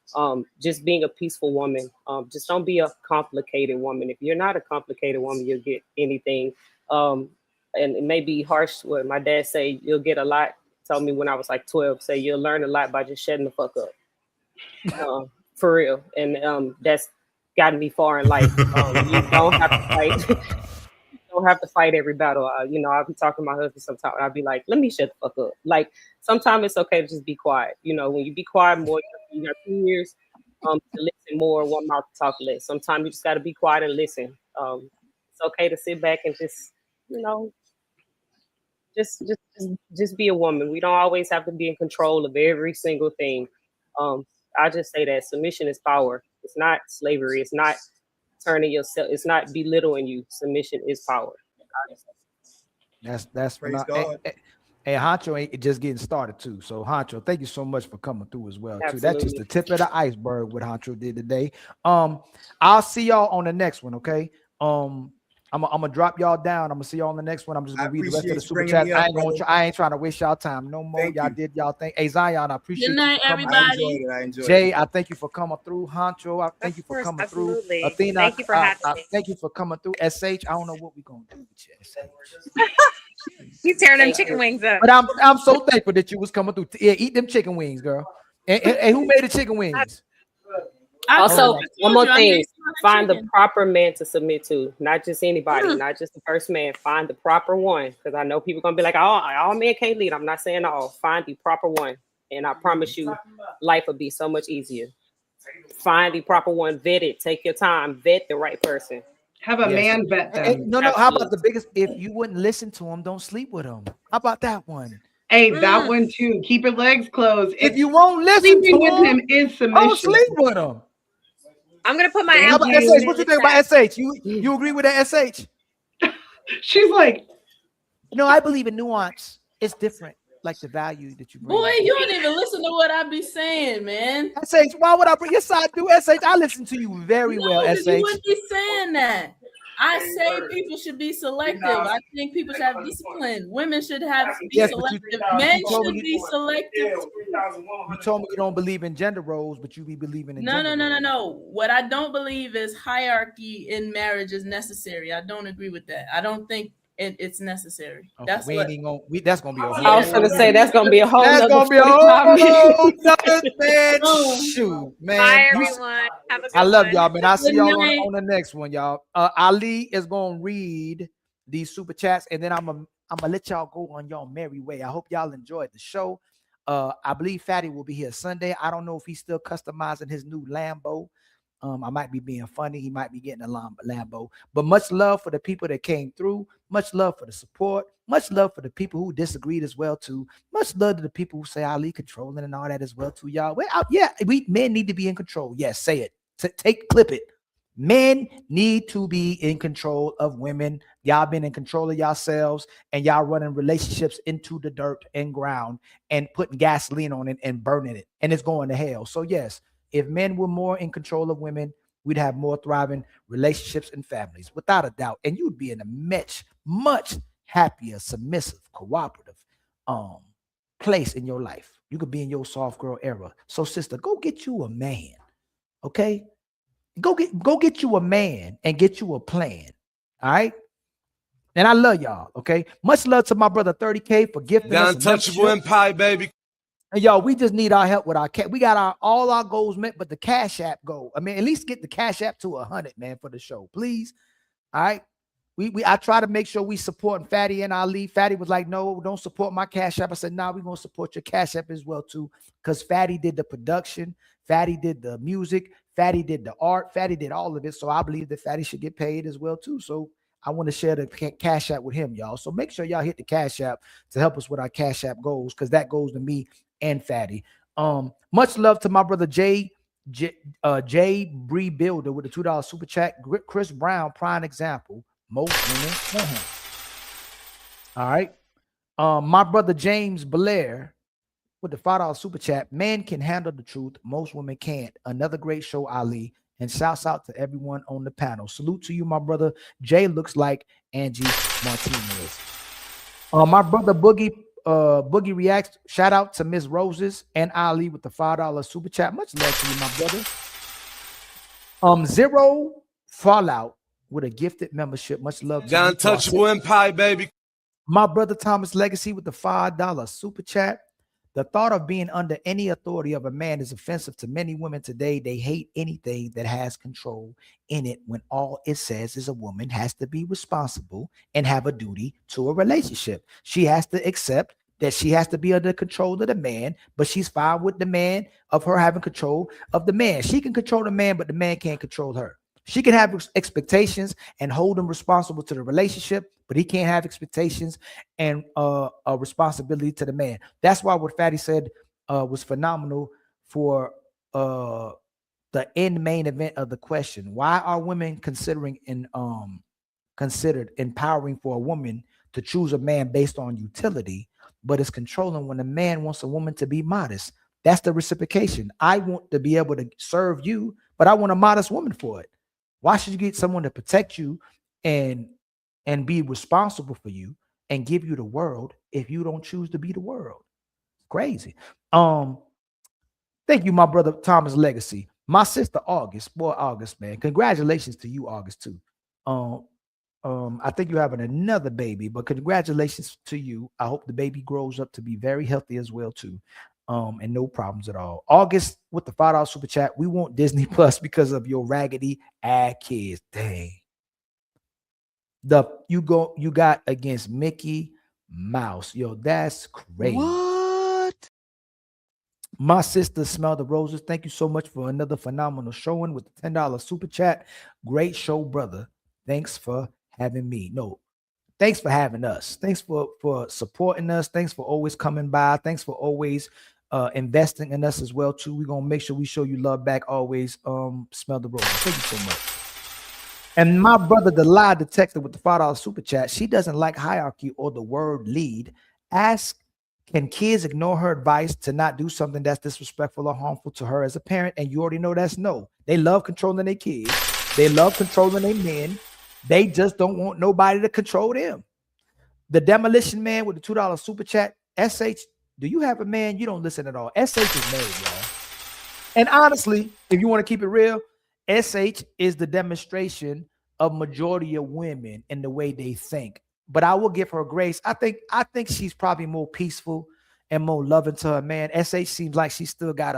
Just being a peaceful woman. Just don't be a complicated woman. If you're not a complicated woman, you'll get anything. And it may be harsh what my dad say, you'll get a lot. Told me when I was like 12, say you'll learn a lot by just shutting the fuck up. For real. And that's gotten me far in life. You don't have to fight. Don't have to fight every battle. I'll be talking to my husband sometimes. I'll be like, let me shut the fuck up. Like, sometimes it's okay to just be quiet. When you be quiet more, you got 2 years to listen more, one mouth to talk less. Sometimes you just got to be quiet and listen. It's okay to sit back and just, just be a woman. We don't always have to be in control of every single thing. I just say that submission is power. It's not slavery. It's not turning yourself. It's not belittling you. Submission is power. That's Praise God. And Honcho ain't just getting started too. So Honcho, thank you so much for coming through as well. Absolutely. Too. That's just the tip of the iceberg what Honcho did today. I'll see y'all on the next one. Okay. I'm gonna drop y'all down. I'm gonna see y'all on the next one. I'm just gonna read the rest of the super chat. I ain't trying to waste y'all time no more. Y'all did y'all thing. Hey Zion, I appreciate Good night, you for coming. everybody. I enjoyed Jay, it. I thank you for coming through. Honcho, I thank you for coming absolutely. through. Athena, Thank you for having me. thank you for coming through. SH, I don't know what we're gonna do with you, SH. He's tearing them chicken wings up. But I'm so thankful that you was coming through. Yeah, eat them chicken wings, girl. And who made the chicken wings? Also, one more thing. Find chicken. the proper man to submit to, not just anybody, not just the first man. Find the proper one, because I know people gonna be like, "Oh, all men can't lead." I'm not saying all. Find the proper one, and I promise you, life will be so much easier. Find the proper one. Vet it. Take your time. Vet the right person. Have a man vet them. No. How about the biggest? If you wouldn't listen to him, don't sleep with him. How about that one? Hey, that one too. Keep your legs closed. If you won't listen sleeping to with him is submission. don't sleep with him. I'm gonna put my How about application SH? What in you the think chat. about SH? You agree with that SH? She's like, no, I believe in nuance. It's different, like the value that you bring. Boy, you don't even listen to what I be saying, man. SH, why would I bring your side through SH? I listen to you very well, because you SH. wouldn't be saying that. I say people should be selective. I think people should have discipline. Women should be selective. Men should be selective. You told me you don't believe in gender roles, but you be believing in gender roles. No. What I don't believe is hierarchy in marriage is necessary. I don't agree with that. I don't think it's necessary. Okay, That's that's gonna be a whole. I was gonna say that's gonna be a whole. That's gonna be a whole nother man. Shoot, man. Bye, everyone. Have a good I love one. y'all, man. I'll see Good y'all night. on the next one, y'all. Ali is gonna read these super chats, and then I'm gonna let y'all go on y'all merry way. I hope y'all enjoyed the show. I believe Fatty will be here Sunday. I don't know if he's still customizing his new Lambo. I might be being funny. He might be getting a Lambo. But much love for the people that came through. Much love for the support. Much love for the people who disagreed as well too. Much love to the people who say Ali controlling and all that as well too, y'all. Well, we men need to be in control. Yes, say it. Clip it. Men need to be in control of women. Y'all been in control of yourselves, and y'all running relationships into the dirt and ground and putting gasoline on it and burning it, and it's going to hell. So yes, if men were more in control of women, we'd have more thriving relationships and families, without a doubt. And you'd be in a much happier, submissive, cooperative place in your life. You could be in your soft girl era. So sister, go get you a man, okay? Go get you a man and get you a plan. All right. And I love y'all. Okay. Much love to my brother 30K for gifting The us. Untouchable Empire, baby. And y'all, we just need our help with our cat. We got all our goals met, but the Cash App goal. I mean, at least get the Cash App to 100, man, for the show, please. All right. I try to make sure we support Fatty and Ali. Fatty was like, no, don't support my Cash App. I said, nah, we're gonna support your Cash App as well too, because Fatty did the production, Fatty did the music, Fatty did the art, Fatty did all of it. So I believe that Fatty should get paid as well too. So I want to share the Cash App with him, y'all. So make sure y'all hit the Cash App to help us with our Cash App goals, because that goes to me and Fatty. Much love to my brother Jay Bree Builder with the $2 super chat. Chris Brown, prime example. Most women want him. All right. My brother James Belair with the $5 super chat. Men can handle the truth. Most women can't. Another great show, Ali. And shouts out to everyone on the panel. Salute to you, my brother. Jay looks like Angie Martinez. My brother Boogie reacts. Shout out to Miss Roses and Ali with the $5 super chat. Much love to you, my brother. Zero Fallout with a gifted membership. Much love to The you. Untouchable Empire, baby. My brother Thomas Legacy with the $5 super chat. The thought of being under any authority of a man is offensive to many women today. They hate anything that has control in it when all it says is a woman has to be responsible and have a duty to a relationship. She has to accept that she has to be under control of the man, but she's fine with the man of her having control of the man. She can control the man, but the man can't control her. She can have expectations and hold him responsible to the relationship, but he can't have expectations and a responsibility to the man. That's why what Fatty said was phenomenal for the end main event of the question. Why are women considered empowering for a woman to choose a man based on utility, but it's controlling when a man wants a woman to be modest? That's the reciprocation. I want to be able to serve you, but I want a modest woman for it. Why should you get someone to protect you and be responsible for you and give you the world if you don't choose to be the world? Crazy. Thank you, my brother Thomas Legacy. My sister August, boy, August, man. Congratulations to you, August, too. I think you're having another baby, but congratulations to you. I hope the baby grows up to be very healthy as well, too. And no problems at all. August with the $5 super chat. We want Disney Plus because of your raggedy ad kids. Dang. You got against Mickey Mouse. Yo, that's crazy. What? My sister Smell the Roses. Thank you so much for another phenomenal showing with the $10 super chat. Great show, brother. Thanks for having me. No, thanks for having us. Thanks for supporting us. Thanks for always coming by. Thanks for always investing in us as well too. We're gonna make sure we show you love back always. Smell the Roses. Thank you so much. And my brother, the lie detector with the $5 super chat, she doesn't like hierarchy or the word lead. Ask, can kids ignore her advice to not do something that's disrespectful or harmful to her as a parent? And you already know that's no. They love controlling their kids. They love controlling their men. They just don't want nobody to control them. The Demolition Man with the $2 super chat. SH, do you have a man? You don't listen at all. SH is married, y'all. And honestly, if you want to keep it real, SH is the demonstration of majority of women in the way they think. But I will give her grace. I think she's probably more peaceful and more loving to her man. SH seems like she still got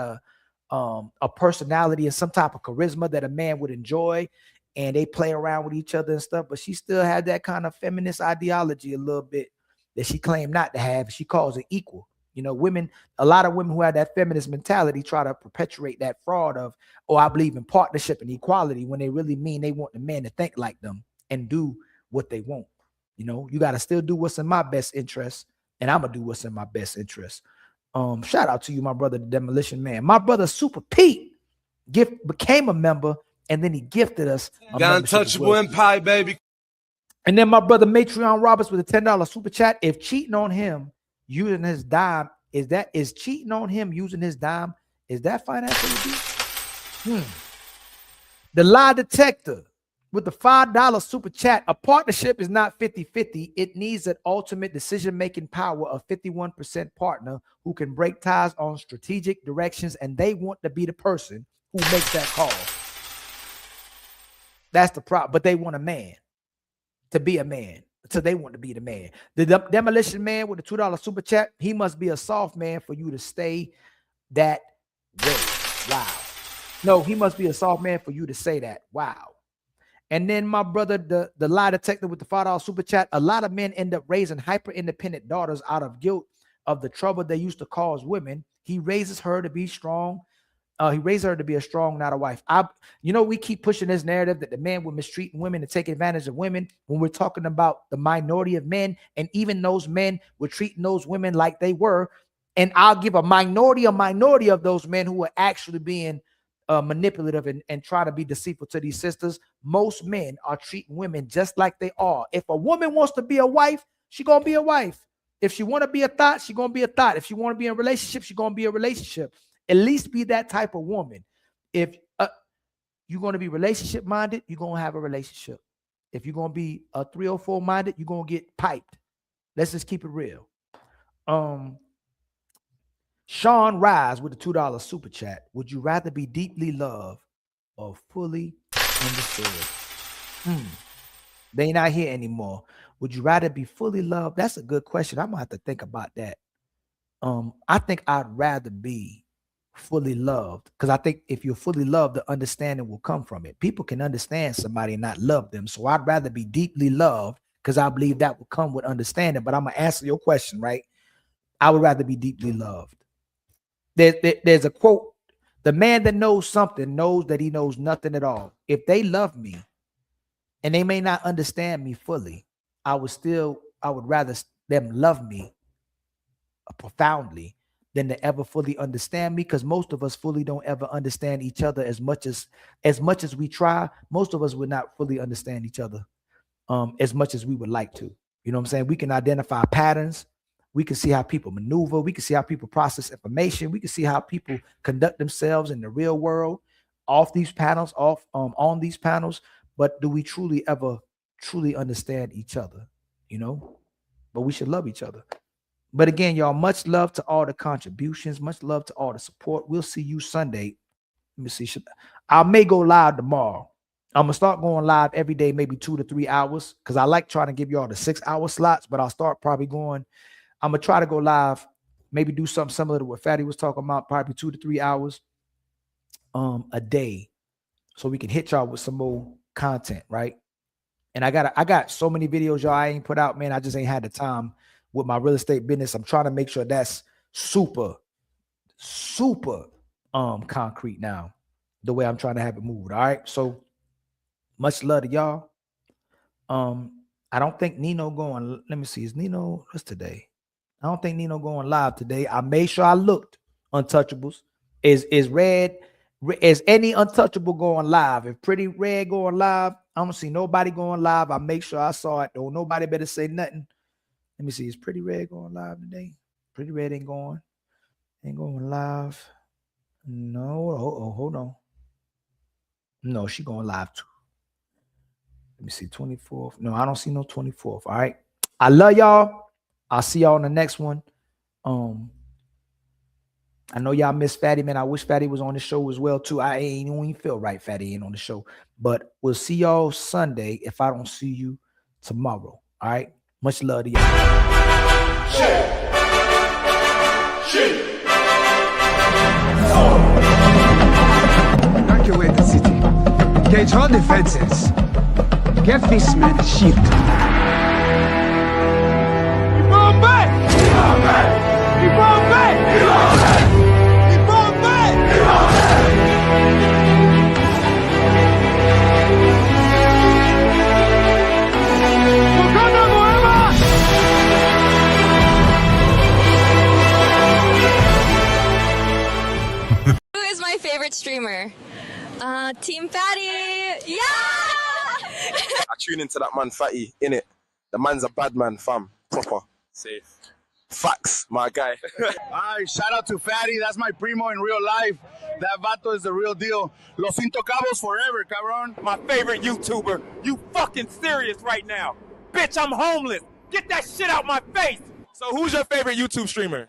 a personality and some type of charisma that a man would enjoy, and they play around with each other and stuff. But she still had that kind of feminist ideology a little bit that she claimed not to have. She calls it equal. You know, women, a lot of women who have that feminist mentality try to perpetuate that fraud of, oh, I believe in partnership and equality, when they really mean they want the man to think like them and do what they want. You know, you got to still do what's in my best interest, and I'm going to do what's in my best interest. Shout out to you, my brother, the Demolition Man. My brother, Super Pete, became a member, and then he gifted us a The Untouchable Empire, baby. And then my brother, Matreon Roberts with a $10 super chat. If cheating on him using his dime, is cheating on him using his dime, is that financial abuse? The lie detector with the $5 super chat. A partnership is not 50-50. It needs an ultimate decision-making power of 51% partner who can break ties on strategic directions, and they want to be the person who makes that call. That's the problem. But they want a man to be a man. So they want to be the man. The Demolition Man with the $2 super chat. He must be a soft man for you to stay that way. Wow. No, he must be a soft man for you to say that. Wow. And then my brother, the lie detector with the $5 super chat. A lot of men end up raising hyper-independent daughters out of guilt of the trouble they used to cause women. He raises her to be strong. He raised her to be a strong, not a wife. We keep pushing this narrative that the man would mistreat women and take advantage of women when we're talking about the minority of men, and even those men were treating those women like they were. And I'll give a minority of those men who are actually being manipulative and try to be deceitful to these sisters. Most men are treating women just like they are. If a woman wants to be a wife, she gonna be a wife. If she want to be a thought, she gonna be a thought. If she want to be in a relationship, she gonna be a relationship. At least be that type of woman. If you're going to be relationship minded, you're going to have a relationship. If you're going to be a 304 minded, you're going to get piped. Let's just keep it real. Sean Rise with the $2 super chat. Would you rather be deeply loved or fully understood? They not here anymore. Would you rather be fully loved? That's a good question. I'm gonna have to think about that. I think I'd rather be fully loved, because I think if you're fully loved, the understanding will come from it. People can understand somebody and not love them. So I'd rather be deeply loved, because I believe that will come with understanding. But I'm gonna answer your question, right? I would rather be deeply loved. There's a quote: the man that knows something knows that he knows nothing at all. If they love me and they may not understand me fully, I would rather them love me profoundly than to ever fully understand me, because most of us fully don't ever understand each other as much as we try. Most of us would not fully understand each other as much as we would like to. You know what I'm saying? We can identify patterns. We can see how people maneuver. We can see how people process information. We can see how people conduct themselves in the real world off these panels, on these panels. But do we truly ever truly understand each other? You know, but we should love each other. But again, y'all, much love to all the contributions. Much love to all the support. We'll see you Sunday. Let me see. I may go live tomorrow. I'm going to start going live every day, maybe 2 to 3 hours, because I like trying to give y'all the 6-hour slots, but I'll start probably going. I'm going to try to go live, maybe do something similar to what Fatty was talking about, probably 2 to 3 hours a day, so we can hit y'all with some more content, right? And I got so many videos, y'all, I ain't put out, man. I just ain't had the time with my real estate business. I'm trying to make sure that's super concrete now, the way I'm trying to have it moved. All right. So much love to y'all. I don't think Nino going. Let me see. Is Nino? What's today? I don't think Nino going live today. I made sure I looked. Untouchables. Is any Untouchable going live? If Pretty Red going live, I don't see nobody going live. I make sure I saw it. Don't nobody better say nothing. Let me see. Is Pretty Red going live today? Pretty Red ain't going live. No. Oh, hold on. No, she going live too. Let me see. 24th. No, I don't see no 24th. All right. I love y'all. I'll see y'all on the next one. I know y'all miss Fatty, man. I wish Fatty was on the show as well too. I ain't even feel right Fatty ain't on the show. But we'll see y'all Sunday if I don't see you tomorrow. All right. Much love to y'all. Evacuate the city. Engage all defenses. Get this man a shield. Who is my favorite streamer? Team Fatty. Yeah! I tune into that man Fatty, innit? The man's a bad man, fam. Proper. Safe. Facts, my guy. Alright, shout out to Fatty. That's my primo in real life. That vato is the real deal. Los Intocables forever, cabrón. My favorite YouTuber. You fucking serious right now? Bitch, I'm homeless. Get that shit out my face. So who's your favorite YouTube streamer?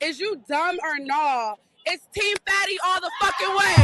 Is you dumb or no? It's Team Fatty all the fucking way.